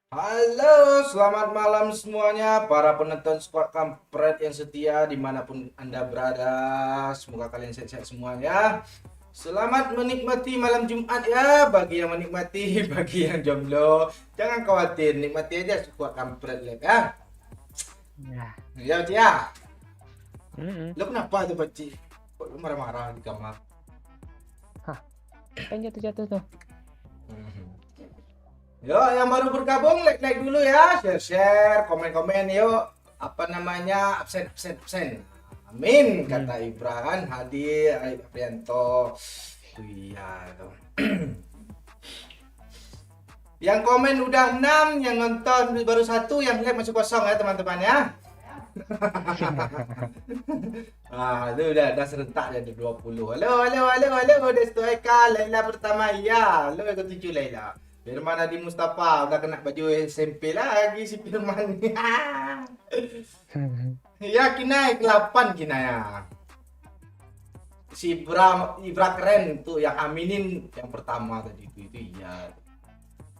Halo, selamat malam semuanya para penonton Squad Kampret yang setia dimanapun Anda berada. Semoga kalian sehat-sehat semuanya. Selamat menikmati malam Jumat ya, bagi yang menikmati, bagi yang jomblo. Jangan khawatir, nikmati aja Squad Kampret ya. Nah, Ya, Cik ya. mm Lo kenapa tuh, Pak Cik? Kok lu marah-marah di kamar? Hah, kan jatuh-jatuh tuh. Yo, yang baru bergabung, like dulu ya, share, komen-komen, yuk. Apa namanya, absen. Amin, Hmm. kata Ibrahim, hadir, Aprianto. Iya, tuh. Yang komen udah 6, yang nonton baru satu, yang like masih kosong ya teman-teman ya. Itu udah serentak ya, ada 20. Halo, Desto Eka, Laila pertama, ya. Halo, yang ketujuh Laila. Firman Adi Mustafa udah kena baju SMP lagi si Firman. Ya kina 8 kina ya. Si Ibra keren tuh yang aminin yang pertama tadi itu iya.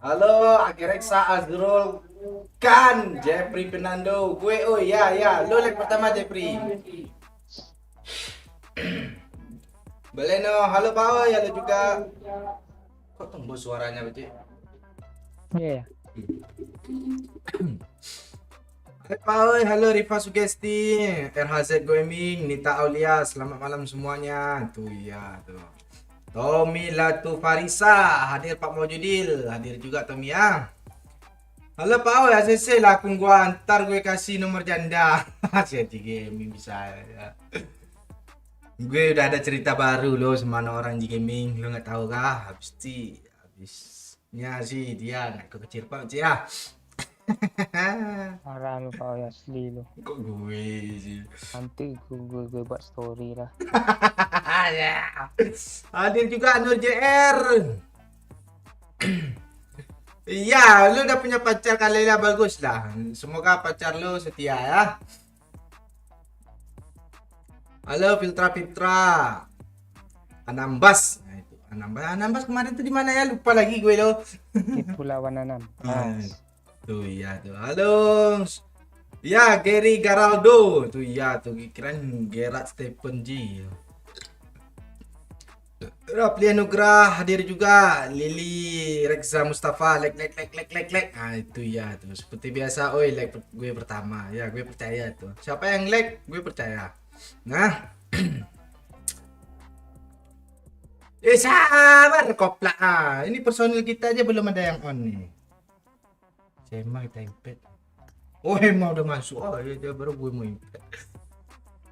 Halo, Akireksa Azrul kan Jeffrey Fernando. Gue oh ya, lo like pertama Jeffrey. Beleno, halo Pak Oi, halo juga. Kok tembus suaranya, Pak Cik? Iya ya. Halo, halo Rifa Sugesti, RHZ Gaming, Nita Aulia, selamat malam semuanya. Tuh ya, tuh. Tommy Latu Farisa, hadir Pak Maujudil, hadir juga Tommy ya. Halo Pak Oi, ACC lah akun gua, ntar gue kasih nomor janda. Jadi gaming bisa ya. Gue udah ada cerita baru loh sama orang di gaming, lo nggak tahu kah? Habisnya sih dia naik ke kecil Pak Cik ya. Parah lu kau ya, asli lu. Kok gue sih? Nanti gue buat story lah. Ya. Hadir juga Nur JR. Iya, lu udah punya pacar kali lah, bagus lah. Semoga pacar lu setia ya. Halo Fitra. Anambas. Nah, itu Anambas kemarin tuh di mana ya? Lupa lagi gue lo. Di Pulau Wananam. Mas. Tuh ya tuh. Halo. Ya, Gary Garaldo. Tuh ya tuh keren Gerard Stephen G. Rapli Anugrah hadir juga. Lili Reksa Mustafa like. Ah itu ya tuh seperti biasa. Oi like gue pertama. Ya gue percaya tuh. Siapa yang like gue percaya. Nah. Sabar koplak. Ini personil kita aja belum ada yang on nih. Sema kita impet. Oh emang udah masuk. Oh ya baru gue mau impet.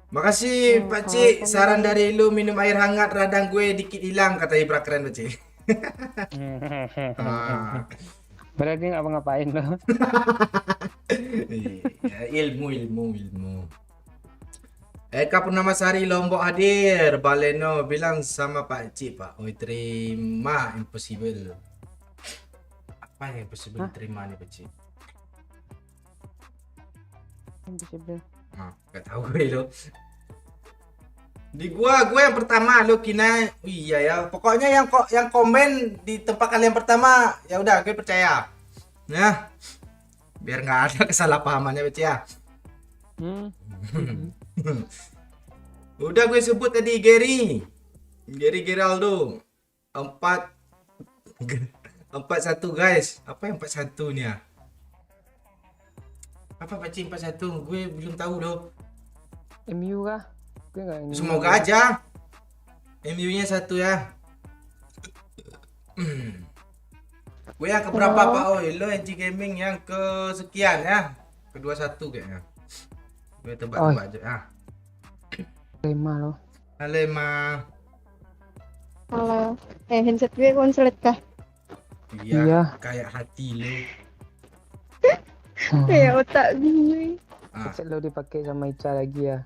Makasih Pak Cik, saran dari lu minum air hangat radang gue dikit hilang kata Ibra keren Pak Cik. Ah, Berarti nggak ngapain lo. iya, ilmu. Eka Purnamasari Lombok hadir. Baleno bilang sama Pak Cik Pak. Oi terima impossible. Apa yang impossible terima nih Pak Cik? Gak tahu gue lo. Di gua yang pertama lo kina. Iya ya. Pokoknya yang komen di tempat kalian pertama ya udah gue percaya. Nah, biar nggak ada kesalahpahamannya Pak Cik ya. Udah gue sebut tadi Gary Geraldo 41 guys. Apa yang 41 nih ya? Apa Pak Cik 41? Gue belum tahu loh. MU kah? Gue nggak ini. Semoga aja MU-nya 1 ya. Gue yang keberapa Pak Oi? Lo NG Gaming yang kesekian ya? Ke-21 kayaknya. Gue tebak-tebak aja. Lima lo. Halo Emma. Halo, handset gue konslet kah? Iya, kayak hati lo. Kayak otak gue. Headset lo dipakai sama Ica lagi ya.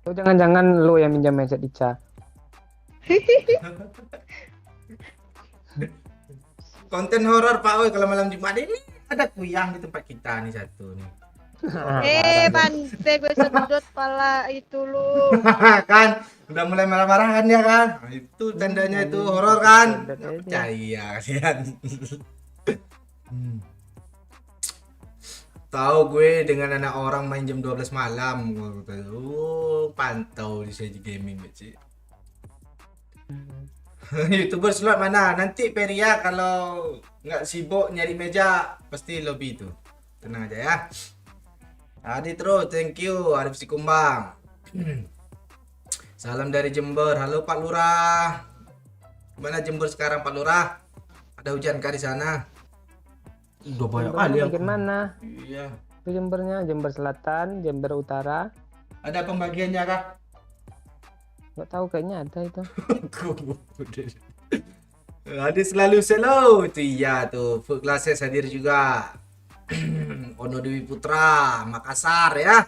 Lo jangan-jangan lo yang minjam headset Ica. Konten horor Pak Oi kalau malam Jumat ini ada kuyang di tempat kita nih satu nih. Bante gue sedot pala itu lu. Kan udah mulai marah-marahan ya kan. Nah, itu tandanya itu horor kan. Sedot Nggak aja. percaya kalian. Tahu gue dengan anak orang main jam 12 malam. Pantau di sini gaming sih. YouTuber slot mana? Nanti Peria kalau nggak sibuk nyari meja pasti lobby itu. Tenang aja ya. Adi terus, thank you Arif Sikumbang. Salam dari Jember. Halo Pak Lurah. Gimana Jember sekarang Pak Lurah? Ada hujan kah di sana? Udah banyak kali yang Bagian mana? Iya. Itu Jembernya, Jember Selatan, Jember Utara. Ada pembagiannya kah? Nggak tahu kayaknya ada itu. Hadir selalu selalu itu iya tuh Food Classes hadir juga. Ono Dewi Putra Makassar ya.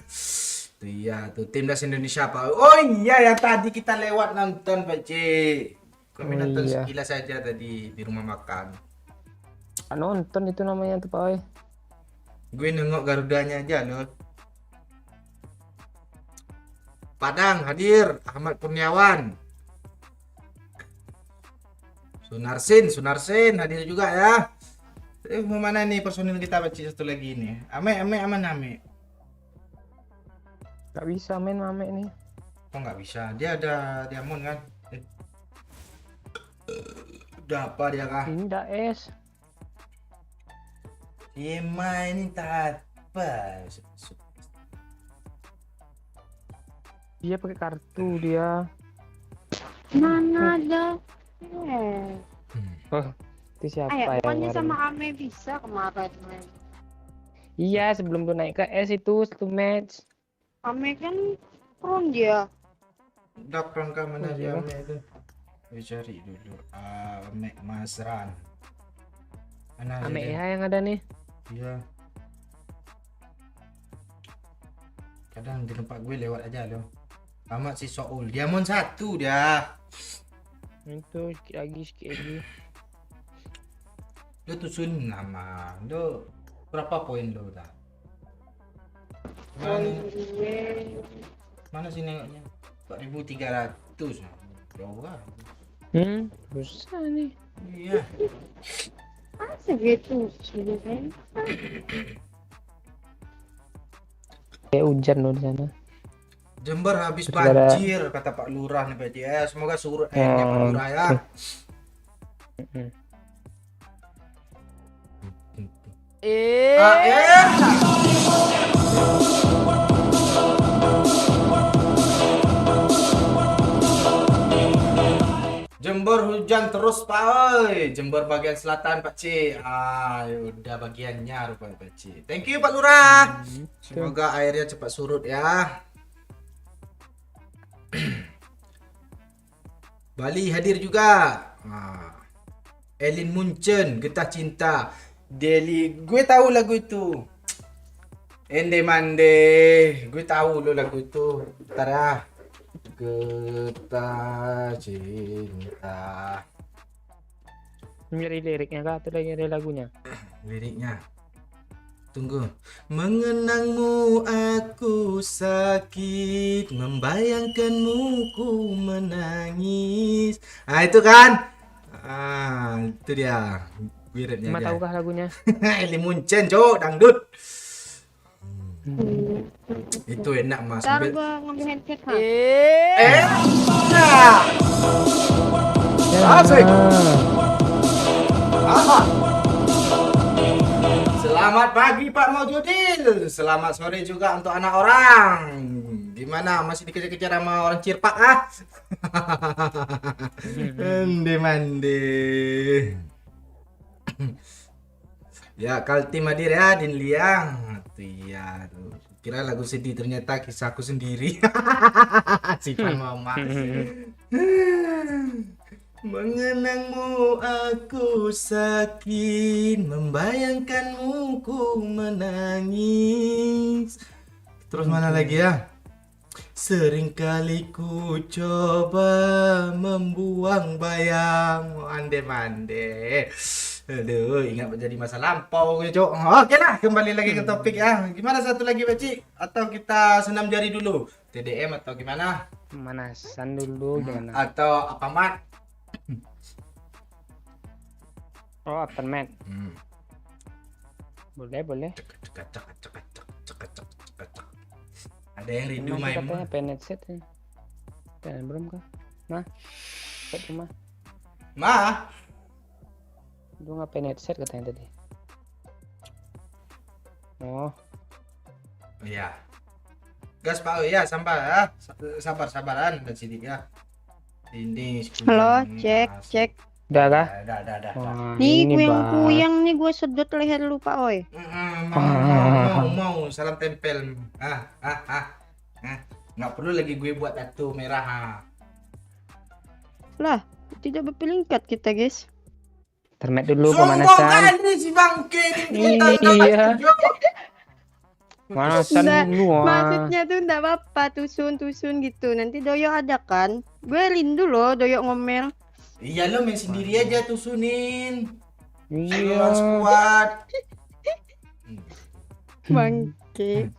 Tuh iya tuh timnas Indonesia Pak. Oh iya yang tadi kita lewat nonton Pak C. Kami Oh, nonton iya. sekilas saja tadi di rumah makan. Nonton itu namanya tuh Pak Oi. Gue nengok Garudanya aja loh. Padang hadir Ahmad Kurniawan. Sunarsin hadir juga ya. Mau mana nih personil kita baca satu lagi ini? Ame aman ame. Nggak bisa main mame nih. Kok nggak bisa? Dia ada diamond kan? Udah apa dia kah? Ini udah es. Ini tak apa. Dia pakai kartu dia. Mana ada? Oh, itu siapa Ayo, ya pokoknya kemarin? sama Ame bisa kemarin. Iya, sebelum tuh naik ke es itu satu match. Ame kan prone dia. Udah perangkat mana Oh, dia iya. ame itu? Gue cari dulu. Ame Masran. Mana Ame dia? ya yang ada nih. Iya. Kadang di tempat gue lewat aja loh. Amat si Soul. Diamond 1 dia. Itu sikit lagi. Lu tusun nama. Lu berapa poin lu dah? Mana sih nengoknya? 4.300. Jauh lah. Susah nih. Iya. Segitu sih kan. Kayak hujan loh di sana. Jember habis Terus ada- banjir kata Pak Lurah nih Pak Ji. Semoga surut airnya Pak Lurah ya. Mm-mm. Air. Jember hujan terus Pak oi. Jember bagian selatan Pak C. Udah bagiannya rupanya Pak C. Thank you Pak Lurah. Semoga airnya cepat surut ya. Bali hadir juga. Elin Munchen, Getah Cinta. Deli, gue tahu lagu itu. Ende Mande, gue tahu lo lagu itu. Bentar ya. Getah Cinta. Nyari liriknya kah atau lagi ada lagunya? Liriknya. Tunggu. Mengenangmu aku sakit, membayangkanmu ku menangis. Itu kan? Itu dia. Liriknya Cuma dia. tahukah lagunya? Eli Munchen, cok, dangdut. Itu enak mas. Ntar gua ngambil headset ha. Nah. Asik. Selamat pagi Pak Maujudil. Selamat sore juga untuk anak orang. Gimana? Masih dikejar-kejar sama orang Cirpak ah? Ende mande. Ya, Kaltim hadir ya, Din Liang. Iya, tuh. Kira lagu sedih ternyata kisahku sendiri. Sifat mama. Mengenangmu aku sakit, membayangkanmu ku menangis. Terus mana lagi ya? Seringkali ku coba membuang bayang. Ande mande. Aduh, ingat menjadi masa lampau ya, Cok. Oke lah, kembali lagi ke topik ya. Gimana satu lagi, Beci? Atau kita senam jari dulu? TDM atau gimana? Pemanasan dulu gimana? Atau apa, Mat? Oh, apartemen. Hmm. Boleh. Cek, cek, cek, cek, cek, cek, cek, cek, cek. Ada yang rindu Emang main katanya pengen set ya. Pengen belum kah? Nah, set rumah. Ma? Lu ngapain headset katanya tadi? Oh, Iya. Gas Pak, oh, ya sabar ya. Sabar-sabaran dan sidik ya. Ini Halo, cek. udah kah? Dah. Wah, Nih, ini gue yang Bang. kuyang nih, gue sedot leher lu, Pak Oi. Mau salam tempel. Nggak perlu lagi gue buat tattoo merah. Lah, tidak berpelingkat kita, guys. Termet dulu Sombong pemanasan. kali si bangke Iya. Pemanasan Nggak, dulu ah. maksudnya tuh enggak apa-apa, tusun gitu. Nanti doyok ada kan? Gue rindu loh doyok ngomel. Iya lo main sendiri aja tusunin. Iya. Lawan squad. Bangke.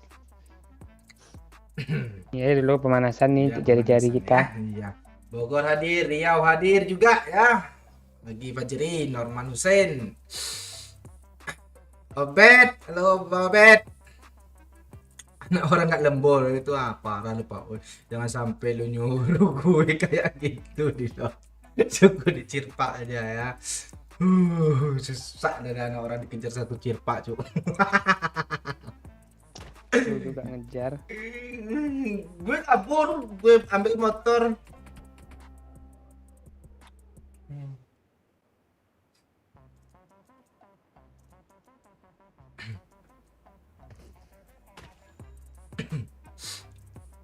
Iya dulu pemanasan nih Ya, untuk jari-jari pemanasan kita. ya. Iya. Bogor hadir, Riau hadir juga ya. Bagi Fajri, Norman Hussein. Obed, halo Obed. Anak orang nggak lembur itu parah lu Pak. Jangan sampai lu nyuruh gue kayak gitu di lo. Cukup dicirpak aja ya. Susah dari anak orang dikejar satu cirpak cuk. Lu juga ngejar. Gue kabur, gue ambil motor.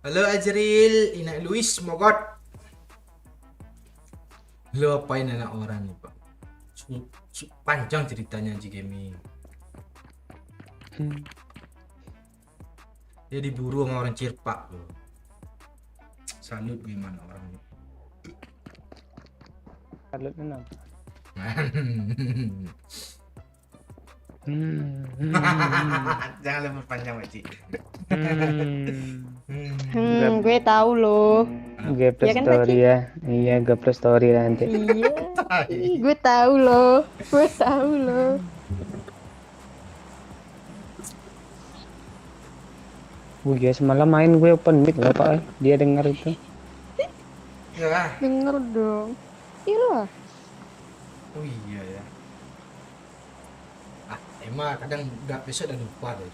Halo Azril, Ina Luis, Mogot. Lo apain anak orang nih Pak? Panjang ceritanya Ji Gaming. Dia diburu sama orang cirpak loh. Salut gimana orang ini. Salut kenapa? Jangan lebih panjang Pak Ci. Gue tahu loh. Gaple Ya kan, story ya. Iya, gaple story nanti. Iya. Ih, gue tahu loh. Iya semalam main gue open mic loh Pak. Dia dengar itu. Ya. Denger dong. Iya. Oh iya ya. Emang kadang udah besok udah lupa deh.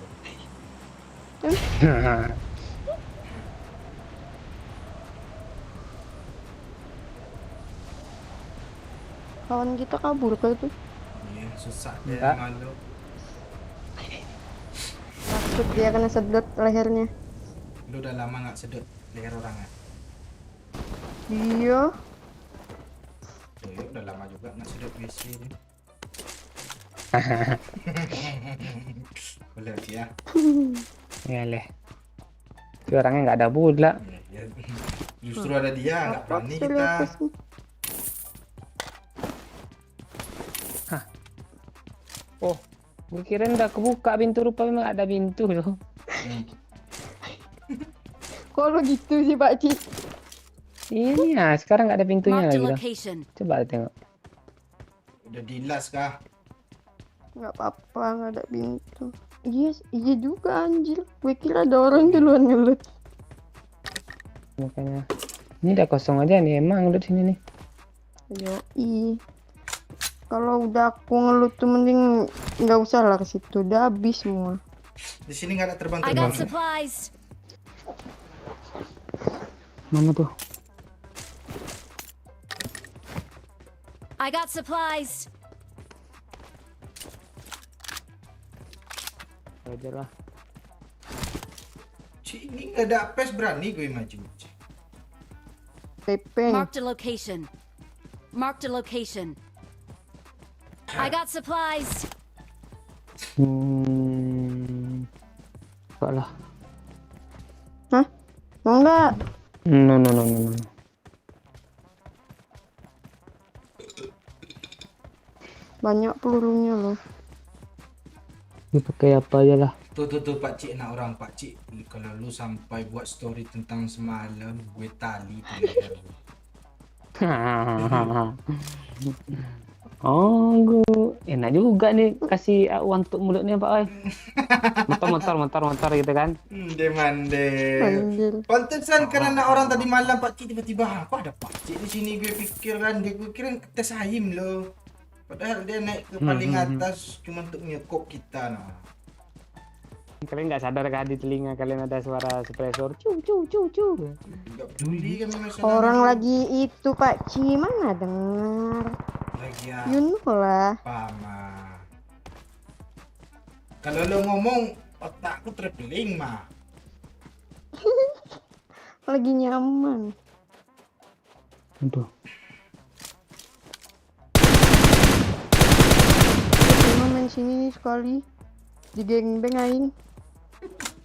Kawan kita kabur ke itu. Iya, susah deh Enggak. malu. Takut dia kena sedot lehernya. Lu udah lama nggak sedot leher orang ya? Iya. Tuh, ya udah lama juga nggak sedot WC ini. Boleh ya. Ya leh. Tapi orangnya nggak ada pula. Ya. Justru ada dia nggak berani Suruh kita. hapus nih. Oh, gue kira udah kebuka pintu, rupa memang ada pintu loh. Kalau gitu sih Pak Ci. Ini ya, sekarang nggak ada pintunya Marked a lagi loh. location. Coba tengok. Udah dilas kah? Nggak apa-apa, nggak ada pintu. Iya juga anjir. Gue kira ada orang duluan ngelut. Makanya ini udah kosong aja nih emang udah sini nih. Yoi. Kalau udah aku ngelut tuh mending nggak usah lah ke situ. Udah habis semua. Di sini nggak ada I terbang-terbang. got supplies. Mana tuh? I got supplies. Aja lah. Ci, ini nggak ada apes berani gue maju. Ci. PP. Marked a location. Marked a location. I got supplies. Enggak lah. Hah? Mau nggak? No. Banyak pelurunya loh. Ini pakai apa aja lah. Tuh Pak Cik nak orang Pak Cik. Kalau lu sampai buat story tentang semalam, gue tali tuh leher lu. Oh, gue enak juga nih kasih uang untuk mulutnya Pak. Oi. Motor gitu kan. Mande. Anjir. Pantesan karena orang tadi malam Pak Cik tiba-tiba, kok ada Pak Cik di sini, gue pikir kan, gue kira tes Ahim loh. Padahal dia naik ke paling atas cuma untuk nyekop kita nah. Kalian nggak sadar kan di telinga kalian ada suara suppressor cu. Enggak peduli kami masalah. Orang lagi itu Pak Ci, mana dengar. Lagi ya. You know lah. Pama. Kalau lo ngomong otakku traveling mah. Lagi nyaman. Aduh. Cuma main sini sekali. Di geng-beng aing.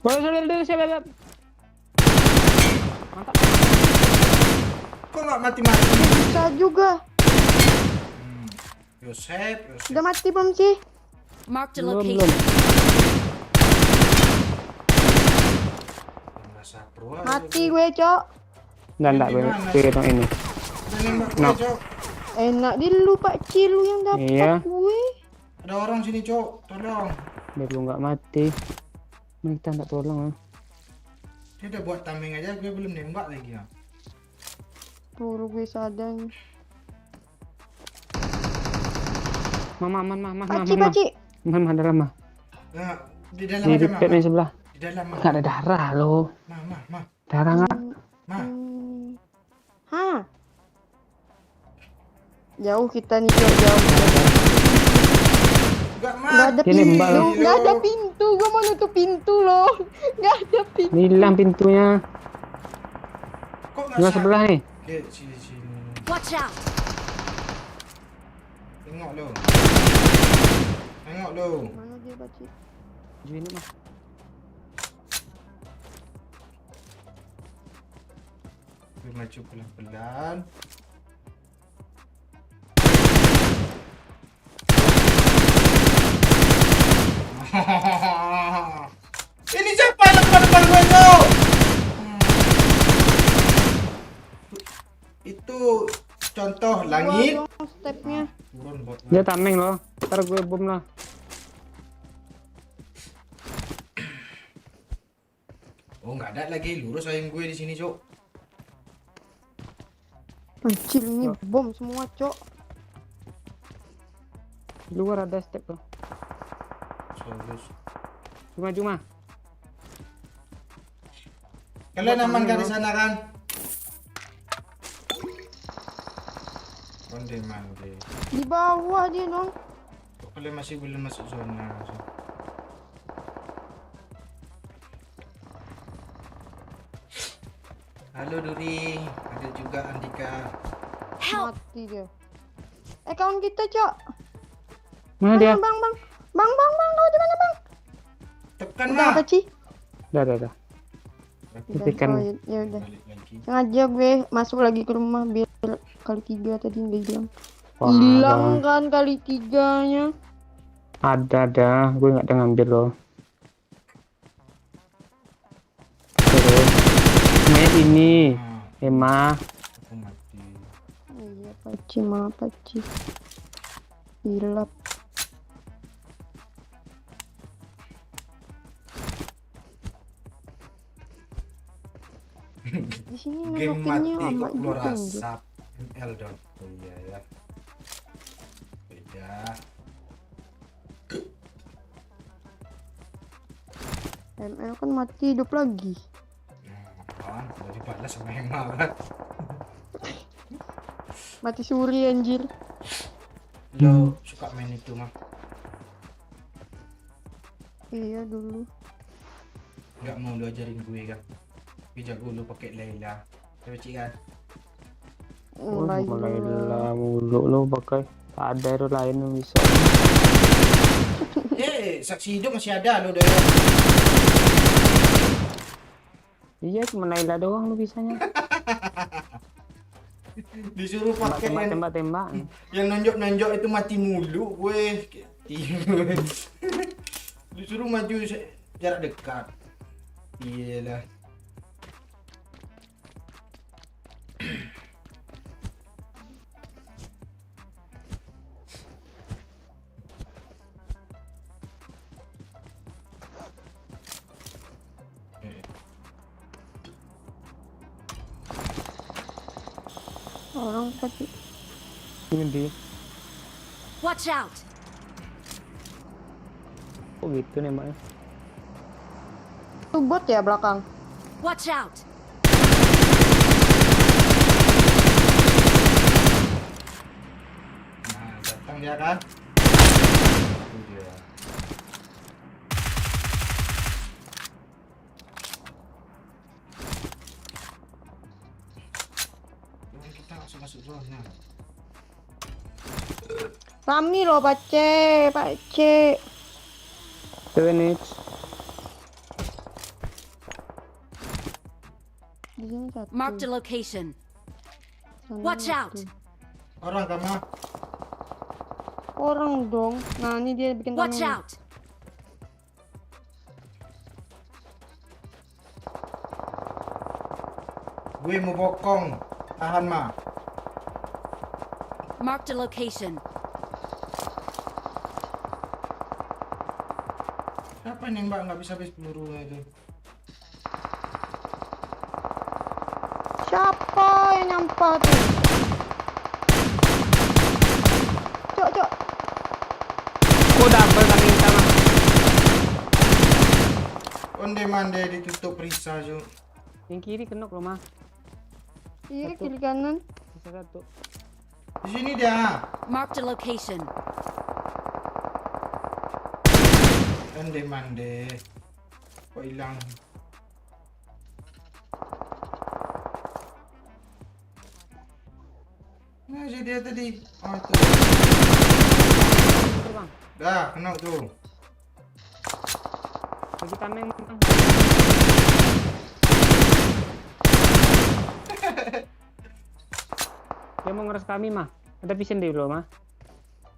Boleh, siap. Mantap. Kok nggak mati-mati? Bisa juga. Yosep. Udah mati belum sih? Marked a Belum. location. Masa pro. Mati gue, Cok. Enggak gue hitung ini. No. Enak di lu Pak Ci, lu yang dapat Iya. gue. Ada orang sini, Cok. Tolong. Biar lu nggak mati. Nah, kita nggak tolong ah. Dia udah buat tameng aja, gue belum nembak lagi ya. Peluru gue sadar. Mama. Pak Ci. Mama dalam mah. Nah, di dalam Di aja, dekat nih sebelah. Di dalam mah. Nggak ada darah lo. Mah. Darah nggak? Hah? Jauh kita nih, Cok, jauh. Enggak Nggak ada Ini pintu, mbak lo. nggak ada pintu. Gue mau nutup pintu loh. Nggak ada pintu. Hilang pintunya. Kok nggak Sebelah sebelah nih. Oke, sini. Watch out! Tengok lo. Mana dia Pak Ci? Ini mah. Gue maju pelan-pelan. Ini siapa yang depan gue tuh? Itu contoh langit. Gua dong stepnya. Turun bot. Dia tameng loh. Ntar gue bom lah. Oh, nggak ada lagi, lurus ayam gue di sini, Cok. Anjir, ini bom semua, Cok. Di luar ada step tuh. Lurus. Cuma. Kalian aman kan di sana kan? Konde mande. Di bawah dia dong. Kok kalian masih belum masuk zona? Halo Duri, ada juga Andika. Help! Mati dia. Kawan kita, Cok. Mana dia? Bang. Tahu di mana, Bang? Tekan Udah lah. apa, Ci? Udah. Udah. Hentikan. Oh, ya udah. Balik lagi. Sengaja gue masuk lagi ke rumah biar kali 3 tadi nggak hilang. Wah, Hilang Bang. kan kali 3-nya. Ada. Gue nggak ada ngambil loh. Terus. Ini. Emma. Aku mati. Iya, Paci, maaf Paci. Hilap. Di sini Game nanokinnya mati amat kok keluar juga anjir. asap. ML dong. Oh iya ya. Beda. ML kan mati hidup lagi. Apaan? Udah dibalas sama Emma kan? Mati suri anjir. Lo suka main itu mah? Iya dulu. Nggak mau lu ajarin gue kan? Gue jago lu pakai Layla. Coba cik kan? Oh, Mulai mulai dulu. lah mulu lo pakai. Tak ada hero lain yang bisa. Saksi hidup masih ada lo deh. Iya, cuma Naila doang lu bisanya. Disuruh pakai Tembak. yang nonjok-nonjok itu mati mulu gue. Disuruh maju jarak dekat. Iyalah. Orang tadi. Ini dia. Watch out! Kok gitu nembaknya? Itu bot ya belakang. Watch out! Nah, datang dia kan. Itu dia. Kita langsung masuk zona. Rami loh Pak C. 2 minutes. Di sini satu. Marked a location. Sana Watch satu. out! Orang kamu. Orang dong. Nah ini dia bikin Watch tameng. out! Gue mau bokong. Tahan mah. Marked a location. Siapa yang nembak nggak bisa habis pelurunya itu? Siapa yang nyampah tuh? Cok. Kok double kami minta mah? Onde mande ditutup Risa jo. Yang kiri kenok loh mah. Iya Satu. kiri kanan. Bisa satu. Di sini dia. Marked a location. Onde mande. Kok hilang? Nah, jadi dia tadi. Oh, itu. Itu bang. Dah, kena tuh. Lagi tameng bang. Dia mau ngeres kami mah. Ada vision dulu mah.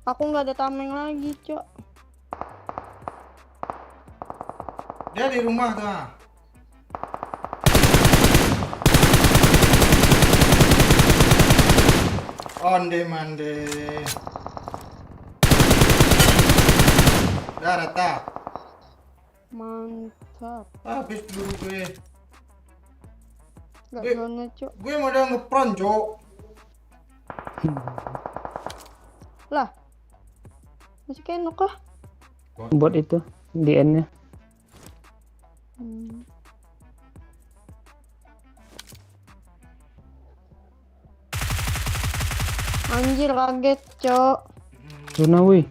Aku nggak ada tameng lagi, Cok. Dia di rumah tuh. Ah. Onde mande. Dah rata. Mantap. Habis peluru gue. Nggak Wih. zona, Cok. Gue mau udah ngepron, Cok. Lah. Masih kenok kah? Bot itu di end-nya. Hmm. Anjir kaget, Cok. Zona wih.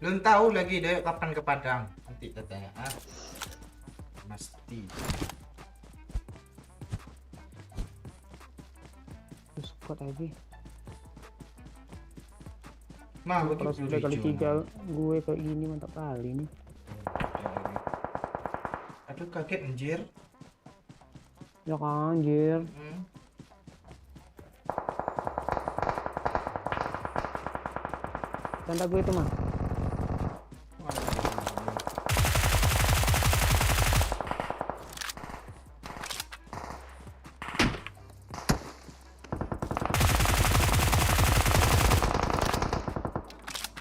Belum tahu lagi deh kapan ke Padang. Nanti katanya. Ah. Mesti. Terus squad lagi. Mah, bagi Kalau peluru sudah kali hijau. 3 gue kayak gini mantap kali nih. Aduh, kaget anjir. Ya kan anjir. Hmm. Tanda gue itu mah.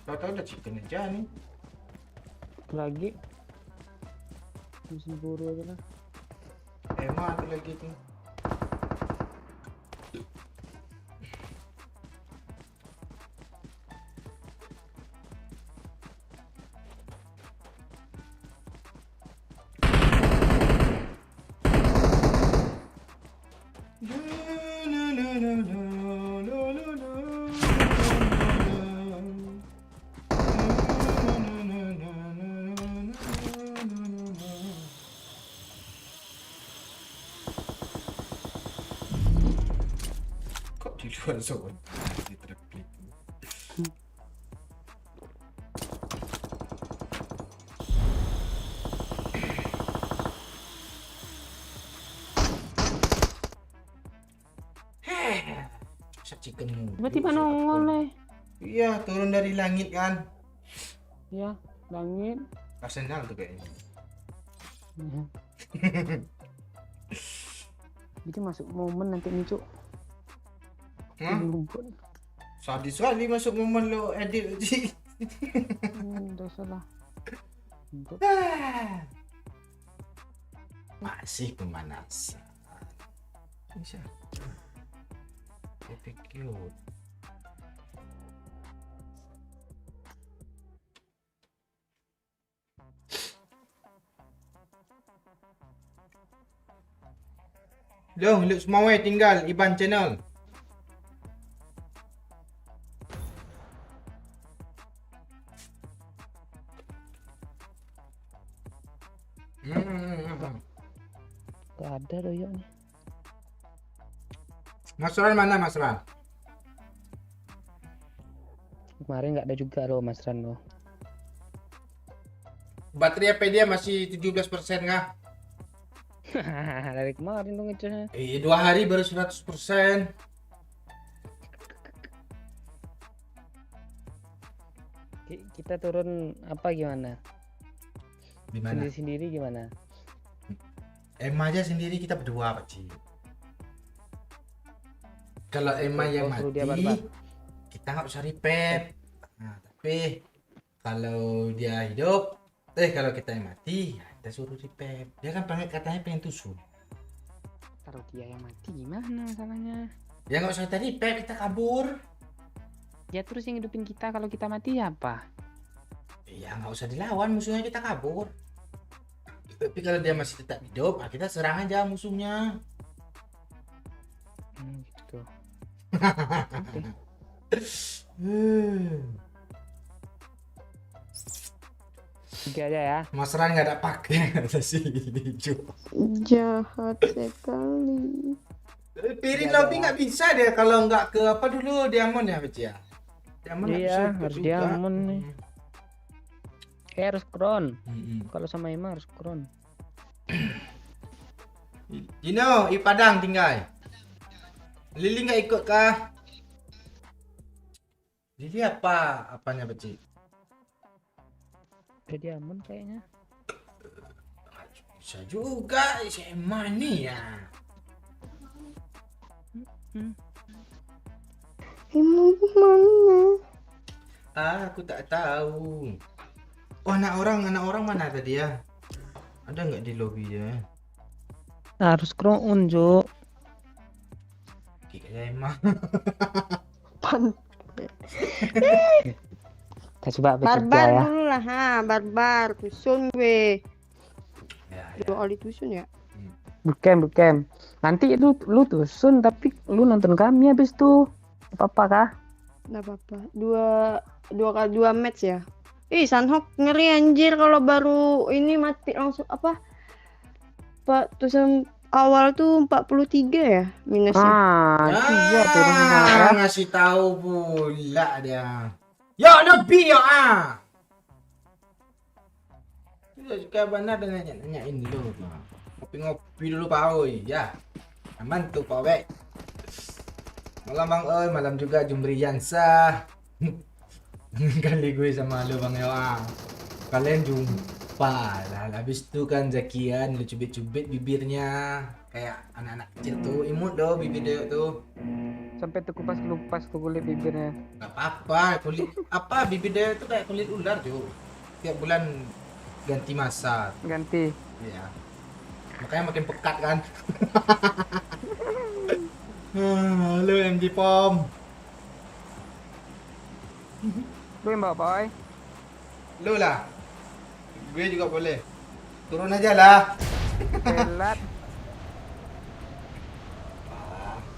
Tahu-tahu udah chicken aja nih. Lagi. Musim buru aja lah. Emang ada lagi tuh. Kok di luar zona di triplik. Masak chicken mulu. Tiba-tiba nongol nih. Iya, turun dari langit kan. Ya, langit. Arsenal tuh kayaknya. Itu masuk momen nanti nih, Cuk. Hah? Sadis sekali masuk momen lo edit sih. Udah salah. Untuk Masih pemanasan. Bisa. Epic cute. Loh, look semua tinggal Iban channel. gak ada doyok nih. Mas Ran mana Mas Ran? Kemarin nggak ada juga loh Mas Ran loh. Baterai HP dia masih 17% kah? Dari kemarin dong ngecasnya. 2 hari baru 100%. Kita turun apa gimana? Gimana? Sendiri-sendiri gimana? Emma aja sendiri kita berdua Pak Ci. Kalau Emma yang Suruh dia mati, barbar. kita nggak usah repair. Nah, tapi kalau dia hidup, kalau kita yang mati, ya kita suruh repair. Dia kan katanya pengen tusuk. Kalau dia yang mati gimana masalahnya? Ya nggak usah kita repair, kita kabur. Ya terus yang hidupin kita kalau kita mati apa? Ya nggak usah dilawan musuhnya, kita kabur. Tapi kalau dia masih tetap hidup, kita serang aja musuhnya. Gitu. Tiga aja ya. Mas Ran nggak ada pakai kata si hijau. Jahat sekali. Pirin lobby nggak bisa dia kalau nggak ke apa dulu diamond ya Beci ya. Diamond nggak bisa Iya, ikut harus juga. diamond nih. Harus crown. Mm-mm. Kalau sama Emma harus crown. Dino, i Padang tinggal. Lili nggak ikut kah? Lili apa? Apanya Beci? Udah diamond kayaknya. Bisa juga SMA nih ya. Emang mana? Aku tak tahu. Oh, anak orang mana tadi ya? Ada nggak di lobby ya? Harus crown, Jo. Kayak emang. Pan. Kita coba bekerja Barbar ya. dulu lah, barbar. Tusun gue. Ya, Dua kali tusun ya. Bukan. Nanti lu tusun tapi lu nonton kami habis tuh. Apa-apa kah? Nggak apa-apa. Dua kali 2 match ya. Sanhok ngeri anjir kalau baru ini mati langsung apa? Pak tusun awal tuh 43 ya minusnya. Iya turun marah. ngasih tahu pula dia. Yo Nabi yo Tidak suka benar dan nanyain dulu. Ngopi dulu Pak Oi ya. Aman tuh Pak Wek. Malam Bang Oi, malam juga Jumbriyansa. Kali gue sama lu Bang Yoa. Kalian jumpa lah. Habis itu kan Zakian lu cubit-cubit bibirnya kayak anak-anak kecil tuh. Imut doh bibir dia tuh. Sampai tuh kupas tuh kulit bibirnya. Gak apa-apa, kulit apa bibir dia itu kayak kulit ular tuh. Tiap bulan ganti masa. Ganti. Ya. Makanya makin pekat kan. Halo MG Pom. Lu yang bawa boy. Lu lah. Gue juga boleh. Turun aja lah. Telat.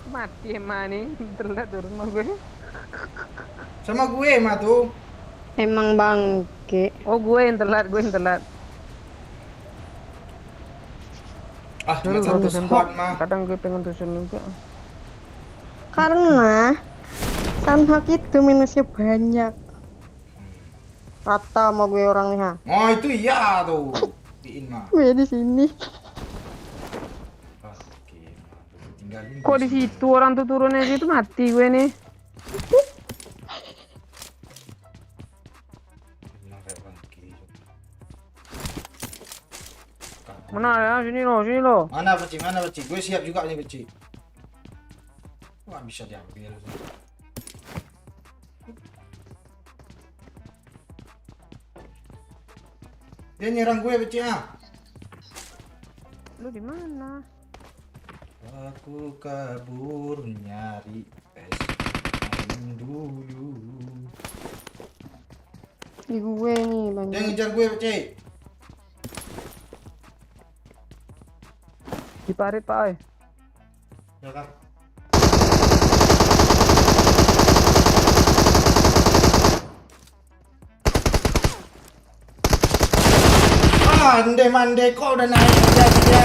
Mati emang nih. Telat turun mah gue. Sama gue mah tuh. Emang bangke. Oh gue yang telat. Ah, cuma satu squad mah. Kadang gue pengen tusun juga. Karena Sanhok itu minusnya banyak. Rata sama gue orangnya. Oh, itu iya tuh. Diin mah. Gue di sini. Oke, Tinggalin Kok di situ orang tuh turunnya situ mati gue nih. Emang kayak bangke. Mana ya? Sini lo, sini lo. Mana Beci? Mana Beci? Gue siap juga nih Beci. Wah bisa diambil. Dia nyerang gue Beci ah. Lu di mana? Aku kabur nyari es krim dulu. Di gue nih Dia banyak. ngejar gue Beci. Di parit Pak. Oi. Ya kan? Mande kok udah naik aja dia.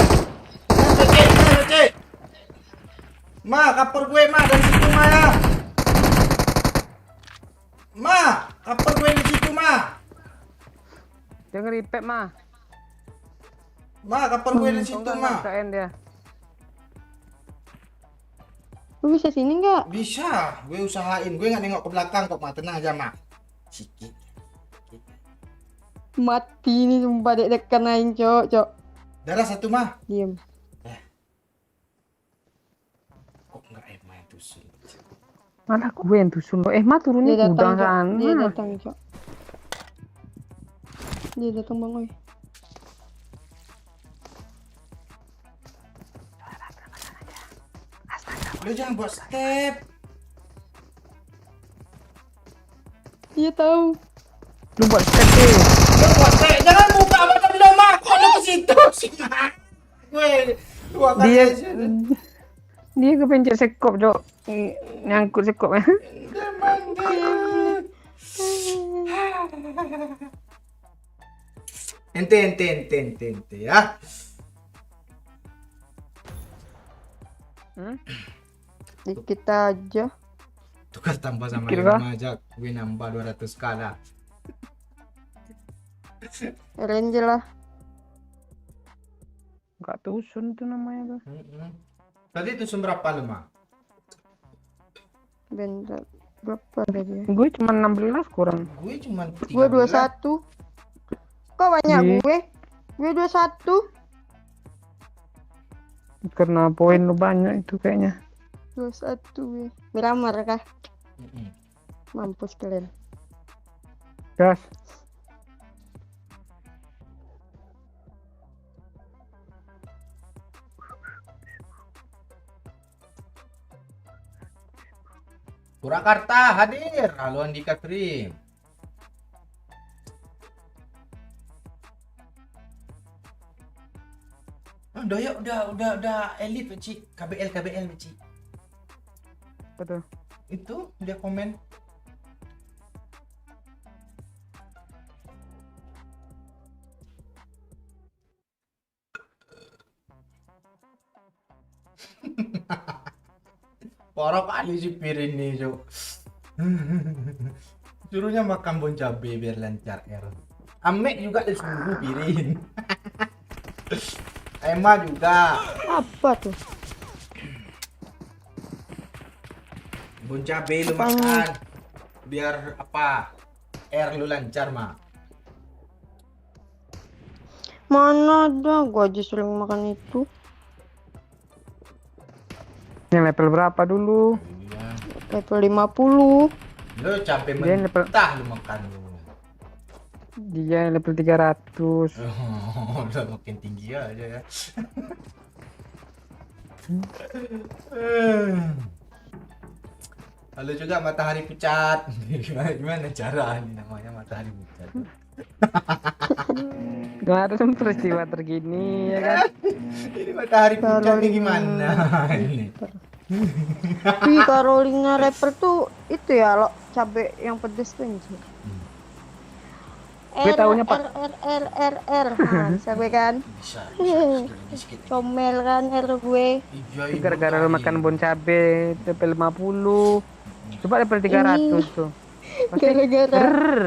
Beci. Ma, kapur gue ma dari situ ma ya. Ma, kapur gue di situ ma. Dia ngeripet mah. Ma, kapur gue di Kok situ enggak ma. ngerasain dia. Lu bisa sini nggak? Bisa, gue usahain. Gue nggak nengok ke belakang kok ma, tenang aja ma. Sikit. Mati nih sumpah deg-degan aing, Cok. Darah satu ma. Diem. Kok nggak Emma yang tusun? Malah gue yang tusun lo. Mah turunnya Dia gudang datang, Cok. Dia sana. datang, Cok. Dia datang Bang Oi. Lu jangan buat step. Dia tahu. Lu buat step deh. Lu buat step, jangan buka mata dulu ma. Kok lu ke situ sih ma? Gue dua kali Dia aja. dia kepencet sekop, Cok. Nyangkut sekopnya. Ente ya. Dikit aja. Tukar tambah sama Pikir yang kah? aja. Gue nambah 200 skala. Range lah. Enggak tusun tuh namanya tuh. Tadi tusun berapa lu ma? Bentar. Berapa tadi ya? Gue cuma 16 kurang. Gue cuman Gue 21. Kok banyak Ih. gue? Gue 21. Karena poin lu banyak itu kayaknya. 21 gue. Miramar kah? Mampus kalian. Gas. Purwakarta hadir. Halo Andika Krim. Udah elit Beci. KBL Beci. Betul. Itu dia komen. Parah kali si Pir ini, Cok. Suruhnya makan bon cabe biar lancar R. Amek juga disuruh Pirin. Emma juga. Apa tuh? Bon cabe lu Apanya? makan. Biar apa? R lu lancar, Ma. Mana ada? Gua aja sering makan itu. Yang level berapa dulu? Iya. Level 50. Lu cabe Dia level- mentah lu makan lu. Dia level 300. Oh, udah makin tinggi aja ya. Lalu juga matahari pucat. Gimana cara ini namanya matahari pucat? Gak ada peristiwa terkini ya kan. Ini matahari pucatnya Carolina. gimana ini? Wih, Carolina rapper tuh itu ya lo cabe yang pedes tuh anjir. Gue taunya, Pak. R. Nah, bisa gue kan? Bisa sedikit sedikit. Comel kan R gue. Iya, Itu gara-gara lu makan bon cabe level 50. Coba level 300 tuh. Pasti Gara-gara Rrrr.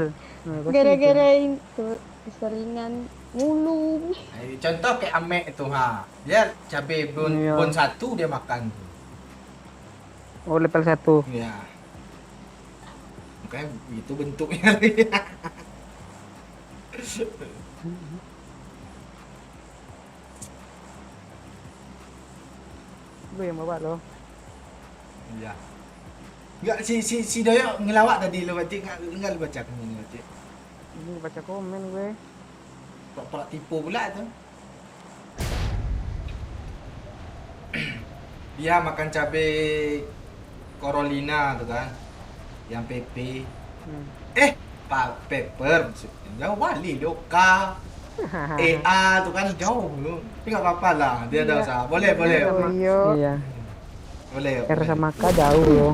Nah, pasti gara-gara itu keseringan mulu. Contoh kayak Amek itu ha. Dia cabai bon, Iya. bon 1 dia makan tuh. Oh, level 1. Ya. Makanya itu bentuknya. Gue yang bawa lo. Iya. Enggak si Doyo ngelawak tadi lo baca enggak lo baca komen baca. Ini baca komen gue. Pura-pura tipu pula tuh. Dia makan cabai Carolina tuh kan. Yang PP. Pak Pepper jauh balik Doka. EA tuh kan jauh lu. Tapi enggak apa-apa lah. Dia ada Iya. usaha. Boleh. Doyo. Iya. Boleh. R sama K jauh loh.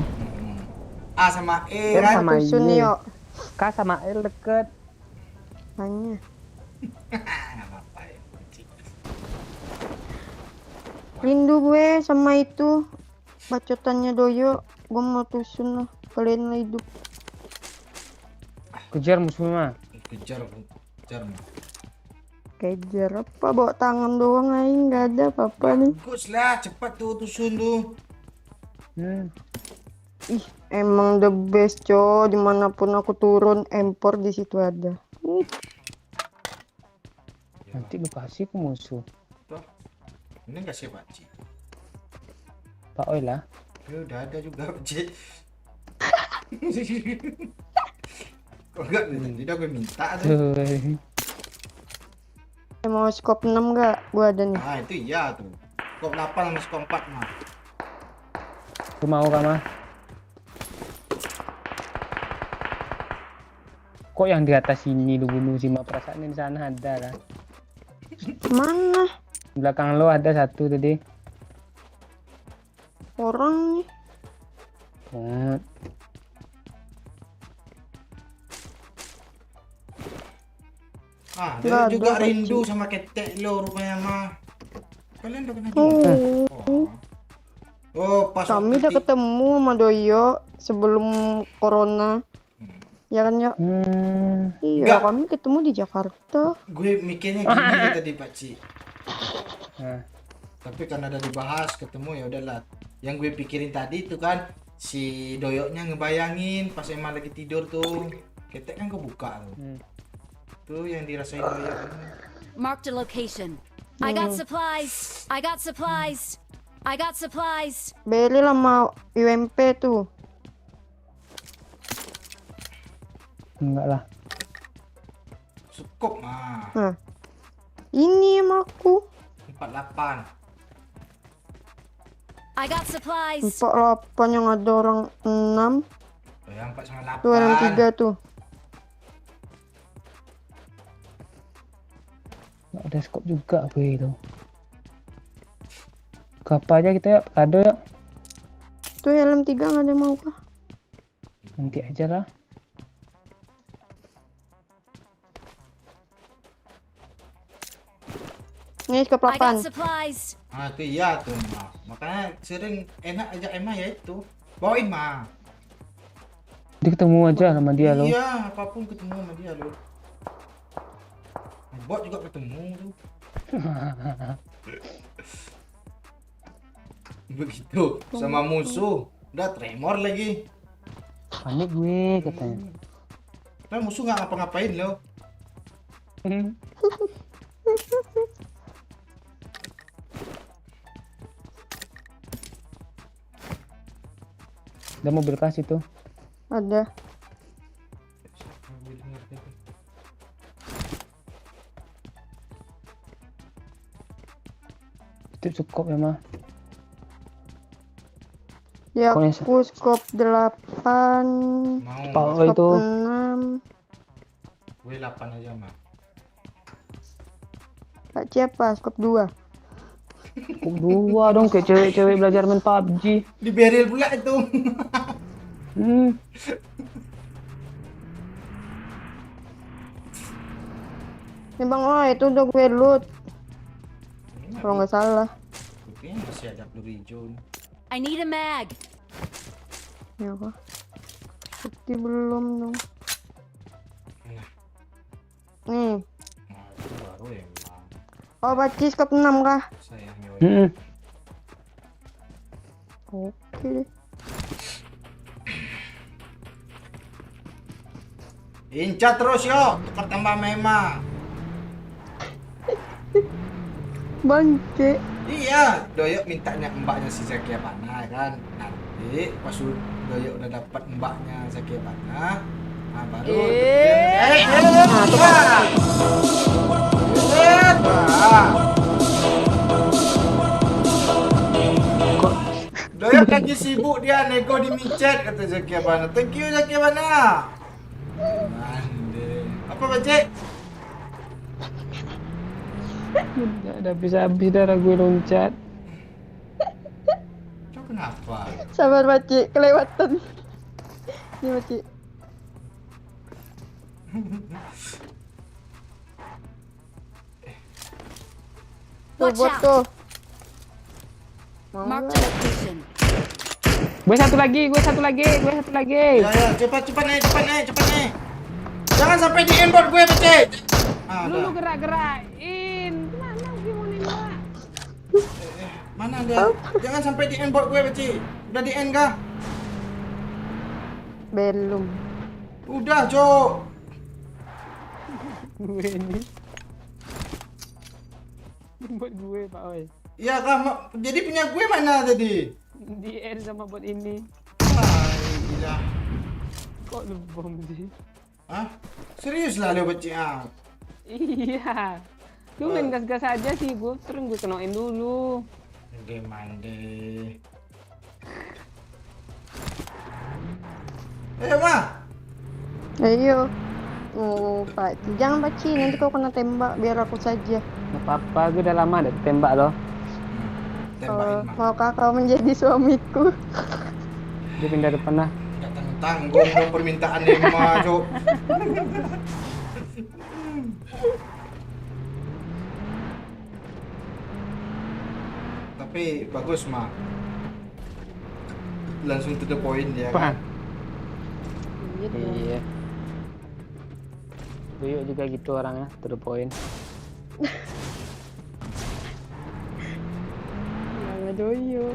A sama E R kan. sama Tusun Y. yuk. K sama L deket. Hanya. Enggak apa-apa ya. Rindu gue sama itu. Bacotannya Doyo. Gue mau tusun lah. Kalian lah hidup. Kejar musuhnya. Kejar. Kejar apa? Bawa tangan doang aing. Gak ada apa-apa nih. Bagus lah, cepat tuh tusun tuh. Ih, emang the best, co. Dimanapun aku turun, empor di situ ada. Nanti lu kasih ke musuh. Tuh. Ini kasih Pakcik. Pak Oi lah. Ya udah ada juga Pakcik. Kok enggak tidak gue minta tuh. Mau skop 6 gak? Gua ada nih. Ah itu iya tuh. Skop 8 sama skop 4 mah. Aku mau kama. Kok yang di atas sini lu bunuh sih, mah perasaan di sana ada lah. Mana Di belakang lo ada satu tadi. orang nih? Oh, Ah, Nggak dia juga ada, rindu Pakcik. sama ketek lo rupanya mah. Kalian udah kena Oh, juga. Oh, pas kami waktu udah ketemu sama Doyo sebelum corona. Ya kan ya? Iya, Nggak. kami ketemu di Jakarta. gue mikirnya gini loh tadi Pakcik. nah. Tapi karena udah dibahas ketemu ya udahlah. Yang gue pikirin tadi itu kan si Doyoknya ngebayangin pas emang lagi tidur tuh. Ketek kan kebuka tuh. Tuh yang dirasain Doyok. Marked a location. I got supplies. I got supplies. I got supplies. Beli lah sama UMP tuh. Enggak lah. Cukup mah. Nah, ini sama aku. 48. I got supplies. 48 yang ada orang 6. Yang 4 sama 8. Tuh orang 3 tuh. Nggak ada skop juga gue itu. Kapa aja kita ya, kado ya. Tuh helm 3 nggak ada mau kah? Nanti aja lah. Ini skop I got 8. supplies. Ah tuh iya tuh mah. Makanya sering enak ajak Emma ya itu. Bawain mah. Dia ketemu aja sama dia lo. Iya, apapun ketemu sama dia lo. Bot juga ketemu tuh. Begitu sama musuh. Udah tremor lagi. Panik gue katanya. Kan musuh nggak ngapa-ngapain lo. Udah mobil kasih tuh. Ada. Itu cukup ya mah. Ya Pokoknya aku skop 8. Mau Oh itu. 6. gue 8 aja mah. Pak siapa? Skop 2. Cukup dua dong kayak cewek-cewek belajar main PUBG. Di beril pula itu. Nih bang, oh itu udah gue loot. Kalau nggak salah. Buktinya masih ada peluru hijau. I need a mag. Ya kok. Bukti belum dong. Nih. Nah, itu baru emang. Oh bacis skop 6 kah? Sayangnya. Oke deh. Incat terus yo, tukar tambah mema. Bangke. Iya, Doyok mintanya mbaknya si Zakia Pana kan. Nanti pas Doyok udah dapat mbaknya Zakia Pana, nah baru Doyok lagi sibuk dia nego di micet kata Zakia Pana. Thank you Zakia Pana. Mande. Apa Bacik? Udah ada habis-habis darah gue loncat. Cok kenapa? Sabar Baci, kelewatan. Ini Baci. Tuh Watch bot out. tuh. Mau Marked a nggak? location. Gue satu lagi. Ya ya, cepat nih. Jangan sampai di inboard gue Bacik. Ah, Lu udah. gerak-gerakin. Kemana gue mau nembak? Mana dia? Jangan sampai di inboard gue Bacik. Udah di end kah? Belum. Udah, Cok. Gue ini. Buat gue Pak Oi. Iya kah? Jadi punya gue mana tadi? Di end sama buat ini. Ah, gila. Kok lu bom sih? Hah? Serius lah lu Bacik ah. Iya. Lu main gas-gas aja sih gue. Terus gue kenain dulu. Mande. Ayo, Ma. Ayo. Oh, Pak, jangan Baci, nanti kau kena tembak, biar aku saja. Gak apa-apa, gue udah lama ada tembak loh. Tembakin, Ma. Maukah kau menjadi suamiku? Gue pindah depan lah. Gak tanggung dong permintaan Emma, Cok. Tapi bagus, Ma. Langsung to the point ya. Apa? Kan? Iya. Tuyuk juga gitu orangnya, to the point. Jangan doyo.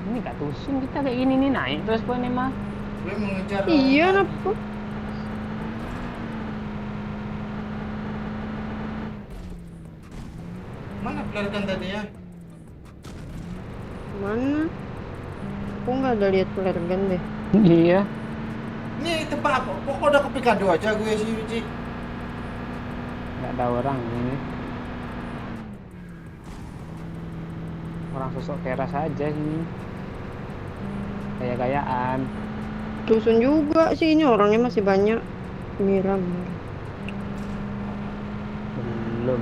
Ini gak tusung kita kayak gini nih naik terus poinnya mah. Gue mengejar. Iya, kenapa? Mana pelarikan tadi ya? Mana? Aku nggak ada lihat pelergan deh. Iya. Ini tempat apa? Kok udah kepikado aja gue sih, Cik. Gak ada orang ini. Orang sosok keras aja sih. Gaya-gayaan. Dusun juga sih, ini orangnya masih banyak. Nyiram. Belum.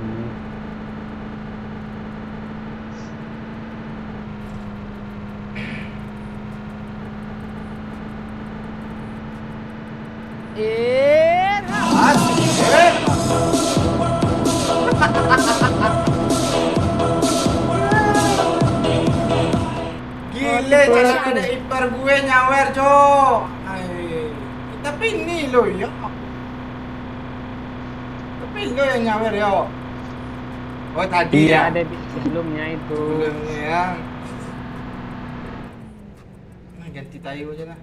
Asik. Gile, jangan ada ipar gue nyawer, Cok. Tapi ini lo ya. Tapi lo yang nyawer ya. Oh tadi Iya ya. ada di sebelumnya itu. Sebelumnya ya. Nah, ganti tayo aja lah.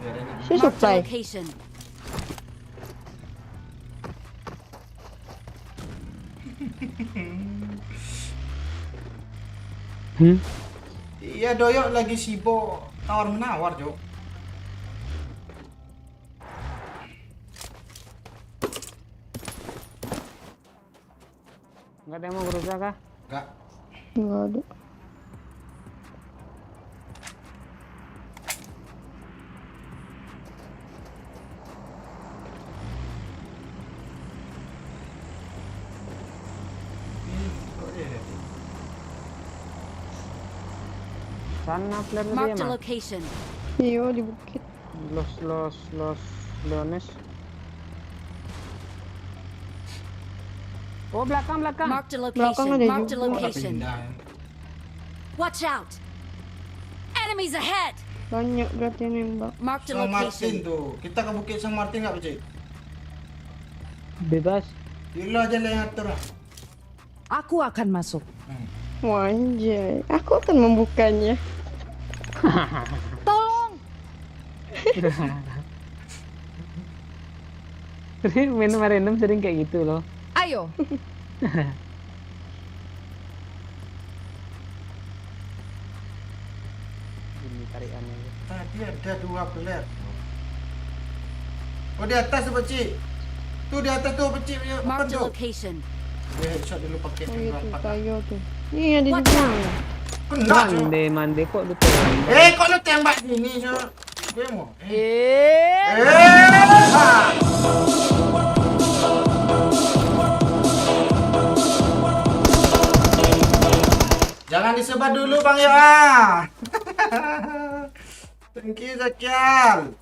Biar enak. Si Marked a supply. location. Iya, Doyok lagi sibuk tawar menawar, Cok. Nggak ada yang mau berusaha kah? Enggak. Nggak ada. Sana flare dia Marked a mah. location. Iya, di bukit. Los Leones. Oh belakang. Marked a Belakang location. ada Marked a juga. location. Pindah. Watch out. Enemies ahead. Banyak berarti yang nembak. Marked a San Martin location. tuh. Kita ke Bukit San Martin nggak, Cik? Bebas. Yaudah aja lah yang atur lah. Aku akan masuk. Wanjay, aku akan membukanya. Tolong! Sering main sama random sering kayak gitu loh. Ayo, Ini tarikannya. Tadi ada 2 player. Oh di atas tuh Pecik. Tuh di atas tuh Pecik punya open Marked a tuh. location. Dia headshot dulu pakai Oh iya tuh, M24. kayu tuh. Ini ada di Watch mana? Kena Cok. Mande kok lu tembak. Kok lu tembak gini Cok? Gue mau. Jangan disebar dulu Bang Yoa. Thank you Zakial.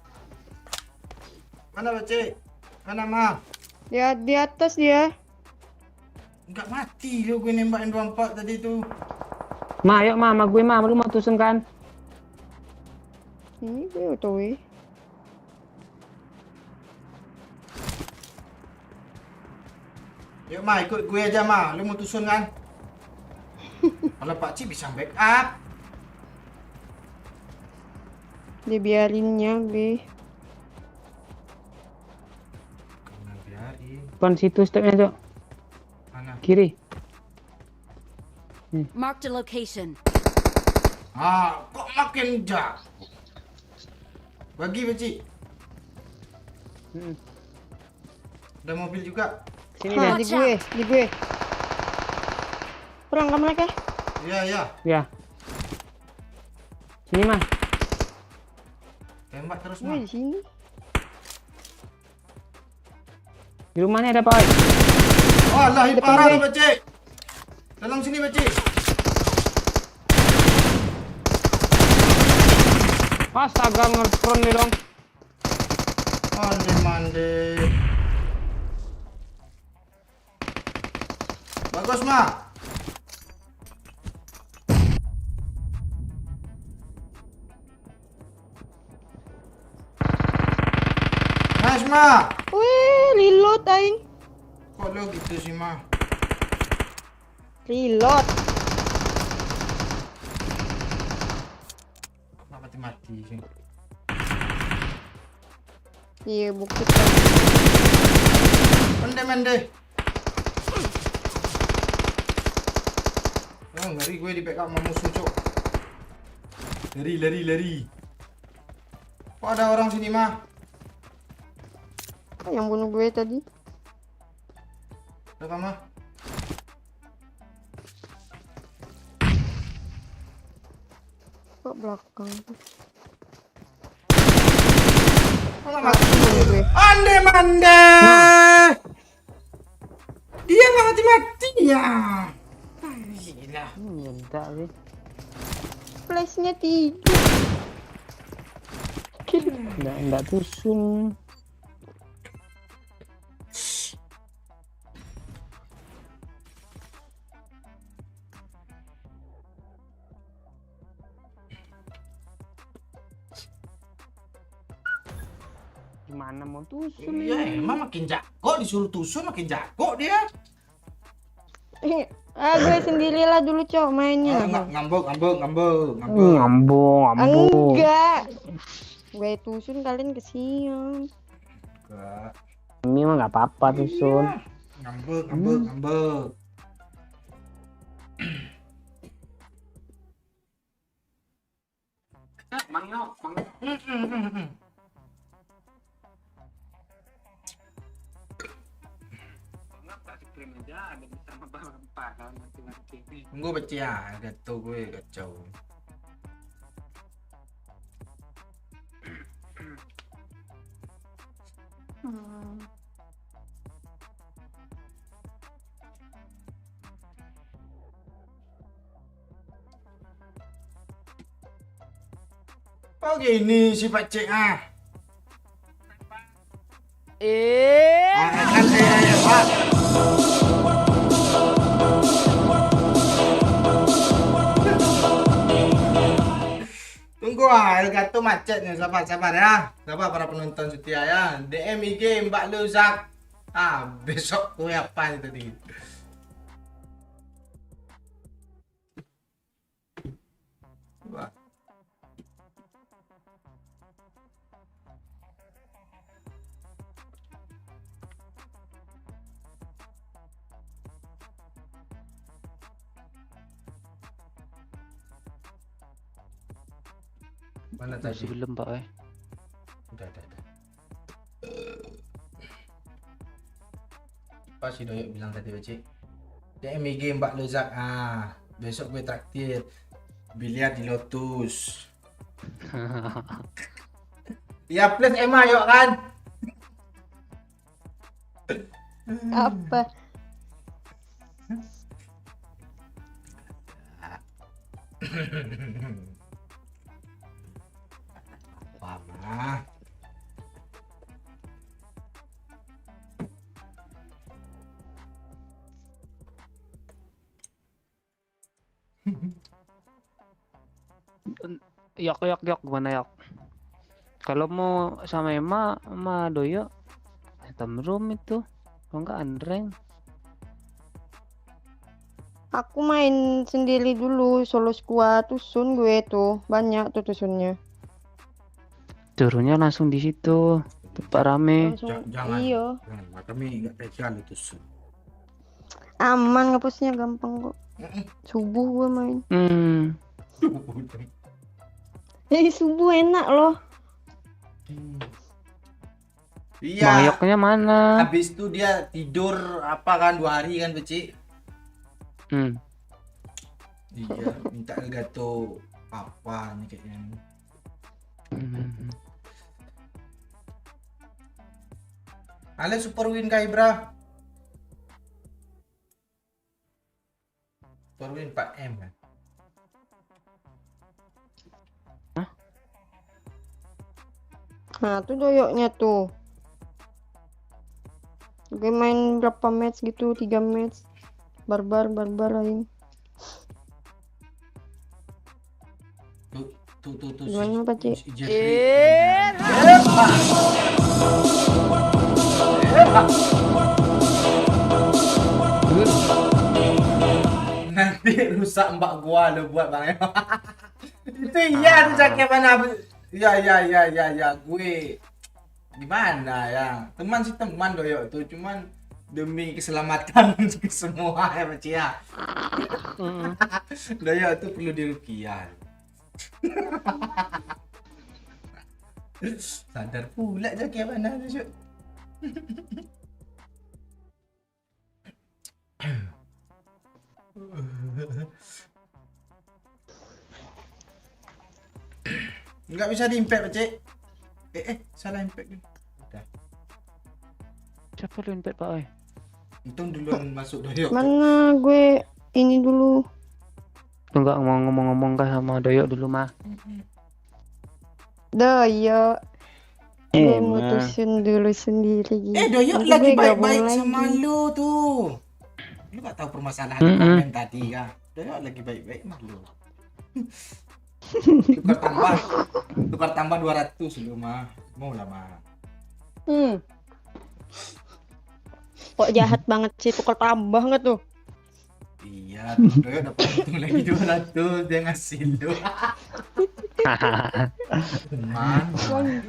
Mana Pecik? Mana Ma? Ya di atas dia. Enggak mati lu gue nembak M24 tadi tuh. Ma, yuk ma, sama gue ma, lu mau tusun kan? Ini gue tahu ya. Yuk Ma, ikut gue aja Ma. Lu mau tusun kan? Kalau Pak Cik bisa backup. Dibiarinnya gue. Kena biarin. Depan situ stepnya, Cok. Mana? Kiri. Marked a location. Kok makin jauh? Bagi Pak Cik. Hmm. Ada mobil juga. Sini Hah, deh. di gue, di gue. Perang ke mereka. Iya, iya. Ya. Sini mah. Tembak terus Gue Ma. di sini. Di rumahnya ada Pak. Oh, Allah, Depan parah gue. lu Pak Cik. Dalam sini Pak Cik. Astaga, ngerespon nih dong. Mande mande. Bagus Ma. Nice Ma. Wih, reload aing. Kok lu gitu sih Ma? Reload. Kok mati-mati sih? Iya, bukti. Mande mande. Oh, ngeri gue di backup sama musuh cok. Lari lari lari. Kok ada orang sini mah? Yang bunuh gue tadi. Ada mah? Kok belakang? Kok nggak mati? Bunuh gue. Mande mande. Dia nggak mati-mati ya. Gila. Enggak sih. Flashnya tiga. Enggak tusun. Gimana mau tusun Iya, ini? emang makin jago disuruh tusun makin jago dia. Gue sendirilah dulu cok mainnya. Ngambek ngambek ngambek Ngambung, ngambung. Enggak. Gue tusun kalian kesian. Enggak. Ini mah nggak apa-apa tusun. Ngambek ngambek ngambek. Tunggu baca ya, gato gue kacau. Oh gini si Pak Cik ah. Kan Pak. Tunggu Elgato macetnya, sabar sabar ya. Sabar para penonton setia ya. DM IG Mbak Luzak. Besok gue apa nih tadi? Wah. Mana Masih tadi? belum Pak. Udah. Apa si Doyok bilang tadi Bacik? Dia MG Mbak Lozak. Besok gue traktir biliar di Lotus. Ya plus Emma yuk kan. Apa? Mama. Yok gimana yok? Kalau mau sama Emma sama Doyo Tamrum itu. Kalau enggak Andreng. Aku main sendiri dulu solo squad tusun gue tuh banyak tuh tusunnya. Turunnya langsung di situ. Tempat rame. Langsung Jangan. iya. Jangan, kami nggak pegang itu sun. Aman ngapusnya gampang kok. Subuh gue main. Subuh enak loh. Iya. Mayoknya mana? Habis itu dia tidur apa kan 2 hari kan Beci? Iya, minta gato apa nih kayaknya. Ale super win kah Ibra? Super win 4M kan? Nah tuh doyoknya tuh. Gue main berapa match gitu, 3 match. Barbar lain. Tuh. Gimana Pak Cik? Si Jeffrey. Nanti rusak mbak gua lo buat bang. Itu iya tuh cakep mana. Ya gue gimana ya, teman sih teman Doyok tuh, cuman demi keselamatan semua ya Pak ya. Doyok tuh perlu dirukiah. Sadar pula cakep mana tuh Syuk. Nggak bisa di-impact Pak Cik. Salah impact ni. Udah. Siapa lu invite Pak Oi? Untung duluan masuk Doyok. Mana gue ini dulu. Lu enggak ngomong-ngomong kah sama Doyok dulu mah? Doyok. Gue mutusin dulu sendiri gitu. Doyok Nanti lagi gue gabung baik-baik lagi. sama lu tuh. Lu gak tahu permasalahan komen tadi ya. Doyok lagi baik-baik sama lu. Tukar tambah 200 lu mah. Mau lah mah. Kok jahat banget sih, tukar tambah nggak tuh? Iya, Doyok dapat untung lagi 200 dia ngasih lu.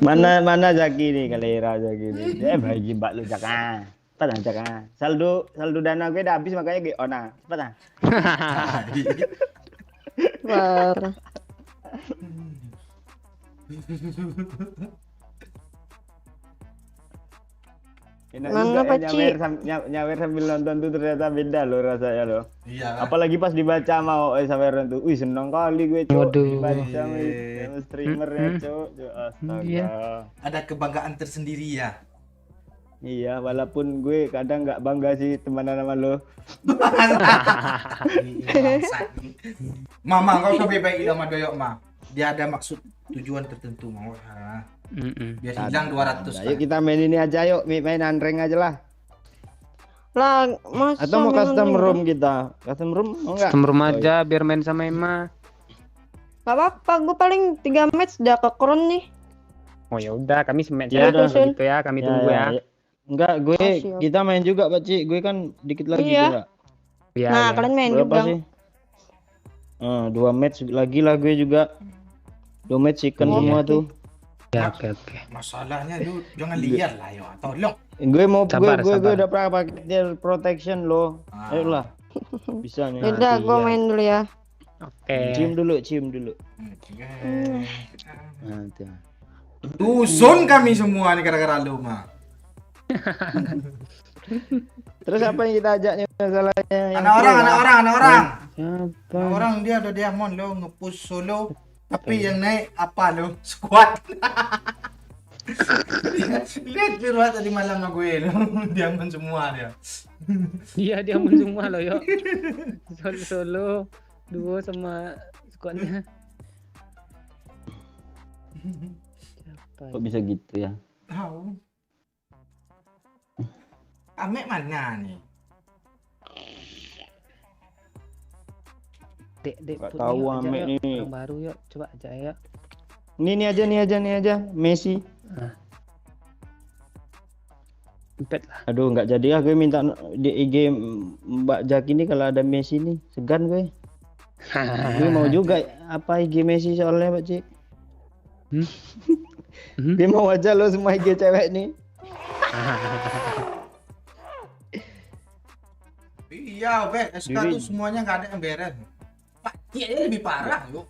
Mana Zaki nih, Kalera Zaki nih. Dia bagi mbak lu Jaka. Pada Jaka. Saldo dana gue udah habis makanya gue ona. Pada. Parah. Enak Mana juga Pak nyawer sambil nonton tuh ternyata beda loh rasanya loh. Iya kan? Apalagi pas dibaca mau saweran tuh. Wih seneng kali gue cok. Waduh. Dibaca sama streamernya cok. Astaga. Iya. Ada kebanggaan tersendiri ya. Iya, walaupun gue kadang nggak bangga sih temenan sama lo. Mama kau sampai baik sama Doyok mah. Dia ada maksud tujuan tertentu mau. Biar hilang 200. Ayo kita main ini aja yuk, main unrank aja lah. Lah, masa Atau mau main custom online? room kita? Custom room mau nggak? Custom room aja biar main sama Emma. Gak apa-apa, gue paling 3 match udah ke crown nih. Oh ya udah, kami sematch Ya ya, udah. gitu ya, kami tunggu ya. Enggak, gue Siap. kita main juga Pak Ci. Gue kan dikit lagi Iya. juga. Iya, Nah, iya. kalian main Berapa juga. sih? 2 match lagi lah gue juga. 2 match chicken Oh, semua oke. tuh. Ya, oke. Masalahnya lu jangan liar lah yo. Tolong. Gue mau Sabar, gue sabar. udah pernah pakai protection loh. Ayolah. Bisa nih. Yaudah, gue main dulu ya. Oke. Cium dulu. Oke. Nah, tuh. Dusun kami semua nih gara-gara lu mah. Terus apa yang kita ajaknya masalahnya? Yang Anak orang. Siapa? Anak orang dia ada diamond lo nge-push solo. Tapi yang naik apa lo? Squad. Lihat biru tadi malam sama gue lo. Diamond semua dia. Iya dia semua loh yuk. Solo duo sama squadnya. Siapa? Kok bisa gitu ya? Tahu. Amek mana nih? Dek Nggak Put tahu yuk, ajak Amek yuk. nih. Orang baru yuk, coba ajak ya. Nih aja, Messi. Empet lah. Aduh, nggak jadi ah, gue minta di IG Mbak Jaki nih kalau ada Messi nih, segan gue. Gue mau juga apa IG Messi soalnya Pak Cik. Gue mau aja lo semua IG cewek nih. Iya, Bek. SK tuh semuanya nggak ada yang beres. Pak, dia lebih parah yuk.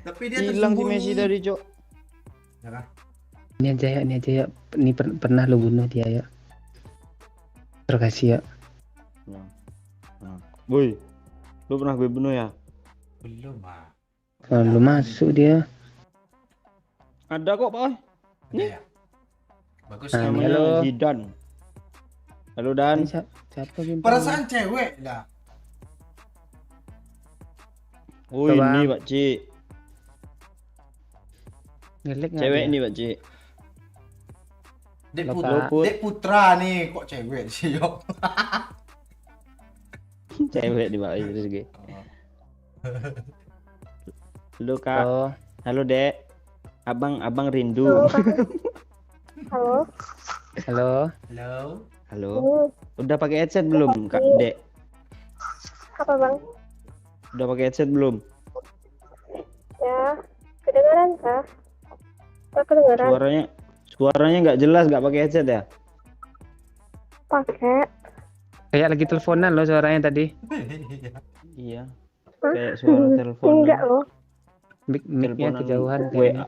Tapi dia Hilang si tersembunyi. Messi tadi, Cok. Ya kan? Ini aja ya. Ini pernah lo bunuh dia ya. Terima kasih ya. Boy, lu pernah gue bunuh ya? Belum, Pak. Kalau lu masuk dia. Ada kok, Pak. Ada ya? Bagus Nah, namanya. halo. Namanya Zidan. Halo Dan. Ini siapa Bim? Perasaan cewek lah. Oh, Coba. ini Pak Cik. Ngelek nggak Cewek dia? ini Pak Cik. Dek, Halo, Put. Dek Putra nih, kok cewek sih, yuk. Cewek di Pak Idris gue. Halo Kak. Oh, Halo Dek. Abang rindu. Halo. halo. Halo. Halo. Udah pakai headset belum, Kak Dek? Apa bang? Udah pakai headset belum? Ya, kedengaran kah? Kok kedengaran? Suaranya nggak jelas, nggak pakai headset ya? Pakai. Kayak lagi teleponan lo suaranya tadi. Iya. Hah? Kayak suara telepon. Enggak loh. Mic-nya Teleponan kejauhan WA. kayaknya.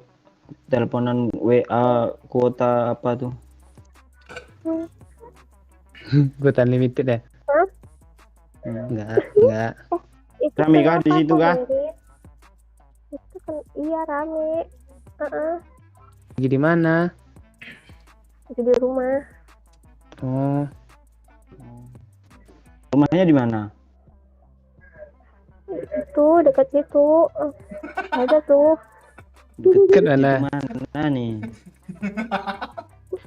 Teleponan WA kuota apa tuh? Kuota unlimited ya? Hah? Enggak. Itu Rame kah kenapa di situ kok, kah? Mary? Itu kan iya rame. Lagi di mana? Itu di rumah. Oh, Rumahnya di mana? Itu dekat situ. Ada tuh. deket Itu mana? mana nih?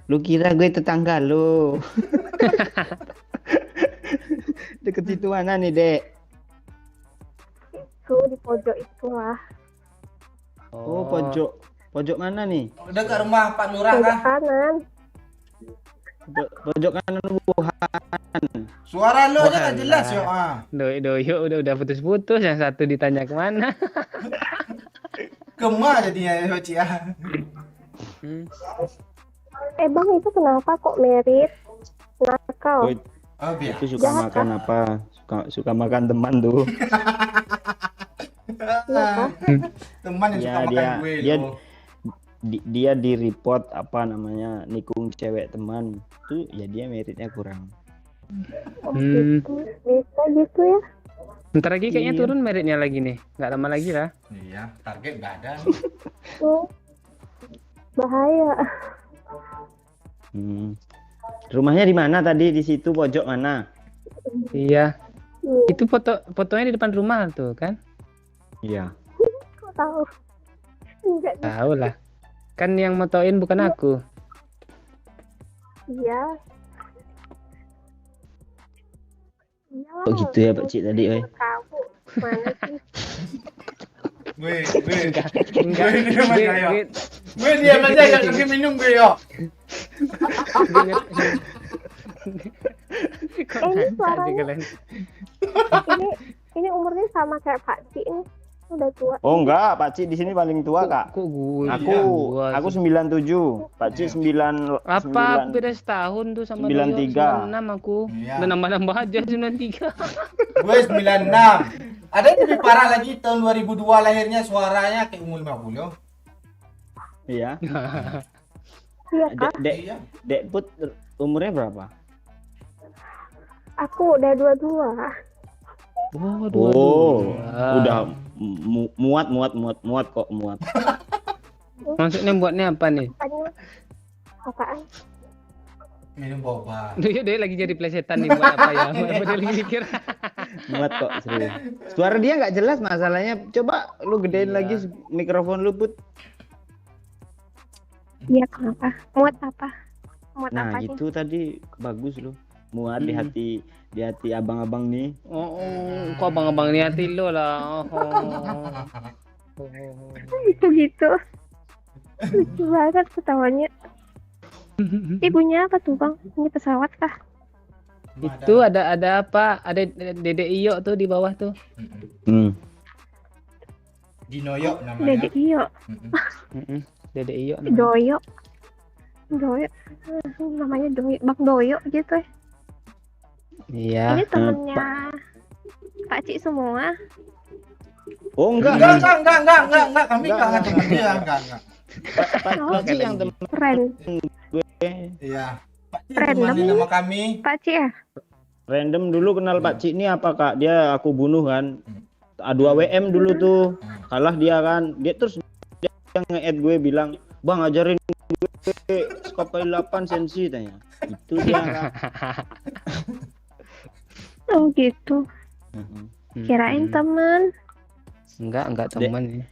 Lu kira gue tetangga lu? Deket situ mana nih, Dek? Itu di pojok itu lah. Oh, pojok mana nih? Udah ke rumah Pak Lurah Pojok kah? kanan. Pojok kanan Wuhan. Suara lu aja nggak Walah. jelas yuk. Doyo udah putus-putus, yang satu ditanya kemana? Kema jadinya ya, Ci. Bang itu kenapa kok merit? Nakal. Oh, Oh, biar. itu suka Jahat, makan apa? Suka makan teman tuh. Teman yang Ya, suka makan gue dia- lo. Dia di report apa namanya nikung cewek teman tuh ya dia meritnya kurang. Oh, Hmm. gitu. Bisa gitu ya. Bentar lagi kayaknya Iya. turun meritnya lagi nih. Nggak lama lagi lah. Iya, target nggak ada. Tuh. Bahaya. Rumahnya di mana tadi? Di situ pojok mana? Iya. Hmm, Itu fotonya di depan rumah tuh kan? Iya. kok tahu? Enggak. Tahu lah. Kan yang motoin bukan aku. Iya. Iya. Kok gitu ya Pak Cik tadi, oi? Tahu. Mana sih? Gue Enggak. Gue diam aja, yo. gue Gue diam aja, gak lagi minum gue yo. Kok ini nanya suaranya. sih kalian? ini umurnya sama kayak Pak Ci nih. Udah tua. Oh enggak, Pak Cik di sini paling tua, Kak. Kok gue? Aku 97, Pak Cik 9 Apa? Aku beda setahun tuh sama 93. 96 aku. Iya. Udah nambah-nambah aja 93. Gue 96. Ada yang lebih parah lagi tahun 2002 lahirnya, suaranya kayak umur 50. Iya. Iya kak. Iya. Dek Put umurnya berapa? Aku udah 22. Oh, Oh, udah muat kok muat. Maksudnya buatnya apa nih? Apaan? Minum boba. Dia lagi jadi plesetan nih buat apa ya? Buat apa dia lagi mikir? Muat kok serius. Suara dia nggak jelas masalahnya. Coba lu gedein lagi mikrofon lu, Put. Iya kenapa? Muat apa? Muat Nah, apa nih? itu tadi bagus lu. Muat di hati abang-abang nih. Oh, kok abang-abang ini hati lo lah. Gitu. Lucu banget ketawanya. Ibunya apa tuh bang? Ini pesawat kah? Itu ada apa? Ada Dede Iyo tuh di bawah tuh. Dinoyo namanya. Dede Iyo. Dede Iyo namanya. Doyo. Doyo. Namanya Doyo. Bang Doyo gitu ya. Iya. Ini temennya Pak Cik semua. Oh enggak. Enggak. Kami enggak teman dia, enggak. Pak Cik yang temen Keren. gue. Iya. Pak Cik Random. teman nama kami. Pak Cik ya? Random dulu kenal Pak Cik ini apa, Kak? Dia aku bunuh kan. A2WM dulu tuh. Kalah dia kan. Dia terus dia nge-add gue bilang, "Bang, ajarin gue skop kali 8 sensi," tanya. Itu dia, Kak. Oh gitu. Kirain teman. Enggak teman ya.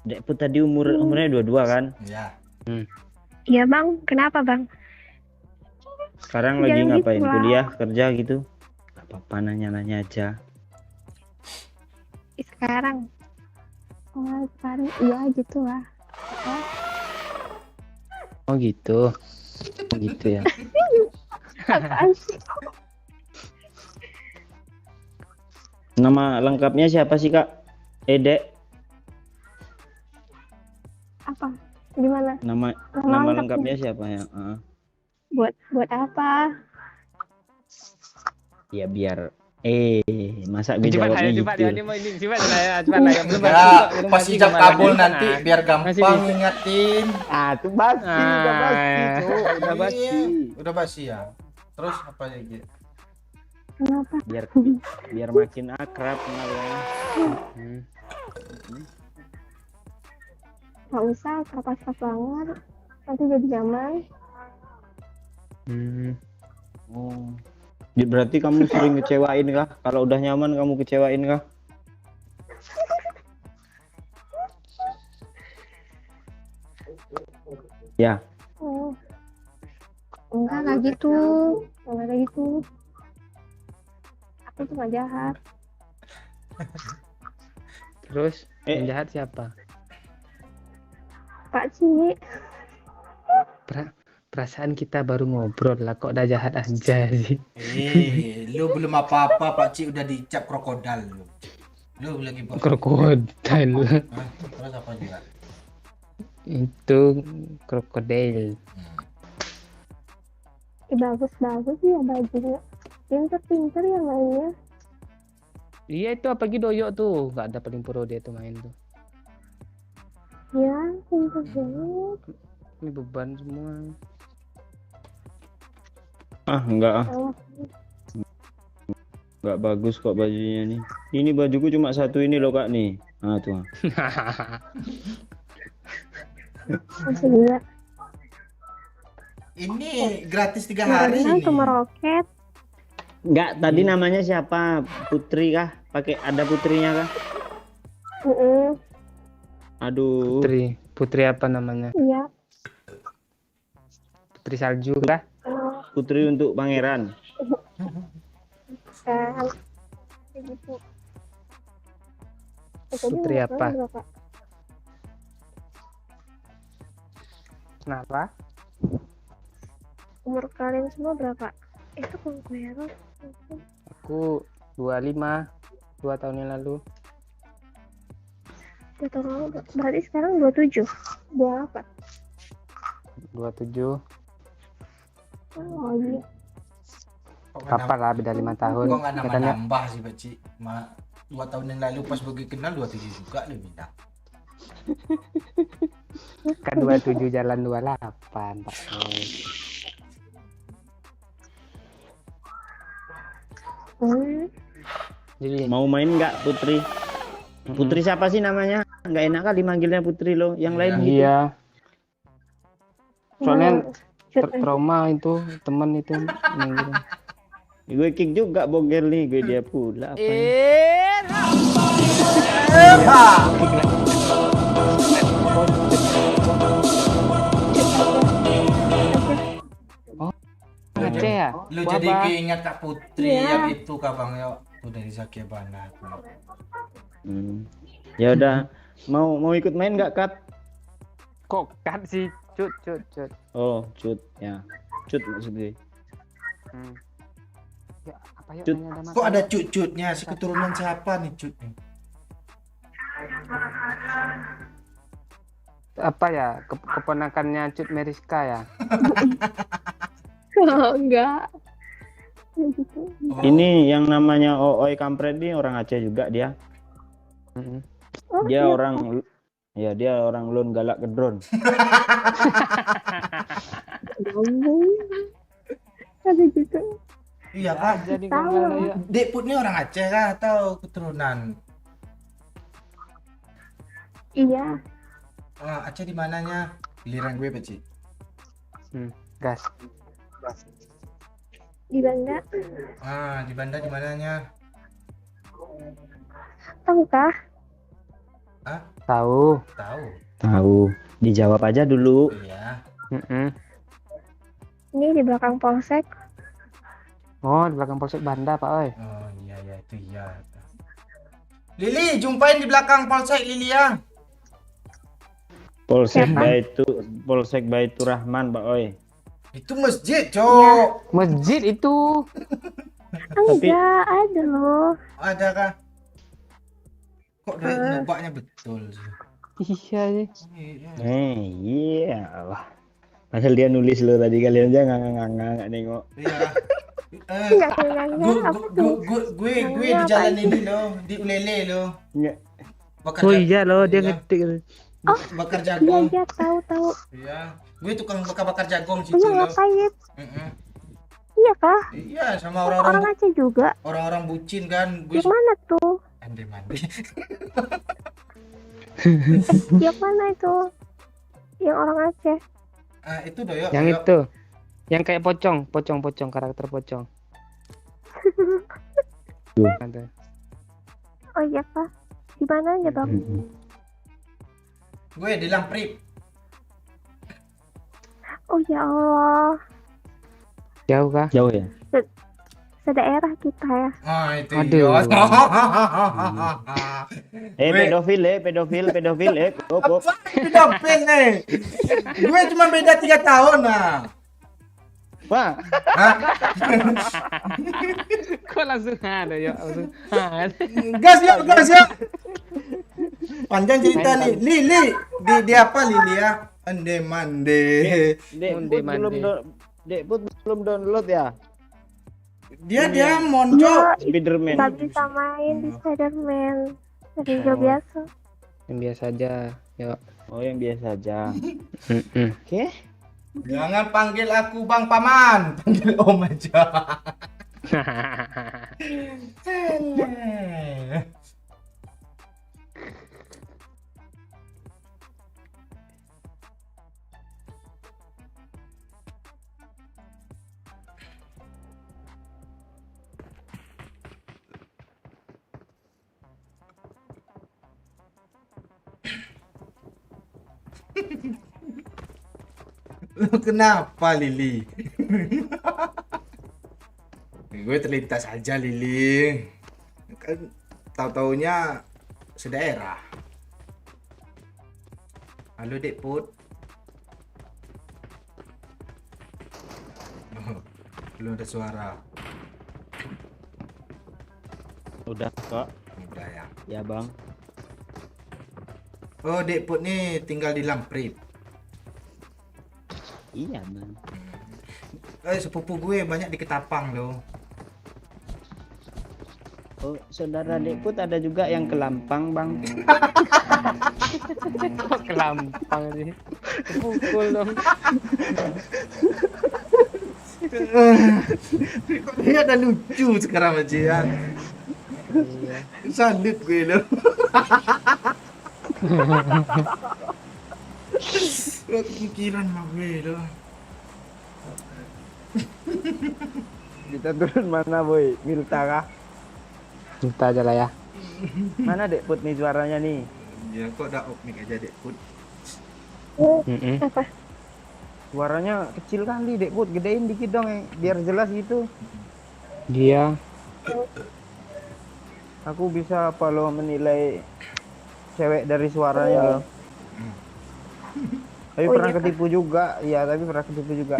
Dek Put tadi umurnya 22 kan? Iya. Iya bang. Kenapa bang? Sekarang lagi Jangan ngapain? gitu lah. Kuliah, kerja gitu? Gak apa-apa, nanya-nanya aja. Sekarang. Oh sekarang. Iya gitu lah. Oh gitu. Oh gitu ya. Apaan sih? Nama lengkapnya siapa sih, Kak? Dek. Apa? Gimana? Nama lengkapnya. lengkapnya siapa ya? Buat apa? Ya biar masa gue Cepat jawabnya ayo, gitu. cepat ya. Ini mau ini cepat lah ya. Cepat lah ya. Belum Ya, belum pas mati ijab kemana kabul lagi. nanti Nah, biar masih gampang di- ngingetin. Tuh basi, udah basi, Cuk. Udah basi. Iya, udah basi ya. Terus apa lagi? Kenapa? Biar makin akrab kenalan. Nggak usah kertas banget. Nanti jadi zaman. Oh. Berarti kamu sering kecewain kah? Kalau udah nyaman kamu kecewain kah? Ya. Oh. Enggak gitu. Enggak kayak gitu. Aku cuma jahat. Terus Eh. yang jahat siapa? Pak Cik. Perasaan kita baru ngobrol lah kok udah jahat aja sih. Lu belum apa-apa, Pak Cik udah dicap krokodil lu. Lu lagi bos. Krokodil. Hah? Terus apa juga? Itu krokodil. Bagus-bagus ya bajunya. Pinter-pinter ya mainnya. Iya itu apalagi Doyo tuh, nggak ada paling pro dia tuh main tuh. Ya, pinter banget. Ini beban semua. Enggak Oh, enggak bagus kok bajunya nih. Ini bajuku cuma satu ini loh, Kak nih. Nah, tuh. masih gila. Ini gratis 3 hari Berenang ini. sama roket. Enggak, tadi namanya siapa? Putri kah? Pakai ada putrinya kah? Aduh. Putri apa namanya? Iya. Putri salju kah? Putri untuk pangeran. Kan. Kayak gitu. Jadi Putri umur apa? kalian berapa? Kenapa? Umur kalian semua berapa? Itu kok ya, Aku 25, 2 tahun yang lalu. 2 tahun lalu. Berarti sekarang 27. 28. 27. Oh iya. Kok nggak Kapan lah beda 5 tahun. Kok nggak Katanya nambah sih Pak Cik? 2 tahun yang lalu pas bagi kenal 27 juga lebih dah. kan 27 jalan 28, Pak. Jadi Mau main nggak Putri? Putri siapa sih namanya? Nggak enak kali manggilnya Putri loh. Yang lain gitu. iya, soalnya Shoot. trauma itu teman itu manggil. Gue kick juga bogel nih, gue dia pula apa ya? Aceh ya? Lu Wah, jadi Bang. keinget Kak Putri Iya. yang itu Kak Bang yo. Tuh dari Zakia Banat. Ya udah, mau ikut main nggak Kat? Kok kan sih cut. Oh, cut ya. Cut maksud gue. Ya, apa yuk Cut. nanya ada Kok masalah? ada cut-cutnya? Si keturunan siapa nih cut nih? Apa ya? Keponakannya Cut Meriska ya? Oh, enggak. Ya gitu. Oh, Ini yang namanya Ooi Kampret nih orang Aceh juga dia. Mm-mm. Oh, Dia iya. orang ya dia orang Lon Galak Kedron. Ngomong. Ada gitu. iya Kak. Jadi Tahu. gimana ya? Dek Put nih orang Aceh kah atau keturunan? Iya. Aceh di mananya? Giliran gue Pak Cik. Gas. Di Banda. Di Banda di mananya? Tahu kah? Tahu. Tahu. Tahu. Dijawab aja dulu. Iya. Mm-mm. Ini di belakang polsek. Oh, di belakang Polsek Banda, Pak oi. Oh iya itu iya. Lili, jumpain di belakang polsek Lili ya. Polsek Baitur Rahman, Pak Oi. Itu masjid, Cok. Masjid itu. Enggak, ada loh. Ada kah? Kok nebaknya betul sih? Iya sih. Iya. Iya Allah. Padahal dia nulis lo tadi kalian aja nggak nengok. Iya. Enggak kayaknya apa tuh? Gue di jalan ini loh, di Ulele loh. Nggak. Bakar Oh jag- iya loh, dia iya. ngetik. Bakar Iya, jagung. iya, tahu. Iya. Gue tukang bakar jagung situ Punya loh. ngapain? Mm-mm. Iya kah? Iya, sama Orang orang-orang Aceh juga. orang-orang bucin kan. Gue Yang mana tuh? mandi. Yang mana itu? Yang orang Aceh. Itu doyok. Yang itu. Yang kayak pocong, karakter pocong. Ada. Oh iya kah? Di mananya bang? Gue di Lamprip. Oh ya Allah, Jauh kah? Jauh ya? sedaerah kita ya. Itu Aduh. iya. Pedofil. Op. Pedofil nih. Gue cuma beda 3 tahun nah. Wah, Hah? Kok langsung ada ya? Langsung ada. Gas yuk. Panjang cerita nih. Lili di apa Lili ya? Ande mande. Dek Put belum download ya? Dia monco. Spiderman. Gak bisa main di Spiderman. Dari biasa. Yang biasa aja. Yuk. Oh, yang biasa aja. Mm-mm. Oke. Jangan panggil aku Bang Paman, panggil Om aja. Lu kenapa Lili? Gue terlintas aja Lili. Kan tahu-taunya sedaerah. Halo Dek Put. Belum ada suara. Udah kok. Udah ya. Ya, Bang. Oh, Dekput nih tinggal di Lamprit. Iya bang. Sepupu gue banyak di Ketapang loh. Oh saudara Dekput ada juga yang ke Lampang bang. Kok kelampang sih? Pukul dong. Kok dia ada lucu sekarang aja ya. Salut gue loh. Gak kepikiran mah gue loh. Kita turun mana boy? Milta kah? Minta aja lah ya. Mana Dekput nih suaranya nih? Ya kok ada mic aja Dekput. Apa? Suaranya kecil kali Dekput, gedein dikit dong biar jelas gitu. Dia Aku bisa apa lo menilai cewek dari suaranya lo. Tapi Oh, pernah iya, Kak. ketipu juga, iya tapi pernah ketipu juga.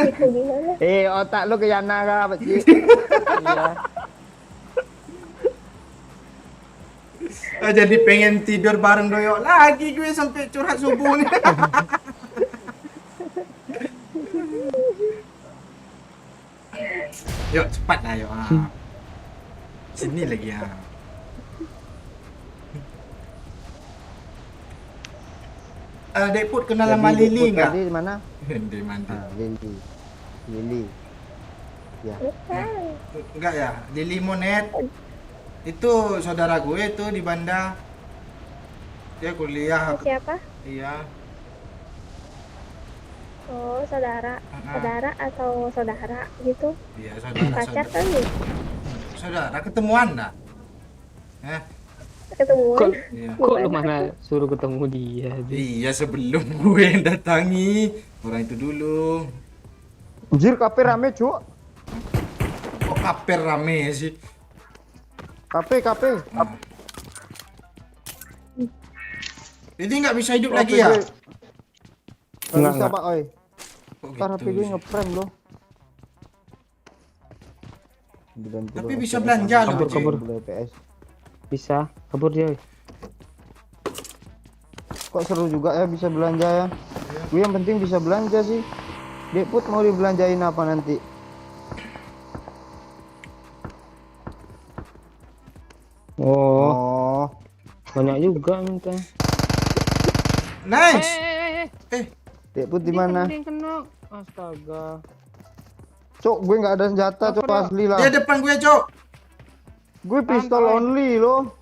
Itu gimana? Otak lu ke Yana kah, Pak Ci? Iya. Jadi pengen tidur bareng Doyok lagi gue sampai curhat subuh nih. Yuk cepat lah yuk. Sini lagi ya. Dekput kenal sama Jadi Lili Dekput enggak? tadi mana? Di mandi. Lili. Lili. Ya. Enggak ya? Lili Monet. Itu saudara gue tuh di Banda. Dia kuliah. Siapa? Iya. Oh, saudara. Ah. Saudara atau saudara gitu? Iya, saudara. Pacar Saudara, kali? saudara ketemuan dah. Ketemuan? Iya. kok lu mana suruh ketemu dia? Iya, sebelum gue yang datangi orang itu dulu. Anjir, kafe rame, Cuk. Kok kaper rame sih? Kafe. Nah. Jadi nggak bisa hidup lagi ya? Enggak bisa, Enggak. Pak, oi. Kok Ntar HP gue sih? ngeprem loh. Tapi bisa belanja loh, Cik. Kabur. PS. Bisa kabur dia. Kok seru juga ya bisa belanja ya. Gue yang penting bisa belanja sih. Dekput mau dibelanjain apa nanti? Oh, Oh, banyak juga minta. Nice. Dekput di mana? Kena. Astaga. Cok, gue nggak ada senjata, Apa cok dah? asli lah. Dia depan gue, Cok. Gue pistol Santai. only loh.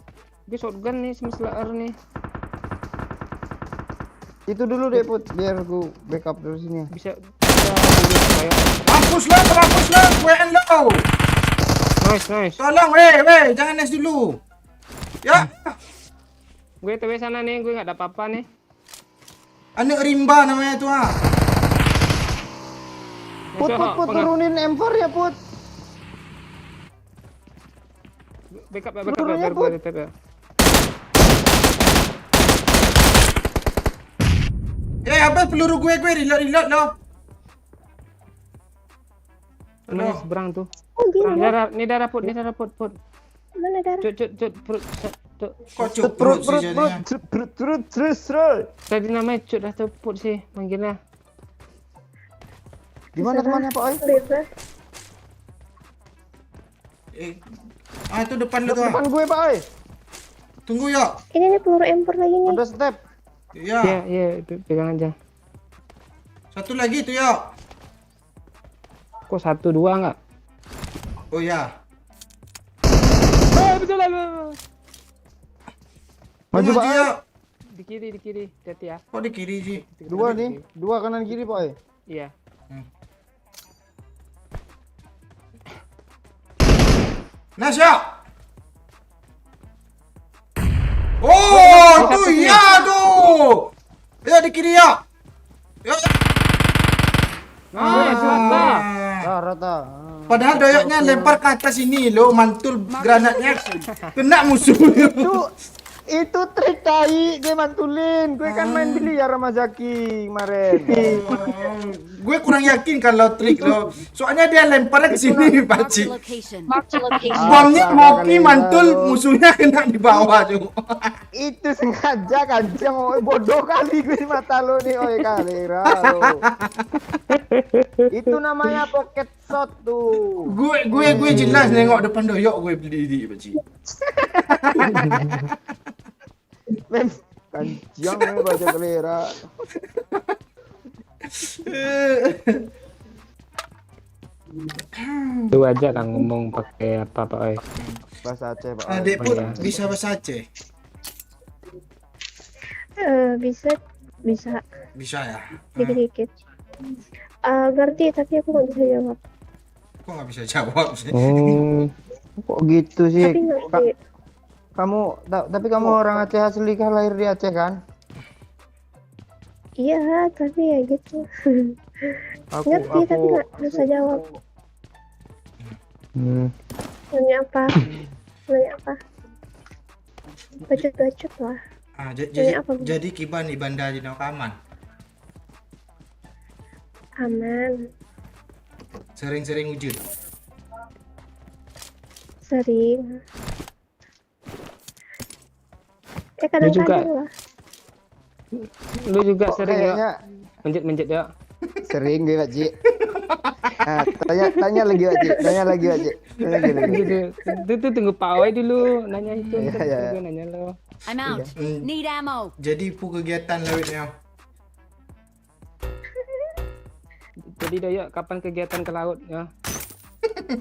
Dia shotgun nih semesta nih. Itu dulu Dekput, biar gue backup dari sini. Bisa dulu kayak Mampus lah, WN lo. nice. Tolong, jangan nice dulu. Ya, Gue TW sana nih, gue nggak ada apa-apa nih. anak rimba namanya tuh ah. Put, turunin M4 ya, Put. Backup Turunnya, biar Put. gue TP. Apa peluru gue reload lo. Ini seberang tuh. Oh, gila. Ini darah put. Mana darah? Cut perut. Cut. Kok cuk perut sih jadinya. Terus. Tadi namanya cut atau put sih manggilnya. Gimana temannya, Pak Oi? Bebas. Itu depan lo tuh. Depan gue, Pak Oi. Tunggu yuk. Ini nih peluru M4 lagi nih. Ada step. Iya. Iya, pegang aja. Satu lagi tuh yuk. Kok 1 2 enggak? Oh ya. Betul lah. Maju, Pak Oi. yuk. Di kiri. Hati ya. Kok di kiri sih? Dua nih, dua kanan kiri, Pak Oi. Iya. Nice ya. Oh, tuh ya tuh. Ya di kiri ya. Ya. Rata. Rata. Padahal doyoknya lempar ke atas ini loh, mantul granatnya kena musuh. Itu Itu trik tai, dia mantulin. Gue kan main biliar sama Zaki kemarin. Gue kurang yakin kalau trik lo. Soalnya dia lemparnya ke sini, Marked a Pakcik. location. Bomnya Astaga, Moki kali mantul, lo. musuhnya kena di bawah tuh. Itu sengaja kancang, oi bodoh kali gue di mata lo nih, oi Kalera lo. Itu namanya pocket shot tuh. Gue jelas nengok depan doyok gue berdiri, Pakcik. Mem kancang nih baca Kalera. Lu aja kan ngomong pakai apa Pak oi. Bahasa Aceh, Pak. Adik pun Iya. bisa bahasa Aceh. Bisa bisa Bisa ya. dikit-dikit. Ngerti tapi aku nggak bisa jawab. Kok nggak bisa jawab sih? Oh, Kok gitu sih? Tapi ngerti. Tapi kamu orang Aceh asli kan, lahir di Aceh kan? Iya, tapi ya gitu. Ngerti tapi nggak bisa jawab. Nanya apa? Nanya apa? Bacot-bacot lah. Jadi apa, Bu? jadi kiban di bandar di Aman. Aman. Sering-sering wujud. Sering. juga. Kadang-kadang lah. lu juga Kok sering ya kayaknya menjet-menjet ya. sering gue, Pak Cik. Nah, tanya lagi, Pak Cik. Tanya lagi, Pak Cik. Tanya lagi. Gitu. Itu tunggu Pak oi dulu nanya itu. Iya, ntar iya. gue nanya lo. I'm out. Hmm, Need ammo. jadi pu kegiatan lewitnya. Jadi doyok kapan kegiatan ke laut ya?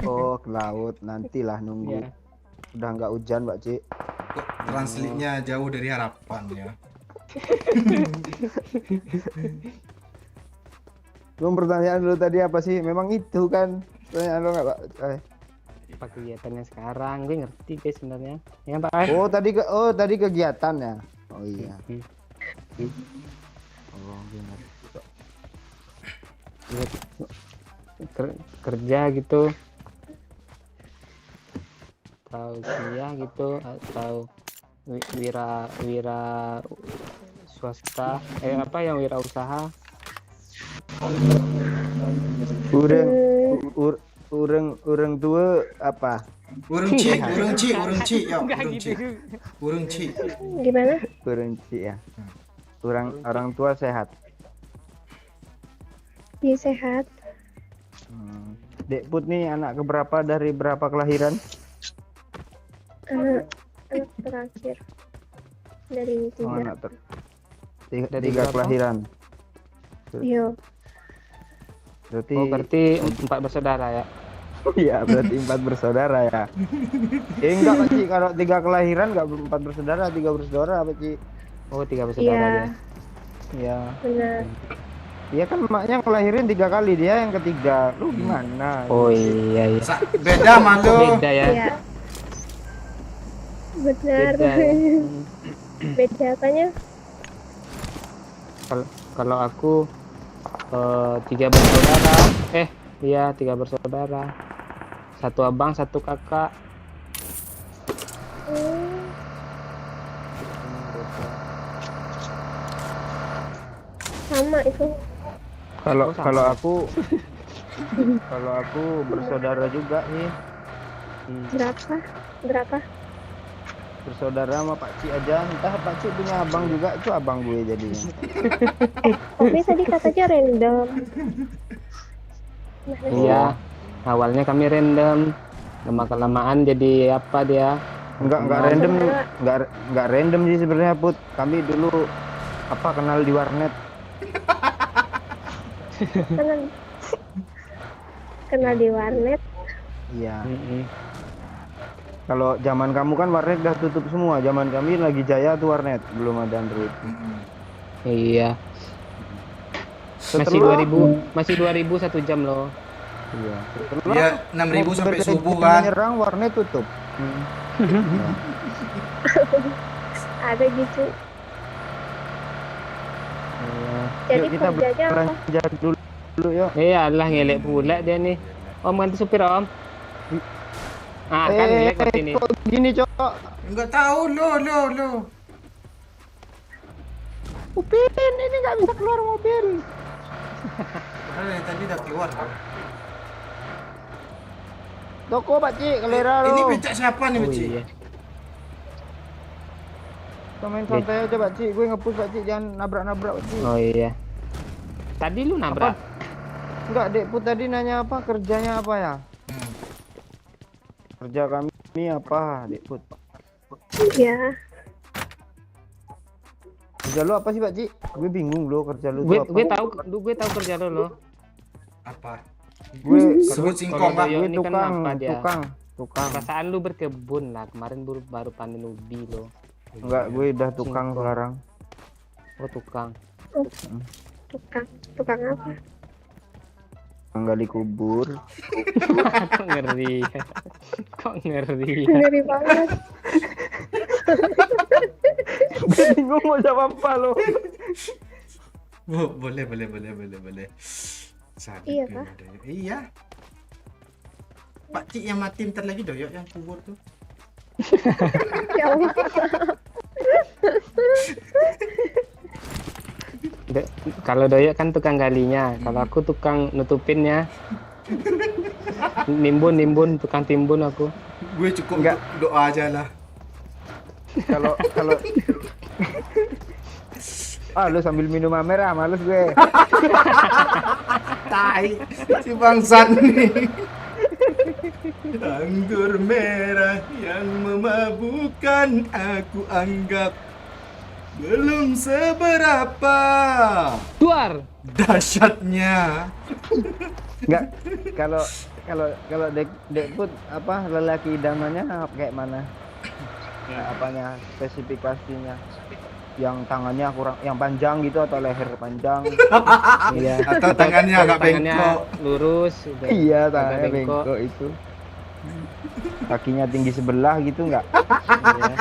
Oh, ke laut. Nantilah nunggu. Ya. Udah nggak hujan, Pak Cik. Kok translate-nya jauh dari harapan ya. Belum pertanyaan dulu tadi apa sih? Memang itu kan pertanyaan lo nggak, Pak? Apa kegiatannya sekarang? Gue ngerti guys sebenarnya. Ya Pak Ai. Tadi kegiatan ya. Oh iya. Oh, benar. Kerja gitu. Atau kuliah gitu atau wira swasta apa yang wira usaha. Urang tua apa? Urung cik ya, urung cik. Gimana? Urang cik ya. Orang tua sehat. Dia sehat. Dek Put nih anak keberapa dari berapa kelahiran? Anak terakhir dari Oh, 3. anak Dari tiga berapa? kelahiran. Yo. Berarti Oh berarti 4 bersaudara ya. iya, berarti 4 bersaudara ya. Enggak, Pak Cik, kalau 3 kelahiran enggak 4 bersaudara, 3 bersaudara, Pak Cik. Oh 3 bersaudara Iya, dia. Iya. benar. Iya kan emaknya ngelahirin 3 kali, dia yang ketiga. Lu gimana? Oh iya. Beda malu. Beda ya. Iya. Benar. Beda ya. Beda apanya? Kalau aku 3 bersaudara. Iya 3 bersaudara. 1 abang, 1 kakak. Sama itu. Kalau sama. kalau aku kalau aku bersaudara juga nih. Berapa? Bersaudara sama Pak Cik aja. Entah Pak Cik punya abang juga, itu abang gue jadinya. Tapi tadi katanya random. Iya. Awalnya kami random. Lama kelamaan jadi apa dia? Enggak random, enggak random sih sebenarnya, Put. Kami dulu kenal di warnet. Kenal di warnet. Iya. Kalau zaman kamu kan warnet udah tutup semua. Zaman kami lagi jaya tuh warnet, belum ada Android. Iya. Masih 2000 1 jam loh. Iya. Iya, 6.000 sampai Mau subuh kan. Menyerang warnet tutup. Ada gitu. Iya. Jadi Yuk kita kerjanya apa? belanja dulu yuk. Iya lah ngelek pula dia nih. Om ganti supir Om. Ah, kan lekot ini. Kok gini, Cok? Enggak tahu lo. Upin, ini nggak bisa keluar mobil. Padahal dari tadi udah keluar. Toko, Pak Cik, kelera Ini lo. becak siapa nih, Oh Beci? iya. Kita main santai aja, Pak Cik. Gue nge-push, Pak Cik. Jangan nabrak-nabrak, Pak Cik. Oh iya. Tadi lu nabrak. Enggak, Dekput tadi nanya apa? Kerjanya apa ya? Kerja kami ini apa, Dekput? Iya. Kerja lu apa sih, Pak Cik? Gue bingung lo, kerja lu Gue tuh apa? gue tahu kerja lo. Apa? Gue Sebut singkong, Pak. Doyo gue ini kan tukang, apa dia? tukang. Perasaan lu berkebun lah. Kemarin baru panen ubi lo. Enggak, gue udah tukang Singkong. sekarang. Oh tukang. Tukang apa? Gali kubur. Kok ngeri. Kok ngeri. Ngeri banget. Gue bingung mau jawab apa lo. Boleh. Sadar Iya, kan, Pak. Doyo. Iya. Pak Cik yang mati ntar lagi Doyo yang kubur tuh. Ya Allah. Kalau Doyo kan tukang galinya, kalau aku tukang nutupinnya. Nimbun, tukang timbun aku. Gue cukup Enggak. doa aja lah. Kalau lu sambil minum merah, males gue. Tai si bangsat nih. Anggur merah yang memabukkan aku anggap belum seberapa Duar. dahsyatnya. Enggak, kalau Dekput apa lelaki idamannya kayak mana? Apanya spesifikasinya? Yang tangannya kurang, yang panjang gitu atau leher panjang? Iya. Atau tangannya agak Tangannya bengkok. lurus. Gitu. Iya, Agak tangannya bengkok itu. Kakinya tinggi sebelah gitu enggak? Iya.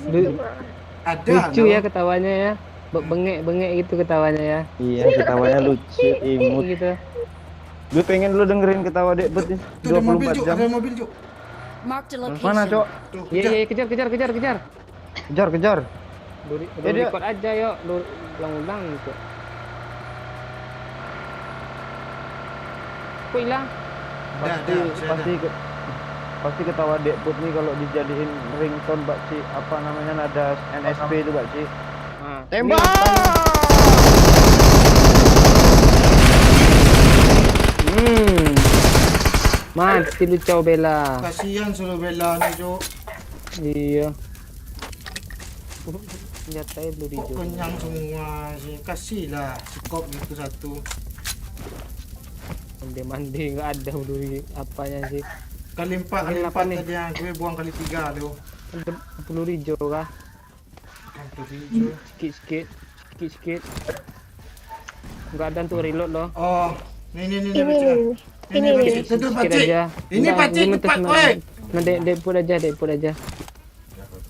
Lu- Ada Lucu no? ya ketawanya ya. Bengek gitu ketawanya ya. Iya, ketawanya lucu, imut. Gitu. Gue pengen lu dengerin ketawa Dekput nih Tuh ada mobil 24 Juk, jam. ada mobil Juk. Marked a location. Mana, Cok? Tuh, Iya, kejar. kejar. Kejar. Lu dia- record aja yuk, lu ulang-ulang gitu. Kok hilang? Pasti pasti ketawa Dekput nih kalau dijadiin ringtone, Pak Ci. Apa namanya, nada NSP itu, Pak Ci. Nah, Tembak! Mati lu cow bela. Kasihan suruh bela nih Juk. Iya. Senjatanya lu Kok hijau. kenyang semua sih. Kasihlah sekop gitu satu. Mandi nggak ada dulu apanya sih. Kali 4 Kali kali 4 lapan nih. tadi yang gue buang kali 3 tuh. Ada peluru hijau kah? Hampir hijau. Sikit. Nggak ada untuk reload loh. Oh, nih Ini baca. nih. Ini Pak nih. Cik. Tuh Sikit Pak Cik. aja. Ini Nggak, Pak Cik, gue minta cepat, sama- woi. Nah, Dekput aja.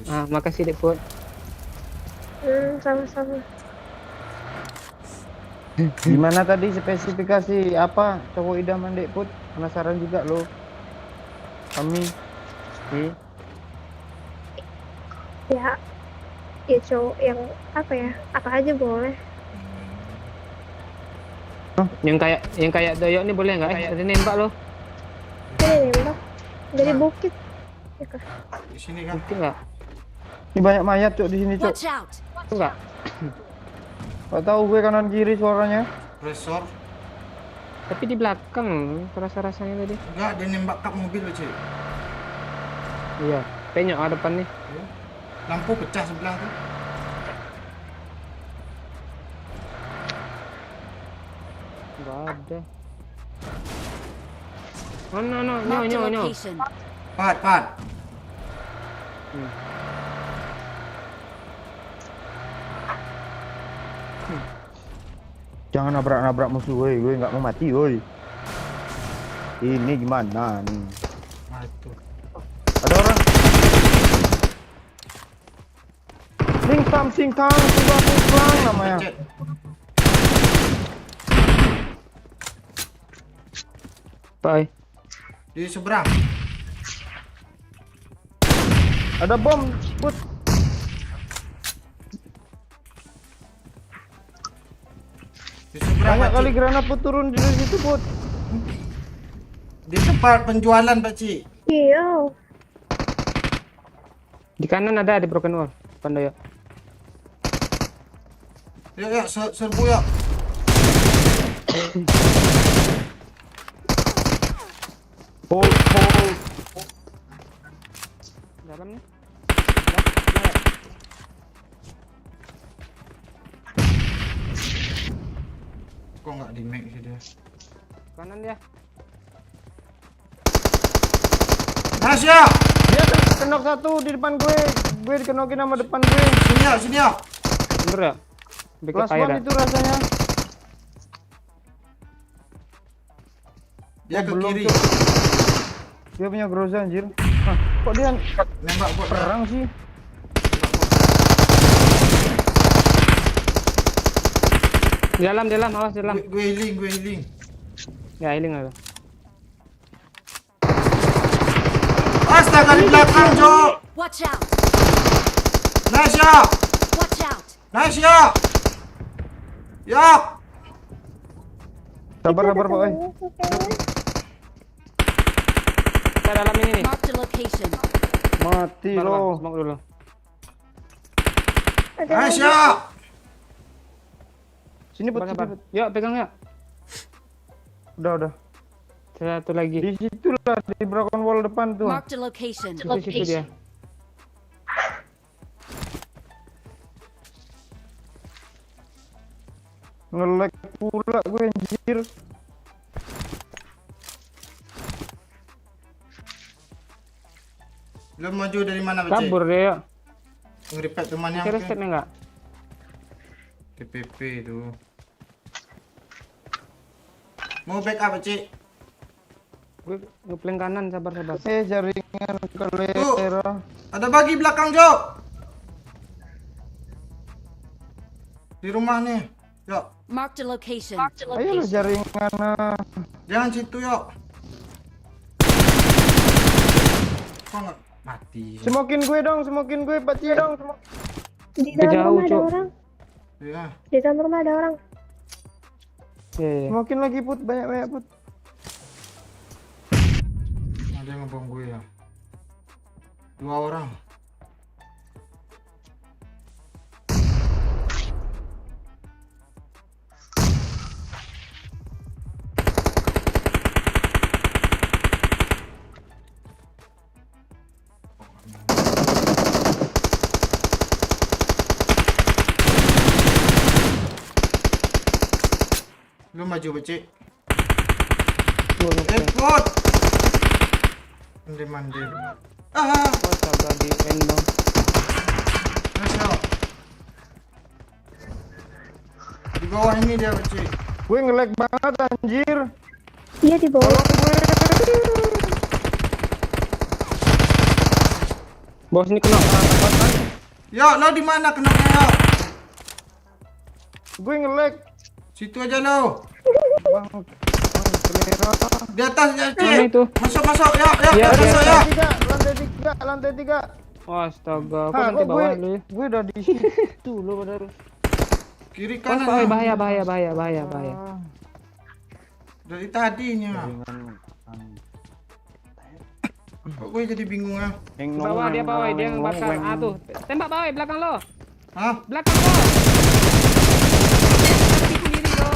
Ah, makasih Dekput. Sama-sama. Gimana tadi spesifikasi apa cowok idaman Dekput? Penasaran juga lo. Kami. Ya cowok yang apa ya? Apa aja boleh. Yang kayak Doyok ini boleh nggak? Tadi nembak lo. Ini nembak dari Nah. bukit. Ya kah? Di sini kan. Mungkin nggak? Ini banyak mayat, Cok, di sini, Cok. Watch out. Enggak. Gak tahu gue kanan kiri suaranya. Resor. Tapi di belakang rasa-rasanya tadi. Enggak, dia nembak kap mobil Pak Cik. Iya. Penyok ada depan nih. Lampu pecah sebelah tuh. Enggak ada. Oh, no, Marked a nyo. location. Pat. Jangan nabrak-nabrak musuh, woi. Gue nggak mau mati, woi. Ini gimana nih? Aduh. Ada orang. Singtang, sudah pulang. sama ya. Cek. Bye. Di seberang. Ada bom, Put. Di seberang Banyak Pak kali Cik. granat Put turun di situ, Put. Di tempat penjualan Pak Cik. Iya. Di kanan ada di broken wall. Pandai ya. Yuk yuk serbu yuk. Hold. Dalam nih. Kok nggak di make sih dia? Kanan dia. Nice ya. Dia kenok satu di depan gue. Gue dikenokin sama depan gue. Sini ya, sini ya. Bener ya? Bikin Kelas fire 1 ya? itu rasanya. Dia ke belum, kiri. Cuk. Dia punya Groza anjir. Hah, kok dia Nembak bot. perang sih? Di dalam, awas di dalam. Gue healing. Ya, healing ada. Astaga di belakang, Cok. Watch out! Nice ya. Watch out! Nice ya. Ya. Sabar Pak. Kita dalam ini nih. Mark the location. Mati Bentar, Bang. lo. Smoke dulu. Nice ya. Sini Put, Sabar, sabar. sini, Put. Yuk, pegang ya. Udah. Satu lagi. Di situ lah di broken wall depan tuh. Mark the location. Di situ dia. Nge-lag pula gue anjir. Lu maju dari mana, Pak Cik? Kabur dia ya. Nge-repack temannya. Kira oke. setnya enggak? TPP tuh. Mau backup, Pak Cik? Gue ngeplank kanan, sabar. Jaringan kolera. Ada bagi belakang, Jok. Di rumah nih. Yuk, Mark the location. Ayolah jaringan. jangan situ, yuk. Kok nggak mati? Smokin gue Pak Ci dong. Di Itu dalam jauh, rumah ada Cuk. orang. Ya. Di dalam rumah ada orang. Iya. Smokin lagi Put, banyak Put. Ada yang ngebom gue ya. 2 orang. Lu maju, Becik. Gue ngeplank. Ikut. Mandi. Ah, Oh, sabar di end dong. nice ya. Di bawah ini dia, Becik. Gue nge-lag banget anjir. Iya di bawah. Bos ini kena. Yo, lo di mana kenapa yo? Gue nge-lag. Situ aja lo. Bang kolera. Di atas ya, Mana Cik. itu? Masuk, Ya, masuk ya. Lantai 3. Oh, astaga. Kok Hah, nanti kok bawah lu ya? gue udah di situ lo baru. Kiri Kan kanan. bahaya. Dari tadinya. Kok gue jadi bingung ya? Bawah dia yang bakar. Ah tuh, tembak bawah belakang lo. Hah? Belakang lo. Kaki sendiri lo.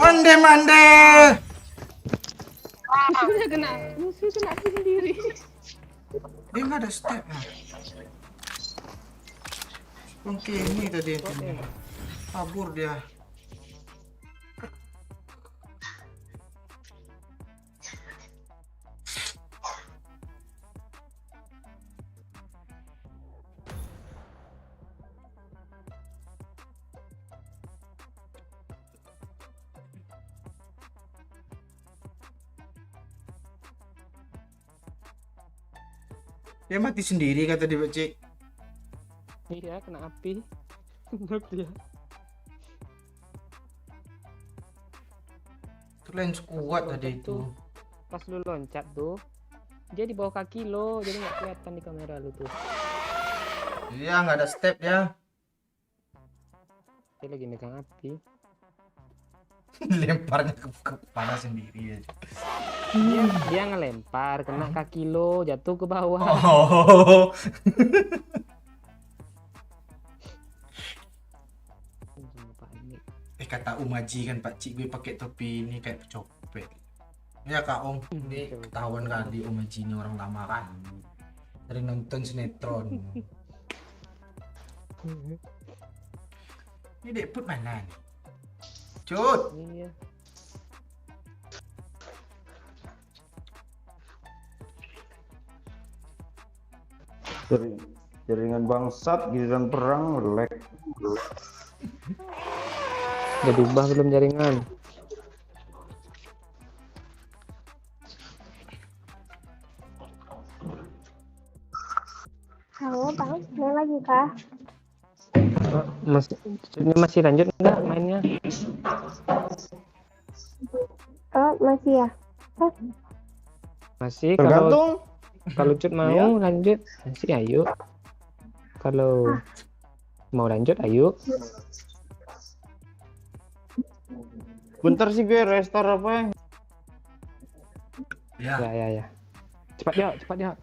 Mande. Musuhnya kena sendiri. Dia nggak ada step. Oke, ini tadi yang kabur dia. Dia mati sendiri kata dia, Cik. Iya, kena api. Menurut dia. Itu lens kuat tadi itu. Pas lu loncat tuh, dia di bawah kaki lo, jadi nggak kelihatan di kamera lu tuh. Iya, nggak ada step ya. Dia lagi megang api. Lemparnya ke kepala sendiri aja. Dia ngelempar, kena kaki lo, jatuh ke bawah. Oh. Kata Umaji kan Pak Cik gue pakai topi ini kayak copet. Ya Kak Om, ini ketahuan kali Umaji ini orang lama kan. Sering nonton sinetron. Ini Dek Put mana nih? Cut. Iya. Jaringan bangsat giliran perang lag. Udah diubah belum jaringan? Halo, Bang. Main lagi kah? Ini masih lanjut nggak mainnya? Oh, masih ya? Masih. Tergantung. Kalau Cut mau lanjut, masih ayo. Kalau mau lanjut, ayo. Bentar sih gue restore apa ya? Ya. Ya. Cepat ya.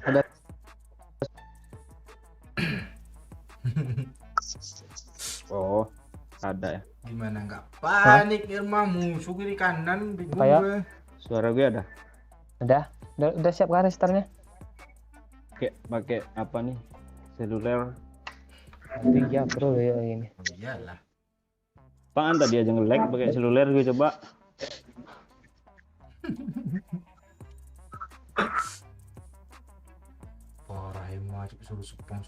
Ada. Oh, ada ya. Gimana nggak panik Irma, musuh kiri kanan bingung Apa ya? gue. Suara gue ada. Udah siap kan restarnya? Pakai apa nih? Seluler. Iya, bro ya ini. Oh, iyalah. Apaan tadi aja nge-lag pakai seluler gue coba. Parah Irma, suruh sepong.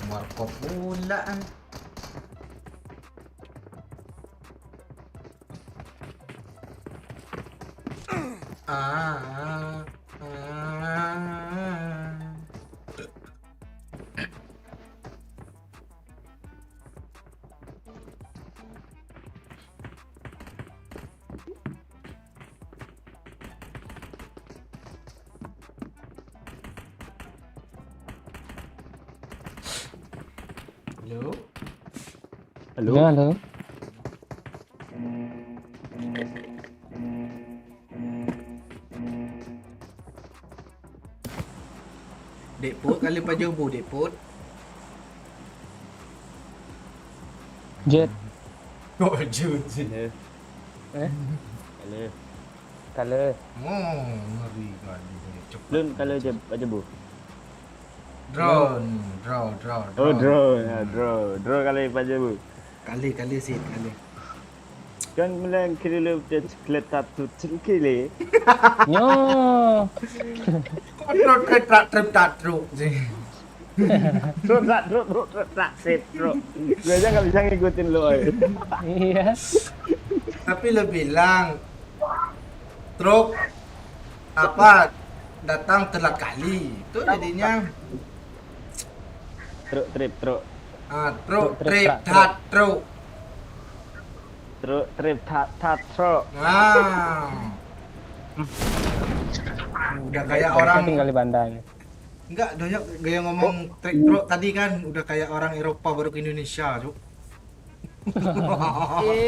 Warkop pula kan. Halo. Halo. Ya, halo. Dek Put kali Pak Jobo Dek Put. Jet. Oh, jut. Eh? Halo. Kalau Oh, ngeri kali. Cepat. Lun kalau aja Bu. Drone. Oh, drone. Ya, drone kali aja Bu. Kali sih, kali. Kan bilang kiri lu ceklet satu kili. nyo. Kontrol truk sih. Drone tak sip, bro. Gue aja nggak bisa ngikutin lu. Iya. Tapi lo bilang truk apa datang telat kali. Itu jadinya Truk. truk Truk, trip truk. tat truk. Trip tat truk. Nah. Udah kayak orang tinggal di bandang. enggak doyok gaya ngomong truk tadi kan udah kayak orang Eropa baru ke Indonesia, Cuk. Rame.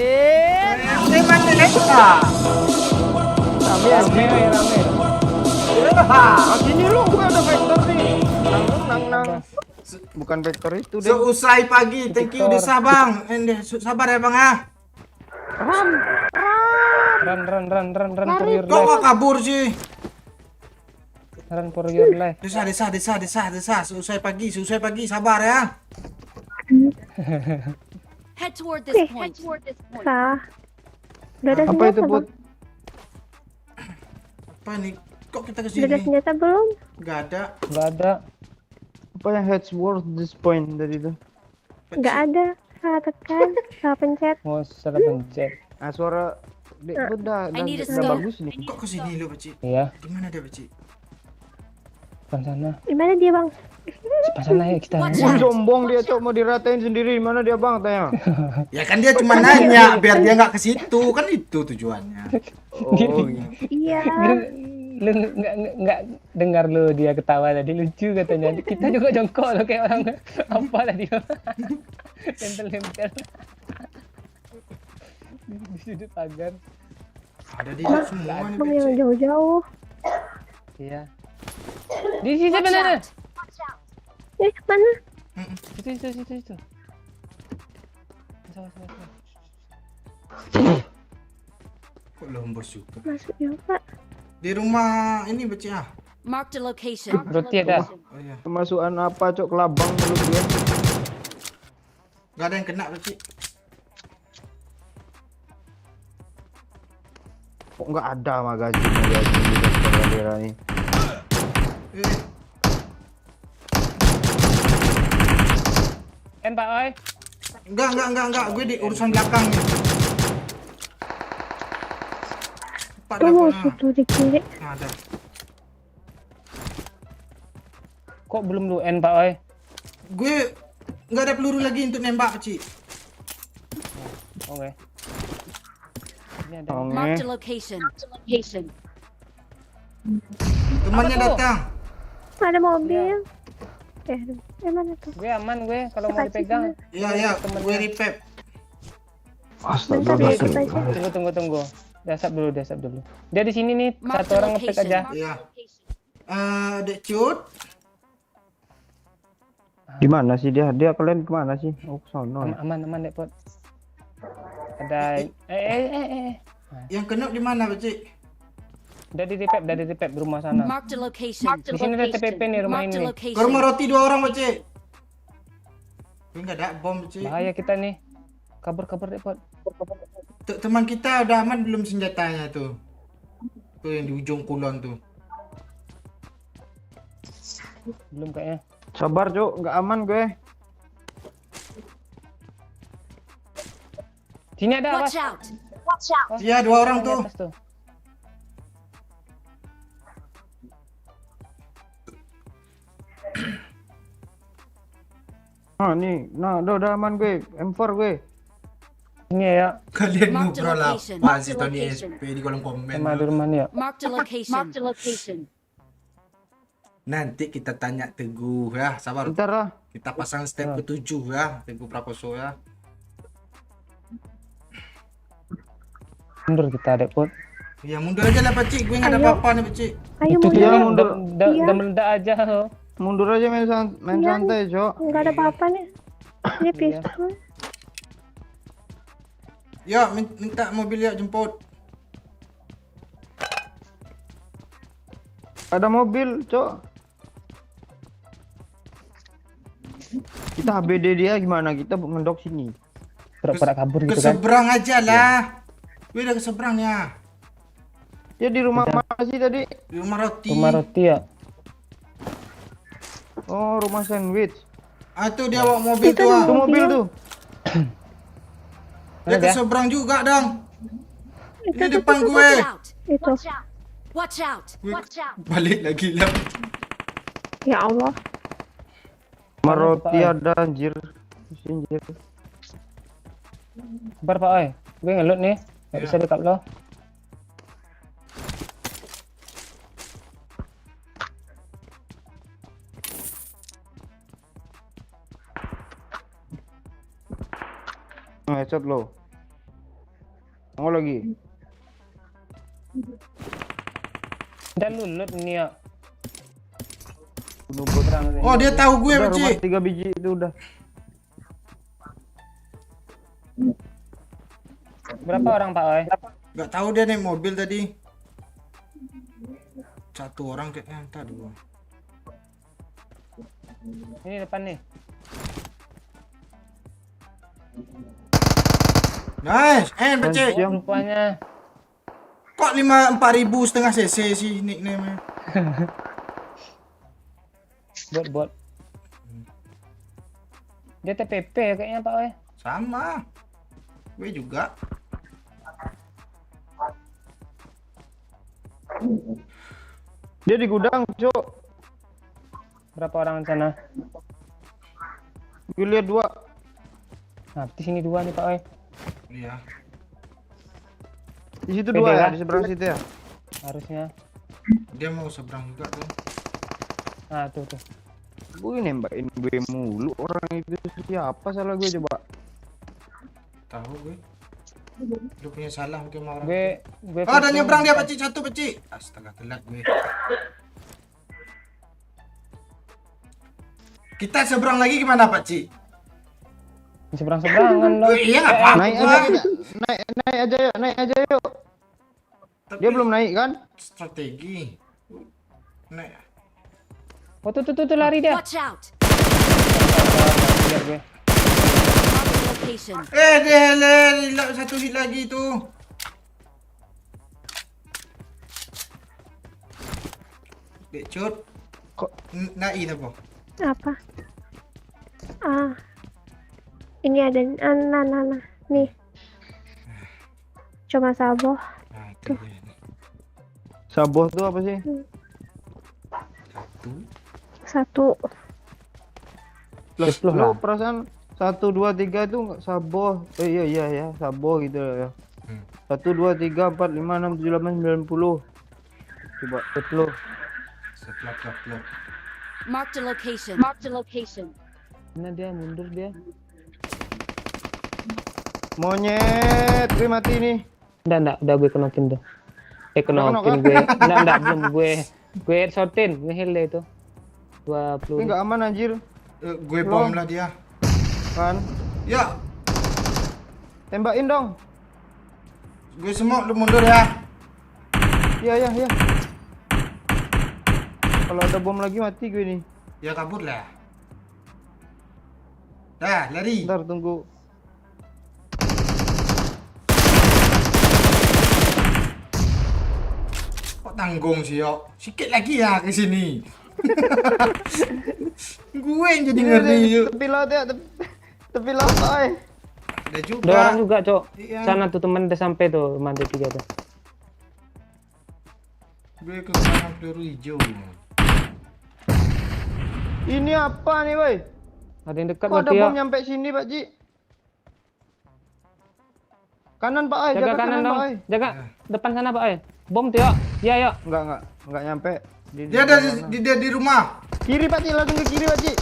Sini lu gua ada vector nih. Nang. Bukan vector itu deh. Seusai pagi, thank you desa bang. Sabar ya bang ah. Run for your Kok nggak life. kabur sih? Run for your life. Desa. Seusai pagi, sabar ya. Head toward this point. Sah. Udah ada Apa senjata, itu, Put? Bang. Apa nih? Kok kita ke Udah ada sini? senjata belum? Gak ada. Nggak ada. Apa yang heads worth this point tadi tuh? Nggak ada. Salah tekan, salah pencet. Mau salah pencet. Ah, suara Dek udah I need a udah scope. bagus nih. Kok ke sini lu, Pakcik? Iya, Di mana dia, Pakcik? depan sana. Di mana dia, Bang? Depan sana ya kita. Watch Wah, out. sombong dia, Cok, mau diratain sendiri. Mana dia, Bang, tanya? Ya kan dia cuma nanya biar dia nggak ke situ, kan itu tujuannya. Oh, iya. Iya. Lu nggak dengar lu dia ketawa tadi lucu katanya. Kita juga jongkok lo kayak orang apa tadi. Nempel-nempel. Di sudut pagar. Ada di dalam semua nih, Bang yang Pakcik. jauh-jauh. Iya. Di sini Watch benar. out. Mana? Situ. Salah. Kok lombos juga? Masuk juga. Di rumah ini, Pakcik ah. Marked a location. Roti ada. Oh iya. Kemasukan apa, Cok? Kelabang mulut gue. Gak ada yang kena, Pakcik. Kok nggak ada magazin di depan kamera nih? Eh, Pak Oi. enggak. Gue di urusan belakang nih. Cepat Tuh dah, musuh tuh di kiri. Nah, ada. Kok belum lu N Pak Oi? Gue nggak ada peluru lagi untuk nembak, Pakcik. Oke. Ini ada. Marked a location. Temannya Apa tuh? datang. Ada mobil. Mana tuh? Gue aman gue kalau mau dipegang. Iya, gue repep. Bentar ya, ikut aja. Tunggu. Dasap dulu. Dia di sini nih, Mark satu the orang ngepick location. aja. Iya. Dek Cut. Di mana sih dia? Dia kalian kemana sih? Oh, ke sono. Aman deh, Pot. Ada Yang kena di mana, Pakcik? Udah di repep rumah sana. Marked a location. Di sini ada TPP nih rumah Marked a ini. Ke rumah location. roti 2 orang, Pakcik. Gue nggak ada bom, Pakcik. Bahaya kita nih. Kabur deh, Pot. Teman kita udah aman belum senjatanya tuh? Tuh yang di ujung kulon tuh. Belum kayaknya. Sabar, Cok, nggak aman gue. Sini ada Watch awas. out. Iya, 2 orang Di tuh. atas tuh. Nah, nih. Nah, udah aman gue. M4 gue. Ini ya, Kalian Mark the ngobrol location. apa Mark sih the Tony location. SP di kolom komen. sama di rumah nih ya. Marked a location. Nanti kita tanya Teguh ya, sabar. Bentar lah. Kita pasang step ke-7 ya, Teguh Prakoso ya. Mundur kita deh, Pot. Ya mundur aja lah, Pakcik. Gue nggak ada Ayo. apa-apa nih, Pakcik. Ayo Itu mundur. dia mundur. udah meledak aja loh. Mundur aja main Iya. santai, Cok. Nggak ada apa-apa nih. Ini Iya. pistol. Yuk, minta mobil yuk jemput. Ada mobil, Cok. Kita HBD dia gimana? Kita ngendok sini. Pura-pura kabur Ke gitu kan. seberang aja lah. Gue udah ke seberangnya. Dia di rumah mana sih tadi? Di rumah roti. Rumah roti ya. Oh, rumah sandwich. Ah, tuh dia bawa mobil Itu tuh. Itu Ah. mobil tuh. Dia ke Ada. seberang juga, Dang. Ini Itu, depan gue. Watch out. Itu. Watch out. Balik lagi lah. Ya Allah. Rumah Mana tuh, roti Pak? ada anjir. Anjir. Sabar Pak Oi. Gue ngelut nih. Gak Ya. bisa dekat lo. Headshot lo. Mau lagi. Udah lulut nih ya. Bunuh bot. Oh, dia tahu gue, Udah, rumah Pakcik. 3 biji itu udah. Berapa orang Pak Oi? Gak tahu dia naik mobil tadi. 1 orang kayaknya, entah 2. Ini depan nih. Nice, Pakcik. Yang Rupanya. Kok 4.000 setengah cc sih nickname-nya? Bot. Dia TPP kayaknya Pak Oi. Sama. Gue juga. Dia di gudang, Cuk. Berapa orang di sana? Gue lihat 2. Nah, di sini 2 nih Pak Oi. Iya. Di situ Pede 2 ya, lah. di seberang situ ya. Harusnya. Dia mau seberang juga tuh. Nah, tuh. Gue nembakin gue mulu orang itu, siapa salah gue coba. Tahu gue. Lu punya salah mungkin sama orang. Gue Oh, ada nyebrang dia Pakcik, satu Pakcik. Astaga, telat gue. Kita seberang lagi gimana Pakcik? di seberang-seberangan dong. Oh, iya nggak apa-apa. Naik aja kita. Naik aja yuk. Tapi Dia belum naik kan? strategi. Naik. Oh, tuh lari dia. Watch out! Lihat gue. Marked a location. Dia satu hit lagi tuh. Dek cut. Kok Nai apa? Apa? Ini ada nah. Nih. Cuma saboh. Nah, itu dia. Saboh tuh apa sih? Satu. Loh, Loh lo lah. perasaan 1 2 3 itu nggak saboh. Iya, saboh gitu ya. 1 2 3 4 5 6 7 8 9 10. Coba lo. Seplak. Marked a location. Marked a location. Mana dia? Mundur dia. Monyet, gue mati nih. Enggak, udah gue kenokin tuh. Kenokin Kenok, gue. Enggak, belum gue headshotin, gue heal deh itu. 20. Ini nggak aman anjir, Gue bom lah dia. kan? Ya, Tembakin dong. gue semua lu mundur ya. Iya. Kalau ada bom lagi mati gue nih. Ya kabur lah. Dah, lari. Ntar tunggu. Kok tanggung sih, yo? Sikit lagi ya ke sini. Gue yang jadi ngeri yuk. Tepi laut ya, tepi laut, oi. Ada juga. Ada orang juga, Cok. Iya. Sana tuh temen udah sampai tuh, mantu 3 tuh. Gue ke belakang peluru hijau. Ini apa nih, woi? Ada yang dekat Kok ada berarti ya. bom nyampe sini, Pak Ji? Kanan, Pak Ai, Jaga kanan Pak dong. Ai. Jaga depan sana, Pak. Bom tuh, ya. Iya, ya. Enggak nyampe. Dia ada di rumah. Kiri, Pak Ji, langsung ke kiri, Pak Ji.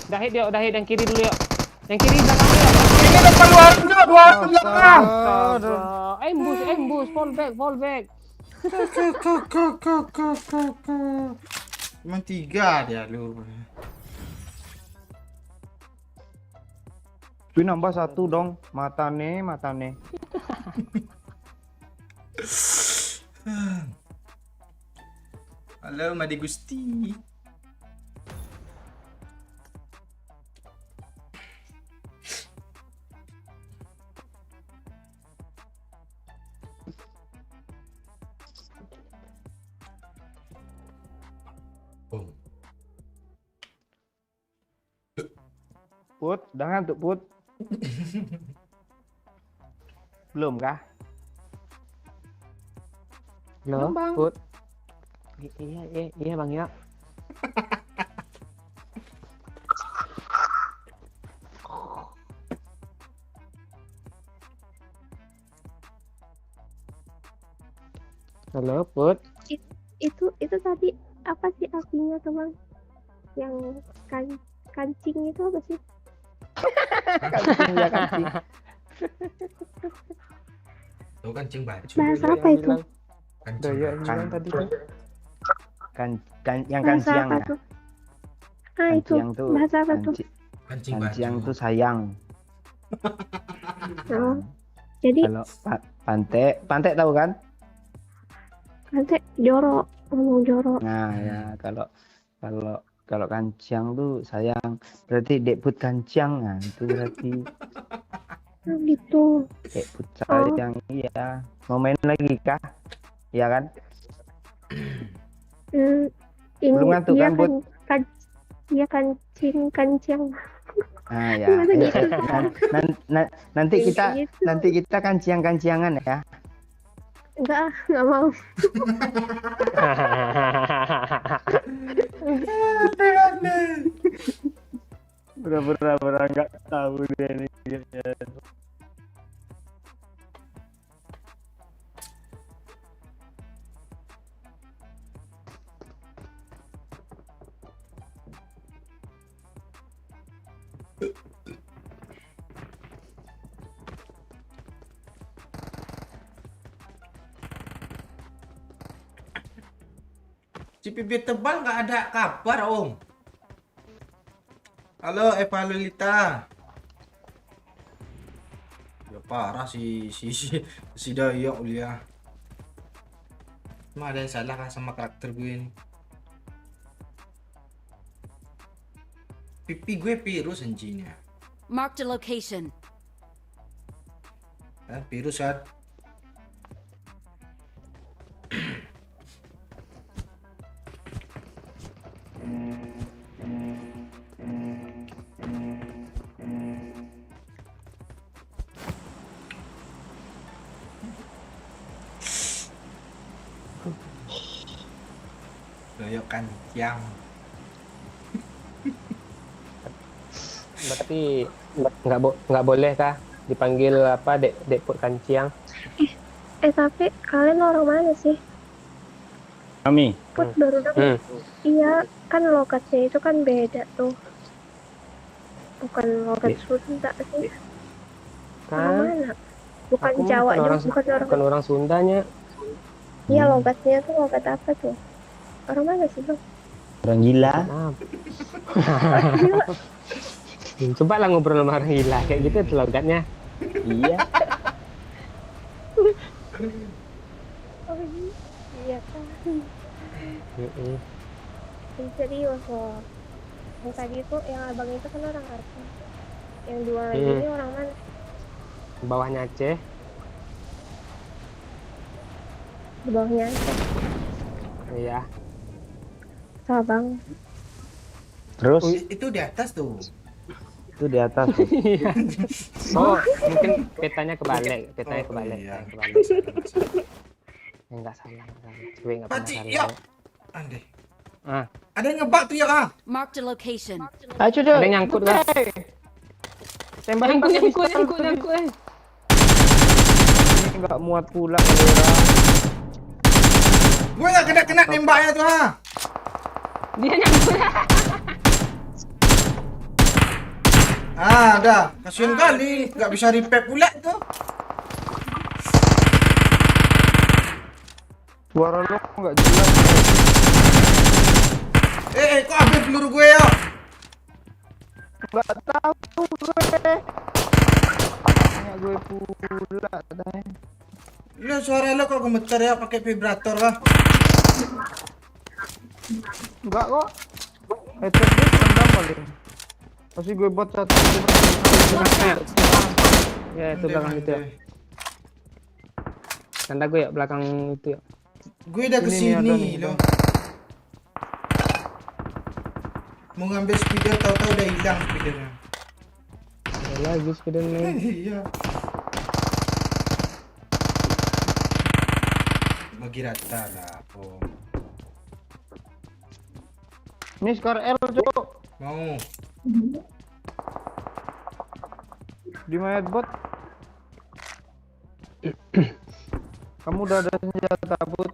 Udah hit yang kiri dulu, ya. Yang kiri belakang dia. Ini depan dua orang belakang. Embus, fall back. Cuma 3 dia lu. Gue nambah 1 dong. Matane. Halo Madi Gusti. Oh. Put, udah ngantuk, Put. Belum kah? Halo, Bang. Put. Iya, Bang, ya. Halo, Put. Itu tadi apa sih artinya tuh Bang? Yang kancing itu apa sih? Kancing. Tuh kancing baju. Bahasa apa itu? Kancing Daya baju. bilang tadi tuh. Yang Bahasa kanciang apa ya. tuh? Ah itu Kanciang tuh. bahasa apa tuh? Kancing baju. Kanciang tuh sayang. Oh, jadi Kalau pantai tahu kan? nanti jorok, ngomong jorok. Nah, ya kalau kanciang tuh sayang. Berarti Dek Put kanciang. Nah, itu berarti Oh, gitu. Kayak futsal Oh. yang iya. Mau main lagi kah? Iya kan? Ini Belum ngantuk iya kan, Bud? kan iya kancing. Ah ya. Gimana Ayo, gitu? nanti Kayak kita gitu. kancian-kanciangan ya. Enggak mau. Pura-pura nggak tahu dia ini. Si bibir tebal nggak ada kabar, Om. Halo, Eva Lolita. Ya parah si Dayo Ulia. Emang ada yang salah kan sama karakter gue ini? Pipi gue virus anjingnya. Marked a location. Virus kan? Doyok kancang. Berarti nggak boleh kah dipanggil apa dek put kanciang? Tapi kalian orang mana sih? Kami. Put baru dapat. Iya, kan lokasinya itu kan beda tuh. Bukan lokat Sunda sih. Orang Kan mana? Bukan aku Jawa bukan juga, orang, bukan orang. bukan orang Sundanya. Iya, lokasinya tuh lokat apa tuh? Orang mana sih, Bang? Orang gila. Maaf. Coba lah ngobrol sama orang gila kayak gitu tuh logatnya. Iya. Oh iya kan. Yang serius loh. Yang tadi itu, yang abang itu kan orang Aceh. Yang dua lagi ini orang mana? Bawahnya Aceh. Di bawahnya Aceh. Iya. Sabang. Terus Itu di atas tuh. itu di atas. Tuh. Oh, mungkin petanya kebalik, petanya Oh, kebalik. iya. Petanya kebalik. Enggak salah. Cewek enggak pernah Paci, salah. ya. Andai. Ah, Ada yang ngebak tuh ya, ah. Marked a location. Ayo ada yang nyangkut lah. Tembakin Nyangkut. Ini nggak muat pula kamera. Gue nggak kena nembaknya tuh, ah. Dia nyangkut. Ada. Kasian kali, nggak bisa repair pula tuh. Suara lo nggak jelas. Kok habis peluru gue ya? Nggak tahu gue. Tanya gue pula. Lu suara lo kok gemetar ya pakai vibrator lah. Enggak kok. Headset gue rendam paling. Pasti gue buat satu. Ya, itu belakang itu ya. Tanda gue ya belakang itu ya. Gue udah Ini kesini ada nih, loh. Mau ngambil speeder tahu-tahu udah hilang speedernya. Ada lagi sepeda nih. Iya. Bagi rata lah. Oh. Ini Scar L cok. Mau. Di mayat bot. Kamu udah ada senjata bot.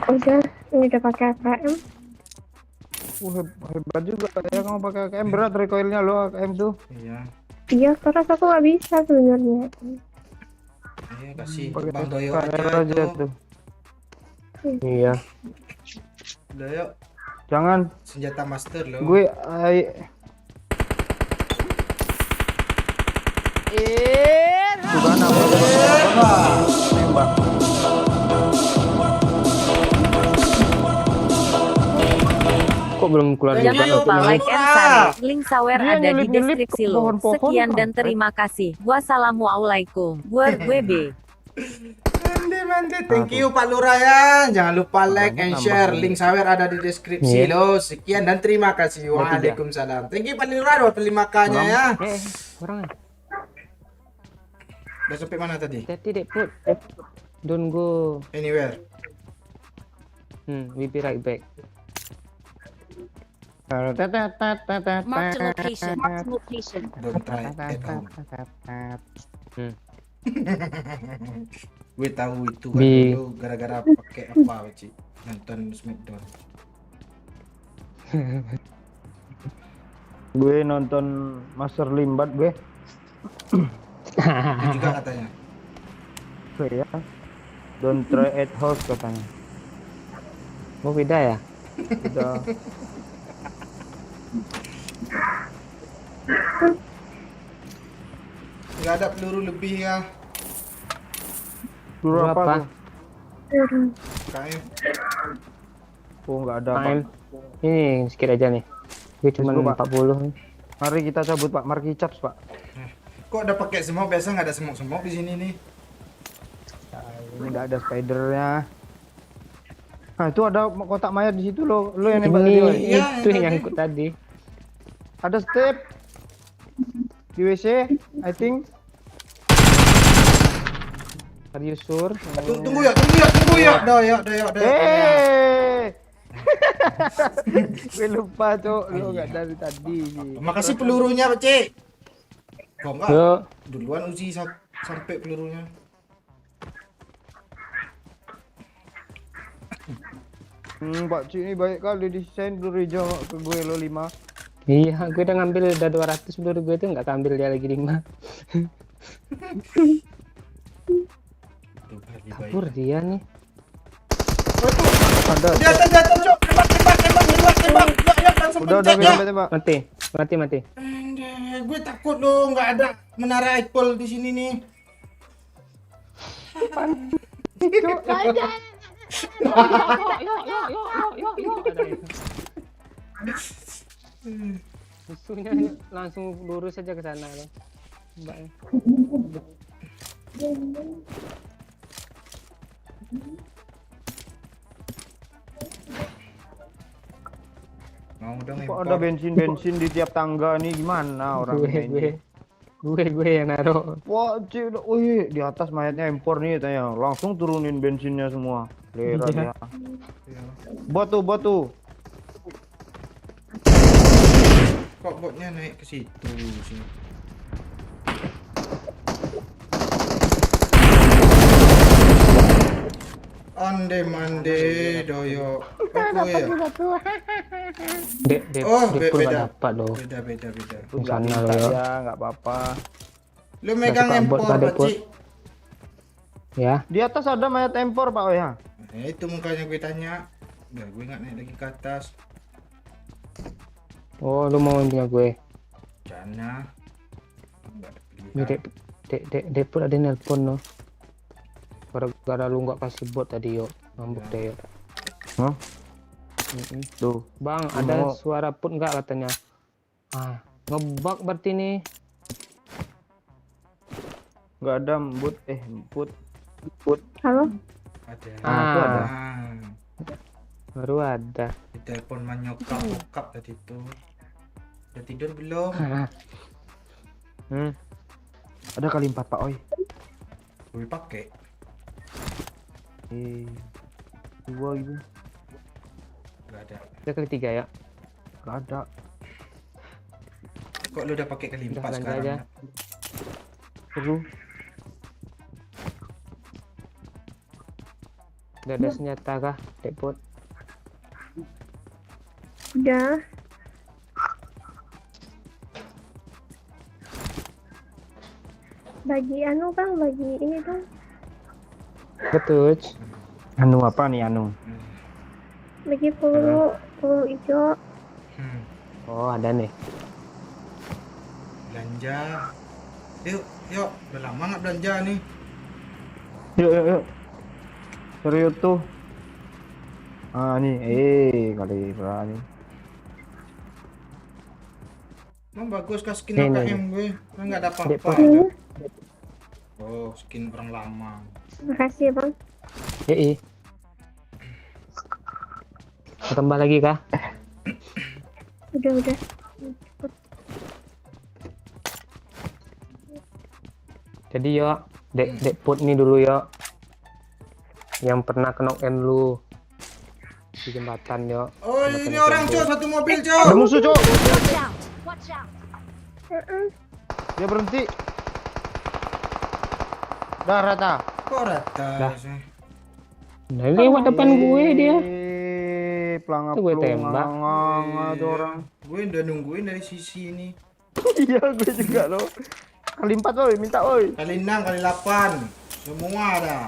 Udah, ini udah pakai AKM. Hebat juga ya kamu pakai AKM, berat recoilnya lo AKM tuh. Iya. Iya, terus aku nggak bisa sebenarnya. Iya kasih Pakai Bang Doyo Scar L aja aja tuh. tuh. Iya. Doyo Jangan senjata master loh. gue bukan apa tembak. Kok belum keluar Thank juga. Jangan you, lupa Pak like and Lurah. share. Link sawer Dia ada di nyelip-nyelip deskripsi ke lo. pohon-pohon, Sekian dan kampret. terima kasih. Wassalamualaikum. Gue B. Mantap, thank you Pak Lurah ya. Jangan lupa like Banyak and nambah share. ini. Link sawer ada di deskripsi Iya. loh. Sekian dan terima kasih. Ada 3. Waalaikumsalam. Thank you Pak Lurah 25K-nya ya. Orang Udah sampai mana tadi? hati dek put. Don't go. Anywhere. We be right back. Mark the location. Don't try at home. Gue tahu itu kan Di- dulu gara-gara pakai apa Ci? Nonton Smackdown. Gue nonton Master Limbat gue. Itu juga katanya. Gue ya. Don't try at house katanya. Oh beda ya? Udah. Nggak ada peluru lebih ya. Dulu apa? Berapa? tuh? KM. Oh nggak ada Pak. Time. Ini sedikit aja nih. Gue cuma Dulu, Pak. 40 nih. Mari kita cabut Pak. Marki Charge Pak. Kok udah pakai semua? Biasa nggak ada semok-semok di sini nih. Ini nggak ada spidernya. Nah itu ada kotak mayat di situ loh. Lo yang nembak tadi. Ini Woy. Iya, itu yang yang tadi. nyangkut tadi. Ada step di WC, I think. Are you sure? Tunggu ya, tunggu ya, tunggu ya. Dah ya, dah ya, dah ya. Gue lupa cok, lo Oh, nggak iya. dari tadi. Makasih pelurunya, Pak Cik. Kok enggak? Yuk. Duluan Uzi sampai pelurunya. Pak Cik ini baik kali desain peluru hijau ke gue lo 5. Iya, gue udah ngambil udah 200 peluru gue tuh nggak keambil dia lagi 5. Tuh, lagi baik. Kabur dia nih. Ada. Jatuh, jatuh, Cok. Tembak, tembak, tembak, tembak, tembak. Ya, langsung Udah pencet ya. tembak. Mati, mati, mati. Gue takut loh, nggak ada menara Eiffel di sini nih. Musuhnya langsung lurus aja ke sana loh. Mbaknya. Mau dong Kok impor. ada bensin di tiap tangga nih gimana orang Gue yang naruh. Wah, Cik, wih, di atas mayatnya impor nih tanya. Langsung turunin bensinnya semua. Lera Iya. ya. Bot tuh. Kok botnya naik ke situ sih? Ande mande doyo. Apa ya? Dek Oh, pun nggak beda. dapat loh. Beda, beda, beda. Tuh Di nggak sana minta lo ya. ya, nggak apa-apa. Lu megang suka bot, empor, Pak Dek, Pak Cik. Ya. Di atas ada mayat empor Pak oh ya. Nah, itu makanya gue tanya. Udah, gue nggak naik lagi ke atas. Oh, lu mau punya gue. Jana. Nggak Ini dek pun ada nelpon loh. Gara-gara lu nggak kasih bot tadi yuk. Ngambuk deh yuk. Hah? Tuh. Bang, Lu ada mau- suara put nggak katanya? Ah, ngebug berarti nih. Nggak ada put. Halo? ada. Ah, itu ada. Ah, Baru ada. ditelepon nyokap tadi tuh. Udah tidur belum? Ada kali 4 Pak Oi. Gue pakai. Dua gitu. Gak ada. Kita kali 3 ya. Nggak ada. Kok lu udah pakai kali Udah 4 belanja sekarang? aja. Nak? Seru. Udah ada senjata kah, dek put? Udah. Bagi anu bang, bagi ini bang. Betul. Anu apa nih anu? Bagi peluru hijau. Hmm, Oh, ada nih. belanja. Yuk, yuk. Udah lama nggak belanja nih. Yuk. Serius tuh. Ah nih, kali berani. Emang bagus kah skin Nih, AKM gue? Enggak ada apa-apa. Depot. ada. Oh, skin orang lama. Makasih ya bang. Iya. Mau tambah lagi kah? Udah. Jadi yo, dek put nih dulu yo. Yang pernah knock end lu di jembatan yo. Oh, Jembatan ini orang Tempo. cok, satu mobil Ada cok. musuh, Cok. Watch out! Watch out! Dia berhenti. Dah rata. Kok rata Dah. sih? Nah, lewat depan gue dia. Pelangap Itu gue tembak. ada orang. Gue udah nungguin dari sisi ini. Iya, gue juga loh. Kali 4 woi, minta woi. Kali 6, kali 8. Semua ada.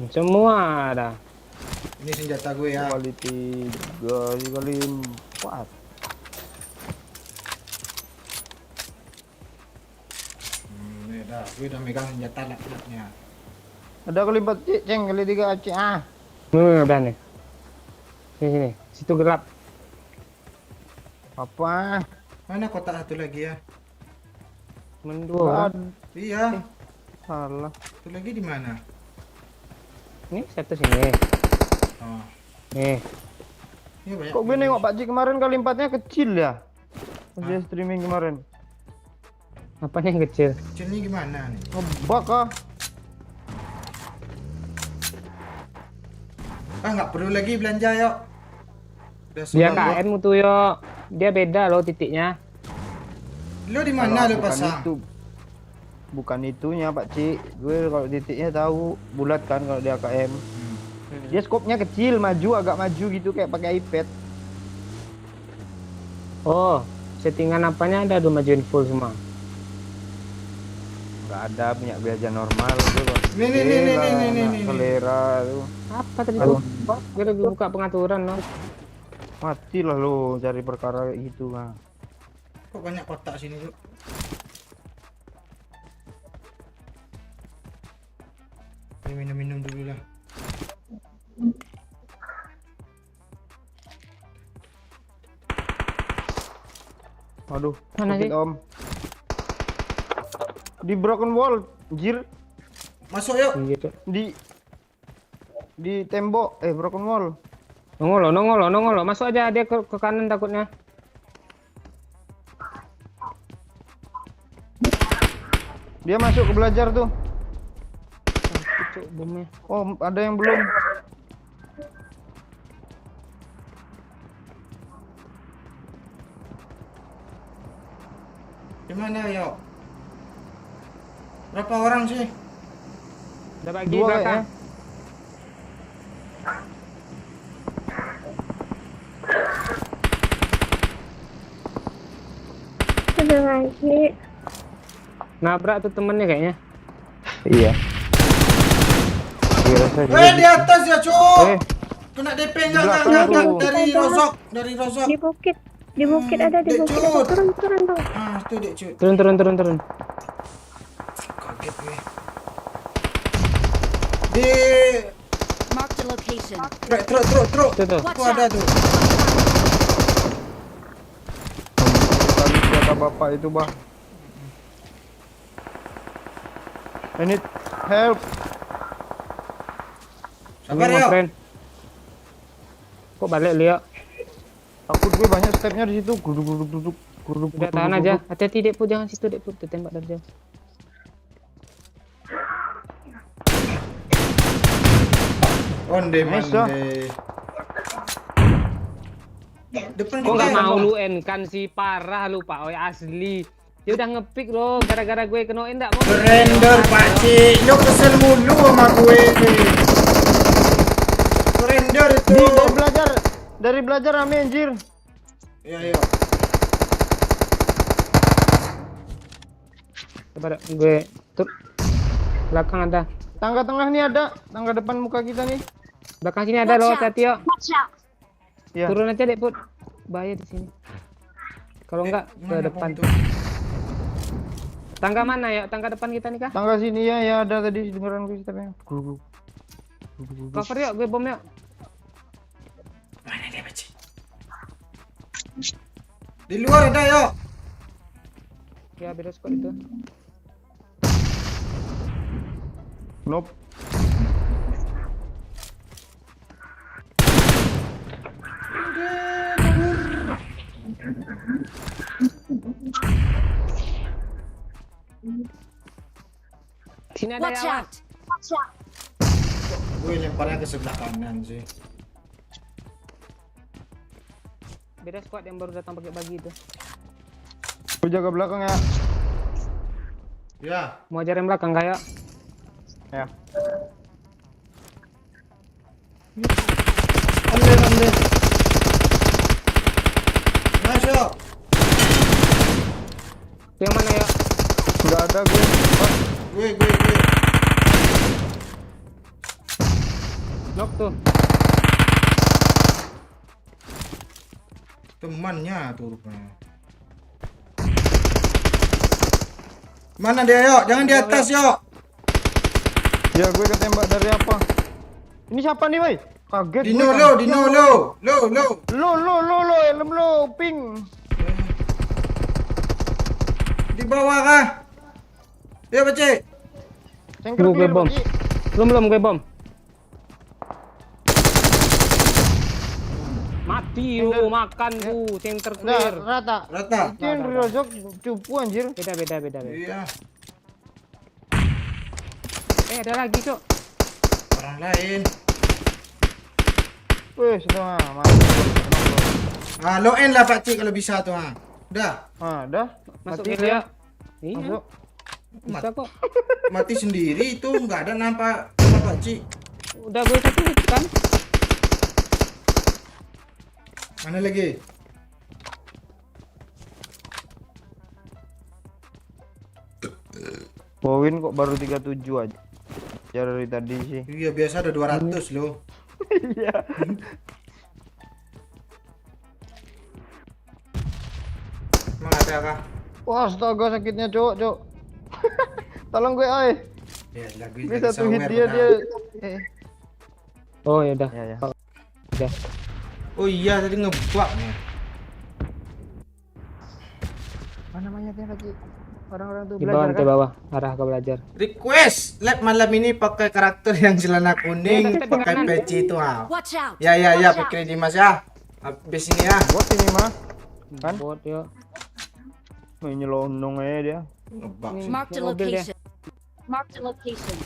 Semua ada. Ini senjata gue ya. Kali 3, kali 4. Ini dah, gue udah megang senjata laptopnya. Ada kali 4, Cik. Ceng, kali 3, Cik. Ah. Udah nih. Sini. Situ gelap. Apa? Mana kotak satu lagi ya? Mendua. Iya. Salah. Satu lagi di mana? Nih satu sini. Oh. Nih. Ini banyak. Kok gue nengok Pak Cik kemarin kali 4-nya kecil ya? Pas dia streaming kemarin. Apanya yang kecil? Kecilnya gimana nih? Ngebak ah. Ah, nggak perlu lagi belanja yuk. Udah Dia semua. KM tuh yo. Dia beda loh titiknya. Lo di mana lo Bukan pasang? itu. Bukan itunya Pak Cik. Gue kalau titiknya tahu bulat kan kalau dia KM. Dia skopnya kecil, agak maju gitu kayak pakai iPad. Oh, settingan apanya ada tuh majuin full semua. Enggak ada punya biaya normal tuh. Bang. Nih. Selera tuh. Apa tadi tuh? Gue lagi buka pengaturan loh. Matilah lo cari perkara kayak gitu kan. Kok banyak kotak sini yuk? Ini minum-minum dulu lah. Waduh, Mana sakit, sih? Om. Di broken wall, jir. Masuk yuk. Gitu. Di tembok, broken wall. Nongol lo. Masuk aja dia ke kanan takutnya. Dia masuk ke belajar tuh. Cuk, bomnya. Oh, ada yang belum. Di mana yuk? Berapa orang sih? Udah bagi 2 belakang. kayaknya. Udah lagi. Nabrak tuh temennya kayaknya. Iya. Di atas ya cuk. Eh, Kena DP Di enggak belakang tuh. dari rosok, dari rosok. Di bukit. Di bukit ada, di Dek, bukit Cut. ada. Turun bang. Ah, tuh dek cuy. Turun. Kaget gue. Di Mark the location. truk. Tuh. Tuh ada tuh. Kali kata bapak itu, Bang. I need help. Sabar Ini, my yuk. friend. Kok balik Leo? Takut gue banyak stepnya di situ. Guduk. Udah tahan aja. Hati-hati Dek Put, jangan situ Dek Put, ditembak dari jauh. Onde Nice, mande. Depan Kok kita. nggak mau lu kan sih, parah lu Pak Oi asli. Dia udah ngepick loh, gara-gara gue kenoin nggak mau. Surrender pakcik. Lo kesel mulu sama gue. Surrender itu. Dari belajar rame anjir. Iya. Coba Dek, gue tuh belakang ada. Tangga tengah nih ada, tangga depan muka kita nih. Belakang sini ada loh, hati-hati yuk. Watch out! Ya. Turun aja Dek Put. Bahaya di sini. Kalau enggak ke Mana depan. bom tuh? Tangga mana ya? Tangga depan kita nih kah? Tangga sini ya ada tadi dengeran gue stepnya. Cover yuk, gue bom yuk. Mana dia pakcik? Di luar ada yuk. Ya beda squad itu. Nope. Sini ada Watch ya. out! Gue lemparnya ke sebelah kanan sih. Beda squad yang baru datang pakai bagi itu. Gue jaga belakang ya. Ya. Mau ajarin belakang kayak. Ya. Ambil. Masuk. Yang mana ya? Nggak ada gue. Gue. Knock tuh. Temannya tuh rupanya. Mana dia yuk? Jangan di atas yuk. Ya gue ketembak dari apa? Ini siapa nih, woi? Kaget Dino gue. lo, Dino lo. Lo, helm lo, ping. Di bawah kah? Ya, Bacik. Cengker Gue clear, bom. Pak Ci. Belum gue bom. Mati lu makan tuh, center Udah, clear. rata. Rata. Itu yang dirosok cupu anjir. Beda. Iya, Ada lagi, Cok. orang lain. Wih, setengah. Mantap. Ah, low end lah Pak Cik kalau bisa tuh, ha. Udah, Ah, dah. Masuk Mati gitu dia. ya. Iya, Masuk. bisa kok. mati sendiri itu nggak ada nampak sama Pak Cik. Udah gue satu kan. Mana lagi? Bowin kok baru 37 aja. Ya dari tadi sih. Iya, biasa ada 200 loh. Iya. Emang ada kah? Wah, astaga sakitnya, Cok. Tolong gue, oi. Ya, lagu Gue satu hit dia. Oh ya udah. Ya. Udah. Oh iya, tadi ngebug nih. Mana mayatnya lagi? Orang-orang tuh Di belajar bawah, kan? ke bawah, arah ke belajar. Request lab malam ini pakai karakter yang celana kuning, Ya, pakai tapi peci itu, ha. Watch out! Ya, Watch out. pakai Dimas ya. Habis ini ya. Bot ini mah. Kan? Bot yuk. Nyelonong aja dia. Ngebug sih. Marked a Mobil dia. location. Marked a location.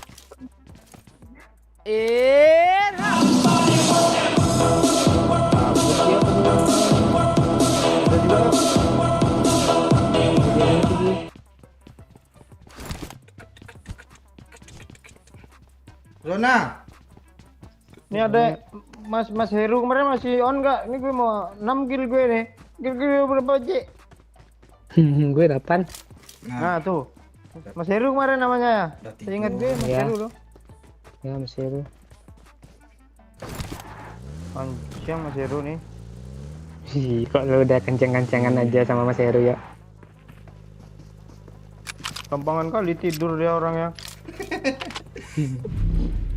Zona. Ini ada Mas Heru kemarin masih on nggak? Ini gue mau 6 kill gue nih. Kill gue berapa, Ci? Gue 8. Nah, tuh. Mas Heru kemarin namanya ya. Udah Saya ingat gue Mas Ya. Heru loh. Ya Mas Heru. Anjing Mas Heru nih. Ih, kok lu udah kenceng-kencengan aja sama Mas Heru ya? Gampangan kali tidur dia orangnya.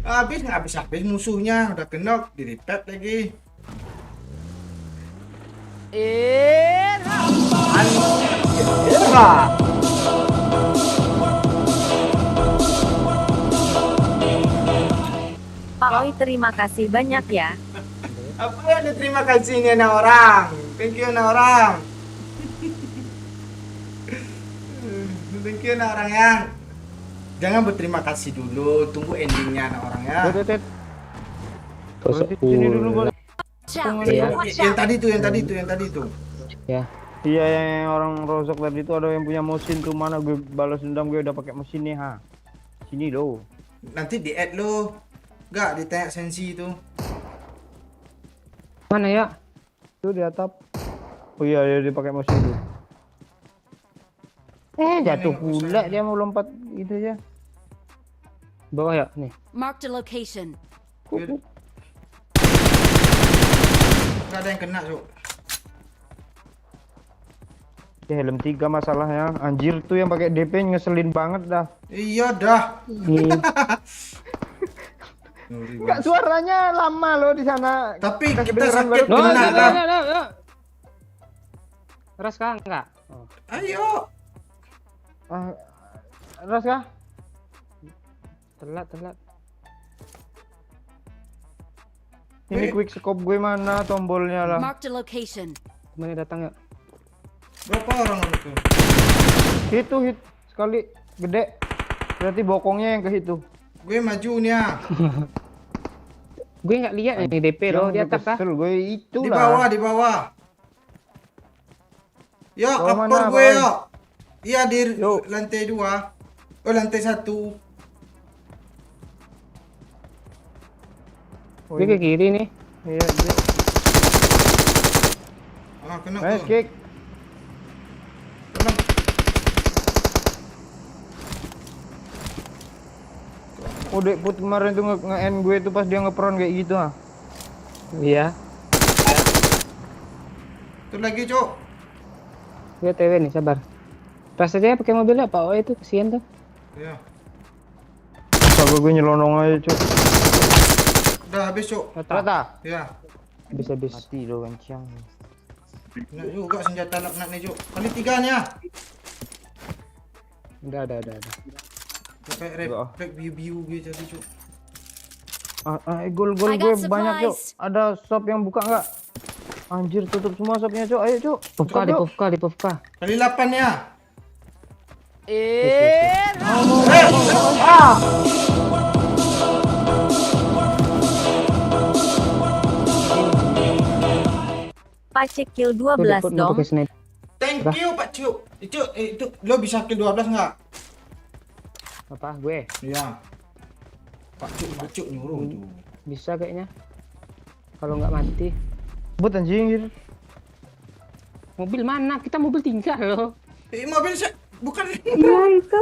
Habis musuhnya udah kenok di repack lagi. Pak Oi, terima kasih banyak ya. Apa ada terima kasih ini anak orang. Thank you anak orang. Thank you anak orang ya. Jangan berterima kasih dulu, tunggu endingnya anak orang ya. Tet. Tusuk Sini dulu, Bos. Watch out! Iya. Watch Yang out! tadi tuh. Ya. Iya, yang orang rosok tadi itu ada yang punya mesin tuh, mana gue balas dendam, gue udah pakai mesin nih, ha. Sini loh. Nanti di add lo. Enggak ditanya sensi itu. Mana ya? Tuh di atap. Oh iya, dia pakai mesin tuh. Jatuh pula dia mau lompat gitu ya. Bawah ya? Nih. Marked a location. Enggak ada yang kena, Cuk. Ya, helm 3 masalahnya. Anjir tuh yang pakai DP ngeselin banget dah. Iya dah. Nih. Enggak, suaranya lama loh di sana. Tapi Kita kita kedengeran sakit baru- kena lah. No. Ras kah? Enggak. Oh. Ayo. Ras kah? Telat. Ini quick scope gue mana tombolnya lah. Marked a location. Kemana datang ya? Berapa orang itu? Hit sekali gede. Berarti bokongnya yang ke situ. Gue maju nih ya. Gue nggak lihat nih DP loh di atas kah? Kesel gue itu Di lah. bawah. Yo, Bawah aktor mana, gue Boy? yo. Iya di Yo. lantai 2. Oh, lantai 1. Oh, Dia ke kiri nih. Iya, dia. Ah, kena Nice tuh. kick. Tolong. Oh, Dek Put kemarin tuh nge-end gue tuh pas dia ngepron kayak gitu ah. Iya. Tuh lagi, Cuk. Gue TW nih, sabar. Ras aja pakai mobilnya Pak Oe itu kesian tuh. Ya. Kalau gue nyelonong aja, Cuk. Udah habis, Cuk. Rata. Ya. Habis. Mati lo kencang. Kena juga senjata nak nih, Cuk. Kali 3 nih ya. Udah. Pakai rep biu-biu gitu tadi, Cuk. Gol I gue got banyak, Cuk. supplies. Ada shop yang buka nggak? Anjir, tutup semua shopnya, Cuk. Ayo, Cuk. Povka di Povka. Kali 8 ya. Pacek kill Tuh 12 Depot mau dong. pakai sniper. Thank you, Pak Cuk. Itu lo bisa kill 12 enggak? Apa? Gue Iya. Pak Cuk nyuruh tuh. bisa kayaknya. Kalau nggak mati. But anjir. Mobil mana? Kita mobil tinggal loh. Mobil bukan. Iya itu.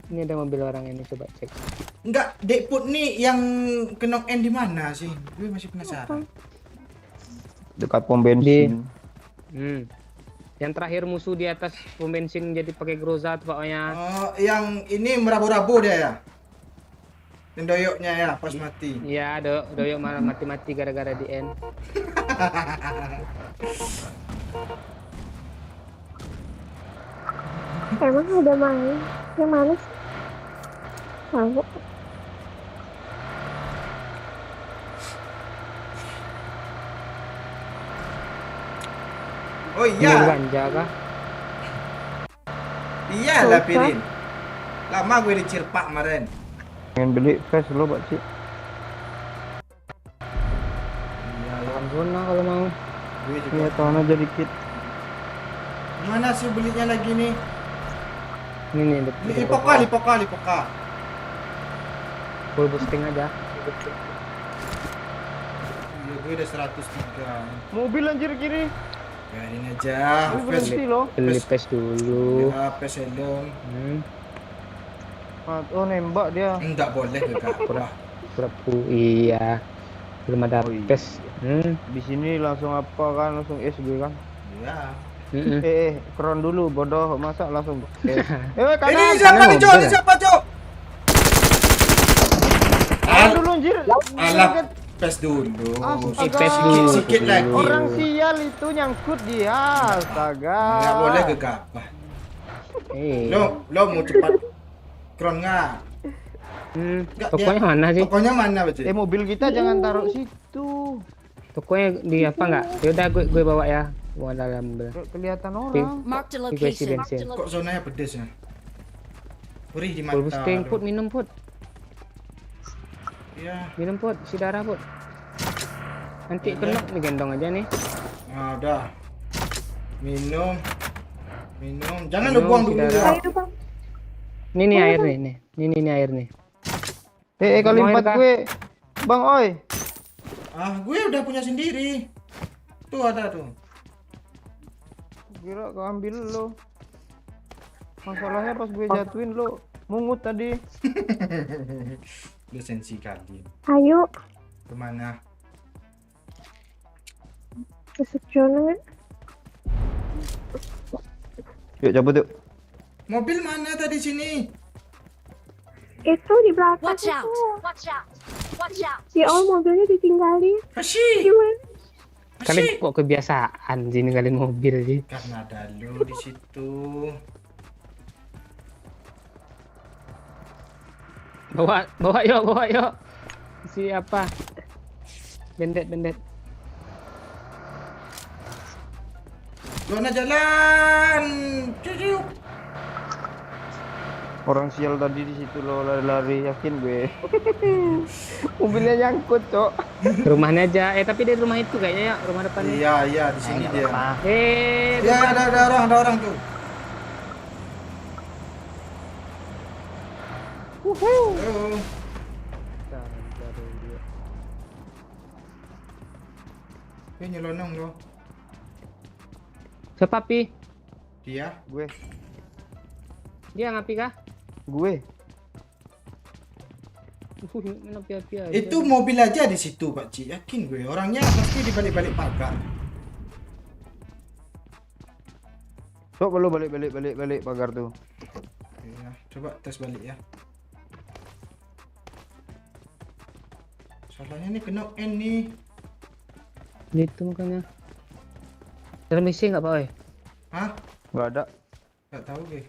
Ini ada mobil orang ini, coba cek. Enggak, Dekput nih yang kena end di mana sih? Gue masih penasaran. Dekat pom bensin. Yang terakhir musuh di atas pom bensin jadi pakai Groza tuh pokoknya. Oh, yang ini merabu-rabu dia ya. Dan doyoknya ya pas mati. Iya, doyok malah mati-mati gara-gara di end. Emang udah main? Yang mana sih? Tahu. Oh Minum iya, ganja kah? iyalah Pirin. Lama gue dicirpak kemarin. Pengen beli flash lo, Pak Cik. Lawan zona kalau mau. Gue juga. Iya, tahun aja dikit. Mana sih belinya lagi nih? Ini nih, Lipoka. full boosting aja. Iya, gue udah 103. Mobil anjir kiri. Biarin aja. Mobil berhenti lo. Beli pes dulu. Ya, pes helm. Oh, nembak dia. Enggak boleh enggak. Iya. Belum ada Oh, iya. pes. Di sini langsung apa kan? Langsung SG kan? Iya. Kron dulu, bodoh. Masa langsung Ini kanan. siapa nih, Cok? mobil. Ini siapa, Cok? Kanan dulu anjir. Alah, pes dulu. Astaga. Pes dulu. Sikit lagi. Orang sial itu nyangkut dia. Astaga. Enggak boleh gegabah. Lo mau cepat kron nggak? Nggak, Tokonya mana sih? Tokonya mana, Bece? Mobil kita jangan taruh situ. Tokonya di apa enggak? Yaudah gue bawa ya. Bawa dalam mobil. Kelihatan orang. Marked a Di bensin. location. Kok zonanya pedes ya? Perih di mata. Full boosting, lo. Put, minum Put. Iya. Minum Put, isi darah Put. Nanti kena nih gendong aja nih. Nah, udah. Minum. Jangan Minum, lu buang dulu saudara. ya. Ini nih air nih. Ini air nih. Kali Mau air 4 kah? gue. Bang Oi. Gue udah punya sendiri. Tuh ada tuh. Kira kau ambil lo. Masalahnya pas gue jatuhin lo mungut tadi. Lu sensi kali. Ayo, Kemana? masuk zona. Yuk cabut yuk. Mobil mana tadi sini? Itu di belakang Watch out. itu. Ya Allah, mobilnya ditinggalin. Kasih. Gimana? Kalian sih? kok kebiasaan sih ninggalin mobil sih. Karena ada lu di situ. Bawa yuk. Siapa? Bendet. Zona jalan. Cucu. Orang sial tadi di situ lo lari-lari, yakin gue. Mobilnya nyangkut, Cok. Rumahnya aja. Tapi di rumah itu kayaknya ya, rumah depan. Iya, di sini dia. Ya, ada orang tuh. Halo. Nyelonong lo. Siapa Pi? Dia. Gue. Dia ngapi kah? Gue. Mana Pi aja. Itu mobil aja di situ, Pak Ci. Yakin gue. Orangnya pasti di balik-balik pagar. Cok, belum balik pagar tuh. Ya, coba tes balik ya. Salahnya nih kena N nih. Itu makanya. Ada misi nggak Pak Oi? Hah? Nggak ada. Nggak tahu gue.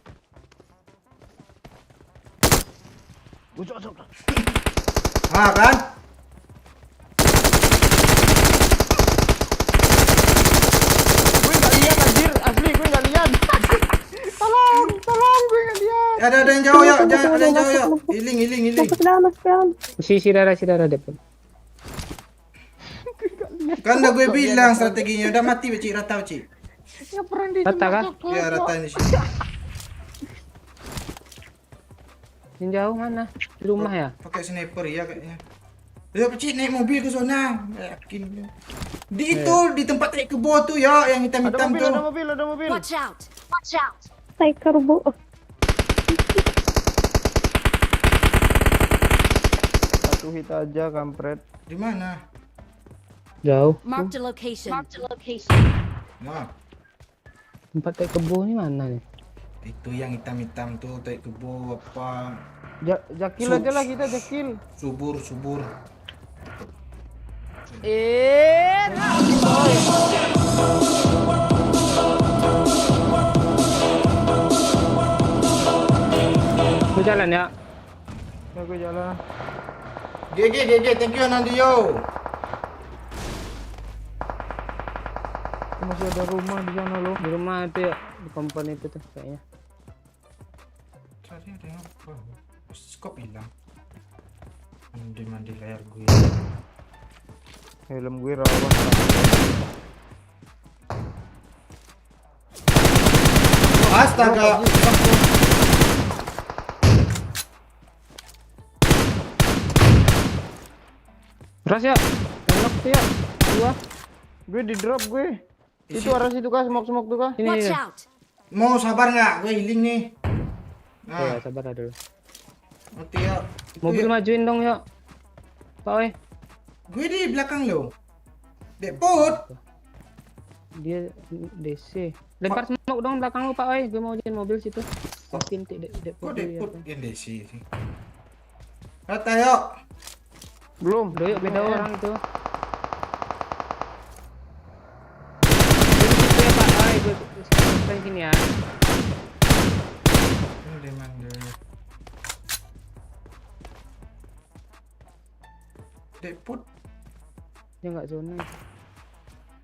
Cok. Ah kan? Gue nggak lihat anjir, asli gue nggak lihat. tolong, gue nggak lihat. Ada yang jauh ya, ada yang jauh ya. Healing. Masuk dalam. Si darah Dep. Kan udah gue bilang strateginya udah mati Ci, rata Ci. Rata kah? Ya rata di sini. Yang jauh mana? Di rumah ya? Pakai sniper ya kayaknya. Ya Ci naik mobil ke zona. Yakin. Di itu di tempat naik kebo tuh ya, yang hitam-hitam tuh. Ada mobil. Watch out! Saya karbo. Satu hit aja kampret. Di mana? Jauh. Marked a location. Nah, Tempat kayak kebun ini mana nih? itu yang hitam-hitam tuh naik kebo apa? Jakil aja lah kita, Jakil. Subur. Lu jalan ya? Ya gue jalan. GG, thank you Nandio. Masih ada rumah di sana lo. Di rumah itu ya, di kompon itu tuh kayaknya. Tadi ada yang apa? Skop hilang. Mandi layar gue. Helm gue rawan. Astaga. Ras ya? Enak tuh ya? Dua. Gue di drop gue. Itu arah situ kah, smoke tuh kah? Ini Watch ya. out! Mau sabar nggak? Gue healing nih. Ya, Nah, sabar lah dulu. mati ya. Mobil majuin dong ya. Pak Oi. Gue di belakang lo. Depot. Dia DC. Lempar smoke dong belakang lu Pak Oi. Gue mau jalan mobil situ. Mungkin tidak Kok dulu ya. Depot yang desi sih? Rata yuk. Belum. Doyok beda orang itu. Jadi situ ya Pak Oi. Gue sekarang sini ya. Depot. Ya nggak zona.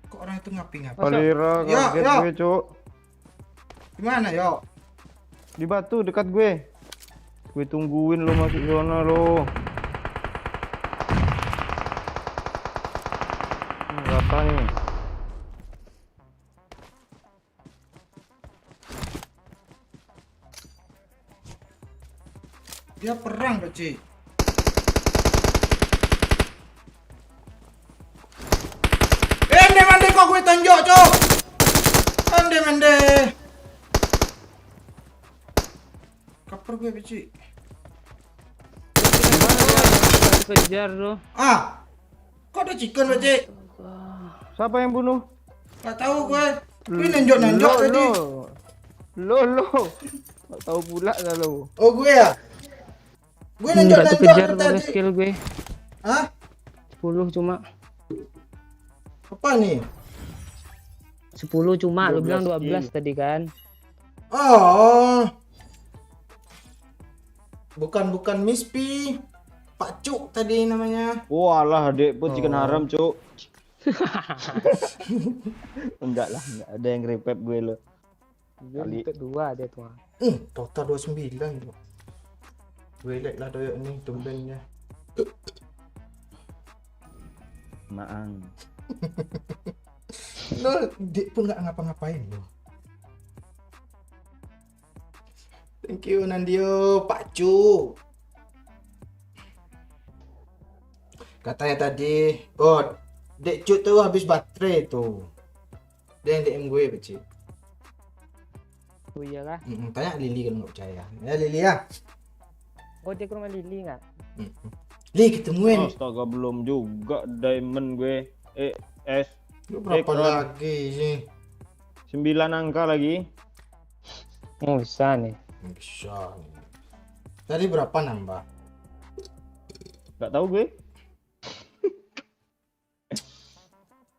Kok orang itu ngapi-ngapi? Palira, Ya, kaget ya. gue, Cuk. Gimana yuk? Di batu dekat gue. Gue tungguin lo masuk zona lo. Rata nih. Dia perang Pak Ci. Mende kok gue tonjok cok. Mende. Kaper gue Pak Ci. Kejar lo. Ah. Kok ada chicken Pak Ci? Siapa yang bunuh? Gak tahu gue. Gue nanjok tadi. Lo. Gak tahu pula dah lo. Oh gue ya? Gue Nggak terkejar tadi. skill gue. Hah? 10 cuma. Apa nih? 10 cuma, lu 12 bilang 12 kill. tadi kan. Oh. Bukan Miss P. Pak Cuk tadi namanya. Walah, adek pun chicken Oh. haram, Cuk. Enggak lah, enggak ada yang repep gue lo. Kali. Kedua dia tuh. Total 29 tuh. Gue liat lah doyok ni tumbennya. Maang. Lo dia pun nggak ngapa-ngapain lo. Thank you Nandio, Pak Cu. Katanya tadi, oh, Dek Cu tuh habis baterai tuh. Dia yang DM gue, Pak Ci. Oh iya kah? Tanya Lili kalau nggak percaya. Ya Lili ya. Oh dia ke rumah Lili nggak? Li ketemuin. Astaga, belum juga diamond gue. S. Lu berapa Ekron. lagi sih? 9 angka lagi. Oh bisa nih. Bisa. Tadi berapa nambah? Enggak tahu gue.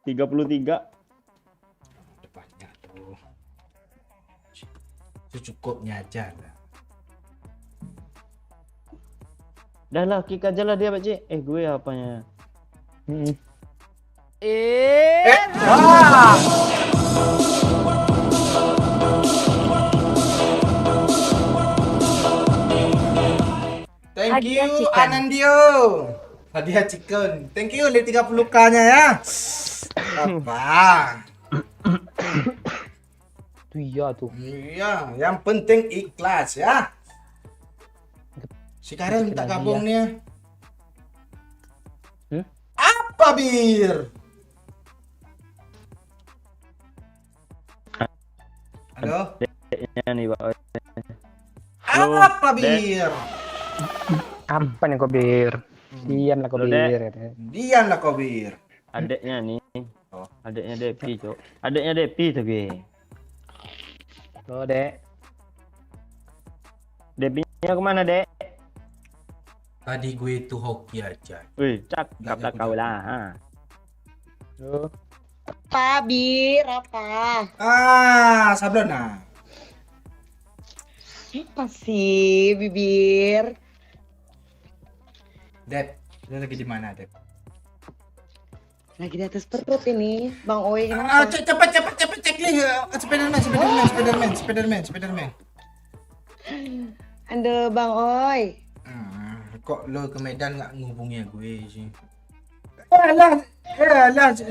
33. Banyak tuh. Secukupnya aja lah. Dah lah, kick aja lah dia, Pak Cik. Gue apanya? Thank Hadiah you chicken. Anandio. Hadiah chicken. Thank you lihat 30k-nya ya. Apa? Tuh iya tuh. Iya, yang penting ikhlas ya. Si Karel minta gabung nih. Apa bir? Halo? Ya nih, Pak. Apa bir? Apa nih Kobir? Diam lah Halo, Kobir. Diam lah kau bir. Adeknya nih. Adeknya Depi, Cok. Adeknya Depi tuh, gue. Lo dek. Depinya kemana, Dek? Tadi gue itu hoki aja. Wih, cakap lah kau lah. Ha. Lo. Apa, Bir? Apa? Sablona. Apa sih, Bibir? Dep, lu lagi di mana, Dep? Lagi di atas perut ini. Bang Oi, kenapa? Cepat cek nih. Spiderman. Anda Bang Oi. Kok lo ke Medan nggak ngubungi gue sih? Alah,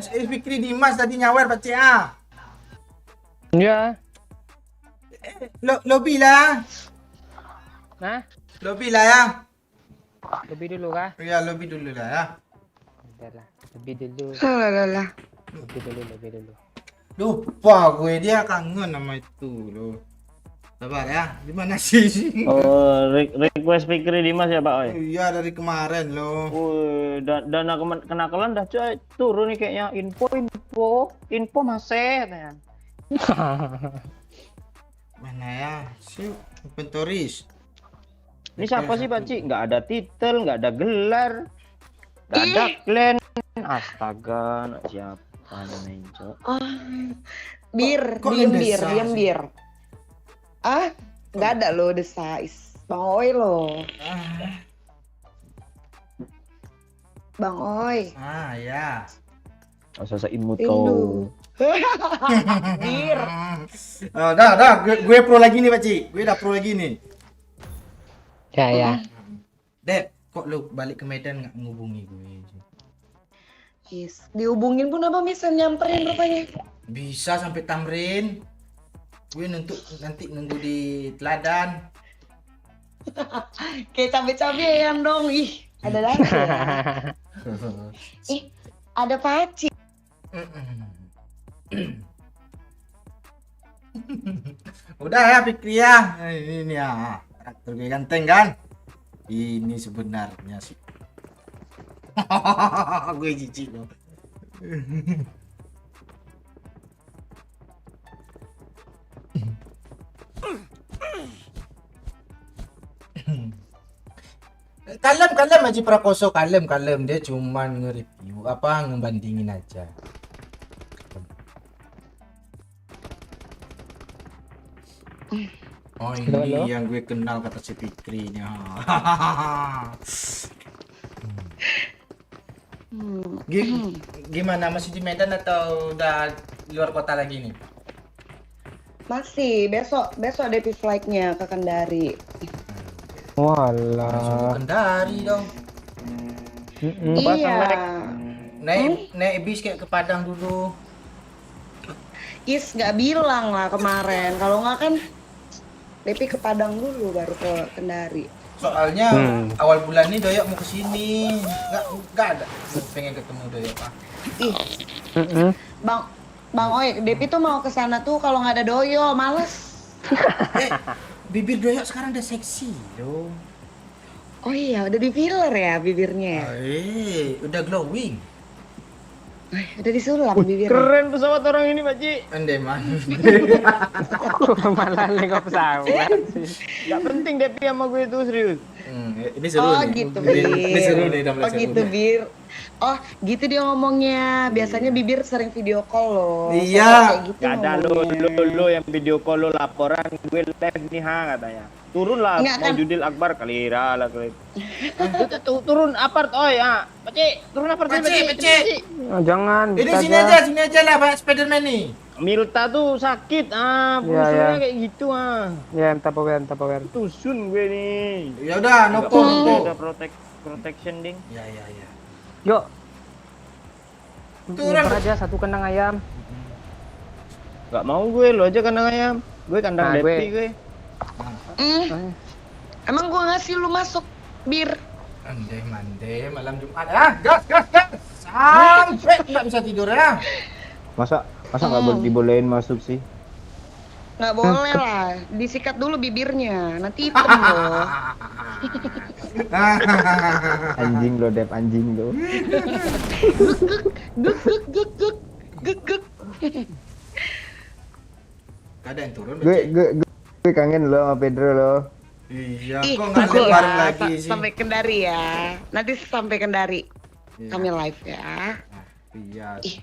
Fikri Dimas tadi nyawer Pak Cia. Ya. Lobby lah. Nah, Lobby lah ya. lebih dulu kah? Ya, lobby dulu lah ya. Udah lah, lebih dulu. Lah. Lebih dulu. Lupa gue, dia kangen sama itu lo. Sabar ya, gimana sih? Oh, request Fikri Dimas ya, Pak Oi? Iya, dari kemarin lo. Wih, dana kenakalan dah coy turun nih kayaknya. Info masih katanya. Mana ya? Si inventoris. Ini siapa sih, Pak Cik? Nggak ada titel, nggak ada gelar, nggak ada clan. Astaga, nak siapa namanya, Cok? Bir, Kok diam desa Bir. sih? Nggak ada lo the size. Bang Oi lo. Bang Oi. Ya. Masa imut Rindu. kau. Bir. Dah, gue pro lagi nih, Pak Cik. Gue udah pro lagi nih. Ya. Dep, kok lu balik ke Medan nggak ngubungi gue? Yes. Dihubungin pun apa bisa nyamperin rupanya. Bisa sampai Tamrin. Gue nanti nunggu di teladan. Kayak cabe-cabean dong. Ih, ada lagi ya. Ada paci. Udah ya Fikri ya. Ini ya. Karakter gue ganteng kan? Ini sebenarnya sih. Gue jijik loh. Kalem Haji Prakoso, kalem dia cuman nge-review ngebandingin aja. Oh Halo, halo. ini yang gue kenal kata si Fikrinya. Gimana, masih di Medan atau udah luar kota lagi nih? Masih besok DP flight-nya ke Kendari. Walah. Langsung ke Kendari dong. Iya. Naik bis kayak ke Padang dulu. Is nggak bilang lah kemarin. Kalau nggak kan DP ke Padang dulu baru ke Kendari. Soalnya awal bulan ini Doyok mau kesini. Nggak ada. Pengen ketemu Doyok ah. Ih, Bang Oi, DP tuh mau ke sana tuh kalau nggak ada Doyo, males. Bibir Doyok sekarang udah seksi dong. Oh iya, udah di filler ya bibirnya. Udah glowing. Udah disulam bibirnya. Keren pesawat orang ini, Pak Ci. Ande man. Malah nengok pesawat sih. Gak penting DP sama gue itu serius. Ini seru Oh nih. gitu, Ini seru nih, Oh gitu, Bir. Oh gitu dia ngomongnya. Biasanya bibir sering video call loh. Iya. Soalnya kayak gitu Gak ada ngomongnya. lo yang video call lo laporan gue live nih katanya. Turunlah Enggak, kan? Maujudil Akbar kalira lah kali. Turun apart oi ya. Pak Ci, turun apart Pak Ci. Oh, jangan. Ini kita sini aja lah banyak Spiderman nih. Milta tuh sakit ya. pulsunya kayak gitu Ya, entah power. Tusun gue nih. Ya udah, Nggak nopong. apa-apa, ada protection ding. Ya. Yuk. Turun. Nyimpen aja satu kandang ayam. Gak mau gue, lo aja kandang ayam. Gue kandang Nah, Depi gue. Emang gua ngasih lu masuk, Bir. Mande malam Jumat. Gas. Sampai nggak bisa tidur ya. Masa nggak dibolehin masuk sih? Nggak boleh lah, disikat dulu bibirnya. Nanti hitam loh. Anjing lo, Dep, anjing lo. Gek. Gak ada yang turun. Gue kangen lo sama Pedro lo. Iya, Ih, kok nggak tunggu ada bareng ya, lagi sih. sampai Kendari ya. Nanti sampai Kendari. Iya. Kami live ya. Iya. Ih.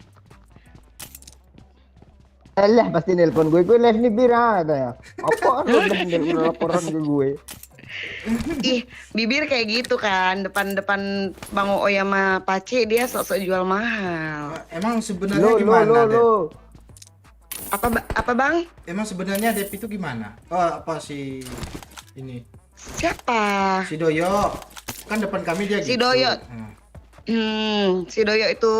Alah pasti nelpon gue live nih Bir katanya. Apa lo udah laporan ke gue? Ih, bibir kayak gitu kan. Depan Bang Oi sama Pace dia sok-sok jual mahal. Emang sebenarnya gimana? Lo. Apa Bang? Emang sebenarnya Dep itu gimana? Oh, apa sih ini? Siapa? Si Doyo. Kan depan kami dia Si gitu. Doyo. Si Doyo itu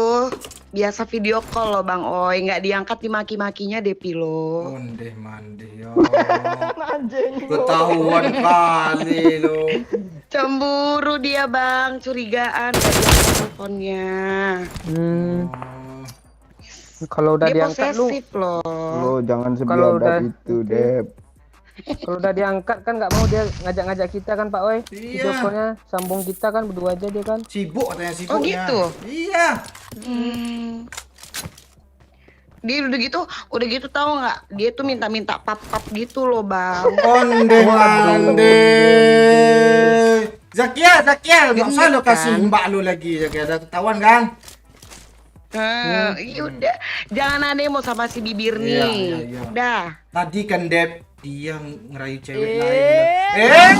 biasa video call loh Bang Oi, nggak diangkat dimaki-makinya Depi lo. Ondeh mandeh ya. Ketahuan kali lo. Cemburu dia Bang, curigaan tadi angkat teleponnya. Kalau udah Dia diangkat lu, posesif loh. Lo jangan Kalau udah- sebiadab itu, Dep. kalau udah diangkat kan nggak mau dia ngajak-ngajak kita kan Pak Oi. Iya. Video call-nya sambung kita kan berdua aja dia kan. Sibuk katanya sibuknya. Oh, gitu? Iya. Dia udah gitu tahu nggak? Dia tuh minta pap gitu loh Bang. Ondeh mandeh. Zakia, nggak usah lo Gendut, kasih kan? mbak lu lagi. Zakia, udah ketahuan kan? Iya udah, jangan ada yang mau sama si bibir Iya, nih. iya. Udah. Tadi kan Dep dia ngerayu cewek lain.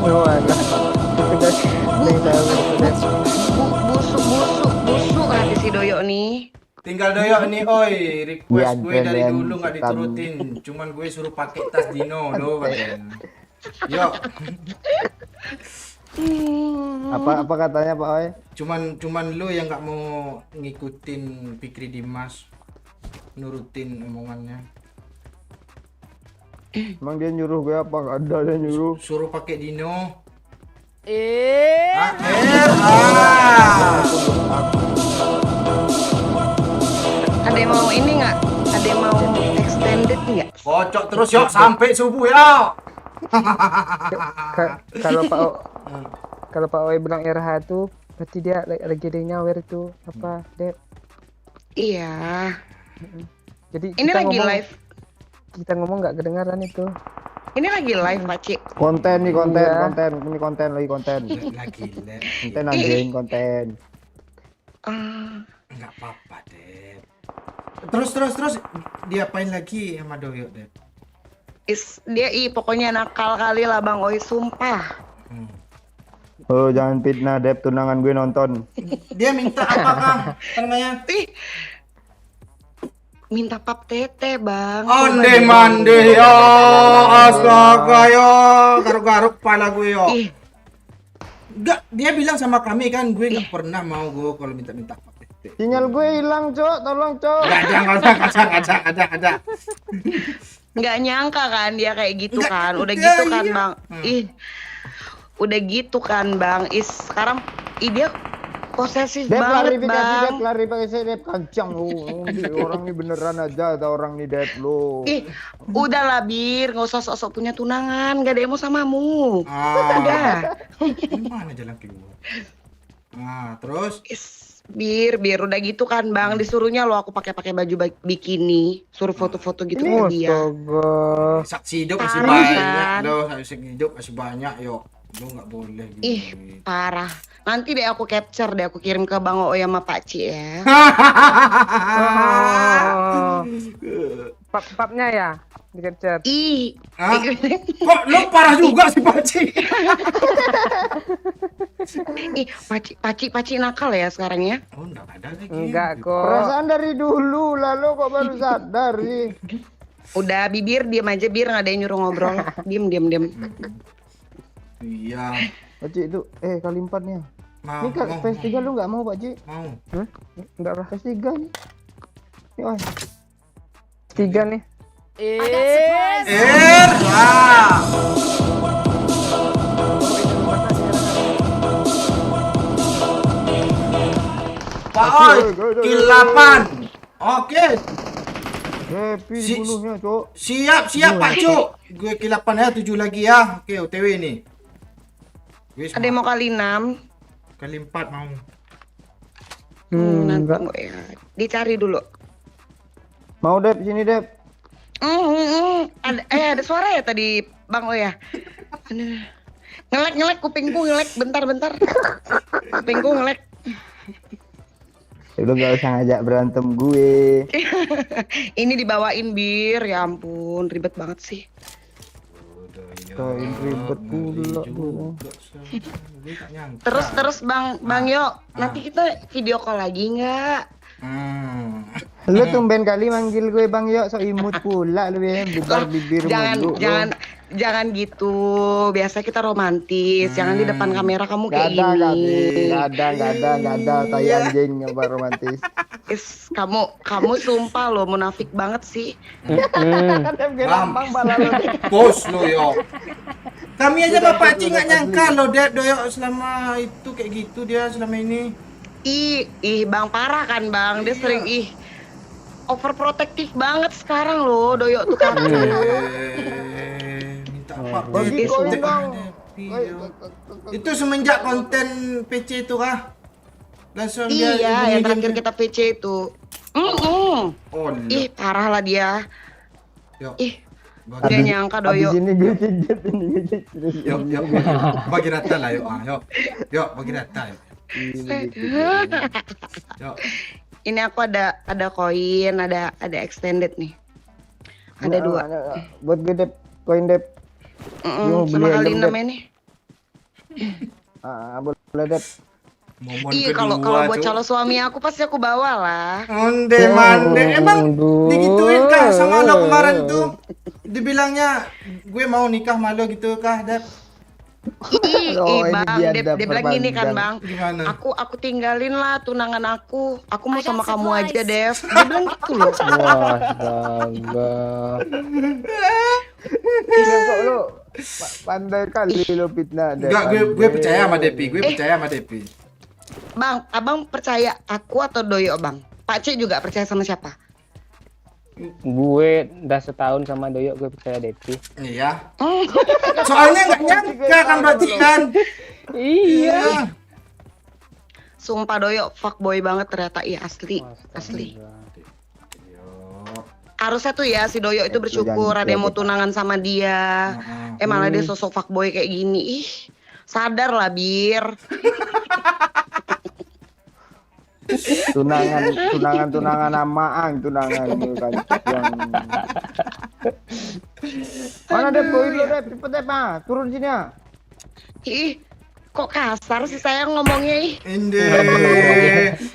Oh, enggak. Busuk hati si Doyo nih. Tinggal Doyo nih, oi. Request Iya, gue dari kalian dulu nggak suka. diturutin. Cuman gue suruh pakai tas Dino lo katanya. Yuk, Apa katanya Pak Oi? cuman lu yang nggak mau ngikutin Fikri Dimas, nurutin omongannya. Emang dia nyuruh gue apa? Gak ada dia nyuruh. Suruh pakai Dino. Ada yang mau ini nggak? Ada yang mau extended nggak? Kocok terus yuk sampai subuh ya. Kalau Pak Oi bilang RH tuh berarti dia lagi ada nyawer itu apa, Dep? Iya. Jadi Ini kita lagi ngomong, live. Kita ngomong nggak kedengaran itu. Ini lagi live Pak Cik. Konten nih, Iya. ini konten lagi konten. Lagi le. Konten anjing konten. Ah, Nggak apa-apa Dep. Terus diapain lagi sama Doyok deh? Dia pokoknya nakal kali lah Bang Oi, sumpah. Oh, jangan fitnah, Dep. Tunangan gue nonton. Dia minta apakah namanya? Minta pap tete Bang. Onde mande yo, astaga yo, garuk-garuk kepala gue yo. Enggak, dia bilang sama kami kan, gue nggak pernah mau gue kalau minta-minta pap tete. Sinyal gue hilang, Cok. Tolong, Cok. Nggak ada. Nggak nyangka kan dia kayak gitu Nggak, kan. Udah iya, gitu kan iya. Bang. Udah gitu kan Bang. Sekarang dia posesif Dep, banget Bang. klarifikasi, Dep. Kancang lu. Orang ini beneran aja, ada orang nih, Dep, lu. Udahlah Bir, nggak usah sok-sok punya tunangan. Nggak ada yang mau samamu. Udah. Gimana jalan keluar? Nah, terus? Bir, udah gitu kan Bang, disuruhnya lo aku pakai baju bikini, suruh foto-foto gitu ke dia. Saksi hidup masih Parah, banyak kan? loh, saksi hidup masih banyak yo. Lo nggak boleh gitu. Parah. Nanti deh aku capture deh, aku kirim ke Bang Oi sama Pak Ci ya. Papnya ya di capture. Kok lo parah juga sih Paci? Paci nakal ya sekarang ya? Oh, enggak ada lagi. Enggak kok. Perasaan dari dulu, lalu kok baru sadar sih. Udah bibir, diam aja Bir, nggak ada yang nyuruh ngobrol. Diam. Iya. Pakcik itu, kali 4-nya. Mau, Ini mau, PS3 lu nggak mau, Pakcik? Mau. Enggak lah. PS3 nih. Ini, oi. 3 nih. I got supplies. Pak Oi, kill 8. Oke. Happy bunuhnya, Cok. Siap Pak Cuk. Gue kill 8 ya, 7 lagi ya. Oke, OTW nih. Ada yang mau kali 6? Kali 4 mau. Nanti Enggak. tunggu ya. Dicari dulu. Mau, Dep, sini, Dep. Ada suara ya tadi Bang Oi ya? Aduh. Ngelek kupingku ngelek bentar. Kupingku ngelek. Lu nggak usah ngajak berantem gue. Ini dibawain Bir, ya ampun, ribet banget sih. Ribet pula tuh. Terus Bang Yo, nanti kita video call lagi nggak? Lu tumben kali manggil gue Bang Yo, so imut pula lu ya, bubar bibir mulu. Jangan gitu. Biasa kita romantis. Jangan di depan kamera kamu kayak gini. Gak ada, tai anjing nyoba romantis. Kamu sumpah lo munafik banget sih. Gampang bala lu. Bos lo yo. Kami aja Bapak Ci nggak nyangka lo Doyok selama itu kayak gitu dia selama ini. Bang parah kan Bang, dia sering overprotective banget sekarang loh Doyok tuh kan. Minta apa? Bagi koin Bang. Itu semenjak konten PC itu kah? Langsung dia Iya, yang terakhir kita PC itu. Oh, Parah lah dia. Yuk. Gak nyangka Doyok. Abis ini gue pijet ini. Yuk. Bagi rata lah yuk. Yuk, bagi rata yuk. Yuk. Ini aku ada koin, ada extended nih. Ada 2. Buat gue Dep, koin Dep. Sama kali 6 ini. Boleh Dep. Kalau buat calon suami aku pasti aku bawa lah. Onde mande. Emang digituin kah sama lo kemarin tuh? Dibilangnya gue mau nikah sama lo gitu kah, Dep? Bang, dia bilang gini kan Bang. Gimana? Aku tinggalin lah tunangan aku. Aku mau sama kamu aja, Dev. Dia bilang gitu loh. Astaga. Gila kok lo pandai kali lo fitnah. Enggak, gue percaya sama Depi. Bang, abang percaya aku atau Doyo Bang? Pak C juga percaya sama siapa? Gue udah setahun sama Doyo, gue percaya Depi. Iya. Soalnya nggak nyangka kan berarti kan. Iya. Sumpah Doyo fuckboy banget ternyata. Iya asli. Harusnya tuh ya si Doyo itu bersyukur ada yang mau tunangan sama dia. Malah dia sosok fuckboy kayak gini. Sadar lah Bir. tunangan Amaang tunangan itu kan yang mana Dep boy lo Dep cepet Dep turun sini ya. Ih, kok kasar sih saya ngomongnya ih. Inde.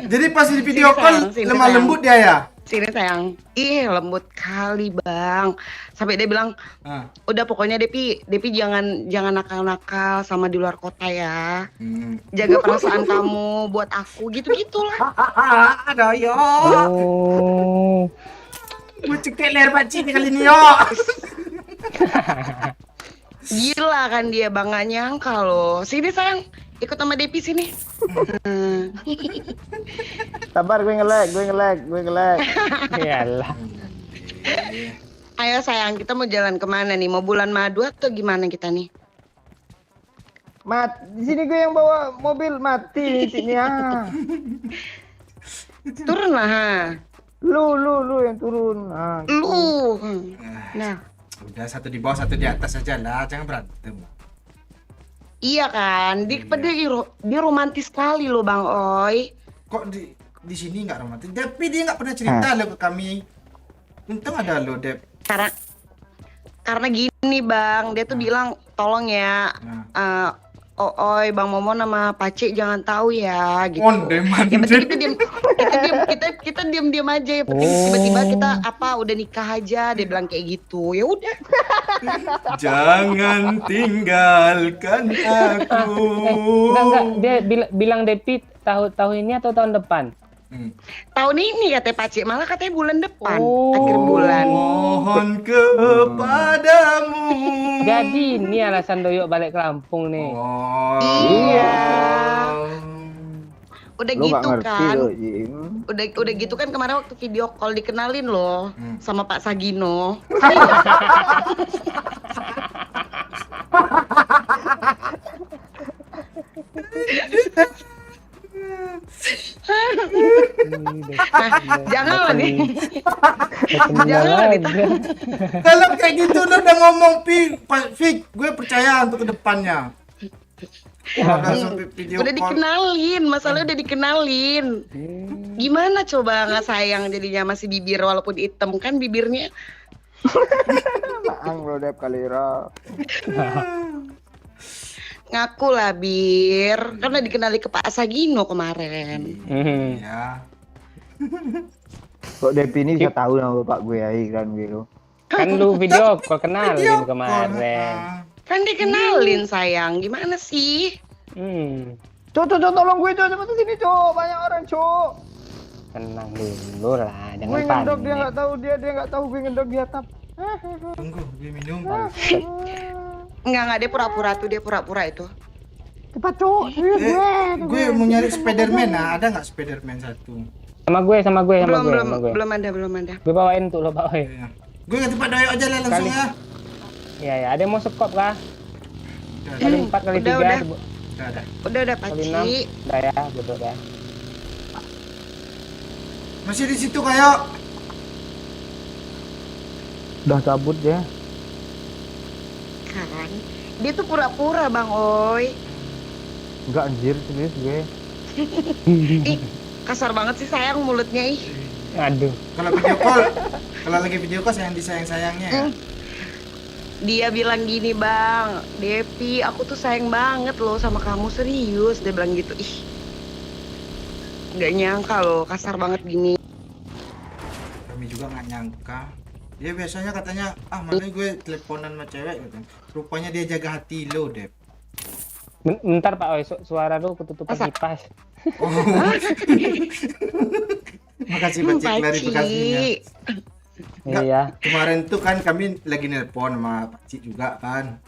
Jadi pas di video call Sini, lemah sayang. lembut dia ya. Sini sayang. Ih, lembut kali, Bang. Sampai dia bilang, Ah. "Udah pokoknya Depi jangan nakal-nakal sama di luar kota ya. Hmm. Jaga perasaan kamu buat aku." Gitu-gitulah. Ada yo. Oh. Mau cekek leher Pakcik nih kali ini yo. Gila kan dia, Bang, gak nyangka loh. Sini sayang, ikut sama Depi sini. Sabar gue nge-lag. Iyalah. Ayo sayang, kita mau jalan kemana nih? Mau bulan madu atau gimana kita nih? Di sini gue yang bawa mobil mati sini ya. Turun lah, ha. Lu yang turun. Lu. Nah, Udah satu di bawah satu di atas aja lah, jangan berantem. iya kan? Dia romantis sekali loh, Bang Oi. Kok di sini nggak romantis? Tapi dia nggak pernah cerita lo ke kami. Untung ada lo, Dep. Karena gini, Bang, dia tuh bilang tolong ya, Oi, Bang Momo sama Pakcik jangan tahu ya, gitu. Onde Yang manje. penting kita diam aja. Yang penting tiba-tiba kita udah nikah aja, dia bilang kayak gitu. Ya udah. Jangan tinggalkan aku. Enggak, dia bilang Depi tahun ini atau tahun depan? Tahun ini katanya Pakcik, malah katanya bulan depan, akhir bulan. Mohon kepadamu. Jadi ini alasan Doyok balik ke Lampung nih. Iya. Udah Lu nggak gitu ngerti kan. lo, Jim. Udah gitu kan kemarin waktu video call dikenalin loh sama Pak Sagino. Janganlah nih. Janganlah nih. Kalau kayak gitu lo udah ngomong Fik, gue percaya untuk kedepannya. Udah sampai video Udah call. dikenalin, masalahnya udah dikenalin. Gimana coba nggak sayang jadinya masih bibir walaupun hitam kan bibirnya. Maang lo Dep kalira. Ngaku lah Bir, kan udah dikenali ke Pak Sagino kemarin. Ya. Kok Dep ini bisa tahu nama bapak gue ya kan gitu. Kan lu video call kenalin kemarin. Kan dikenalin sayang, gimana sih? Cok, tolong gue cok, cepet sini cok, banyak orang cok. Tenang dulu lah, jangan Gue ngendok dia panik. nggak tahu dia nggak tahu gue ngendok di atap. Tunggu, gue minum. Enggak, dia pura-pura tuh, dia pura-pura itu. Cepat cok, Gue mau nyari Spiderman, nah ada nggak Spiderman satu? Sama gue. Belum ada. Gue bawain tuh lo Pak Oi. Iya. Gue ke tempat Doyok aja lah langsung ya. Iya, ada yang mau sekop kah? Kali 4 kali 3. Udah. Udah Kali 6. Pakcik. Udah ya, duduk ya. Masih di situ kayak. Udah cabut dia. Kan, dia tuh pura-pura Bang Oi. Enggak anjir serius gue. Ih, kasar banget sih sayang mulutnya ih. Aduh. Kalau lagi video call sayang disayang-sayangnya ya. Dia bilang gini Bang, Depi aku tuh sayang banget loh sama kamu, serius. Dia bilang gitu, ih. Gak nyangka loh, kasar banget gini. Kami juga nggak nyangka. Dia biasanya katanya, mana gue teleponan sama cewek gitu. Rupanya dia jaga hati lo, Dep. Bentar Pak Oi, suara lu ketutupan kipas. Makasih Pakcik klarifikasinya. Nggak, Iya. kemarin tuh kan kami lagi nelpon sama Pakcik juga kan.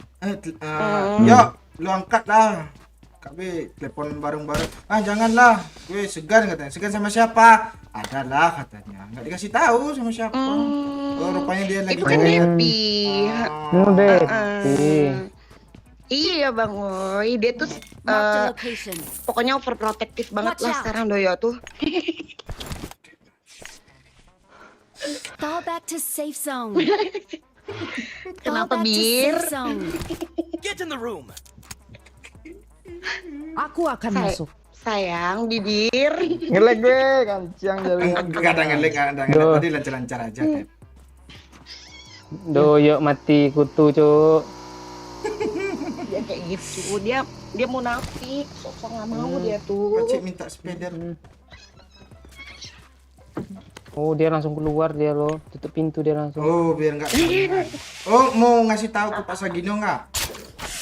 Yuk, lu angkat lah. Kami telepon bareng-bareng. Janganlah, gue segan katanya. Segan sama siapa? Adalah katanya. Nggak dikasih tahu sama siapa. Rupanya dia lagi Itu kan Depi. Depi. Iya Bang Oi, dia tuh Marked a location. pokoknya overprotective banget Watch lah out. sekarang Doyo tuh. Fall back to safe zone. Kenapa Fall back to Bir? safe zone. Aku akan masuk. Sayang, bibir. Ngelek gue, kancang jaringan. Enggak ada ngelek, enggak ada Duh. tadi lancar-lancar aja, Dep. Doyok mati kutu, Cuk. Dia kayak gitu. Dia munafik. Sok-sok nggak mau dia tuh. Pak Cik minta sepeda. Oh, dia langsung keluar dia loh. Tutup pintu dia langsung. Oh, biar enggak. Oh, mau ngasih tahu ke Pak Sagino enggak?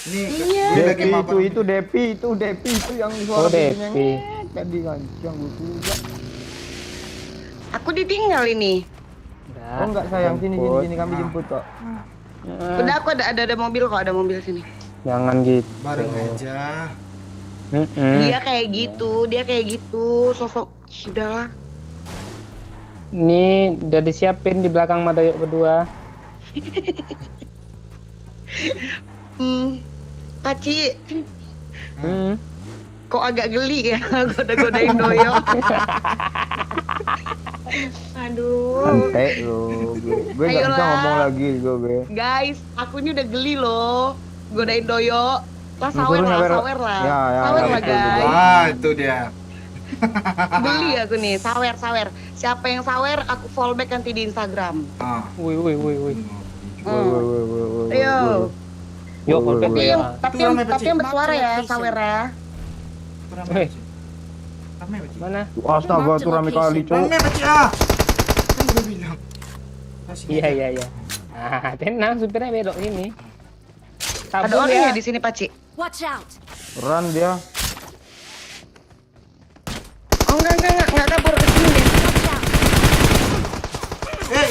Nih, Iya. gue lagi Depi mabar. itu Depi itu yang Oh, suara pintunya Depi. tadi kancang gue juga. Aku ditinggal ini. Udah. Oh enggak sayang, sini jemput. kami jemput kok. Nah, Udah aku ada mobil kok, ada mobil sini. Jangan gitu. bareng aja. Dia kayak gitu, sosok sudahlah. Ini udah disiapin di belakang Madoyok berdua. Paci, Hmm. kok agak geli ya goda-godain Doyok. Aduh. Santai lo, gue nggak bisa Ayolah. ngomong lagi gue. Guys, aku ini udah geli loh godain Doyok. Lah Suruh sawer lah. Ya, Sawer lah betul, guys. Wah, itu dia. Geli aku nih, sawer. Siapa yang sawer, aku fallback nanti di Instagram. Ah. Wih. Ayo. Yuk, fallback Tapi ya. yang bersuara ya, sawer ya. Ramai, Hei. Pak Cik. Ramai, Pak Cik. Mana? Astaga, tuh rame kali cowok. Ramai, Pak Cik. Ah. Kan udah bilang. Kasih aja. Iya. Ah, tenang, supirnya belok sini. Ada Kabur orang ya. ya di sini, Paci? Watch out! Run dia. Oh enggak kabur ke sini deh. Watch out! Hei.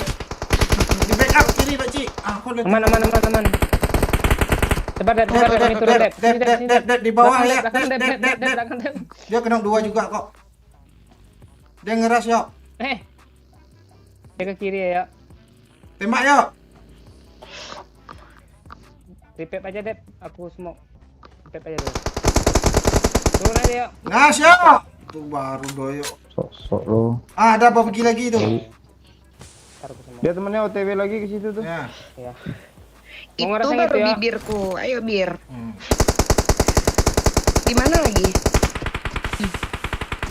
Di backup kiri, Pak Cik. Ah, kok udah Aman. Sebar, Dep, Dep, kami turun, Dep. Sini, Dep, sini, Dep, di bawah ya. Belakang, Dep, Dep. belakang, Dep. Dia kena 2 juga kok. Dia ngeras, yuk. Dia ke kiri ya. Tembak, yuk. Repair aja, Dep. Aku smoke. Repair aja dulu. Turun aja, yuk. Nas, yuk. Tuh baru Doyok. Sok lo. Ah, ada apa pergi lagi tuh? Ntar aku smoke. Dia temennya OTW lagi ke situ tuh. Ya. Ya. Itu Mau ngerasain baru itu ya? bibirku. Ayo, Bir. Hmm. Di mana lagi?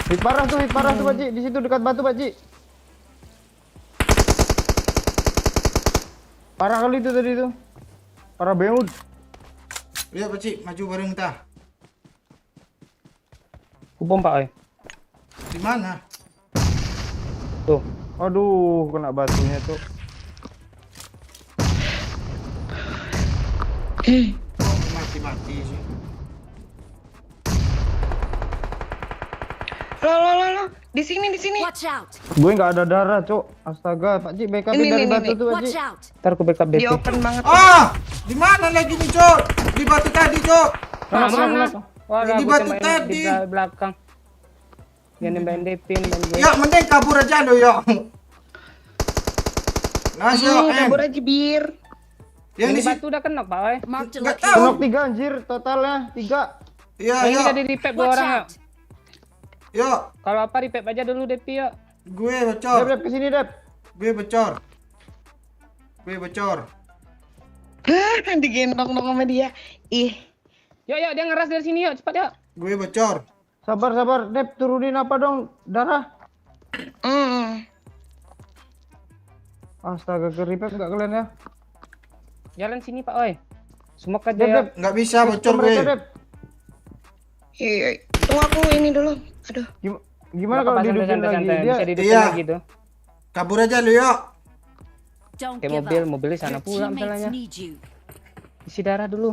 Hit parah tuh Pak Cik. Di situ dekat batu Pak Cik. Parah kali itu tadi tuh. Parah banget. Lihat, Pak Cik, maju bareng kita. Kupom, Pak, oi. Di mana? Tuh. Aduh, kena batunya tuh. Kok mati-mati sih? Lo. Di sini. Watch out! Gue nggak ada darah, Cok. Astaga, Pak Cik, backup Ini, dari ini, batu ini. tuh, Pak Watch Cik. out! Ntar aku backup Di DP. open banget. Ah, di mana lagi nih, Cok? Di batu tadi, Cok. Mana? Wah, Di aku batu tembakin tadi. di belakang. Dia nembakin DP, dan gue. Ya, mending kabur aja lo, yuk. Nas, yuk, Kabur aja, Bir. Yang Yang di di batu udah kena, Pak, oi. Marked a Nggak location. tahu. Kenok 3 anjir, totalnya 3. Iya, Yang yuk. kita di repair 2 Watch orang, yuk. out! Yuk, Kalau apa repair aja dulu DP, yuk. gue Dep, bocor. Dep, kesini, Dep. Gue bocor. Gue bocor. Digendong dong sama dia. Ih, Yuk, dia ngeras dari sini, yuk. Cepat, yuk. Gue bocor. Sabar, Dep, turunin apa dong? Darah. Astaga, ke repair nggak kalian ya? Jalan sini, Pak, oi. Smoke aja, Dep, yuk. Dep. Nggak bisa bocor Mereka, gue. Dep. Iya. Tunggu aku ini dulu. Aduh. Gimana kalau didudukin lagi? Santai. Dia Bisa didupin Iya. lagi tuh. Kabur aja lo, yuk. Don't Kayak give mobil up. sana Your pula teammates masalahnya. need you. Isi darah dulu.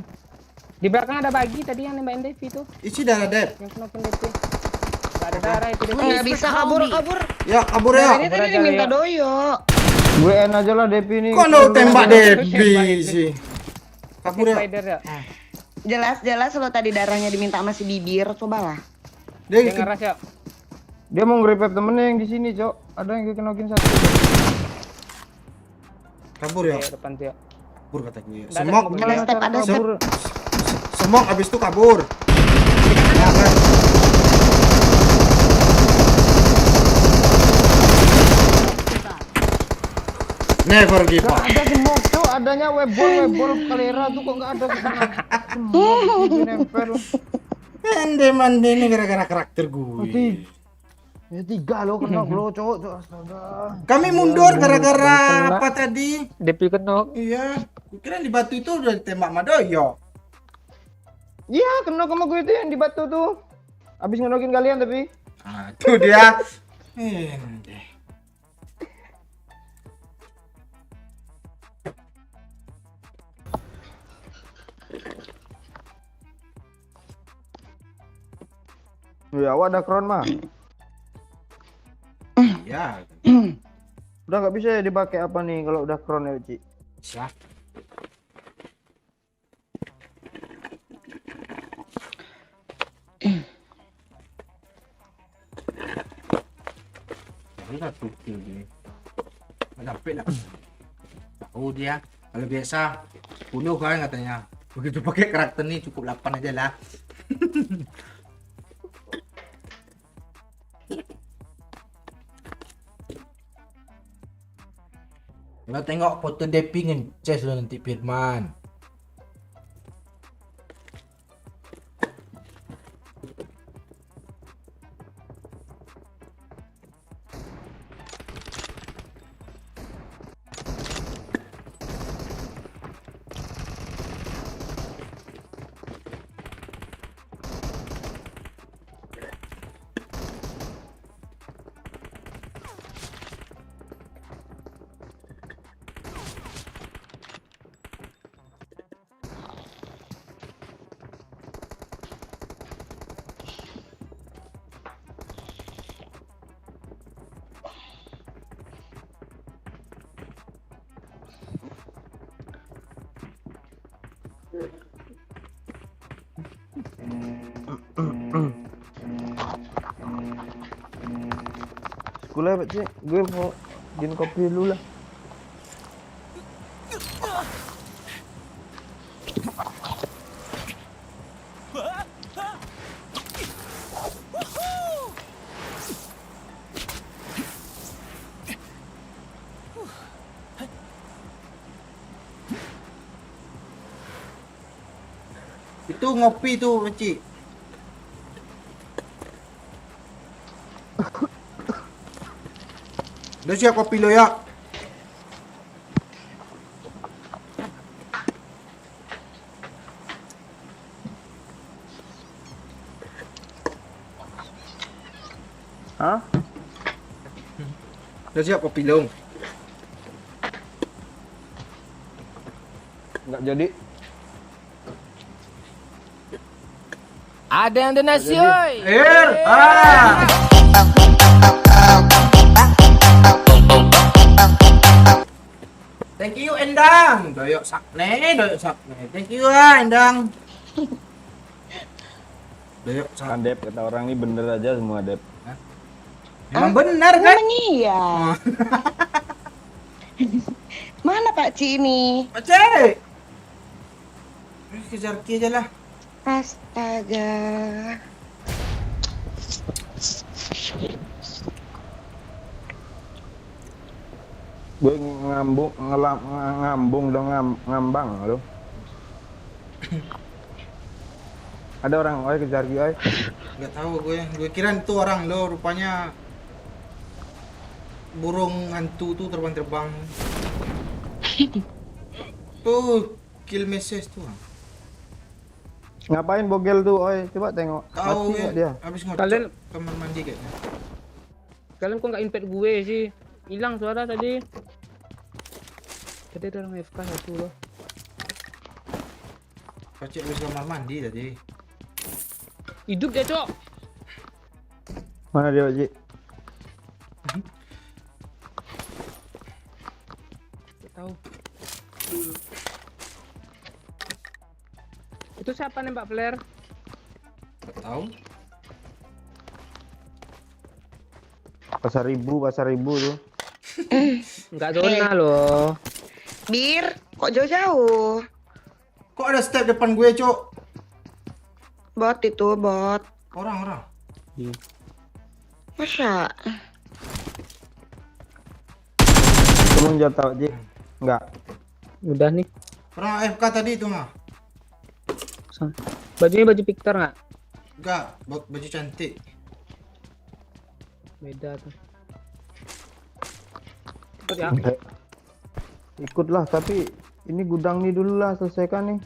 Di belakang ada bagi tadi yang nembakin DP itu. Isi darah, Dep. Yang kena DP. Gak ada darah itu DP. Nggak bisa kabur. Ya, kabur Nah, ya. ini tadi aja, dia minta Leo. Doyok. gue end aja lah Depi ini. Kok lo tembak Depi sih? Kabur ya. Spider ya. Jelas lo tadi darahnya diminta sama si bibir. Cobalah. Dia Dia ngeras ya. Dia mau nge-revive temennya yang di sini, Cok. Ada yang gue kenokin satu. kabur ya. Kayak depan tuh ya. Kabur kata gue. Nggak ada Semok. mobil. Ada step, ada step. Kabur. Semok abis itu kabur. Ya kan? Never give Gak up. ada semok, Cok. Adanya webol kalera tuh kok gak ada. Semok, nempel. Mande ini gara-gara karakter gue. Ya 3 lo kena lo cowok tuh astaga. Kami mundur gara-gara apa tadi? Depi kenok. Iya, kira di batu itu udah ditembak Madoyo. Iya, kena sama gue itu yang di batu tuh. Abis ngenokin kalian tapi. Ah, itu dia. Ende. Ya, awak ada crown mah. Iya. Udah nggak bisa ya dipakai apa nih kalau udah crown ya, Ci? Siap. Udah tuh gini. Sampai lah. Tahu dia. Kalau biasa bunuh kan katanya. Begitu pakai karakter nih cukup 8 aja lah. Kalau tengok foto Depi ngeces lo nanti Firman. Sekolah Pak Cik, gue mau bikin kopi dulu lah. Itu ngopi tuh, Cik. Udah siap kopi lo ya? Hah? Udah siap kopi lo? Nggak jadi. Ada yang donasi, oi. Thank you Endang. Doyok sakne. Thank you Endang. Doyok sakne. Kan Dep, kata orang ini bener aja semua Dep. Emang benar kan? Emang iya. Mana Pak Ci ini? Pak Cik. Kejar Ki aja lah. Astaga. Gue ngambung dong ngambang lo. Ada orang oi kejar gue oi. Nggak tahu gue. Gue kira itu orang lo rupanya burung hantu tuh terbang-terbang. Tuh kill message tuh. Ngapain bogel tuh oi? Coba tengok. Tahu Mati nggak ya. dia? Habis ngocok Kalian- kamar mandi kayaknya. Kalian kok nggak invite gue sih? Hilang suara tadi. Tadi ada orang FK satu loh. Pak Cik habis kamar mandi tadi. Hidup dia, Cok. Mana dia, Pak Cik? Nggak tahu. Itu siapa nembak flare? Nggak tahu. Pasar Ribu tuh. Enggak zona loh. Bir, kok jauh-jauh? Kok ada step depan gue, Cok? Bot itu, bot. Orang. Masa? Turun jatah, Pak Cik. Enggak. Udah nih. Orang AFK tadi itu mah. Bajunya baju Victor nggak? juga. Baju cantik. Beda tuh. Cepet ya. Ikutlah, tapi ini gudang nih dulu lah, selesaikan nih.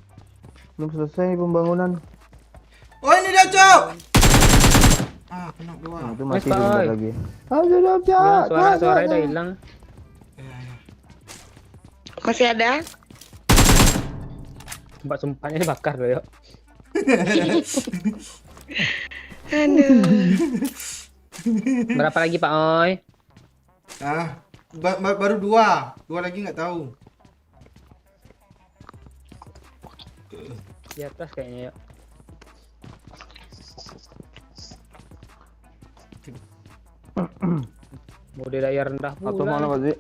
Belum selesai pembangunan. Oh ini dia cok. Ah kena dua. Nah, itu masih Pak, bentar oi. lagi. Sudah, Ya, suaranya udah hilang. Masih ada? Tempat sumpahnya dibakar loh yuk. Aduh. Berapa lagi Pak Oi? Ah baru dua lagi nggak tahu. Di atas kayaknya yuk. Budidaya rendah pula. Atau mana Pak Zi?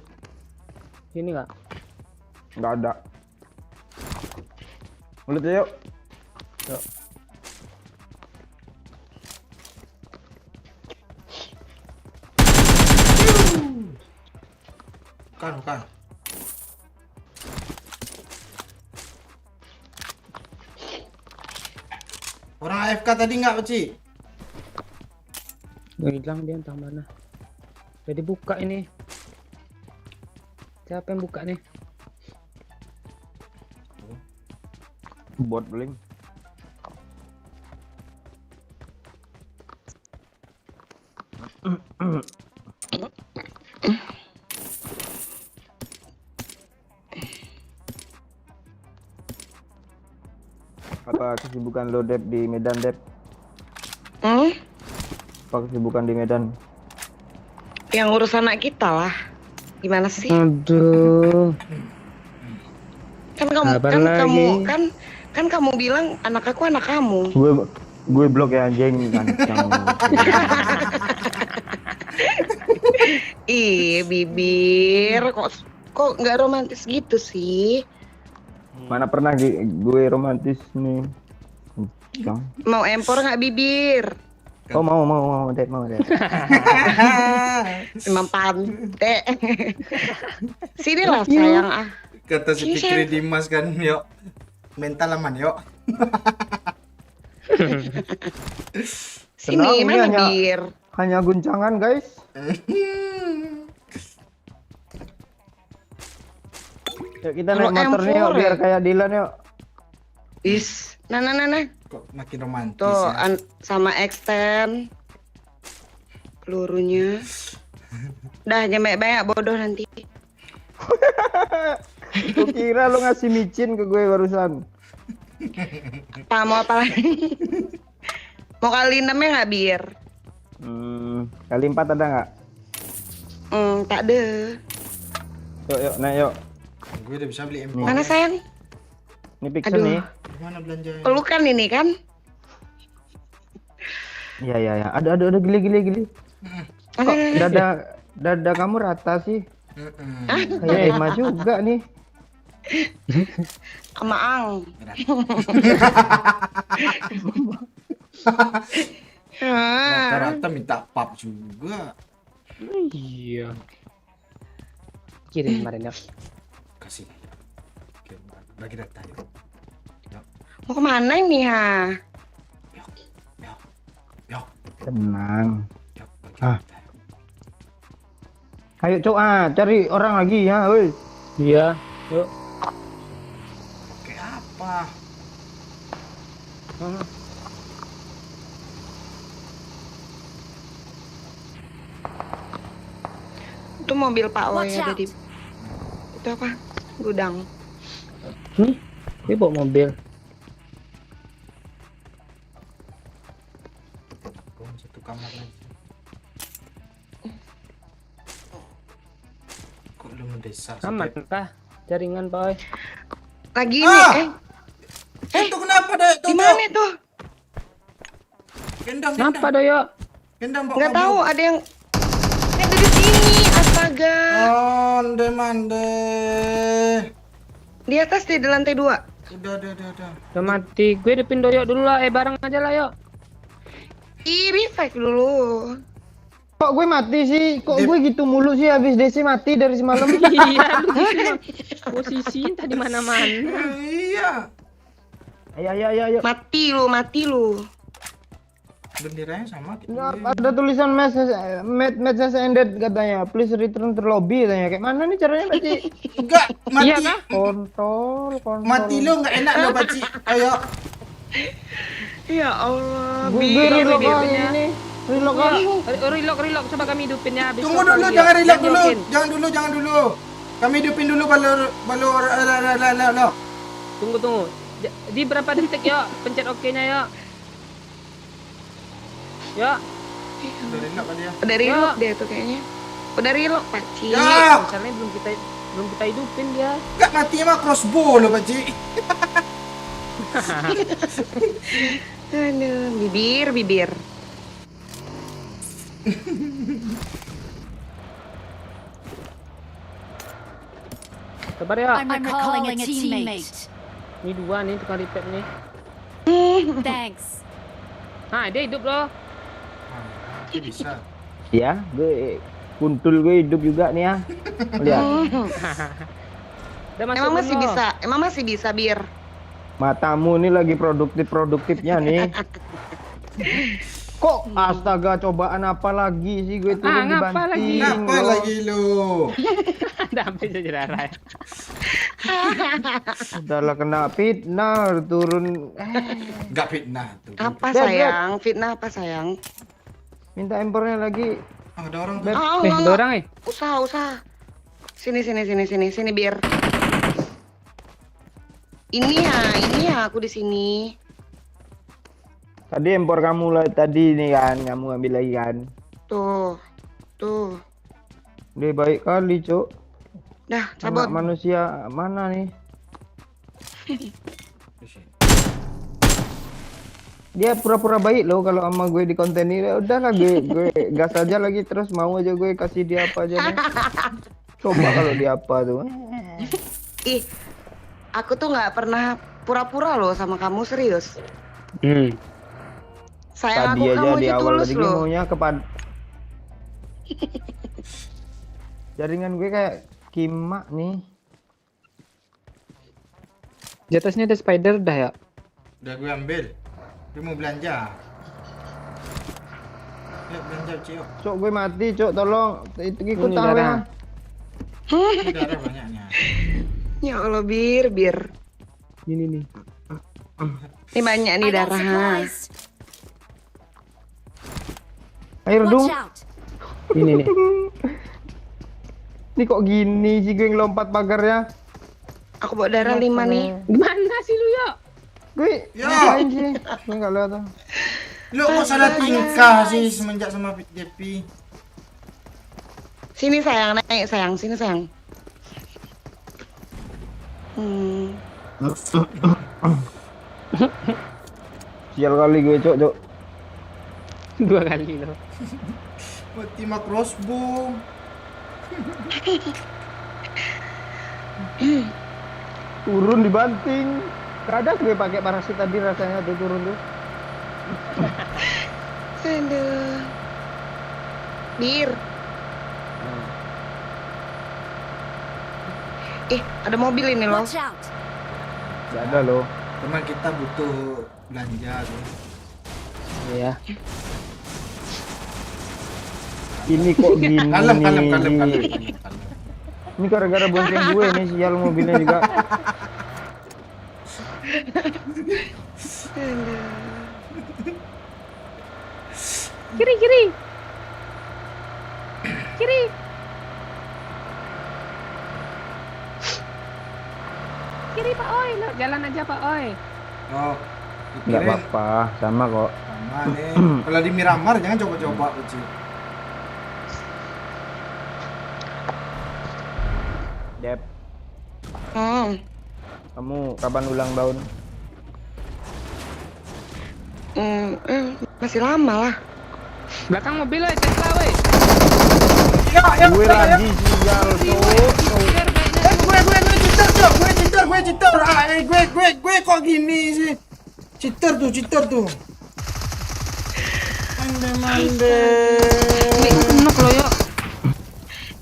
Ini nggak? Nggak ada. Mulut ya, yuk. Yuk. Bukan. Orang AFK tadi nggak Ci? Hilang dia entah mana. Udah dibuka ini. Siapa yang buka nih? Bot bling. Apa kesibukan lo Dep di Medan Dep? Apa kesibukan di Medan? Yang urus anak kita lah. Gimana sih? Aduh. Kan kamu bilang anak aku anak kamu. Gue blok ya anjing kancang. Ih, bibir kok nggak romantis gitu sih? Mana pernah gue romantis nih. Kancang. Mau empor nggak bibir? Oh mau Dep. Memang pantai. Sinilah sayang ah. Kata si Fikri Dimas kan, yuk. Mental aman, yuk. Sini Tenang, mana ini bir? Hanya guncangan guys. Yuk kita Kalau naik motor nih yuk, M4 biar ya? kayak Dilan yuk. Is, nah. Kok makin romantis Tuh, ya? sama extend pelurunya. Dah, jangan banyak bodoh nanti. Gue kira lu ngasih micin ke gue barusan. Mau apa lagi? Mau kali 6 ya nggak bir? Kali 4 ada nggak? Tak ada. Yuk naik yuk. Gue udah bisa beli M4. Mana sayang? Ini Pixel nih. Gimana belanjanya? Pelukan ini kan? Iya. Ada gili. Kok dada kamu rata sih? Kayak Emma juga nih. Sama Ang. Rata-rata minta pap juga. Iya. Kirim kemarin ya. Kasih. Oke, bagi data yuk. Mau kemana ini ha? Yuk. Tenang. Yuk, bagi Ah. data. Ayo cok cari orang lagi ya, woi. Iya. Yuk. Kayak apa? Itu mobil Pak Oy Watch ada out. di itu apa? Gudang. Nih, dia bawa mobil. Satu kamar lagi. Kok lu mendesak? Aman kah? Jaringan Pak Oi. Lagi Ah! nih, Itu kenapa deh? di mana tuh? Gendang. Kenapa Doyo? Gendang bawa Nggak kabel. tahu, ada yang dari sini. Astaga. Onde mande. Di atas di lantai 2. Udah. Udah mati. Gue depin Doyo dulu lah. Bareng aja lah yuk. Ih, revive dulu. Kok gue mati sih? Kok gue gitu mulu sih habis DC mati dari semalam? Iya, lu gitu. Posisi entah di mana-mana. Iya. Ayo. Mati lu. Benderanya sama. Nggak, ada tulisan match has ended katanya. Please return to lobby katanya. Kayak mana nih caranya, Pak Ci? Enggak, mati. Iya kah? Kontol. Mati lo nggak enak lo, Pak Ci. Ayo. Ya Allah, Gue Bir, reload Bir, kali Bir. ini. Reload kali. Relock, coba kami hidupin ya. Habis Tunggu itu dulu, kali jangan ya. reload dulu. Nyokin. Jangan dulu. Kami hidupin dulu baru. Tunggu. Di berapa detik ya? Pencet OK-nya ya. Ya. Udah reload kali ya. Udah reload dia tuh kayaknya. Udah reload, Pak Ci. Ya, Misalnya belum kita hidupin dia. nggak mati mah crossbow lo, Pak Ci. Aduh, bibir. Sabar ya. I'm recalling a teammate. Ini dua nih tukang repair nih. Thanks. Nah, dia hidup loh. Bisa. Ya, gue kuntul gue hidup juga nih ya. Lihat. Udah masuk Emang masih belum? bisa, emang masih bisa, Bir. Matamu ini lagi produktifnya nih. Kok astaga, cobaan apa lagi sih gue turun di ngapa lagi? banting. Kenapa loh. lagi lo? Sampai jadi darah. Udahlah kena fitnah turun. Nggak fitnah tuh. Apa Beb, sayang? Fitnah apa sayang? Minta impornya lagi. Ada orang tuh. Beb. Oh, Ada enggak. orang Usaha. Sini, Bir. Ini ya aku di sini. Tadi impor kamu lah tadi nih kan, kamu ambil lagi kan. Tuh. Udah baik kali, Cuk. Dah, Anak cabut. manusia mana nih? Dia pura-pura baik loh kalau sama gue di konten ini. Udahlah gue gas aja lagi terus mau aja gue kasih dia apa aja nih. Coba kalau dia apa tuh. Ih, aku tuh nggak pernah pura-pura loh sama kamu, serius. Sayang Tadi aku aja kamu di itu awal tulus tadi loh. maunya kepada jaringan gue kayak kimak nih. Di atasnya ada spider dah ya. Udah gue ambil. Gue mau belanja. Yuk belanja, Cio. Cok gue mati, Cok, tolong. Itu ikut Ini tahu darah. ya. Ini darah banyaknya. Ya Allah, Bir. Ini nih. Ini banyak nih I got darah. supplies. Air Watch dong. out. Ini nih. Ini kok gini sih gue ngelompat pagarnya. Aku bawa darah 5 nih. Gimana sih lu ya? Gue Ya. ngapain sih? Gue nggak lihat. Lo kok salah tingkah sih semenjak sama Fit JP? Sini sayang, naik sayang, sini sayang. Sial kali gue, Cok. 2 kali loh. Mati mah crossbow. Turun dibanting. Kadang gue pakai parasit tadi rasanya tuh turun tuh. Aduh. Bir. Ada mobil ini loh. Watch out. Gak ada loh. Teman kita butuh belanja tuh. Iya. Ini kok gini. Kalem. Ini gara-gara bonceng gue nih sial mobilnya juga. Kiri. Kiri Pak Oi, lo jalan aja Pak Oi. Oh, Enggak pikirin apa-apa, sama kok. sama nih. Kalau di Miramar jangan coba-coba, Uci. Dep, kamu kapan ulang tahun? Masih lama lah. Belakang mobil oi, Tesla oi. Gue lagi sial, Cok. Gue cheater. Gue kok gini sih? Cheater tuh. Mande. Enak lo ya.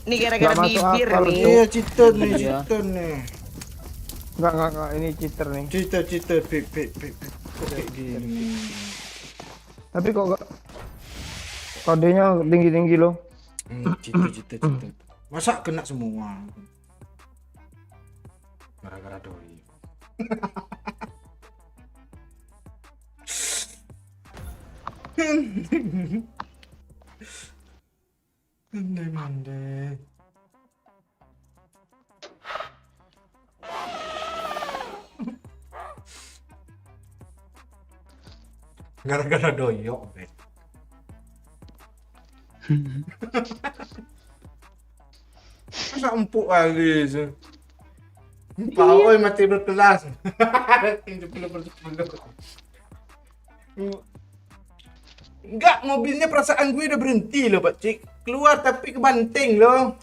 Ini gara-gara Nggak masuk bibir akal, nih. Iya, cheater nih. Enggak, ini cheater nih. Cheater, pip. Kok kayak gini? Tapi kok gak kodenya tinggi-tinggi loh. Cita. Masa kena semua? Gara-gara doi. Mande. Gara-gara doyok, Bet. Masa empuk kali sih. Pak Oi mati berkelas. Rating 10/10. Enggak, mobilnya perasaan gue udah berhenti loh, Pak Cik. Keluar tapi kebanting loh.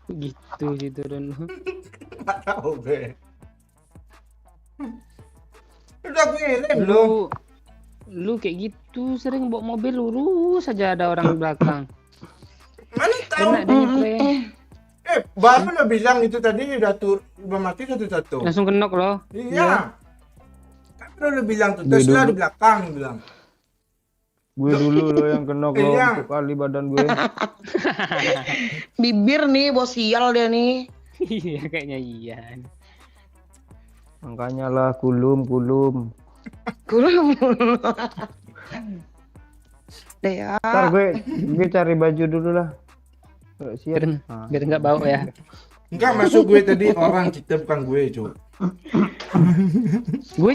Gitu sih turun. Enggak tahu gue. Udah gue rem loh. Lu kayak gitu sering bawa mobil lurus saja ada orang di belakang. Mana tahu? Enak dia nyebrang. Baru lo bilang itu tadi udah mati satu-satu. Langsung kenok loh. Iya. Kan lo bilang tuh Tesla di belakang bilang. Gue dulu loh yang kena kalau Iya. untuk kali badan gue. Bibir nih, bos sial dia nih. Iya kayaknya iya. Makanya lah kulum. Deh ya. Ntar gue cari baju dulu lah. Siap. Biar nggak bau ya. Enggak, masuk gue tadi orang kita bukan gue, cuy. Gue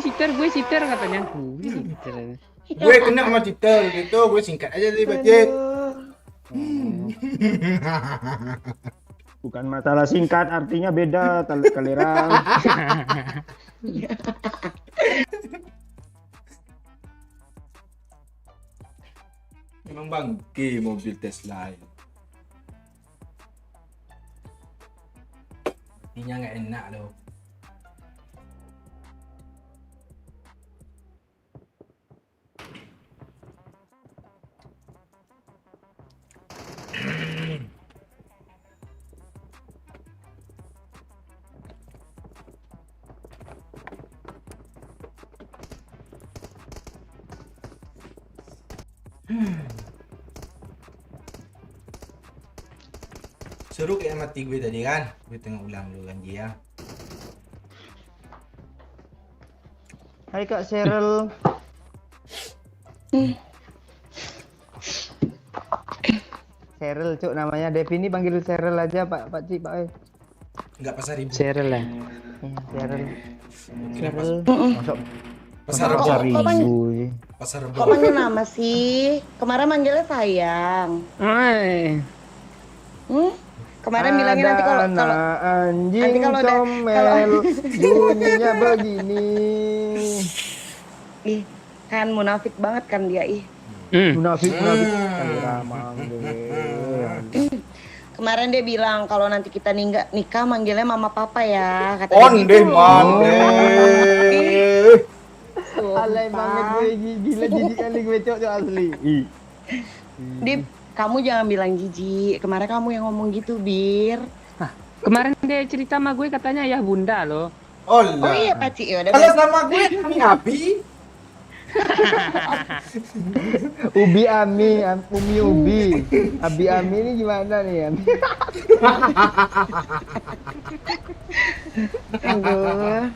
siter katanya. Gue siter. Gue kena sama Citer gitu, gue singkat aja tadi, Pak Cik. Bukan masalah singkat, artinya beda kalerang. Emang bangke mobil Tesla ya. Ini nggak enak loh. Seru kayak mati gue tadi kan. Gue tengok ulang dulu kan dia. Hai Kak Cheryl. Cheryl cuk namanya. Devi ini panggil Cheryl aja Pak Cik Pak. Enggak pasar ibu. Cheryl lah. Cheryl. Cheryl. Masuk Pasar Kok Rebo. panggil, Pasar Rebo. kok panggil nama sih? Kemarin manggilnya sayang. Kemarin bilangnya nanti kalau anjing nanti kalau udah- comel bunyinya begini. ih kan munafik banget kan dia ih. Munafik kali ramang Kemarin dia bilang kalau nanti kita nikah manggilnya mama papa ya katanya. Onde mande. Alay banget gue gila jijik kali gue cok asli. Dip, kamu jangan bilang jijik. Kemarin kamu yang ngomong gitu, Bir. Kemarin dia cerita sama gue katanya ayah bunda loh. Oh Olah. iya, Paci. Ya udah. Kalau sama gue Ami Abi. Ubi Ami, Umi Ubi. Abi Ami ini gimana nih Ami? Aduh.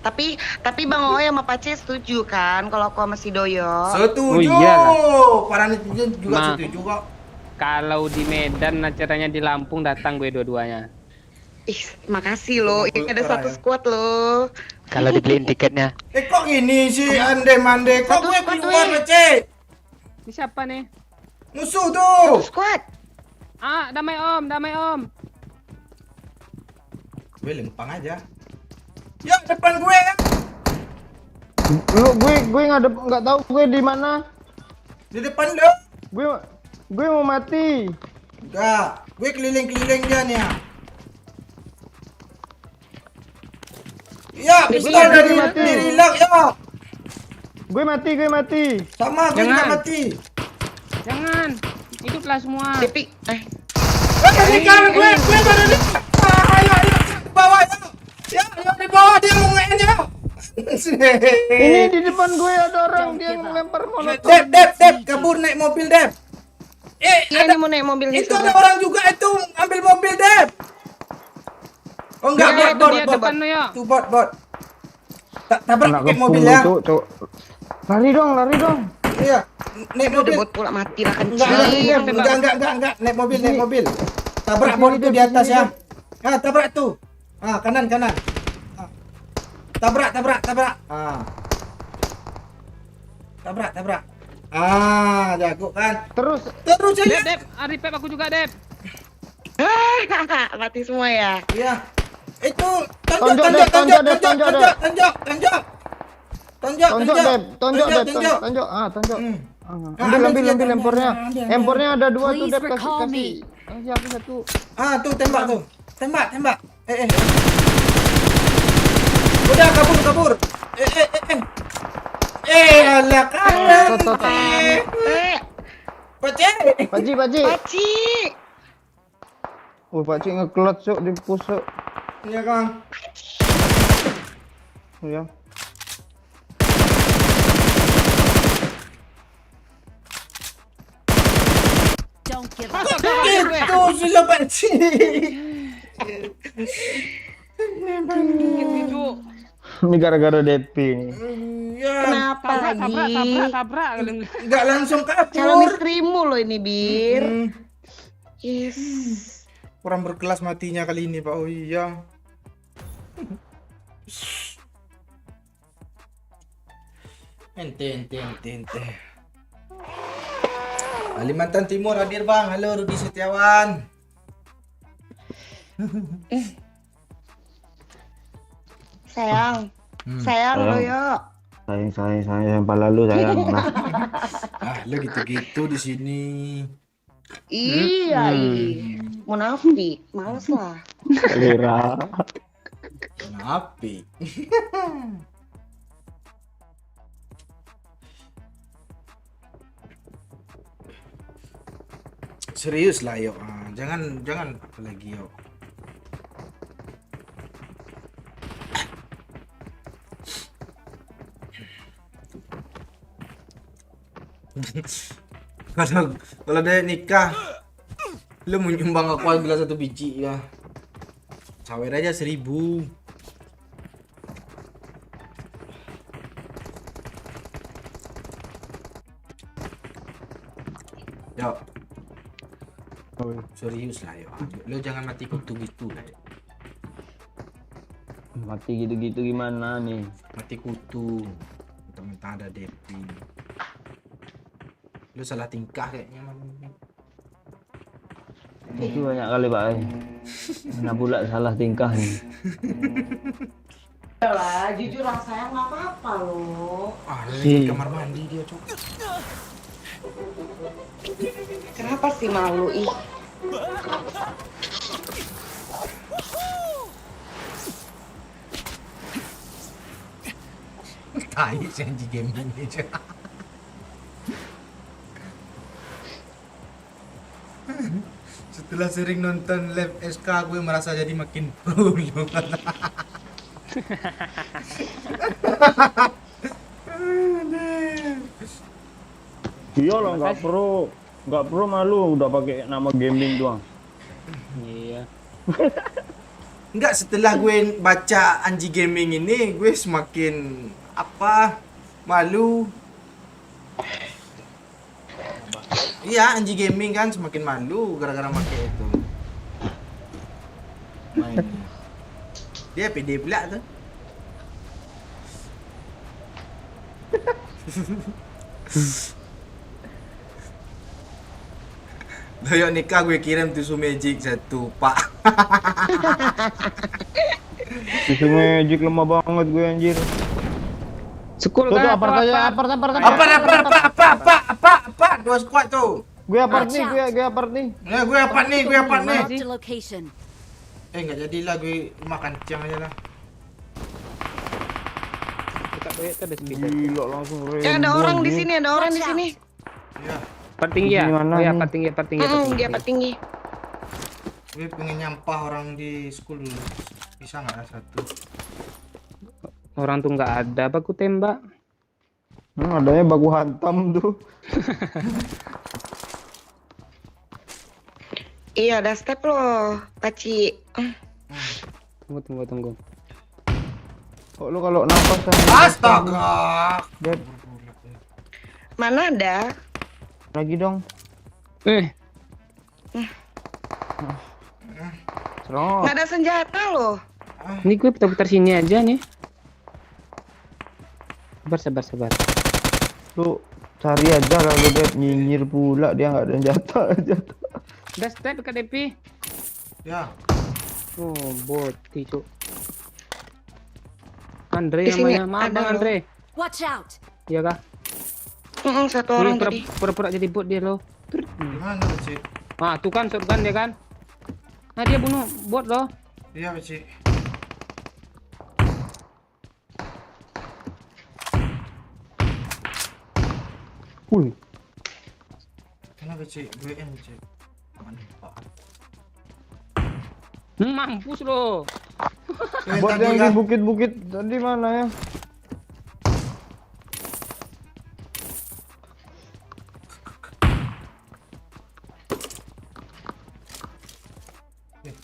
tapi Bang Oe sama Paci setuju kan kalau aku sama si Doyo? Setuju. Oh, iyalah. Para netizen juga Ma. setuju kok. Kalau di Medan acaranya di Lampung datang gue dua-duanya. Ih, makasih loh. Ini ada satu squad loh. Kalau dibeliin tiketnya. Kok gini sih ande mande? Kok gue keluar, Cek? Ini siapa nih? Musuh tuh. Squad. Ah, damai om. Gue lempang aja. Ya depan gue kan. Lu gue nggak tahu gue di mana. Di depan lo. Gue mau mati. Enggak, gue keliling-keliling dia nih ya. Ya, pistol dari reload ya. Gue mati. Sama gue juga mati. Jangan. Hiduplah semua. Depi, Dari kanan gue baru di. Ayo, bawah. di bawah dia mau nge-nya. Ini di depan gue ada orang dia ngelempar molotov. Dep, kabur naik mobil, Dep. Iya, ini mau naik mobil Itu itu. ada orang juga itu, ambil mobil, Dep. Oh enggak, Ya, itu dia bot. depan lo ya. Itu bot. Tabrak Kena dikit ke mobil punggung, ya. Cuk. Lari dong. Iya, naik Udah mobil. buat pula mati lah Enggak, kencing. enggak. Naik mobil. Tabrak bot itu di atas ya. Ah, tabrak tuh. Ah, kanan. Ah. Tabrak. Ah. Tabrak. Ah, jago kan. Terus aja. Dep, Arifep aku juga, Dep. Mati semua ya. Iya. Itu Tonjok, tonjok. Dep. Tonjok, Dep. Tonjok. Ah, tonjok. Ah, Ambil empornya. ambil. Empornya ada 2 tuh, Please Dep. recall Kasih. me. Kasih aku 1. Ah, tuh tembak tuh. Tembak. Udah kabur. Alah kanan. Pace. Paci. Paci. Paci nge-clutch Cuk di pusuk. Iya, Kang. Ya. Don't give up. Itu sudah Pace. Ini gara-gara Depi nih. Iya. Kenapa lagi? Tabrak. Enggak langsung Calon kabur. istrimu loh ini, Bir. Yes. Kurang berkelas matinya kali ini, Pak. Oh iya. Ente. Kalimantan Timur hadir, Bang. Halo Rudi Setiawan. Sayang. Sayang lo yo. Sayang palalu sayang. Ah, lo gitu-gitu di sini. Iya. Munafik. Males lah. Lira. Kenapa? Serius lah, yuk. Ah, jangan apa lagi, yuk. kalau dia nikah, lu mau nyumbang aku gelas 1 biji ya. Sawer aja 1000. Yuk. Serius lah, yuk. Lu jangan mati kutu gitu lah. Yuk. Mati gitu-gitu gimana nih? Mati kutu. Mentang-mentang ada Depi. Lu salah tingkah kayaknya. Itu banyak kali, Pak. Mana pula salah tingkah nih. Lah, jujur lah sayang nggak apa-apa loh. Ah, di kamar mandi dia, Cok. Kenapa sih malu ih? Tai janji gaming aja. Setelah sering nonton live SK gue merasa jadi makin pro. Iya lah, nggak pro malu udah pakai nama gaming doang. Iya. Enggak, setelah gue baca Anji Gaming ini gue semakin malu. Iya, Anji Gaming kan semakin malu gara-gara pakai itu. Main. Dia pede pula tuh. Doyok nikah gue kirim tisu magic 1, Pak. Tisu magic lemah banget gue anjir. Sekul Tuh, kan? apart aja. Apa? 2 squad tuh. Gue apart nih. Ya, gue apa nih? Marked a location. Enggak jadilah, gue makan ciang aja lah. Dekat doyok tuh ada speeder. Gila langsung Ada orang di sini, ada orang di sini. Ya, Part tinggi ya? Gimana Oh ya, nih? part tinggi. Dia apa tinggi? gue pengen nyampah orang di school dulu. Bisa nggak 1? Orang tuh nggak ada, apa aku tembak? Adanya baku hantam tuh. Iya, ada step loh, Paci. Tunggu. Kok lu kalau nafas sama Astaga. Dep, Mana ada? lagi dong. Serot. Nggak ada senjata loh. Ini gue putar-putar sini aja nih. Sabar. Lu cari aja lalu Dep, nyinyir pula dia nggak ada jatah. Udah step ke DP. Ya. Oh, boti cuk. Andre Di sini namanya, maaf ada Bang loh. Andre. Watch out! Iya kah? Satu orang Pura- tadi. Pura-pura jadi bot dia loh. Gimana Beci? Ah, tuh kan shotgun dia kan. Nah, dia bunuh bot loh. Iya Beci. Kenapa Beci? 2M Beci. Mantap. Mampus loh. Buat yang di bukit-bukit tadi mana ya?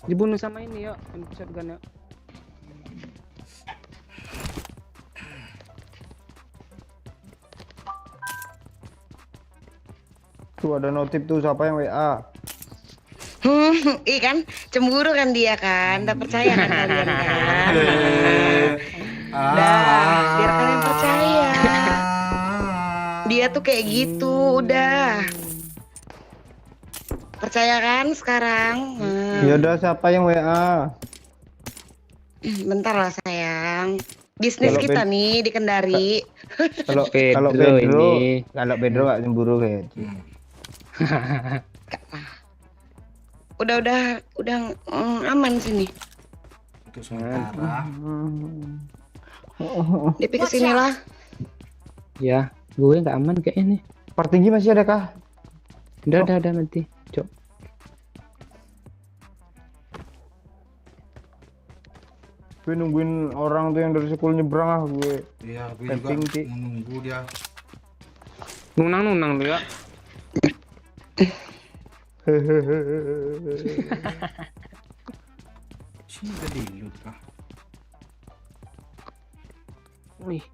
Dibunuh sama ini ya, shotgun ya. Tuh ada notif tuh siapa yang WA. Iya kan, cemburu kan dia kan, udah percaya kan kalian kan? Biar kalian percaya. Dia tuh kayak gitu, udah. Percaya kan sekarang? Ya udah siapa yang WA? Bentar lah sayang. Bisnis Kalau kita nih di Kendari. Kalau Pedro ini. kalau Pedro nggak cemburu kayak. Udah aman sini. Untuk sementara. DP kesini lah. Ya, gue nggak aman kayaknya nih. Part tinggi masih ada kah? Udah mati. Cok. Gue nungguin orang tuh yang dari sekolah nyebrang ah gue. Iya, gue Camping, juga Ci. menunggu dia. Nunang lu ya. Sini ada dilut kah? Wih.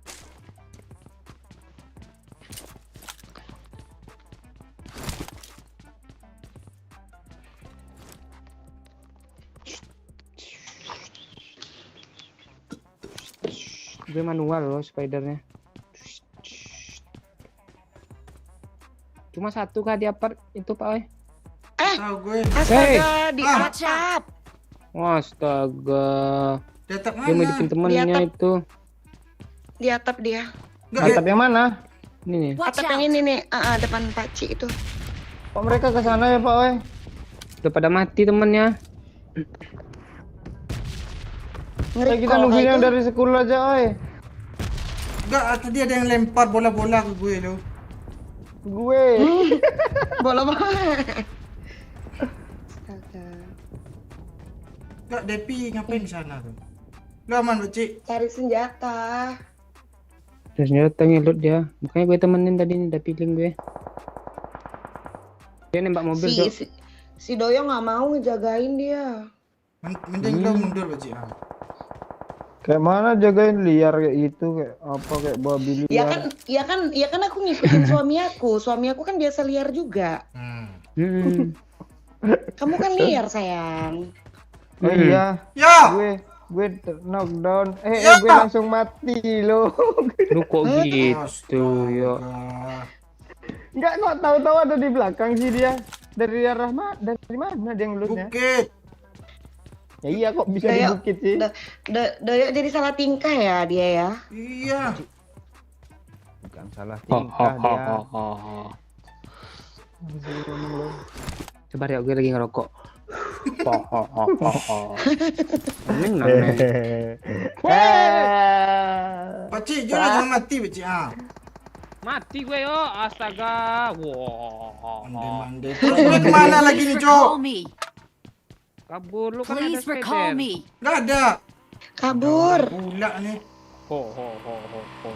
Gue manual loh spidernya. Cuma satu kah di apart itu Pak Oi? Tahu gue. Astaga, di Watch atap. Astaga. Di atap Dia mau mana? bikin temennya atap. itu. Di atap dia. Enggak, Atap yang mana? Ini nih. Watch Atap yang out! ini nih, depan Paci itu. Kok mereka ke sana ya Pak Oi? Udah pada mati temennya. Kita Nge-recall nungguin kayak yang itu. dari sekolah aja Oi. enggak, tadi ada yang lempar bola-bola ke gue loh. Gue. Bola banget. Astaga. Enggak, Depi ngapain di sana tuh? Lu aman, Beci? Cari senjata. Terus nyata ngelut dia. Makanya gue temenin tadi nih, udah feeling gue. Dia nembak mobil, Cok. Si Doyo nggak mau ngejagain dia. Mending lu mundur, Beci. Kayak mana jagain liar kayak gitu, kayak apa kayak babi liar. Ya kan aku ngikutin suami aku. Suami aku kan biasa liar juga. Kamu kan liar sayang. Oh iya, Ya! gue knockdown. Ya! Gue langsung mati loh. Lu kok gitu ya? Enggak kok tahu-tahu ada di belakang sih dia. Dari arah dari mana dia ngelutnya? Bukit. Ya iya kok bisa di Doyo, bukit sih. Doyo jadi salah tingkah ya dia ya. Iya. Bukan salah tingkah dia. Coba ya, gue lagi ngerokok. Beci, jangan mati, Beci. Mati gue yo, astaga. Wah. Mande-mande. Terus gue kemana lagi nih, Cok? Recall me! Kabur lu kan ada Please recall spider. me! Nggak ada. Kabur. Pula nih.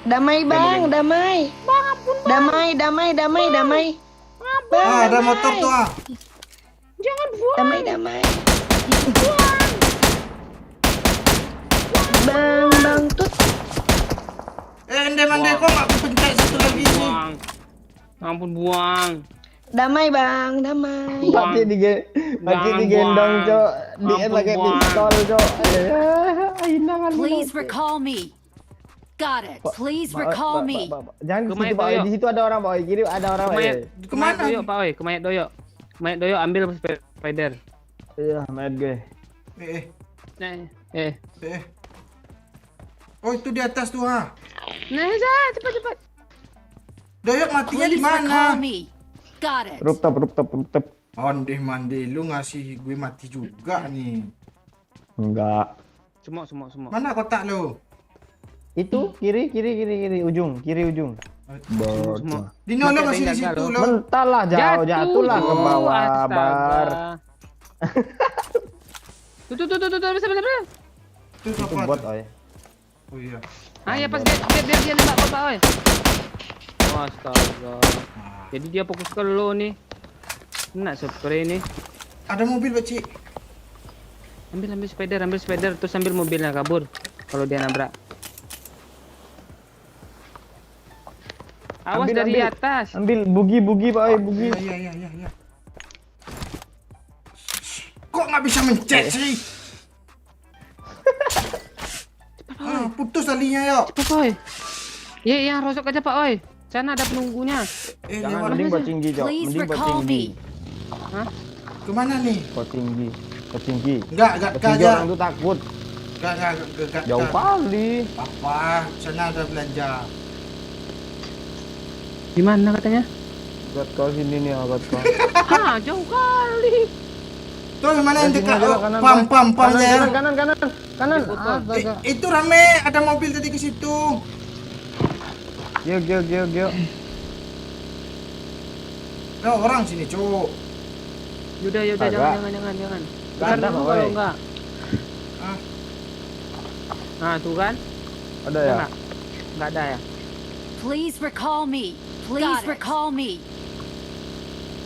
Damai bang, damai. Bang ampun bang. Damai. Bang, Ada damai. motor tuh ah. Jangan buang. Damai. Bang tut. Ende mande kok nggak kepencet satu lagi sih. Buang. Ampun buang. Damai bang, damai. Pakai digendong, Cok. Dia Ampun, pakai buang. pistol, Cok. Hinangan Please recall me. Got it. Please recall me. Jangan di Kemana situ, Pak. itu, yuk? Di situ ada orang, Pak. Kiri ada orang, Pak. Kemayat Kemana? doyo Pak oi, kemayat doyo. Kemayat doyo ambil spider. Iya, main gue. Eh. Oh itu di atas tuh ah. Nah, cepat. Doyok matinya di Please recall mana? me. Got it. Rooftop. Onde mande lu ngasih gue mati juga nih. Enggak. Semua. Mana kotak lu? Itu kiri ujung. Semua. Di nono Masih ada masih di yang situ gagal, lo. Mental lah, jatuhlah ke bawah, Astaga. Bar. Tuh, bisa. Itu Itu apa? bot, tuh? oi. Oh iya. Ah ya pas dia nembak Pak oi. Astaga. Jadi dia fokus ke lo nih. Enak spray ini. Ada mobil Pak. Ambil spider terus ambil mobilnya kabur kalau dia nabrak. Awas dari atas. Ambil bugi, Pak, oi, bugi. Iya. Kok nggak bisa mencet sih? Putus talinya yuk. Cepat Pak oi. Iya, rosok aja Pak oi. Sana ada penunggunya. Jangan, lewat. mending buat tinggi, Cok. Please Mending buat recall tinggi. me. Kemana nih? Buat tinggi. Enggak Tinggi aja. orang tuh takut. Enggak. Jauh kali. Apa? Sana ada belanja. Di mana katanya? Buat kau sini nih, buat kau. Jauh kali. Tuh yang mana yang Sini dekat? aja, Oh, kanan, pam ya. Kanan. Itu rame, ada mobil tadi ke situ. Gio. Nah, orang sini, Cuk. Yaudah, Agak. jangan. Nggak ada, Dulu Pak, kalau oi. enggak. Ah. Nah, tuh kan? Ada ya? Enggak ada ya? Please recall me. Please recall me.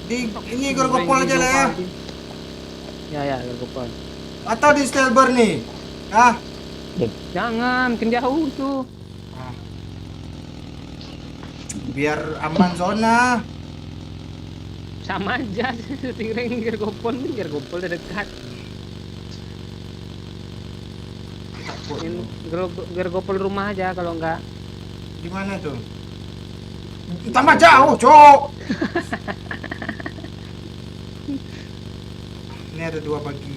Ini Gorgopol aja lah ya. Ya, Gorgopol. Atau di Stelber nih. Ah, Jangan, makin jauh tuh. biar aman zona. Sama aja, tinggal Gorgopol udah dekat. Gergopol rumah aja kalau enggak. Di mana tuh? Tambah jauh, Cok. Ini ada 2 bagi.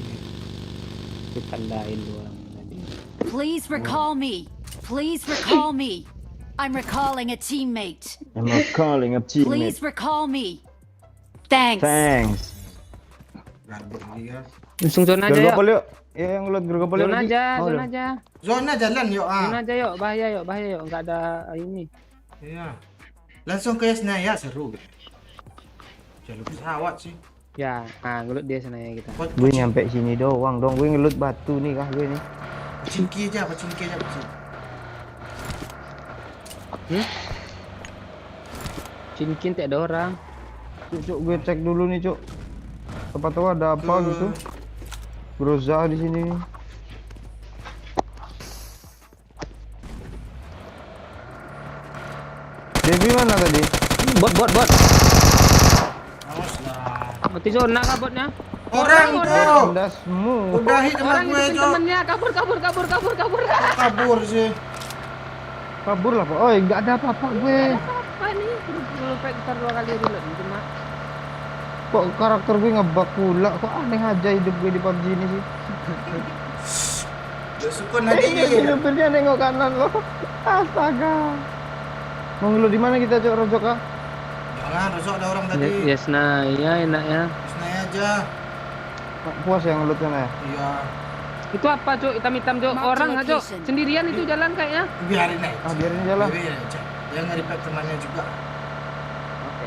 Ditandain doang tadi. Please recall me. Please recall me. I'm recalling a teammate. I'm not calling up teammate. Please recall me. Thanks. Garbuk dia. Langsung zona aja yuk. Gergopol yuk. Ya, yang ngelut Gergopol Zona lagi. aja, Oh, zona udah. aja. Zona jalan yuk Zona ah. aja yuk, bahaya yuk. Enggak ada ini. Iya. Langsung ke Senaya seru. Jalur pesawat sih. Ya, ngelut dia sana ya kita. Gue nyampe sini doang dong. Gue ngelut batu nih kah gue nih. Pacingki aja. Cincin tak ada orang. Cuk, gue cek dulu nih, Cuk. Siapa tahu ada apa gitu. Groza di sini. Devi mana tadi? Bot. Awas lah. Mati zona kah botnya? Orang tuh. Dasmu. Udah hit sama Orang gue, itu Cok. temennya kabur. Kabur sih. Kabur lah, Pak. Oi, enggak ada apa-apa gue. Apa nih? Dulu vector 2 kali reload cuma. Kok karakter gue ngebug pula? Kok aneh aja hidup gue di PUBG ini sih. Udah sukun lagi. Supirnya nengok kanan loh. Astaga. Mau ngeluh di mana kita, Cok? Rojok kah? Jangan, Rosok ada orang tadi. Yes, nah, ya enak ya. Senaya aja. Puas yang ngelut sana ya? Iya. Itu apa, Cok? Hitam-hitam, Cok? Mark Orang nggak, Cok? location. Sendirian itu jalan kayaknya. Biarin aja. Ah, biarin jalan. Biarin aja. Dia nge-repack temannya juga. Oke.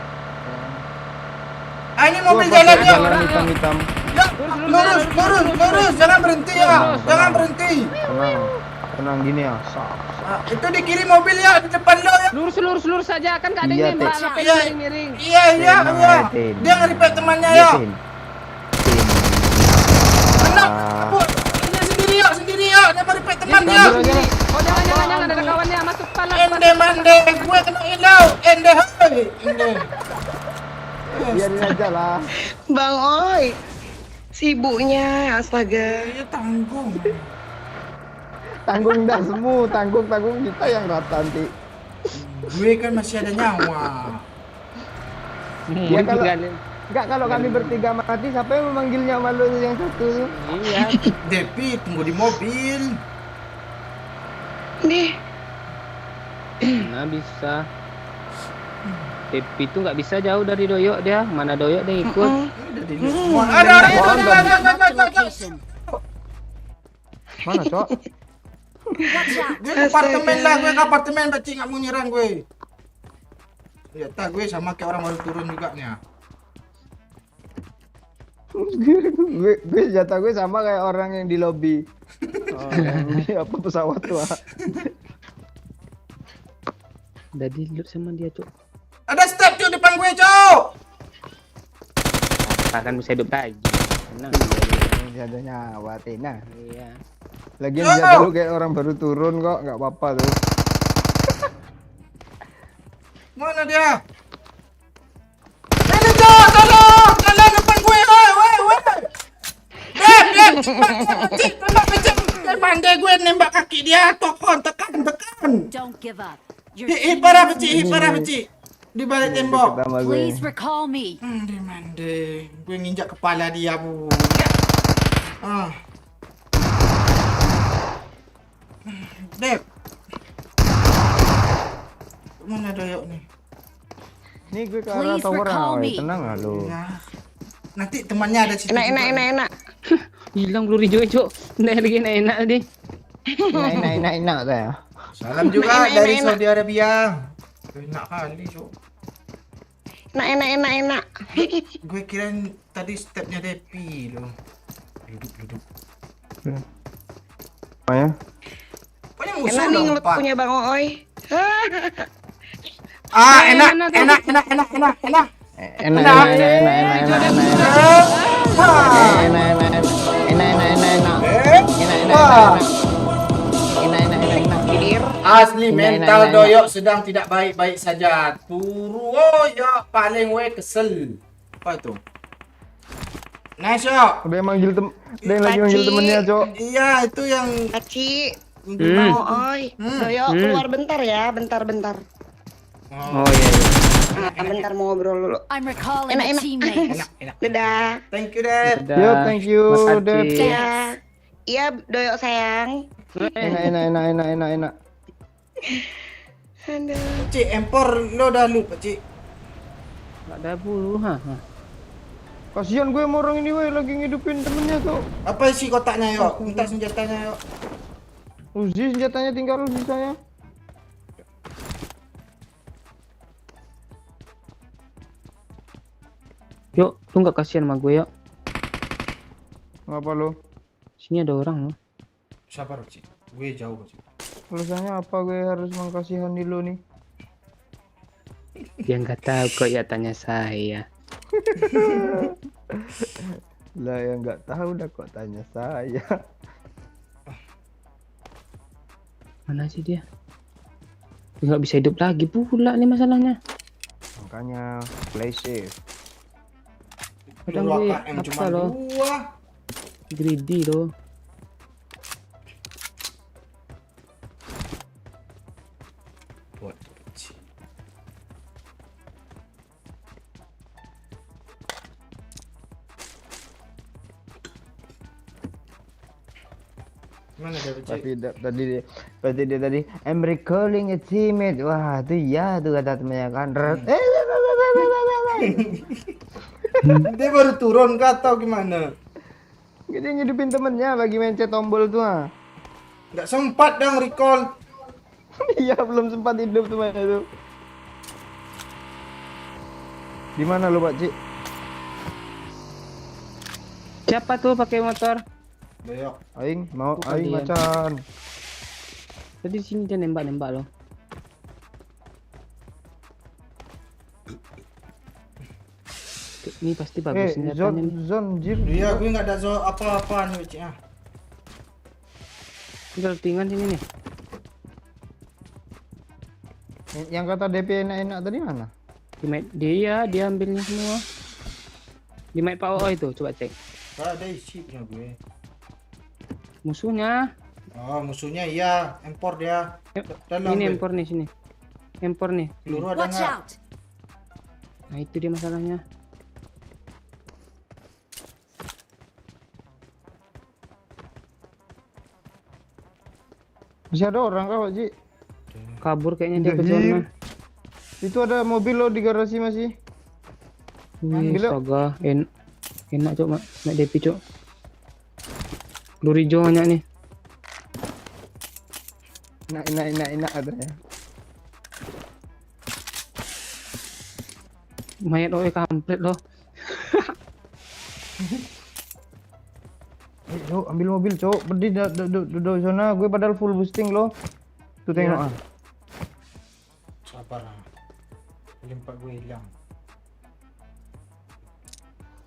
Ah, ini mobil Tuh, jalan apa, yuk. jalan hitam-hitam. Ya, lurus. Jangan berhenti ya. Jangan berhenti. Tenang. tenang gini ya. Itu di kiri mobil ya, di depan lo ya. Lurus saja kan gak ada Iya, yang nembak, Tin. ngapain Iya. miring-miring. Iya, iya, Tenang, iya. Tin. Dia nge-repair temannya Iya, ya. Tin. Enak. Ah. Bu, dia sendiri ya, sendiri ya. Dia nge-repair temannya. Oh jangan ada kawannya masuk pala. Ende mande, gue kena ilau. Ende hai. Ende. Biarin aja lah. Bang Oi, sibuknya, astaga. Dia tanggung. Tanggung dah semua, tanggung kita yang rata nanti. Gue kan masih ada nyawa. Ya kalau kalau kami bertiga mati, siapa yang memanggilnya malu yang satu? Iya. Depi tunggu di mobil. Nih, Nah bisa. Tepi itu nggak bisa jauh dari Doyok dia. Mana Doyok dia ikut. Udah di semua. Ada. Marked a location. Mana cok? Watch out. Gue ke apartemen lah, gue ke apartemen, bacing nggak mau nyerang gue. Ya tak gue sama kayak orang baru turun juga nih. Ya. gue jatah gue sama kayak orang yang di lobi. Oh, yang apa pesawat tuh? Udah dilur sama dia cuk. Ada step cuy depan gue cuy. Akan bisa hidup lagi. Tenang. Masih ada nyawa Tina. Iya. Lagian Yo! jatah lu kayak orang baru turun kok, nggak apa-apa tuh. Mana dia? Ini tuh, tolong depan gue, woi. Dep, tembak pecik. Pandai gue nembak kaki dia, tekan. Don't give up. Your Hit team parah needs pecik. Di balik tembok. Pertama gue. Please recall me. Mande. Gue nginjak kepala dia, Bu. Ah. Dep. Mana Doyok nih? Nih gue ke arah Please tower recall me. tenang lah lu. Ya. Nanti temannya ada situ. juga. enak. Hilang peluru hijau cuk. Nah lagi enak tadi. Enak tuh ya. Salam juga dari Saudi Arabia. Enak kali, Cok. Enak. Gue kirain tadi stepnya Depi loh. Duduk. Oh ya? Pokoknya musuh Enak nih dong, ngelut Pak. punya Bang Oi. Enak. Asli mental Doyok sedang tidak baik-baik saja. Turu ya paling kesel. Apa itu? Nice Yok. Udah manggil dia lagi manggil temennya, Cok. Iya, itu yang Aci, Bang Oi, Doyo keluar bentar ya, bentar. Oh iya. Bentar mau ngobrol dulu. I'm recalling a Enak. teammate. Dadah. Thank you, Dad. Yo, thank you, Dep. Ya. Iya, Doyo sayang. Enak. Aduh. Cik, empor lo dah lu, Cik. Enggak ada bulu ha. Kasihan gue sama orang ini, weh, lagi ngidupin temennya tuh. Apa isi kotaknya, Yok? Minta senjatanya, Yok. Uzi senjatanya tinggal sisanya. Yuk, lu nggak kasihan sama gue yuk. Ngapa lo? Sini ada orang loh. Sabar, Cik. Gue jauh, Cik. Alasannya apa gue harus mengkasihani lo nih? Dia nggak tahu kok ya tanya saya. Lah yang nggak tahu udah kok tanya saya. Mana sih dia? Dia nggak bisa hidup lagi pula nih masalahnya. Makanya play safe. Kadang Lu gue AKM apa cuma loh? 2. Greedy loh. Buat Cik. Mana dia, Cik? Berarti dia tadi I'm recalling a teammate. Wah, itu ya tuh kata temennya kan. Dia baru turun ke atau gimana? Dia ngidupin temennya lagi mencet tombol tuh. Nggak sempat dong recall. Iya, belum sempat hidup temennya tuh. Di mana lu, Pak Cik? Siapa tuh pakai motor? Doyok. Aing mau Bukan aing dia. macan. Tadi di sini dia nembak-nembak loh. Ini pasti bagus senjatanya nih. Zon jir. Iya, gue nggak ada apa-apaan nih, Cik. Tinggal tinggal sini nih. Yang kata DP enak-enak tadi mana? Dia ambilnya semua. Di mic Pak OO itu coba cek. Kalau ada isi-nya gue. Musuhnya. Oh, musuhnya iya, empor dia. Dalam Ini gue. empor nih sini. Empor nih. Peluru ada Watch nggak? out! Nah itu dia masalahnya. Masih ada orang kah, Pak Ji? Kabur kayaknya dia ke Anjir. zona. Itu ada mobil lo di garasi masih. Wih, Ambil yuk. astaga, enak cok, mak DP cok. Peluru hijau banyak nih. Enak katanya. Mayat OE kampret loh. Cok, ambil mobil, Cok. Berdiri di sana, gue padahal full boosting lo. Tuh tengok Iya. ah. Sabar. Limpak gue hilang.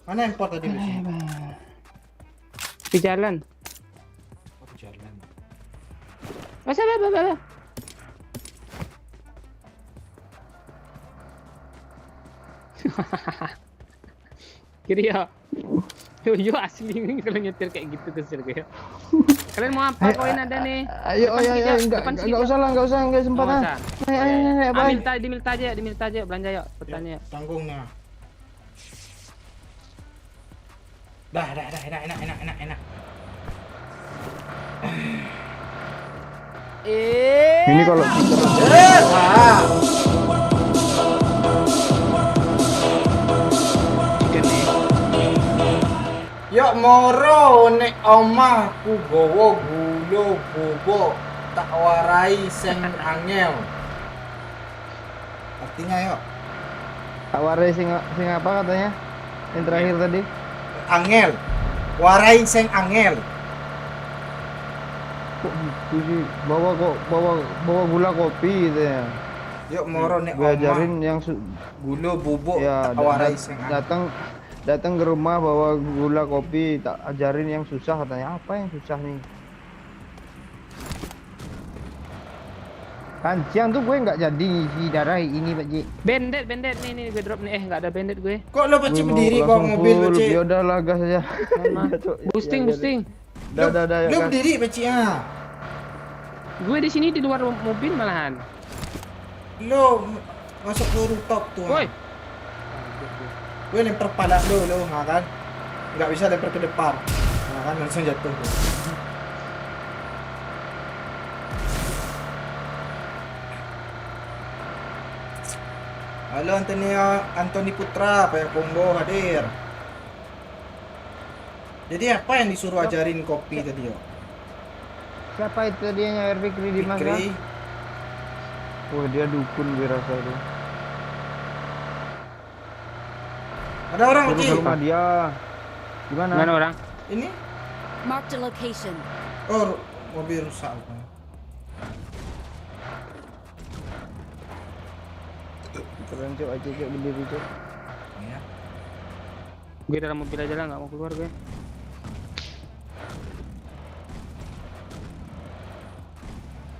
Mana empor tadi? Di jalan. Oh, jalan. Masa apa? Kiri ya. Yo asli ini kalau nyetir kayak gitu kesel gue. Kalian mau apa? Koin ada nih. Ayo, Depan sedikit, Yok. enggak Depan sedikit, Yok. usah lah, enggak sempat Oh, ah. masa? Ayo, bye. Diminta aja belanja yuk, petanya yuk. Tanggungnya. Dah, enak. Ini kalau Wah. Yuk moro nek omahku gowo gulo bobo tak warai sing angel. Artinya yuk tak warai sing apa katanya? Yang terakhir tadi. angel. Warai sing angel. Kok gitu sih? Bawa gula kopi gitu ya. Yuk moro nek Gue ajarin yang gulo bobo ya tak warai sing angel. datang ke rumah bawa gula kopi, tak ajarin yang susah katanya. Apa yang susah nih? Kan siang tuh gue nggak jadi ngisi darah ini, Pak Ji. Bandit nih gue drop nih. Nggak ada bandit gue. Kok lo pecik Gue mau berdiri bawa langsung mobil full. pecik? Ya udah lah, gas aja. Mama. Iya, Cok. Boosting. Dah, ya, Lo gas. berdiri pecik ah. Gue di sini di luar mobil malahan. Lo masuk ke rooftop tuh. Woi. Gue lempar pala lo, kan? Nggak bisa lempar ke depan. Nah, kan langsung jatuh tuh. Halo Anthony Putra, Pak Kongo hadir. Jadi apa yang disuruh ajarin kopi tadi yo? Siapa itu dia yang Fikri di mana? Fikri. Wah, dia dukun gue rasa tuh. Ada orang Suruh kecil. ke rumah dia. Gimana? Mana orang? Ini? Marked a location. Oh, mobil rusak. Keren, Cok, aja Cok, berdiri, Cok. Ya. Gue dalam mobil aja lah, nggak mau keluar gue.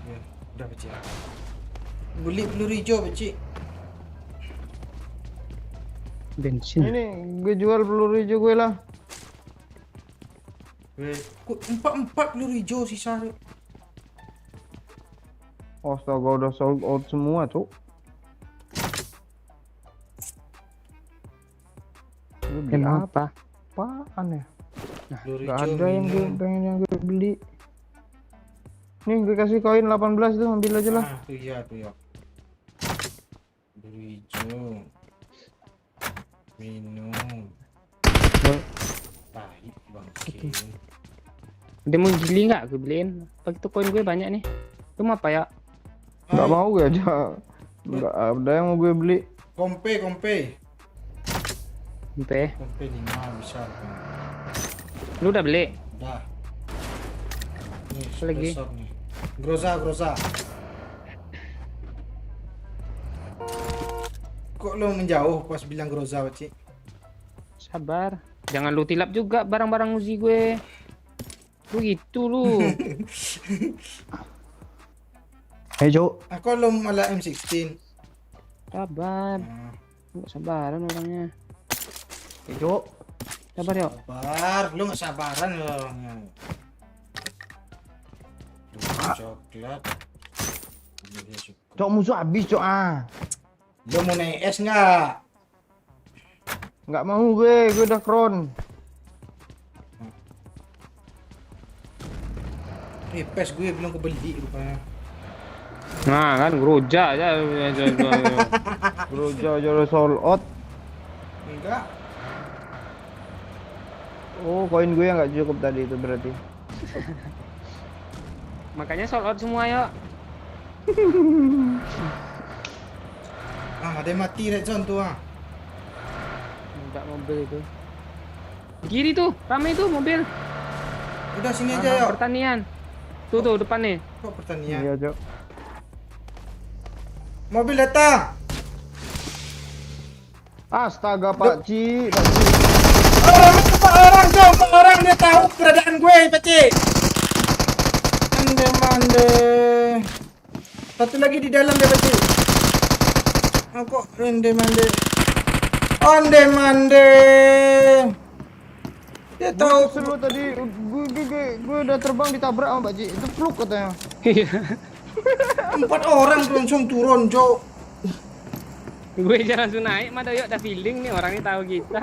Ya, udah pecik. Beli peluru hijau pecik. Bensin. Ini gue jual peluru hijau gue lah. Kok empat peluru hijau sisa. Astaga, udah sold out semua, Cok. Lu beli Kenapa? apaan ya? Peluru Gak hijau ada yang gue minum. pengen yang gue beli. Nih gue kasih koin 18 tuh, ambil aja lah. Ah, tuh ya. Peluru hijau. Minum. Baik, bangke. Dia mau beli nggak? Gue beliin. Pakai tuh koin gue banyak nih. Lu mau apa ya? Gak mau gue aja. Gak ada yang mau gue beli. Kompe. Sampai. Kompe 5 bisa. Lu udah beli? Udah. Nih, Apa lagi? sponsor nih. Groza. Kok lo menjauh pas bilang Groza, Pakcik? Sabar. Jangan lu tilap juga barang-barang Uzi gue. Lu gitu lu. Hei, Cok. Aku lo malah M16. Sabar. Nggak sabaran orangnya. Hei, Cok. Sabar yuk. Sabar, lu nggak sabaran lo. Coklat. Cok, musuh habis, Cok. Lo mau naik es nggak? Nggak mau gue udah kron. PES gue belum kebeli rupanya. Nah kan geroja aja. Groja joro sold out. Enggak. Oh, koin gue yang nggak cukup tadi itu berarti. Makanya sold out semua yuk. Ada yang mati red zone tuh Enggak mobil itu. Kiri tuh, rame tuh mobil. Udah sini aja yuk. Pertanian. Tuh depan nih. Kok pertanian? Iya, Cok. Mobil datang. Astaga, Pak Ci. Orang dia tahu keberadaan gue, Pakcik. Mande. Satu lagi di dalam dia, Pakcik. Kok mande. Dia tahu Selu tadi gue udah terbang ditabrak sama Pak Ci. Itu fluk katanya. Iya. 4 orang langsung turun, Cok. Gue aja langsung naik, mah yuk ada feeling nih orangnya tahu kita.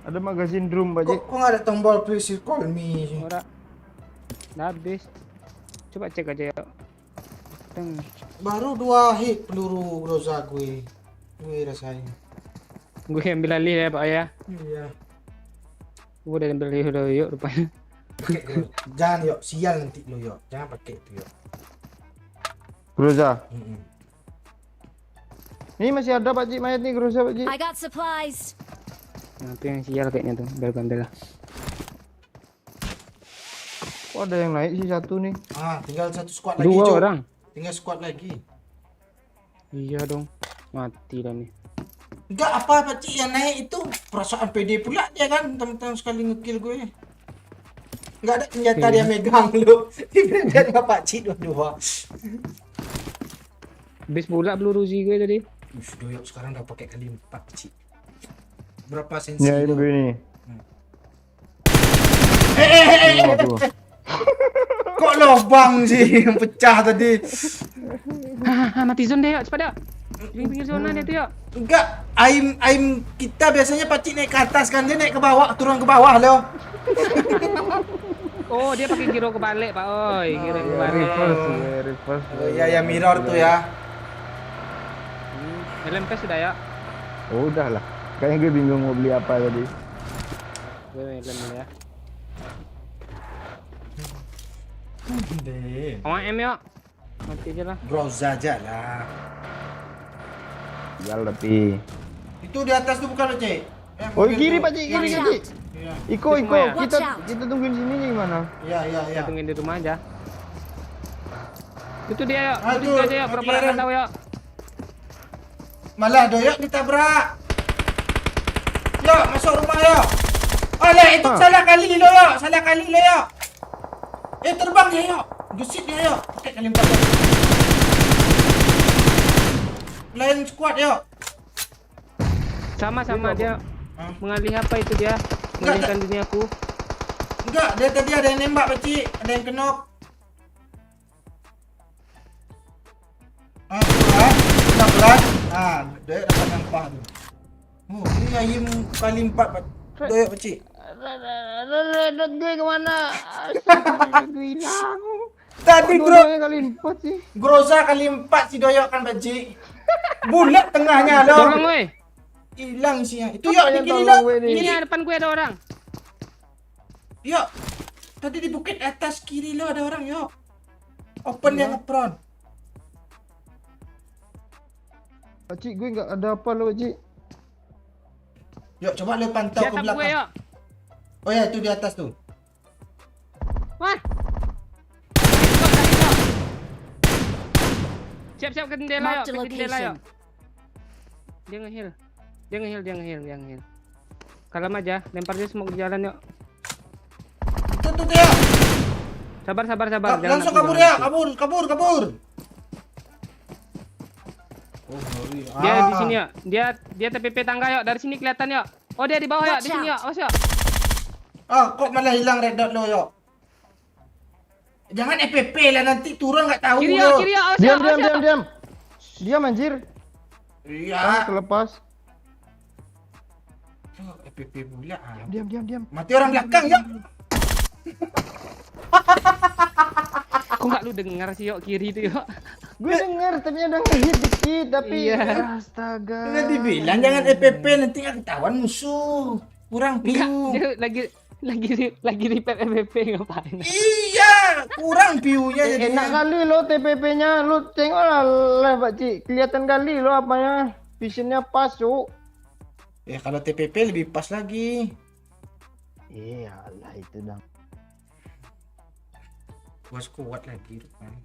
Ada magazin drum, Pak Ci. Kok nggak ada tombol please call me? Ora. Udah habis. Coba cek aja yuk. Baru 2 hit peluru Groza gue rasain. Gue ambil alih ya Pak ya. Iya. Gue udah ambil alih udah yuk rupanya. Jangan yuk, sial nanti lo yuk. Jangan pakai itu yuk. Groza. Ini masih ada Pak Ci mayat nih Groza, Pak Ci. I got supplies. Nah, itu yang sial kayaknya tuh. Ambil lah. Kok ada yang naik sih satu nih? Tinggal 1 squad lagi, 2 Cok. orang. Tinggal squad lagi. Iya dong. Mati dah nih. Enggak apa Pakcik yang naik itu perasaan PD pula dia kan, teman-teman sekali ngekill gue. Enggak ada senjata dia megang lu. Dia sama Pakcik dua-dua. Habis pula peluru Uzi gue tadi. Doyok sekarang udah pakai kali 4, Pakcik. Berapa sensi? Ya itu begini. Kok lubang sih yang pecah tadi? Mati zone deh yuk, cepat yuk. Pinggir zona dia tuh yuk. Enggak, aim kita biasanya Pakcik naik ke atas kan, dia naik ke bawah, turun ke bawah loh. Oh, dia pakai giro kebalik, Pak. Oi, giro kebalik. Reverse. Oh iya ya, mirror tuh ya. LMP sudah ya. Oh, udah lah. Kayaknya gue bingung mau beli apa tadi. Gue LMP ya. OM yuk. Mati aja lah. Groza aja lah. Jual tapi. Itu di atas tuh bukan lo, Cek? Oh, kiri Pak Ci, kiri Watch Pak Ci. out. Iya. Iko. Semua ya? Watch out. Kita tungguin sini gimana? Iya. Tungguin di rumah aja. Itu dia yuk. Ah, Itu tuh, aja yuk. Pura-pura McLaren. nggak tahu yuk. Malah doyok ditabrak. Yuk, masuk rumah yuk. Alah, itu salah kali lo yuk. Terbang dia yuk. Gesit dia yuk. Pakai kali 4. Lain squad yuk. Sama dia. Mengalih apa itu dia? Mengalihkan dunia aku. Enggak, dia tadi ada yang nembak, Pakcik. Ada yang kenok. Pelan. Doyok dapat nampak tu. Oh, ini ayam kali 4, Doyok, Pakcik. Redot gue kemana? Gue hilang. Tadi Kali 4 sih. Groza kali 4 si Doyok kan, Pakcik. Bulat tengahnya loh. Tolong weh. Hilang isinya. Itu yuk di kiri tolong, lo. weh, nih? Ini depan gue ada orang. Yuk. Tadi di bukit atas kiri lo ada orang, yuk. Open yang front. Pak Ci, gue nggak ada apa lo, Pak Ci. Yuk, coba lo pantau Dia ke tap gue belakang. yuk. Oh ya, itu di atas tuh. Siap-siap ke jendela Marked yuk, a ke jendela yuk. location. Dia nge-heal. Kalem aja, lempar dia smoke di jalan yuk. Tuh ya. Sabar. Langsung kabur ya, kabur. Oh, sorry. Dia di sini yuk. Dia TPP tangga yuk. Dari sini kelihatan yuk. Oh, dia di bawah yuk. Di sini yuk. Awas yuk. Kok malah hilang red dot lo yuk? Jangan FPP lah, nanti turun nggak tahu Kiri lo. yuk. Awas yuk. Diam. Diam anjir. Iya. Kelepas. FPP pula. Diam. Mati orang belakang yuk. Kok nggak lu dengar sih yuk kiri itu yuk? Gue denger tapi ada ngehit dikit tapi Iya. astaga. Udah dibilang jangan FPP, nanti nggak ketahuan musuh. Kurang piu. Dia lagi repair FPP ngapain? Iya, kurang piunya jadi. Enak kali lo TPP-nya, lo tengoklah lah Pak Cik, kelihatan kali lo apanya, visionnya pas Cuk. Ya kalau TPP lebih pas lagi. Iya lah itu dong. Bos kuat lagi rupanya.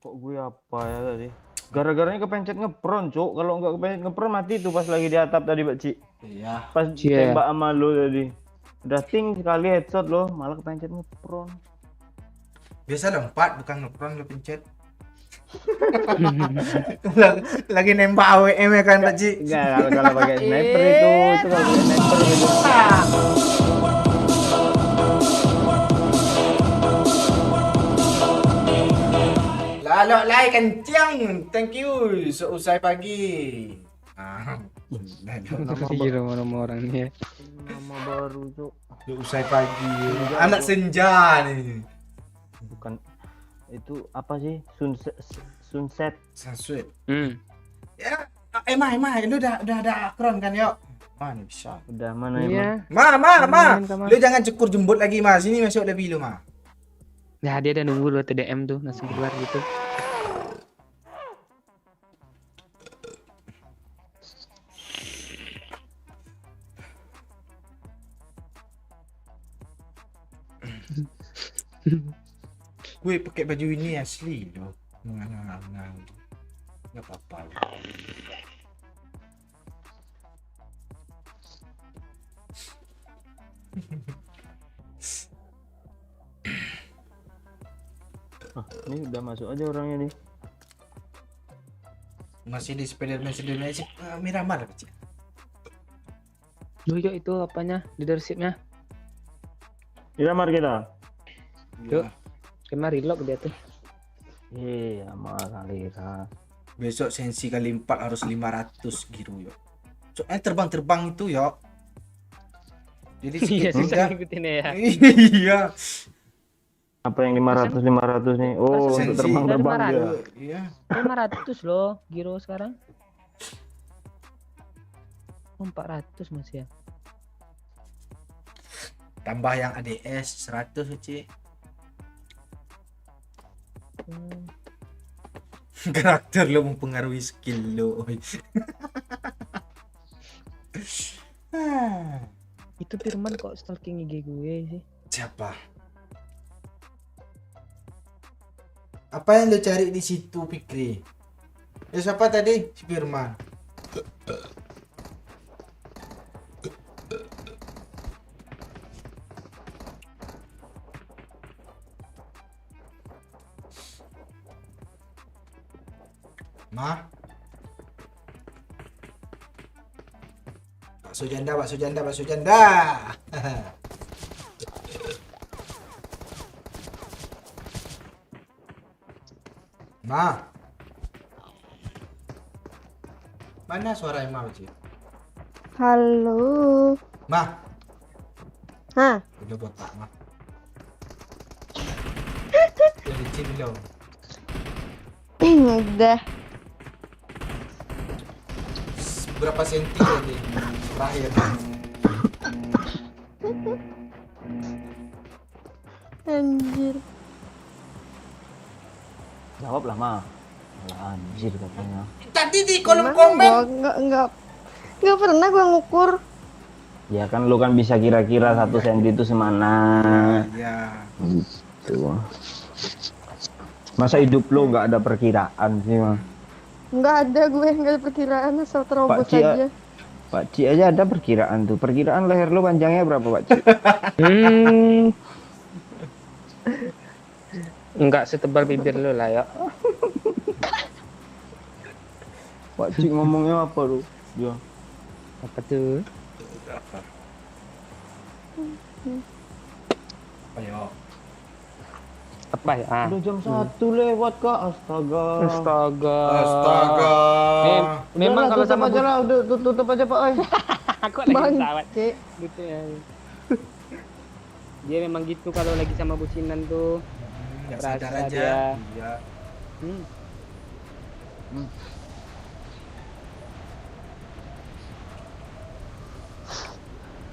Kok gue apa ya tadi? Gara-garanya kepencet ngepron Cuk, kalau nggak kepencet ngepron mati tuh pas lagi di atap tadi Pak Cik. Iya. Pas Iya. tembak sama lo tadi. Udah ting sekali headshot lo, malah kepencet ngepron. Biasa lompat bukan ngepron lo pencet. Lagi nembak AWM ya kan Pak Ji? Enggak, kalau pakai sniper itu kalau pakai sniper itu. Lalu lai kencang, thank you. Seusai pagi. Iya nama orangnya. Nama baru Cuk. Seusai pagi. Anak senja nih. Bukan itu apa sih? Sunset. Sunset. Ya. Ya, emang lu udah ada akron kan yuk? Mana bisa? Udah mana Iya. Ma. Kamar. Lu jangan cukur jembut lagi mas. Sini masuk lebih lu ma. Nah, dia udah nunggu lo TDM tuh langsung keluar gitu. Gue pakai baju ini asli loh. Nggak apa-apa. Ini udah masuk aja orangnya nih. Masih di Spiderman sih Miramar kecil. Yuk itu apanya leadershipnya? Miramar kita. Yuk. Kemarin reload dia tuh. Iya, kali ya. Besok sensi kali 4 harus 500 giru yuk. Soalnya terbang itu yuk. Jadi Iya, sedikit susah ngikutin ya. Iya. Apa yang 500 nih? Oh, Sensi. untuk terbang-terbang Ada dia. Iya. 500 loh giro sekarang. 400 masih ya. Tambah yang ADS 100 Ci. Karakter lo mempengaruhi skill lo. Itu Firman kok stalking IG gue sih. Siapa? Apa yang lo cari di situ Fikri? Ya siapa tadi? Si Firman. Ma. Bakso janda. Ma. Mana suara Ma, Ci? Halo. Ma. Hah? Udah botak, Ma. Jadi Ci belum. Udah. Berapa senti tadi? Terakhir. Anjir. Jawab lah, Ma. Alah, anjir katanya. Tadi di kolom Emang komen. Enggak pernah gua ngukur. Ya kan lu kan bisa kira-kira 1 senti itu semana. Iya. Gitu. Masa hidup lu nggak ada perkiraan sih, Mah? Nggak ada gue, nggak ada perkiraan, asal terobos Ci, aja. Pak Ci aja ada perkiraan tuh. Perkiraan leher lu panjangnya berapa, Pak Ci? Enggak setebal bibir lu lah ya. Pak Ci ngomongnya apa lu? Ya. Apa tuh? Ayo. Apa ya? Udah jam 1 lewat, Kak. Astaga. Astaga. Astaga. Memang kalau sama aja lah, udah tutup aja, Pak. aku lagi Bang, pesawat. Cek. Gitu ya. Dia memang gitu kalau lagi sama bucinan tuh. Nggak Rasa sadar aja. dia. Iya.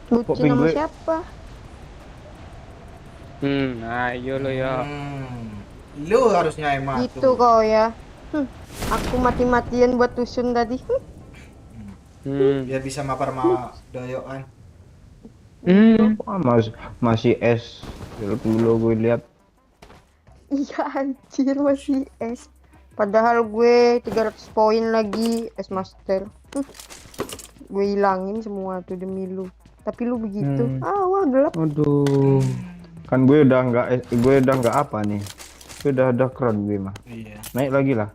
Bucin sama gue- siapa? Ayo lo ya. Lu harusnya emang Gitu kau ya. Aku mati-matian buat tusun tadi. biar bisa mapar sama doyok kan. Wah, masih S. Dulu gue lihat. Iya anjir, masih S. Padahal gue 300 poin lagi S Master. Gue hilangin semua tuh demi lu. Tapi lu begitu. Wah gelap. Aduh. Kan gue udah nggak apa nih. Gue udah ada crown gue mah. Iya. Naik lagi lah.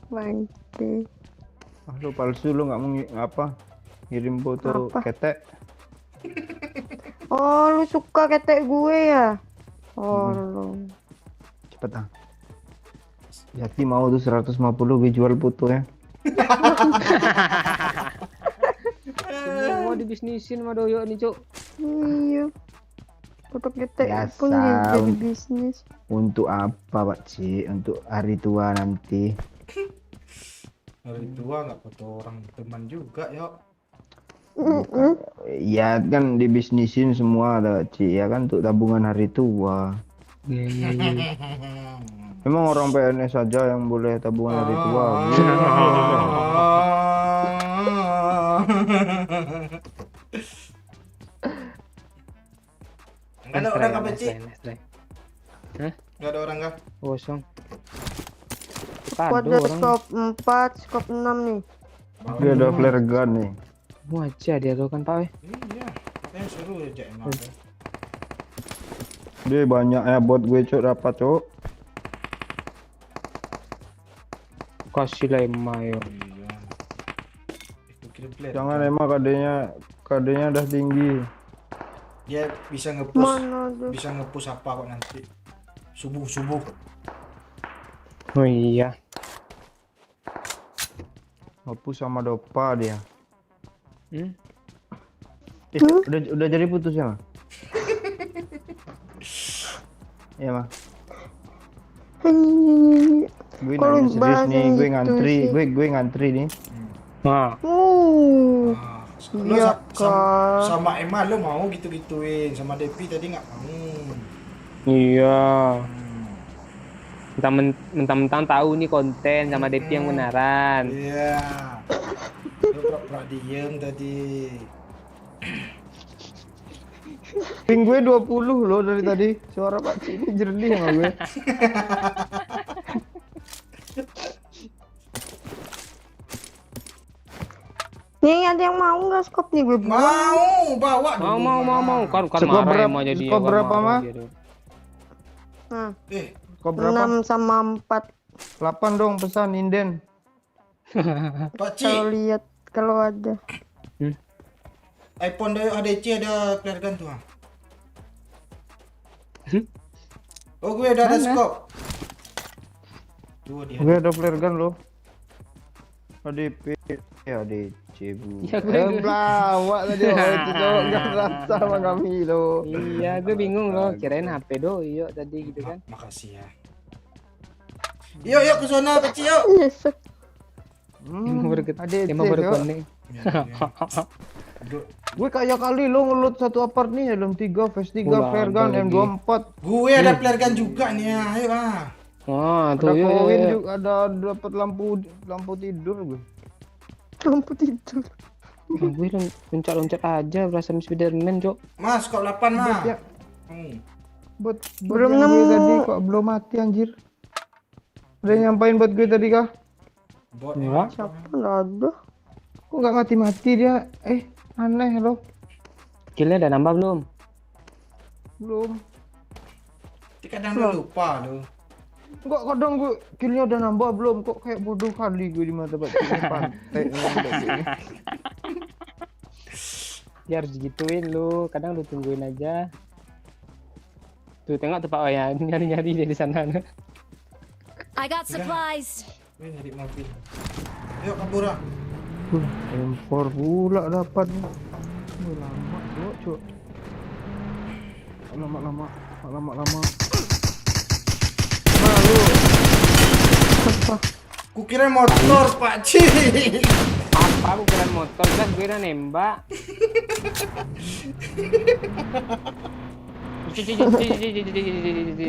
Bangke. Lu palsu, lu nggak mau ngirim foto Apa? ketek. Oh, lu suka ketek gue ya? Oh, lu. Cepet ah. Jati mau tuh 150 gue jual foto ya. Semua dibisnisin sama doyok nih, Cuk. Iya. Foto ketek Biasa. pun jadi bisnis. Untuk apa, Pak Ci? Untuk hari tua nanti. Hari tua nggak foto orang teman juga, yuk. Ya kan dibisnisin semua ada, Pak Ci. Ya kan untuk tabungan hari tua. Emang orang PNS saja yang boleh tabungan hari tua. Nggak ada orang apa Ci? Hah? Nggak ada orang kah? Kosong. Aku ada skop 4, skop 6 nih. Dia ada flare gun nih. Mau aja dia tuh kan, Pak. Iya. Seru aja emang. Dia banyak ya buat gue, Cuk, dapat, Cuk. Kasih lah Mayo. Iya. Itu kirim flare. Jangan emang KD-nya udah tinggi. Dia bisa ngepush. Mana tuh? Bisa ngepush apa kok nanti? Subuh. Oh iya. Hapus sama Dopa dia. Hmm? Udah jadi putus ya, Mah? Iya, Mah. Gue Kalau nanya serius bahas nih, yang gue gitu ngantri, sih. gue ngantri nih. Nah, Lu Iya, sama Emma lu mau gitu-gituin, sama Depi tadi nggak mau. iya. Mentang-mentang tahu nih konten sama Depi yang benaran. Iya. Lu pura-pura diem tadi. Ping gue 20 loh dari tadi. Suara Pak Ci ini jernih sama gue. Nih ada yang mau nggak skop nih gue buang? Mau, bawa dulu. Mau. Kan Skop marah berapa- emang jadi skop kan berapa, marah Mah? dia tuh. Nah, Kok berapa? 6 sama 4. 8 dong pesan inden. Pak Ci, Kalau lihat kalau ada. iPhone dari ADC ada flare gun tuh. Ah. Oh, gue udah ada scope. Tuh dia. Gue ada flare gun loh. ADP ya ADC bu. Ya, gue- Pelawak tadi itu cowok gak rasa sama kami loh. Iya, gue bingung loh. Kirain HP doyok tadi gitu kan. Makasih ya. Yuk ke sana Pak Ci yuk. Yes. Emang baru ADC, emang baru Cok. konek. Gue kayak kali lo ngelut satu apart nih dalam 3 Phase 3 Udah flare ada gun lagi. M24. Gue ada flare gun juga nih ya. Ayo ah. Wah, Ada tuh yuk. koin juga, ada dapat lampu tidur gue. Lampu tidur. Gue loncat-loncat aja perasaan Spiderman, Cok. Mas, kok 8 mah? Ya. Buat Belum yang gue nemu. tadi kok belum mati anjir. Ada yang nyampein buat gue tadi kah? Bot Enggak. Siapa nggak ada? Kok nggak mati-mati dia? Aneh loh. Killnya udah nambah belum? Belum. kadang lu lupa lu. Enggak, kadang gue killnya udah nambah belum, kok kayak bodoh kali gue di mata Pakciknya pantai. Ya harus digituin lu, kadang lu tungguin aja. Tuh tengok tuh Pak Oya, nyari-nyari dia di sana. I got supplies. Gue nyari mobil. Yuk kabur ah. Empor pula dapat. Lama loh, Cuk. Lama-lama. Malu. Kukira motor Pak Ci. Apa bukan motor, kan gue udah nembak.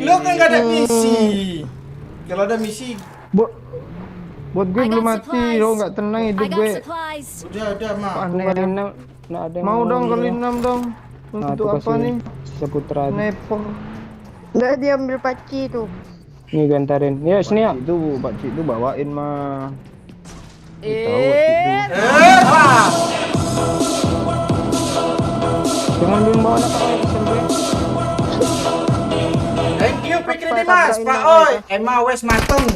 Lu kan gak ada misi. Kalau ada misi, Buat gue I belum got mati, supplies. lo nggak tenang I hidup got gue. supplies. udah mah. Aneh Kali ya. enam, nggak ada yang Mau dong ngomong kali gitu. 6 dong. Nah, Untuk tuh apa kasih nih? seputra. Sniper. Udah diambil Paci tuh. Nih gue antarin. Ya sini ya. Pakcik itu bawain mah. Pak. Jangan belum bawa anak Pak Oya, pesen gue. Thank you Pikri Apa, Dimas, tabrakin Pak bang Oi. Oi. Emma wes mateng.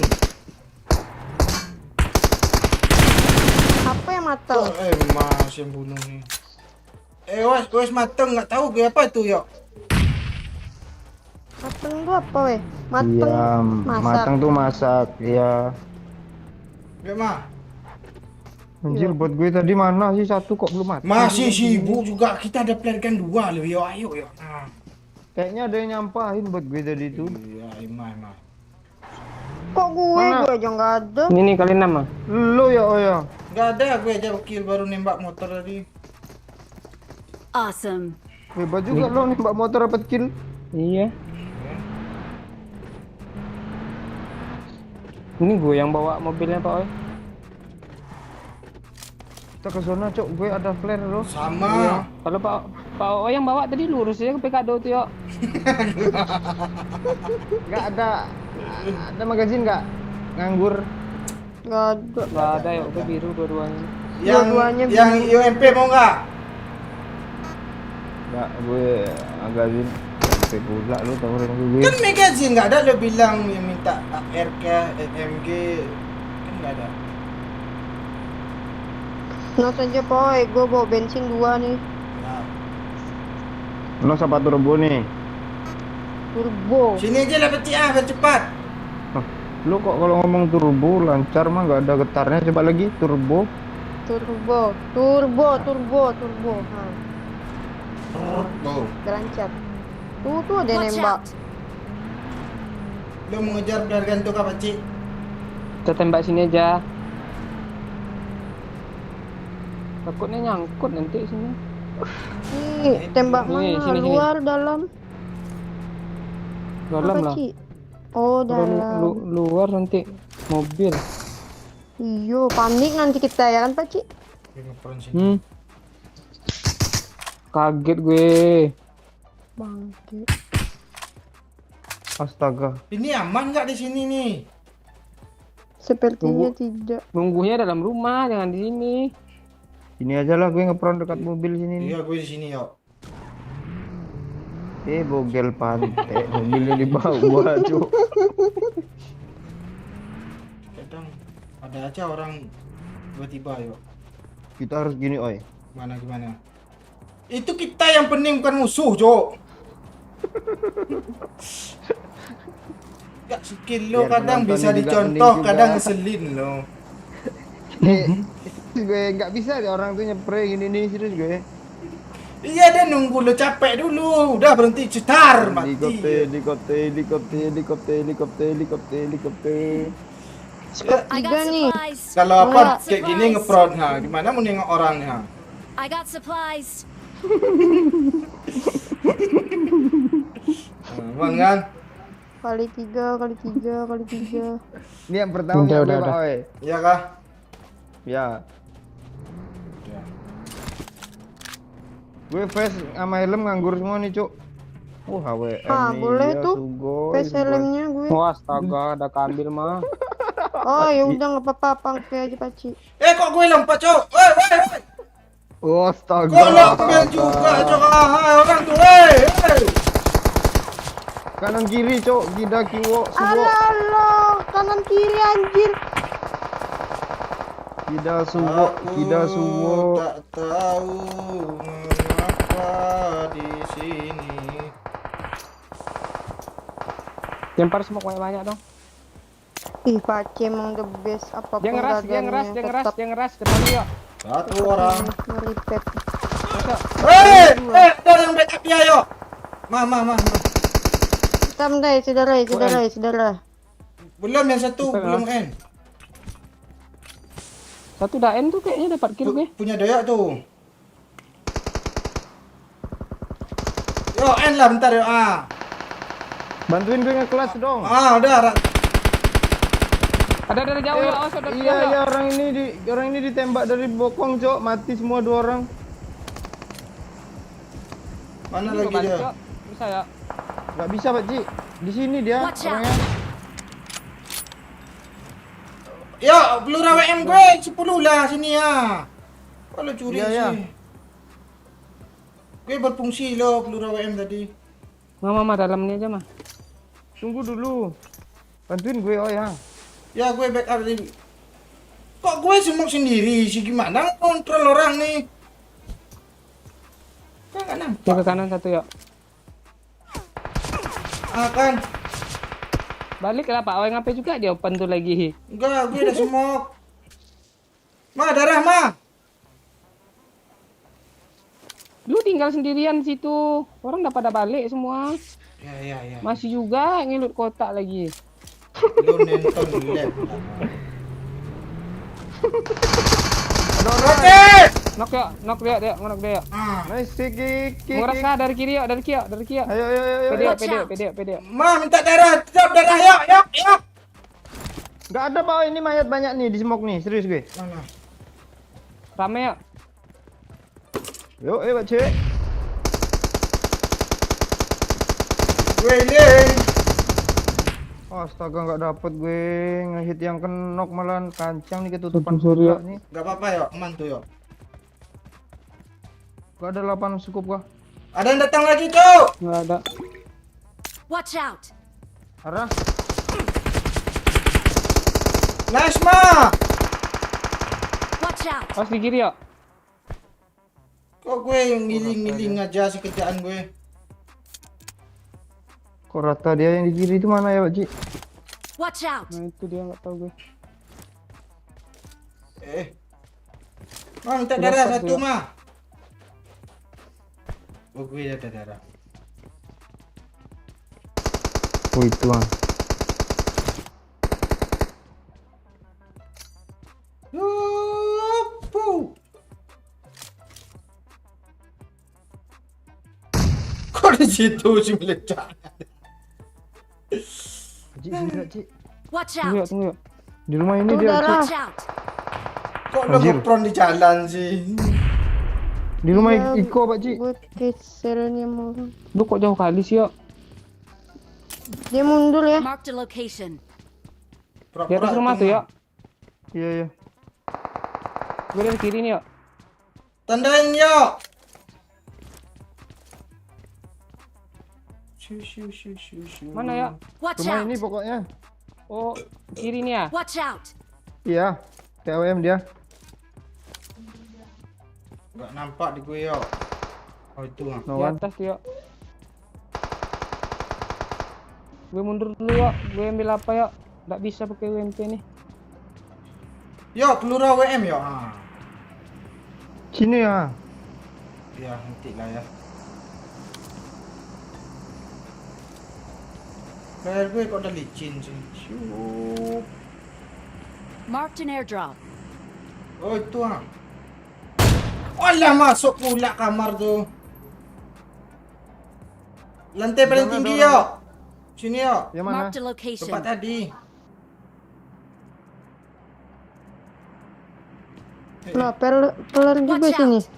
Apa yang matang? Emma yang bunuh nih. Wes mateng, nggak tahu gue apa itu yuk. Mateng gua apa weh? Mateng. Iya, masak. matang tuh masak, ya. Gue mah. Anjir, buat gue tadi mana sih satu kok belum mati? Masih sibuk juga, kita ada plan kan 2 loh, yuk ayo yuk. Nah. Kayaknya ada yang nyampahin buat gue tadi tuh. Iya, Emma. Kok gue Mana? aja nggak ada. Ini nih kali 6 ah. Lo ya, oh ya. Gak ada, gue aja kill baru nembak motor tadi. Awesome. Hebat juga lo nembak motor dapat kill. Iya. Ini gue yang bawa mobilnya Pak Oy. Kita ke zona, Cok. Gue ada flare lo. Sama. Iya. Kalau Pak Oy yang bawa tadi lurus aja ke PKD tuh yuk. Enggak ada. Ada magazin enggak? Nganggur. Nggak ada. Gak ada yuk, gue biru dua-duanya. Dua-duanya Yang UMP mau nggak? Enggak, gue magazin sampai pula lo tawarin ke gue. Kan magazine nggak ada, lo bilang yang minta RK, MG, kan nggak ada. Nah saja boy, gue bawa bensin 2 nih. Nah. Lo sama turbo nih. Turbo. Sini aja lah peti biar cepat. Lo kok kalau ngomong turbo lancar mah nggak ada getarnya, coba lagi turbo. Turbo. Nah, Turbo. udah lancar. Tuh ada yang Watch nembak. out. Lo mengejar bergantung apa Cik? Kita tembak sini aja. Takutnya nyangkut nanti sini. Nih, tembak Nih, mana? sini. Luar, dalam? Dalam Apa, lah. Ci? Oh, Kalau dalam. luar nanti mobil. Iyo, panik nanti kita ya kan, Pak Ci? Gue ngeperan sini. Kaget gue. Bangke. Astaga. Ini aman nggak di sini nih? Sepertinya Tunggu. tidak. Nunggunya dalam rumah, jangan di sini. Ini aja lah gue ngeperan dekat mobil sini nih. Iya, gue di sini yuk. Bogel pantai, mobilnya dibawa, Cuk. Kadang ada aja orang tiba-tiba yuk. Kita harus gini, oi. Gimana? Itu kita yang pening bukan musuh, Cok. Gak skill lo Biar kadang penonton bisa juga dicontoh, pening juga. kadang ngeselin lo. Gue nggak bisa deh orang tuh nyepre gini nih, serius gue. Iya, dia nunggu lo capek dulu. Udah berhenti cetar mati. Helikopter. I Tiga got nih. supplies. Kalau apa Enggak. kayak gini ngeprod ha, gimana mau nengok orangnya? I got supplies. Aman kan? Kali tiga. Ini yang pertama Udah. Pak, oi. Iya kah? Ya. Gue face sama helm nganggur semua nih, Cuk. HWM Ah, nih, boleh iya, tuh. sugoi, Face sugoi. helmnya gue. Wah, astaga, ada keambil mah. Oh, ya udah nggak apa-apa, pakai aja Paci. Kok gue lompat, Cok? Woi. Oh, astaga. Kok ngambil juga, Cok? Orang tuh, woi. Kanan kiri, Cuk. Gida kiwo, suwo. Alah, kanan kiri anjir. Gida suwo, gida suwo. Tak tahu mengapa di sini. Lempar smoke banyak dong. Ih, Paci emang the best apapun Dia ngeras, tetap depan dia. Satu orang. ngeripet. Ada yang backup dia, yo. Ma. Hitam deh, saudara. Belum yang satu, belum N. Satu dah N tuh kayaknya dapat kill gue. Punya doyak tuh. Yo, N lah bentar yo. Bantuin gue nge-clutch dong. Udah. Ada dari jauh ya, awas ada Iya, orang ini ditembak dari bokong, Cok. Mati semua 2 orang. Mana Ini lagi balik, dia? Cok. Bisa ya? Gak bisa, Pak Ci. Di sini dia Watch out. orangnya. Yo, peluru WM gue 10 lah sini ya. Kalau curi Iya, sih. iya. Gue berfungsi loh peluru WM tadi. Mama dalam ini aja mah. Tunggu dulu. Bantuin gue, oh ya. Ya gue backup tadi. Kok gue semok sendiri sih, gimana kontrol orang nih? Kan nampak. Dia ke kanan satu ya. Kan. Balik lah Pak, ONG juga dia open tuh lagi. Enggak, gue udah semok. Darah, Ma. Lu tinggal sendirian situ. Orang udah pada balik semua. Ya. Masih juga ngilut kotak lagi. Lu nonton lihat. Knock dia. Nice kick. Nguras lah dari kiri ya, dari kiri. Ayo. Pede. Ma, minta darah, tetap darah, yuk. Gak ada, Pak. Ini mayat banyak nih di smoke nih. Serius gue. Mana? Rame ya. Yuk, Pak Cik. Gue healing. Astaga, nggak dapet gue ngehit yang kenok malah kancang nih ketutupan Surya. surya nih. Gak apa-apa yuk, aman tuh yuk. Gak ada 8 cukup kah? Ada yang datang lagi, Cok. Nggak ada. Watch out! Arah. Nice, Ma. Watch out! Pas di kiri ya. Kok gue yang ngiling-ngiling aja sih kerjaan gue. Kok rata dia yang di kiri itu mana ya, Pak Ci? Watch out! Nah itu dia nggak tahu gue. Ma, minta darah satu, Ma. Oh, gue ada darah. Oh, itu ah. Kok di situ sih meledak? Ci, sini Pak Ci. Watch Tunggu out! ya. Di rumah ini Tuh, dia, Ci. darah. Watch out! Kok lo ngepron di jalan sih? Di rumah Ya, Iko, Pak Ci. Gue keselnya mau. Lu kok jauh kali sih ya? Dia mundur ya. Marked a location. Di atas rumah tuh ya. Iya. Gue dari kiri nih ya. Tandain yuk. Mana ya? Watch Rumah out! ini pokoknya. Oh kiri nih ya. Watch out! Iya. TWM dia. Gak nampak di gue yuk. Oh itu lah. No Di one. atas tuh ya. Gue mundur dulu ya. Gue ambil apa ya? Nggak bisa pakai UMP nih. Yuk, peluru WM yuk. Sini ya. Ya, nanti lah ya. Player gue kok udah licin sih. Syup. Marked an airdrop. Oh itu ah. Walah masuk pula kamar tuh. Lantai paling Mana, tinggi Dora? yuk. Sini yuk. Yang mana? Marked a location. Tempat tadi. Nah, peler juga Watch sini. out.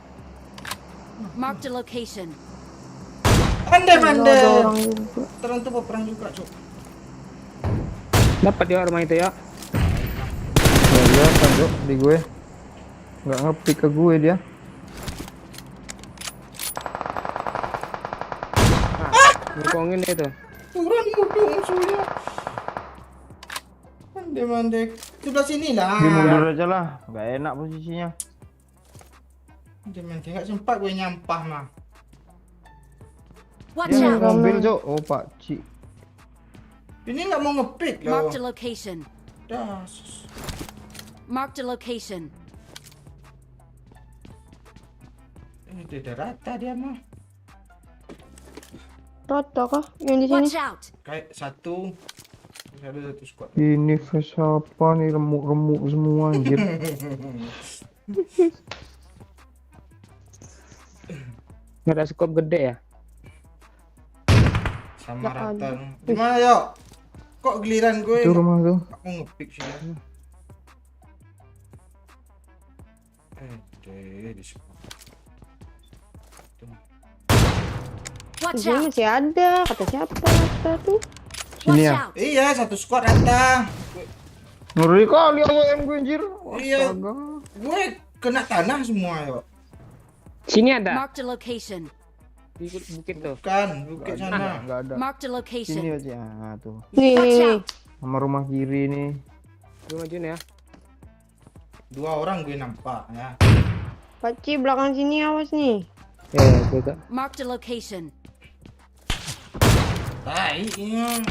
Marked a location. Pandai Ada orang juga. Terang tuh perang juga, Cuk. Dapat ya rumah itu ya. Ya biasa Cok di gue. Nggak ngepick ke gue dia. Ngomongin itu. Turun musuh musuhnya. Pandai. Sebelah sini lah. Dia mundur aja lah. Nggak enak posisinya. Pandai. Nggak sempat gue nyampah mah. Watch Dia out. naik mobil Cok. Oh Pak Cik. Ini nggak mau ngepick loh. Marked a location. Dah. Marked a location. Ini tidak rata dia mah. Rata kah yang di sini? Watch out. Kayak satu squad. Ini face apa nih, remuk-remuk semua anjir. Nggak ada skop gede ya? Sama Nggak rata. ada. Gimana yuk? Kok giliran gue? Itu rumah tuh. Aku ngepick sih. Di squad. Di Watch sini out. masih ada. Kata siapa? Kata tuh. Sini Watch ya. out. Iya, satu squad rata. Ngeri kali AWM gue anjir. Iya. Astaga. Gue kena tanah semua yuk. Sini ada. Marked a location. Di bukit tuh. Bukan, bukit sana. Nggak ada. Marked a Sini location. aja. Ah, tuh. Nih, Watch nih. out. Sama rumah kiri nih. Gue majuin ya. 2 orang gue nampak ya. Paci belakang sini awas nih. Gue gak. Marked a location. Tai, iya.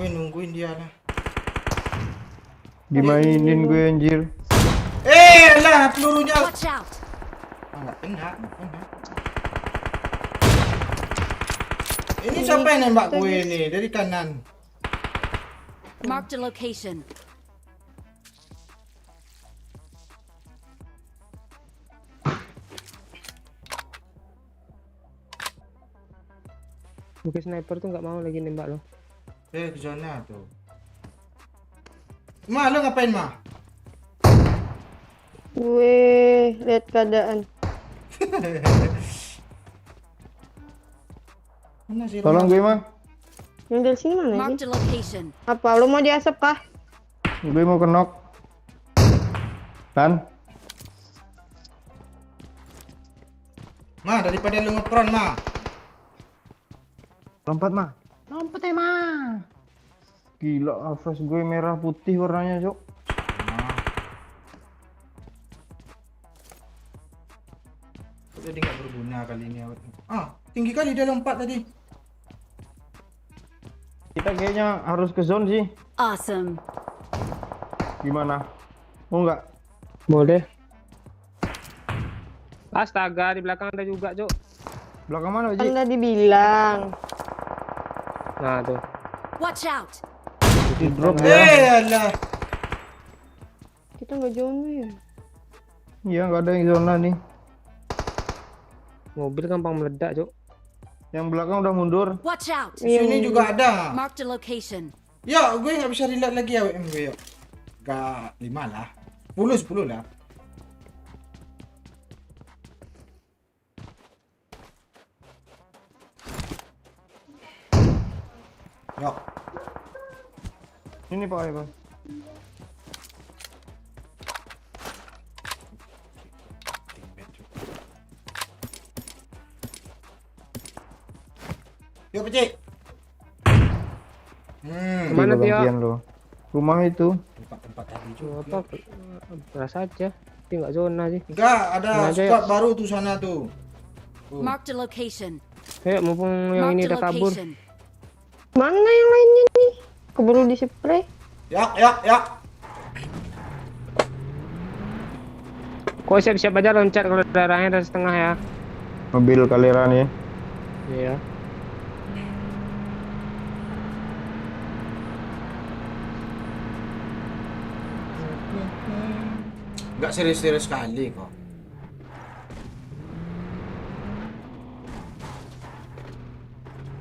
Gue nungguin dia lah. Dimainin gue anjir. Lah pelurunya. Watch out. Nggak kena. Ini siapa yang nembak gue nih dari kanan? Marked a location. Mungkin sniper tuh nggak mau lagi nembak lo. Ke zona tuh. Ma, lo ngapain ma? Gue lihat keadaan. Mana sih Tolong gue mah. Yang dari sini mana Marked sih? a location. Apa lu mau diasap kah? Gue mau kenok. Kan? Ma, daripada lu ngepron ma. Lompat mah. Lompat ya mah. Gila, Avas gue merah putih warnanya, Cok. Jadi nggak berguna kali ini awet. Tinggi kali dia lompat tadi. Kita kayaknya harus ke zone sih. Awesome. Gimana? Mau nggak? Boleh. Astaga, di belakang ada juga, Cok. Belakang mana, Ji? Kan udah dibilang. Nah, tuh. Watch out. Di drop ya. Alah. Kita nggak jauh ya. Iya, nggak ada yang zona nih. Mobil gampang meledak, Cok. Yang belakang udah mundur. Watch out. Sini juga ada. Marked a location. Ya, gue nggak bisa reload lagi AWM gue yuk. Gak 5 lah. 10 lah. Yuk. Ini Pak, ya, Pak. Yuk, Pecik. Kemana Di dia? bagian lo. Rumah itu. Tempat-tempat tadi Tuh, juga. apa? Berasa aja. Tapi nggak zona sih. Enggak, ada Mana aja, squad ya? baru tuh sana tuh. Marked a location. Ayo, mumpung yang ini Marked a udah kabur. location. Mana yang lainnya nih? Keburu di spray. Yak. Kok siap-siap aja loncat kalau darahnya dari setengah ya. Mobil kaliran ya. Iya. Enggak serius-serius sekali kok.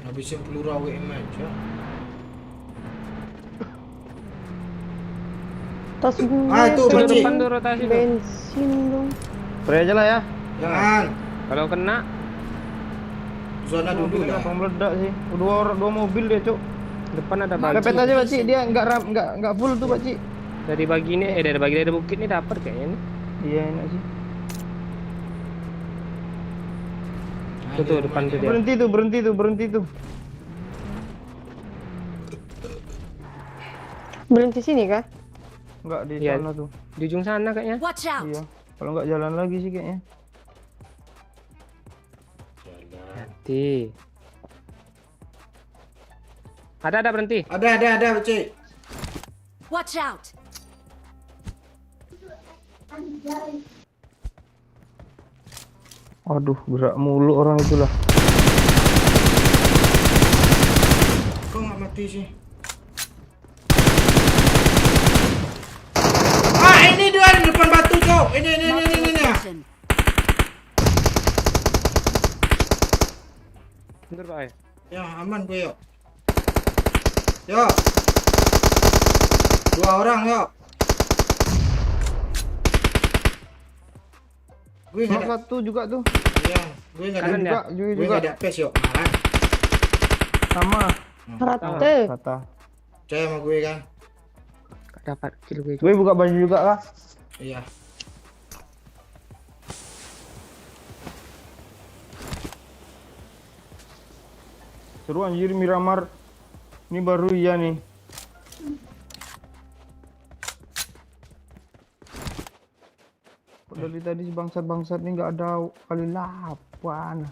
Habisin peluru AWM aja. Tas gue. Itu Ke Pecik. depan tuh rotasi tuh. Bensin dong. Spray aja lah ya. Jangan. Kalau kena, Zona dulu Mobilnya lah. langsung meledak sih. Dua mobil dia, Cuk. depan ada bagi. Pepet aja, Pak Cik. Dia enggak full tuh, Pak Cik. Dari bagi ini, dari bukit ini dapat kayaknya nih. Iya, enak sih. Tuh, depan tuh dia. Berhenti tuh. Berhenti sini kah? Enggak di Iya. sana tuh. Di ujung sana kayaknya. Watch out! Iya. Kalau enggak jalan lagi sih kayaknya. Hati. Ada berhenti. Ada, Cik. Watch out! Aduh, gerak mulu orang itulah. Kok nggak mati sih? Ini dia di depan batu, Cok. Ini. Location. Bentar, Pak. Ya, aman gue, yuk. Yuk. 2 orang, yuk. Gue nggak Nok ada. satu juga tuh. Iya, gue nggak ada. Kanan ya? Gue juga. nggak ada pes, yuk. Malah. Sama. Rata. Kata. Percaya sama gue kan? Gak dapat kill gue. Gue buka baju juga kah? Iya. Seru anjir Miramar. Ini baru iya nih. Dari tadi si bangsat-bangsat ini nggak ada kali 8.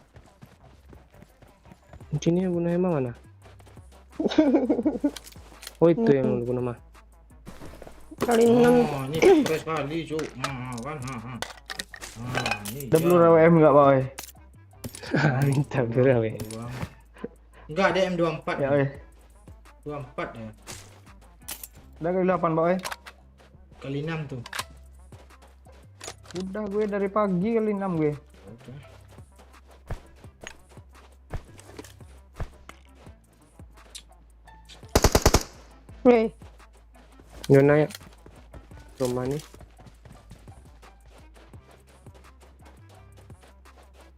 Ini yang bunuh Emma mana? Oh itu yang bunuh mah. Kali 6. Oh, ini fresh kali, Cuk. Kan. Ini. Ada peluru WM nggak Pak? Oi? Minta berapa? Enggak, ada M24. Ya Oi. 24 ya. Ada kali 8 Pak Oi? Kali 6 tuh. Udah gue dari pagi kali 6 gue. Oke. Weh, Gimana ya? Rumah nih.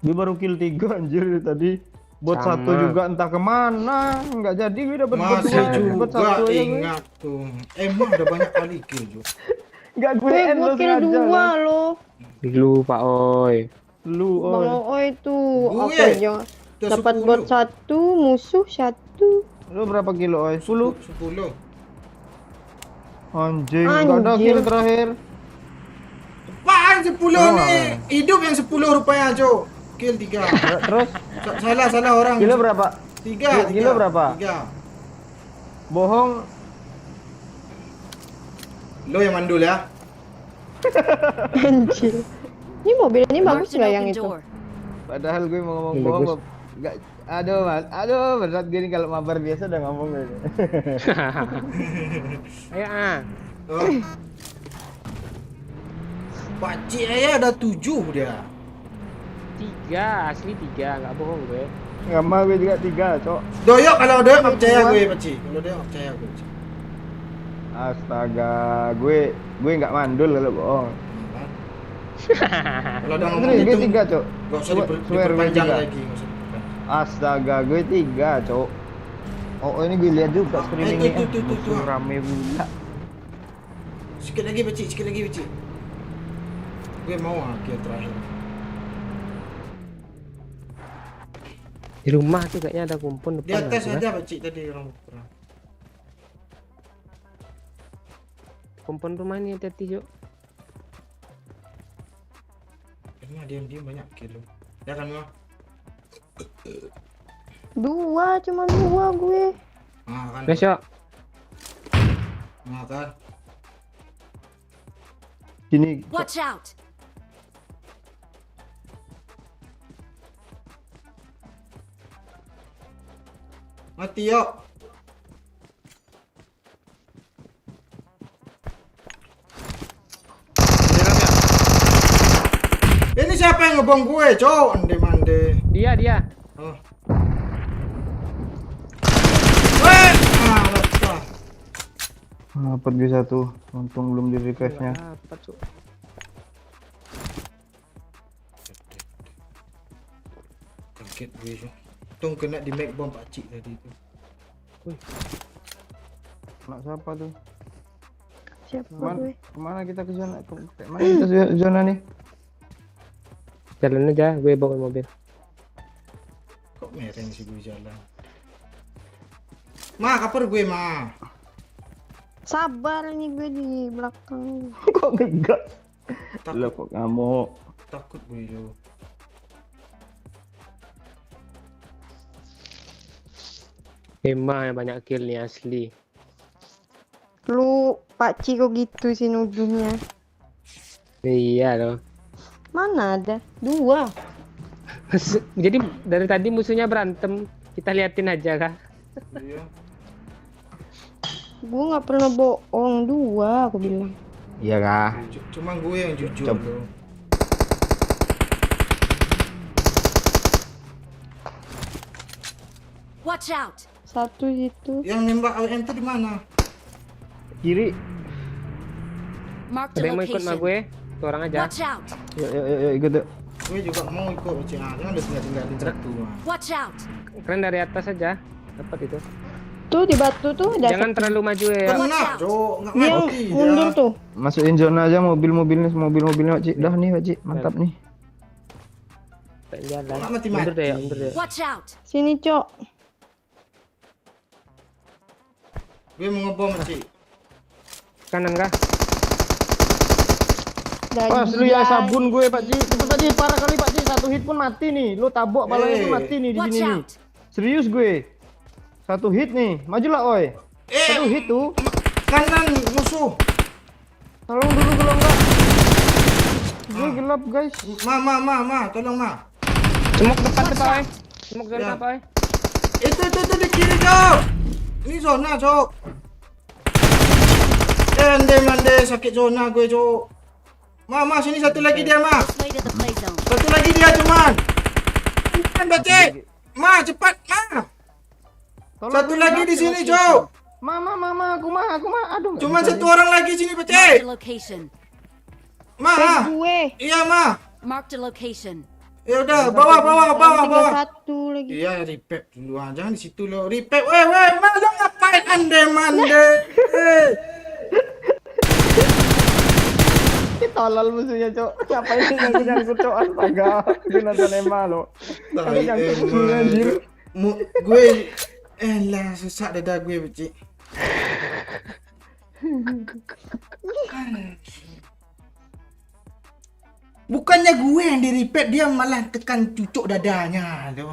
Gue baru kill 3 anjir tadi. Bot Sama. satu juga entah kemana. Nggak jadi gue dapat bot Masih 2. Bot juga satu aja gue. ingat tuh. Emang ada banyak kali kill, Cuk. Nggak gue gue end lo kill sengaja 2 lo. loh. Dulu Pak Oi. Lu Bang Oi. Oi tuh. Gue. Aku aja Udah dapat 10. bot 1, musuh 1. Lu berapa kilo Oi? 10. 10. Anjing, nggak ada Anjir. kill terakhir. Apaan 10 Oh, nih? Hidup yang 10 rupanya, Cuk. Kill 3. Terus Salah orang. kilo berapa? 3. Kilo berapa? 3. Bohong. Lo yang mandul ya? Anjir. Ini mobil ini bagus Marked an nggak yang open itu? door. Padahal gue mau ngomong Bagus. bohong. Nggak. Aduh mas, aduh berat gue nih kalau mabar biasa udah ngomong gitu. Ayo ah. Oh. Pakcik aja ada 7 dia. 3, asli 3, nggak bohong gue. Nggak mau gue juga 3, Cok. Doyok, kalau doyok nggak percaya gue, Pakcik. Kalau doyok nggak percaya gue. Pakcik. Astaga, gue nggak mandul kalau bohong. Kalau udah ngomong Gue gitu, 3, Cok. nggak usah Swear gue diperpanjang 3. lagi. Nggak usah diperpanjang. Astaga, gue 3, Cok. Oh, ini gue lihat juga streamingnya. tuh. Musuh rame pula. Sikit lagi, Pakcik. Gue mau kill terakhir. Di rumah tuh kayaknya ada kumpul Di depan. atas ada. ada, Pakcik, tadi orang perang. Kumpul rumah ini hati-hati yuk. Emang diam-diam banyak kill. Ya kan, Ma? 2, cuma 2 gue. Kan. Besok. Kan. Sini, Cok. Watch out! Mati yuk. Ini siapa yang ngebom gue, Cok? Ande-mande. Dia. Oh. Weh! What? Dapat gue 1. Untung belum di refresh-nya. Dapat, Cuk. Kaget gue. Tung kena di make bomb Pak Cik tadi tu. Nak siapa tuh? Siapa Kemana, gue? kemana kita ke zona? Kayak mana kita zona nih? Jalan aja, gue bawa mobil. Kok mereng sih gue jalan. Ma, kapan gue ma? Sabar nih gue di belakang. Kok ngegas? Takut, Lo kok ngamuk? takut gue lo. Emang yang banyak kill nih asli. Lu Pak Ciko gitu sih nuduhnya. Iya loh. Mana ada? 2. Jadi dari tadi musuhnya berantem, kita liatin aja kah? Iya. Gue nggak pernah bohong. 2 aku bilang. Iya kah? Cuma gue yang jujur Coba. lo. Watch out! 1 situ. Yang nembak AWM itu di mana? Kiri. Marked Ada a yang mau ikut sama location. gue? Tuh orang aja. Watch out! Yuk, ikut yuk. Gue juga mau ikut Cik. Jangan udah tinggal-tinggalin satu. Watch out! Kalian dari atas aja. Dapat itu. Tuh di batu tuh ada Jangan terlalu maju ya. Kena, Cok. Nggak yang mati mundur dia. tuh. Masukin zona aja mobil-mobilnya, mobil-mobilnya Pak Cik. Dah nih Pak Cik, mantap nih. Tak jalan. Nggak mati-mati. Mundur deh, mundur deh. Watch out! Sini, Cok. Gue mau ngebom Cik. Kanan kah? Dari Wah, lu ya dia. sabun gue Pak Cik. Cepet aja, parah kali Pak Cik. 1 hit pun mati nih. Lu tabok balanya pun mati nih di Watch sini nih. out! Serius gue. 1 hit nih. Majulah oi. 1 hit tuh. Kanan musuh. Tolong dulu kalau enggak. Gue gelap guys. Ma, tolong ma. Semok depan depan, oi. Semok zona Ya. apa, oi? Itu di kiri Cok. Ini zona Cok. Mande sakit zona gue Cok. Ma, sini satu lagi dia ma. This way to the play zone. Satu lagi dia cuman. Kan Cik. Ma, cepat ma. Tolong Satu dulu, lagi Pak. di sini Cok. Aku mah. Aduh. nggak Cuman bisa satu nih. orang lagi sini Marked a Cik. location. Ma. Gue. Iya ma. Marked a location. Ya udah, bawah. 1 lagi. Iya, repep dulu ah. Jangan di situ lo. Repep. Weh, ma, lo ngapain mande? Tolol musuhnya, Cok. Ngapain sih nyangkut, Cok? Astaga. Gue nonton Emma lo. Tai Nyangkut musuhnya, anjir. gue lah susah dada gue Cik. Bukannya gue yang di repair, dia malah tekan cucuk dadanya tuh.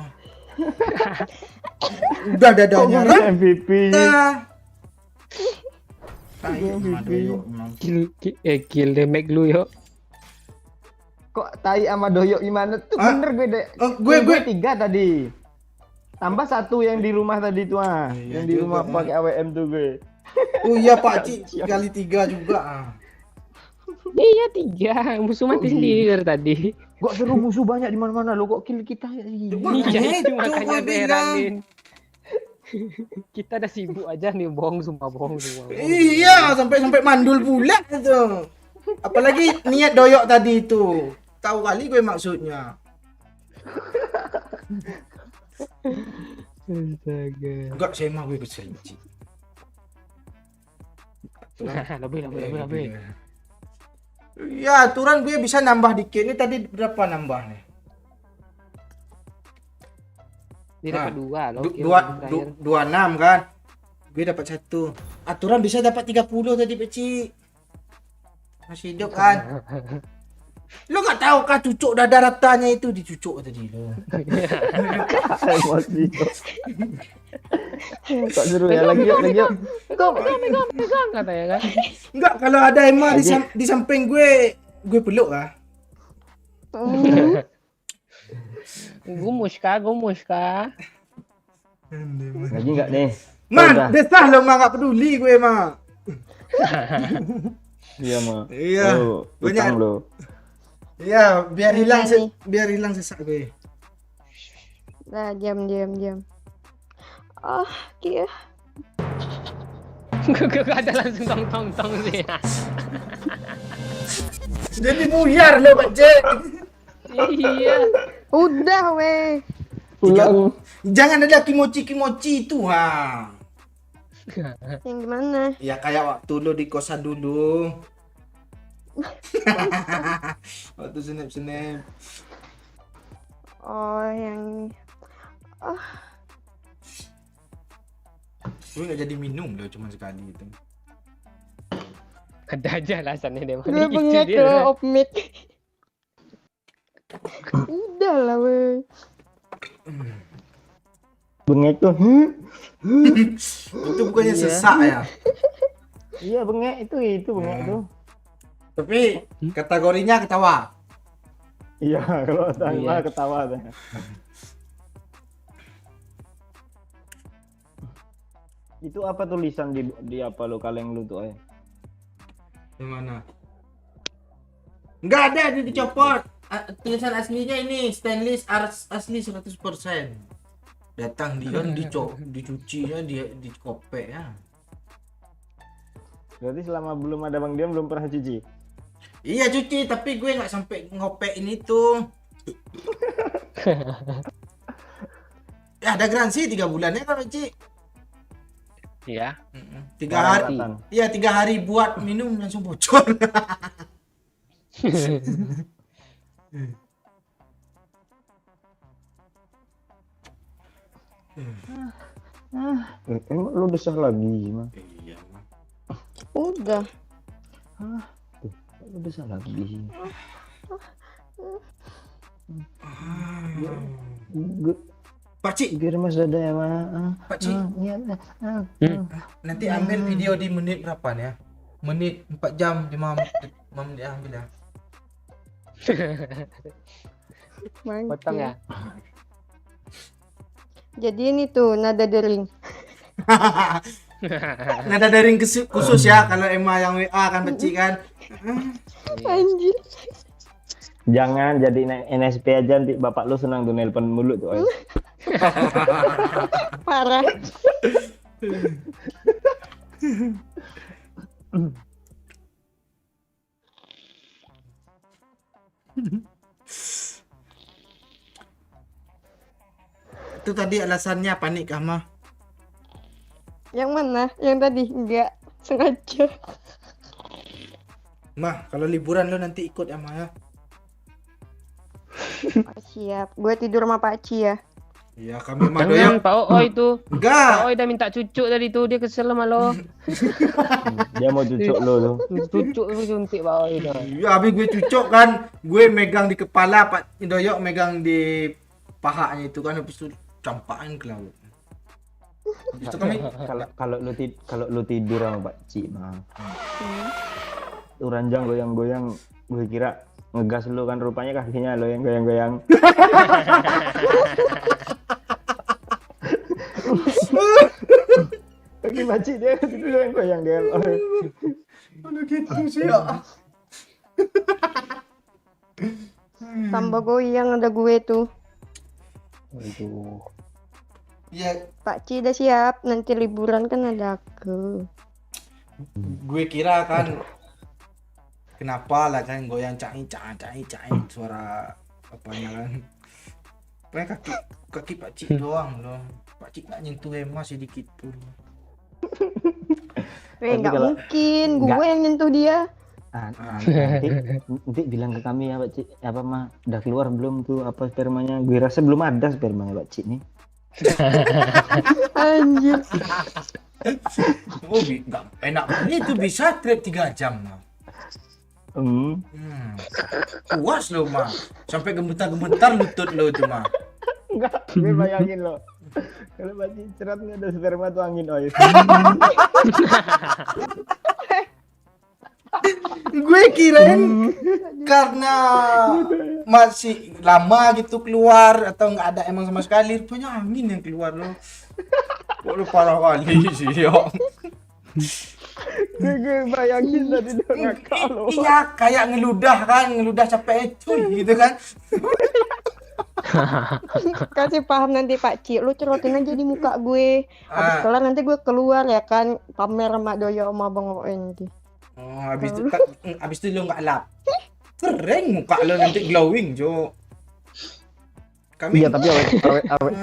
Udah dadanya Kok gue MVP? Kill damage lu yuk. Kok tai sama doyok gimana tuh? Ah? Bener gue deh. Gue 3 tadi. Tambah 1 yang di rumah tadi tuh ah. Iya Yang di juga, rumah ah. pakai AWM tuh gue. Oh iya Pak Cik, kali 3 juga ah. Iya 3, musuh mati Kok sendiri dari tadi. Kok seru musuh banyak di mana-mana lo, kok kill kita ya gini. Iya itu Itu makanya gue bilang. diheranin. Kita udah sibuk aja nih, bohong semua. Iya, sampai mandul pula itu. Apalagi niat doyok tadi itu. Tahu kali gue maksudnya. Astaga. Enggak, saya mah gue kesel Cik. Lebih. Ya, aturan gue bisa nambah dikit. Ini tadi berapa nambah nih? Dia dapat 2 loh. kill Dua, terakhir. 26 kan? Gue dapat 1. Aturan bisa dapat 30 tadi Cik. Masih hidup kan? Lo nggak tahu kah cucuk dada ratanya itu dicucuk tadi lo. Emosi, Cok. Kok seru ya, lagi yuk. Pegang katanya kan. Enggak, kalau ada Emma di samping gue peluk lah. Gumus kah? Lagi enggak nih? Man, desah lo mah nggak peduli gue mah. Iya, Ma. Iya. Lo, Banyak. utang lo. Iya, biar hilang Nih. biar hilang sesak gue. Nah, diam. Ah, kia. Gak ada langsung tong sih. Jadi buyar lo Pak Cik. Iya. Udah weh. Pulang. Jangan ada kimochi itu ha. Yang gimana? Ya kayak waktu lo di kosan dulu. Waktu snap. Oh, yang Gue nggak jadi minum loh, cuma sekali itu. Ada aja alasannya dia. gue Gitu bengek dia. loh, off mic. Udah lah, weh. Bengek tuh. Itu bukannya sesak ya? Iya bengek itu bengek tuh. Tapi kategorinya ketawa. Iya kalau tanggal Iya. ketawa tuh. Itu apa tulisan di apa lo kaleng lu tuh ay? Yang mana? Nggak ada, dia dicopot. Tulisan aslinya ini stainless asli 100%. Datang dia dicucinya dia dikopek ya. Berarti selama belum ada Bang Diam belum pernah cuci. Iya cuci, tapi gue nggak sampai ngopein itu. Ya ada garansi 3 bulan ya kalau Ci. Iya. 3 hari. Perawatan. Iya 3 hari buat minum langsung bocor. Emang lu desah lagi mah? Iya mah. Udah. Lu desah lagi. Pak Ci, Biar Mas Dada ya mah. Pak Ci, Iya. nanti ambil video di menit berapa nih ya? Menit 4 jam 5 menit ambil ya. Potong ya. Jadi ini tuh nada dering. Nada daring khusus ya kalau Emma yang WA kan Pak Ci kan. Anjir. Jangan jadi NSP aja nanti bapak lu senang tuh nelpon mulu tuh. Ay. Parah. Itu tadi alasannya panik Kama. Yang mana? Yang tadi enggak sengaja. Mah, kalau liburan lo nanti ikut ya Mah ya. Oh, siap. Gue tidur sama Pak Ci ya. Iya, kami mah Jangan doyan. Pak Oi itu. Pak Enggak. Oi udah minta cucuk tadi tuh, dia kesel sama lo. Dia mau cucuk lu tuh. Cucuk lu suntik Pak Oi dah. Iya, habis gue cucuk kan, gue megang di kepala, Pak Indoyok megang di pahanya itu kan, habis itu campakan ke laut. Habis itu kami Kalau lu tidur sama Pak Ci mah. Tuh ranjang goyang-goyang, gue kira ngegas lu kan, rupanya kakinya lo yang goyang-goyang. Kaki Pak Ci dia tidur yang goyang dia. aduh gitu sih ya. Tambah goyang ada gue tuh. Itu. Ya, Pak Ci udah siap. Nanti liburan kan ada aku. gue kira kan kenapa lah kan goyang cain suara apanya kan. Pokoknya kaki Pak Cik doang loh. Pak Cik nggak nyentuh Emma sedikit pun. Nggak kalau- mungkin. nggak. Gue yang nyentuh dia. Nanti bilang ke kami ya Pak Ci, apa mah udah keluar belum tuh apa spermanya? Gue rasa belum ada spermanya Pak Ci nih. Anjir. Oh, nggak enak. Itu bisa trip 3 jam mah. Puas lo mah. Sampai gemetar-gemetar lutut lo itu mah. Enggak, gue bayangin loh. Kalau Pak Ci cerat nggak ada sperma tuh angin oi. Gue kirain karena masih lama gitu keluar atau nggak ada emang sama sekali, rupanya angin yang keluar lo. Kok lu parah kali sih yo. Gue bayangin tadi dia ngakak loh. Iya, kayak ngeludah capek cuy gitu kan. Kasih paham nanti Pak Ci. Lu cerotin aja di muka gue. Habis kelar nanti gue keluar ya kan. Pamer sama Doyo sama Bang Oen nanti. Oh, habis itu lo nggak lap. Keren muka lo nanti glowing, Jo. Kami Iya, tapi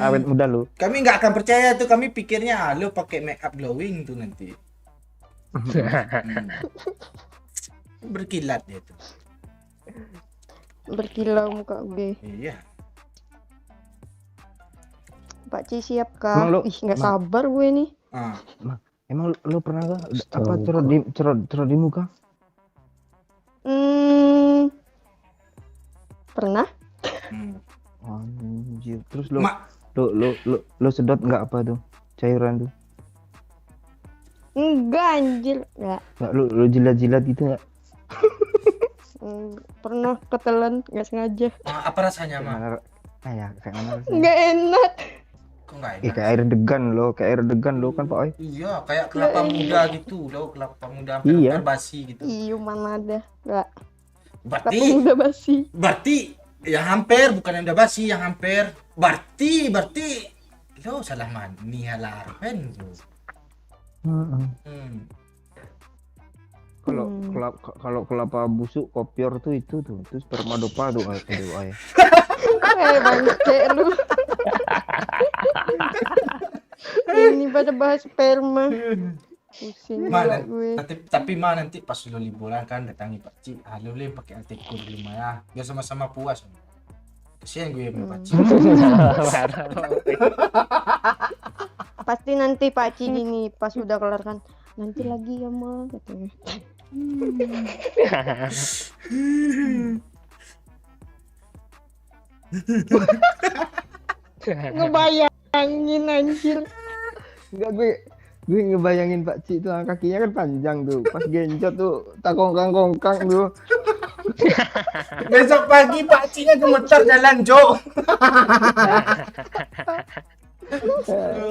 awet muda lu. kami nggak akan percaya tuh, kami pikirnya lo pakai make up glowing tuh nanti. Berkilat dia tuh. Berkilau muka gue. Iya. Pak Ci siap Emang kah? lu- Ih, nggak emang- sabar gue nih. Ah. Emang lu pernah gak apa cerot di muka? Pernah? Anjir, terus lu Ma- lu sedot nggak apa tuh cairan tuh? Enggak anjir. Nggak. Nggak lu jilat-jilat gitu nggak? Pernah ketelan nggak sengaja. Apa rasanya, Ma? Ya, kayak mana rasanya? Nggak enak. Kok nggak enak? Kayak air degan lo kan Pak Oi. Iya, kayak kelapa muda gitu loh, kelapa muda Iya. hampir basi gitu. Iya mana ada. Nggak. Berarti Tapi udah basi. yang hampir, bukan yang udah basi, yang hampir. Berarti lo salah mani halarpen tuh. Kalau kelapa busuk kopior tuh itu spermadopa tuh ay. Bangke lu. Ini pada bahas sperma. Pusing Mana? juga gue. Tapi nanti pas lo liburan kan datangi Pak Ci, lo boleh pakai Alteco di rumah ya, biar sama-sama puas. Kasihan gue sama Pak Ci. Pasti nanti Pak Ci gini pas udah kelar kan. Nanti lagi ya Ma katanya. Ngebayangin anjir. Enggak, gue ngebayangin Pak Ci itu kakinya kan panjang tuh. Pas genjot tuh tak kongkang tuh. Besok pagi Pak Ci-nya gemetar jalan, Jo.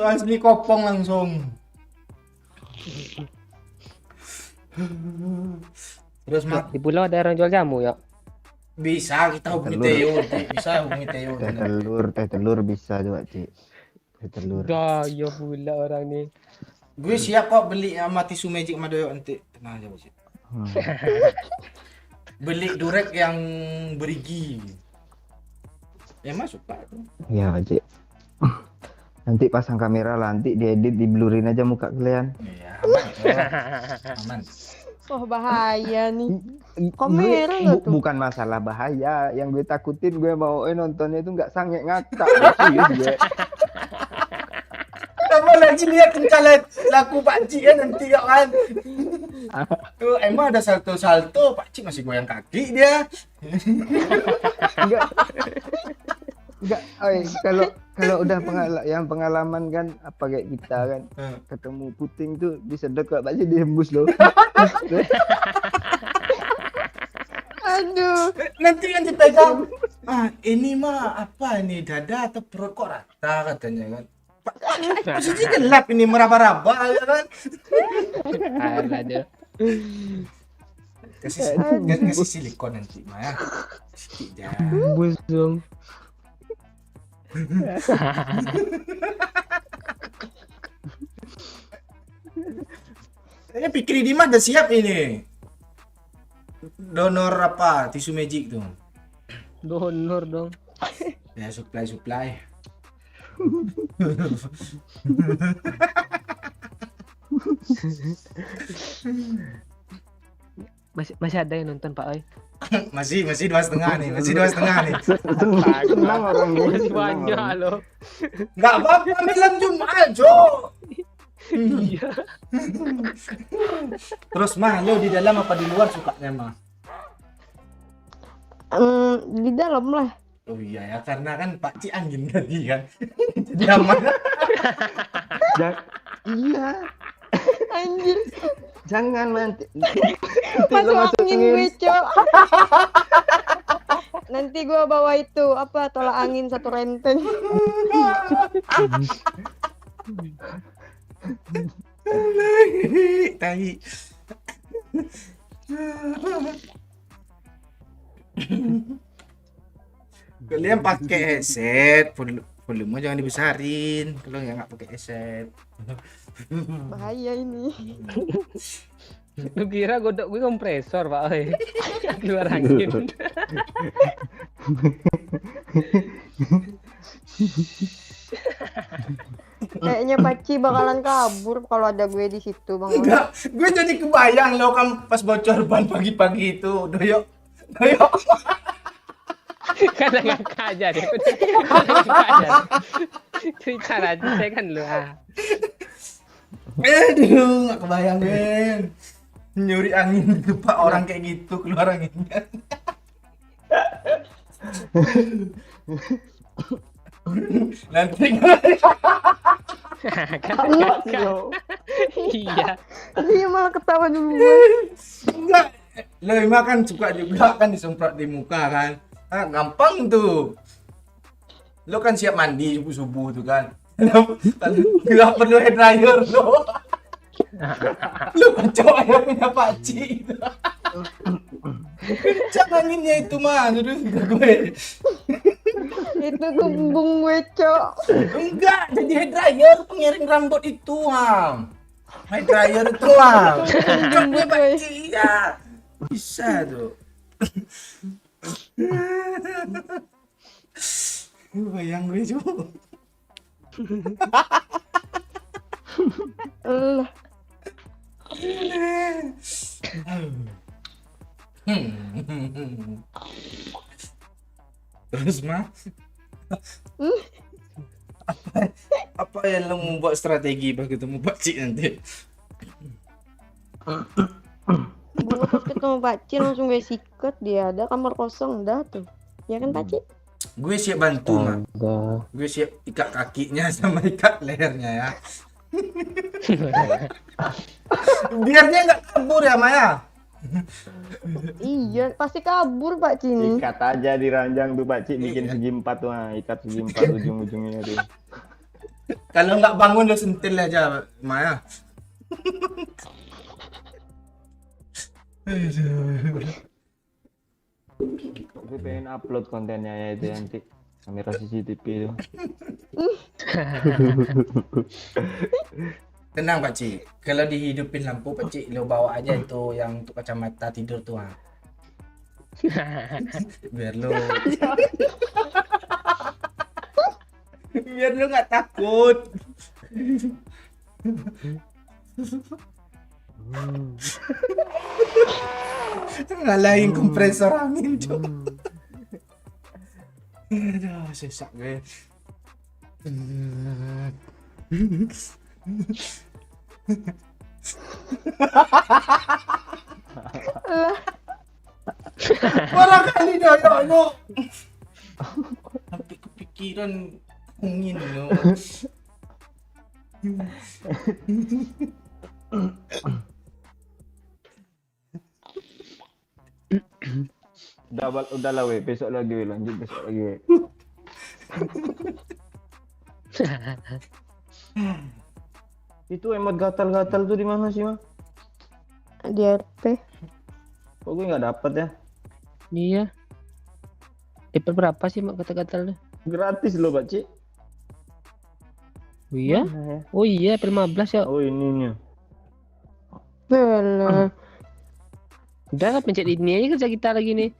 Asli kopong langsung. Terus Mak, Di pulau ada orang jual jamu ya. bisa kita hubungi Theo, bisa hubungi Theo. Teh telur bisa tuh Pak Ci. Teh telur. Daya pula orang nih. Gue siap kok beli sama tisu magic sama Doyo nanti. Tenang aja Pak Ci. Beli durek yang berigi. Masuk Pak. Iya Pak Ci. Nanti pasang kamera lah, nanti diedit, diblurin aja muka kalian. Iya, aman. Aman. Wah bahaya nih. Kamera nggak tuh? Bukan masalah bahaya, yang gue takutin gue bawain nontonnya itu nggak sange ngakak. Serius gue. Kamu lagi lihat kencalet laku Pak Ci kan nanti ya kan. Emang ada salto-salto, Pak Ci masih goyang kaki dia. Enggak, kalau udah pengalaman kan apa kayak kita kan ketemu puting tuh disedot kok Pak Ci dihembus loh. Aduh. Nanti kan dipegang. Ini mah apa ini, dada atau perut kok rata katanya kan. Posisi gelap ini, meraba-raba ya kan. Ada. Kasih silikon nanti mah ya. Sedikit dah. Bus dong. Saya pikir ini mah udah siap ini. Donor apa? Tisu magic tuh. Donor dong. Ya supply. Masih ada yang nonton Pak Oi. masih 2,5 nih, masih 2,5 nih. Senang orang gue. Masih banyak loh. Nggak apa-apa malam Jumat, Jo. Iya. Terus mah lo di dalam apa di luar sukanya mah? Di dalam lah. Oh iya ya, karena kan Pak Ci angin tadi kan. Jadi aman. Iya. Anjir. Jangan nanti. Masuk angin gue, Cok. Nanti gue bawa itu apa tolak angin satu renteng. Tai. Kalian pakai headset, volume jangan dibesarin kalau nggak pakai headset. Bahaya ini. Lu kira godok gue kompresor Pak Oi. Keluar angin. Kayaknya Paci bakalan kabur kalau ada gue di situ, Bang. Enggak, gue jadi kebayang lo kan pas bocor ban pagi-pagi itu, doyok. Kan ngangkat aja deh. Ngangkat aja. Cerita aja saya kan lu. Aduh, gak kebayang, Ben. Nyuri angin di depan orang kayak gitu, keluar anginnya. Nanti Kan iya. Dia malah ketawa dulu. enggak. Lo emang kan suka juga kan disemprot di muka kan. Ah, gampang tuh. Lo kan siap mandi subuh-subuh tuh kan. Nggak perlu hair dryer lo. Lo kacau aja punya Paci. Kencang anginnya itu mah, terus gue. Itu gembung gue, Cok. Enggak, jadi hair dryer pengiring rambut itu, Ham. Hair dryer itu, Ham. Kencang gue Paci ya. Bisa tuh. Bayang gue juga. Allah. Terus mah apa yang lo membuat strategi pas ketemu Pakcik nanti? Gue pas ketemu Paci langsung gue sikat, dia ada kamar kosong dah tuh. Ya kan Paci? Gue siap bantu mah. Gue siap ikat kakinya sama ikat lehernya ya. Biar dia nggak kabur ya Maya. Iya, pasti kabur Pak Cini. Ikat aja di ranjang tuh Pakcik, bikin segi 4 tuh, ikat segi 4 ujung-ujungnya tuh. Kalau nggak bangun lo sentil aja Maya. Gue pengen upload kontennya ya itu nanti, kamera CCTV itu. Tenang Pakcik, kalau dihidupin lampu Pakcik lo bawa aja itu yang untuk kacamata tidur tuh. Biar lo biar lo nggak takut. Ngalahin kompresor angin tuh. Aduh, sesak gue. Parah kali doyok lo. Sampai kepikiran angin lo. Udah lah weh, besok lagi weh, lanjut besok lagi weh. Itu emot gatal-gatal tuh di mana sih, Mah? Di RP. Kok gue nggak dapet ya? Iya. Dapat berapa sih mak kata-kata lu? Gratis loh, Pakcik. Oh iya? Oh iya, April 15 ya. Oh ininya. Belah. Udah lah, pencet ini aja kerja kita lagi nih.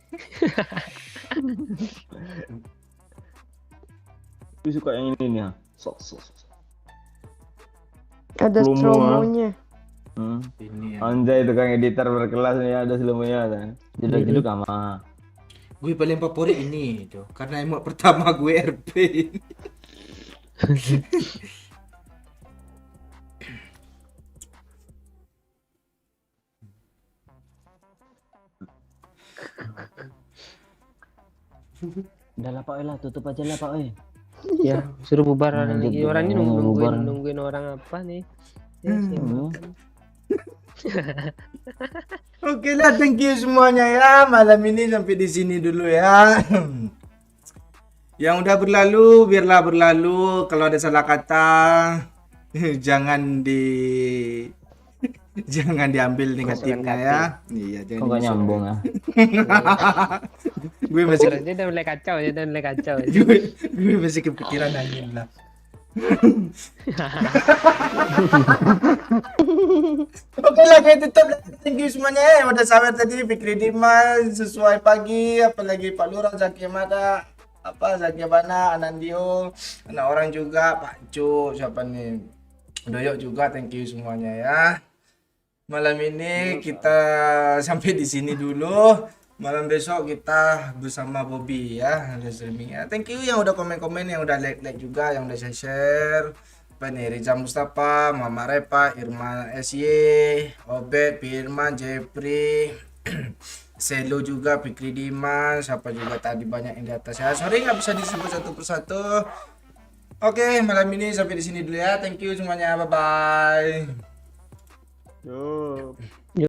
Gue suka yang ini nih ya. Sok. Ada slow-mo-nya. Ini ya. Anjay, tukang editor berkelas nih, ada slow-mo-nya kan. Jeduk sama. Gue paling favorit ini tuh, karena emot pertama gue RP. Udah lah Pak, tutup aja lah Pak. Ya, suruh bubar orang Lanjut, lagi. Orang ini bubar. nungguin orang apa nih? Ya, Oke lah, thank you semuanya ya. Malam ini sampai di sini dulu ya. Yang udah berlalu, biarlah berlalu. Kalau ada salah kata, jangan diambil negatifnya ya. Iya, Kok gak nyambung ya? gue masih dia udah mulai kacau, gue masih kepikiran angin lah. Oke lah, kayak tutup lah. Thank you semuanya ya. Udah sabar tadi Fikri Dimas sesuai pagi, apalagi Pak Lurah Zaki Mada. apa Zakyabana, Anandio, anak orang juga, Pak Cu, siapa nih? Doyok juga, thank you semuanya ya. Malam ini kita sampai di sini dulu. Malam besok kita bersama Bobby ya, ada streaming ya. Thank you yang udah komen-komen, yang udah like juga, yang udah share. Apa nih, Riza Mustafa, Mama Repa, Irma SY, Obed, Firman, Jepri, Selo juga, Fikri Diman, siapa juga tadi banyak yang di atas ya. Sorry nggak bisa disebut satu persatu. Oke, malam ini sampai di sini dulu ya. Thank you semuanya, bye bye. Yo.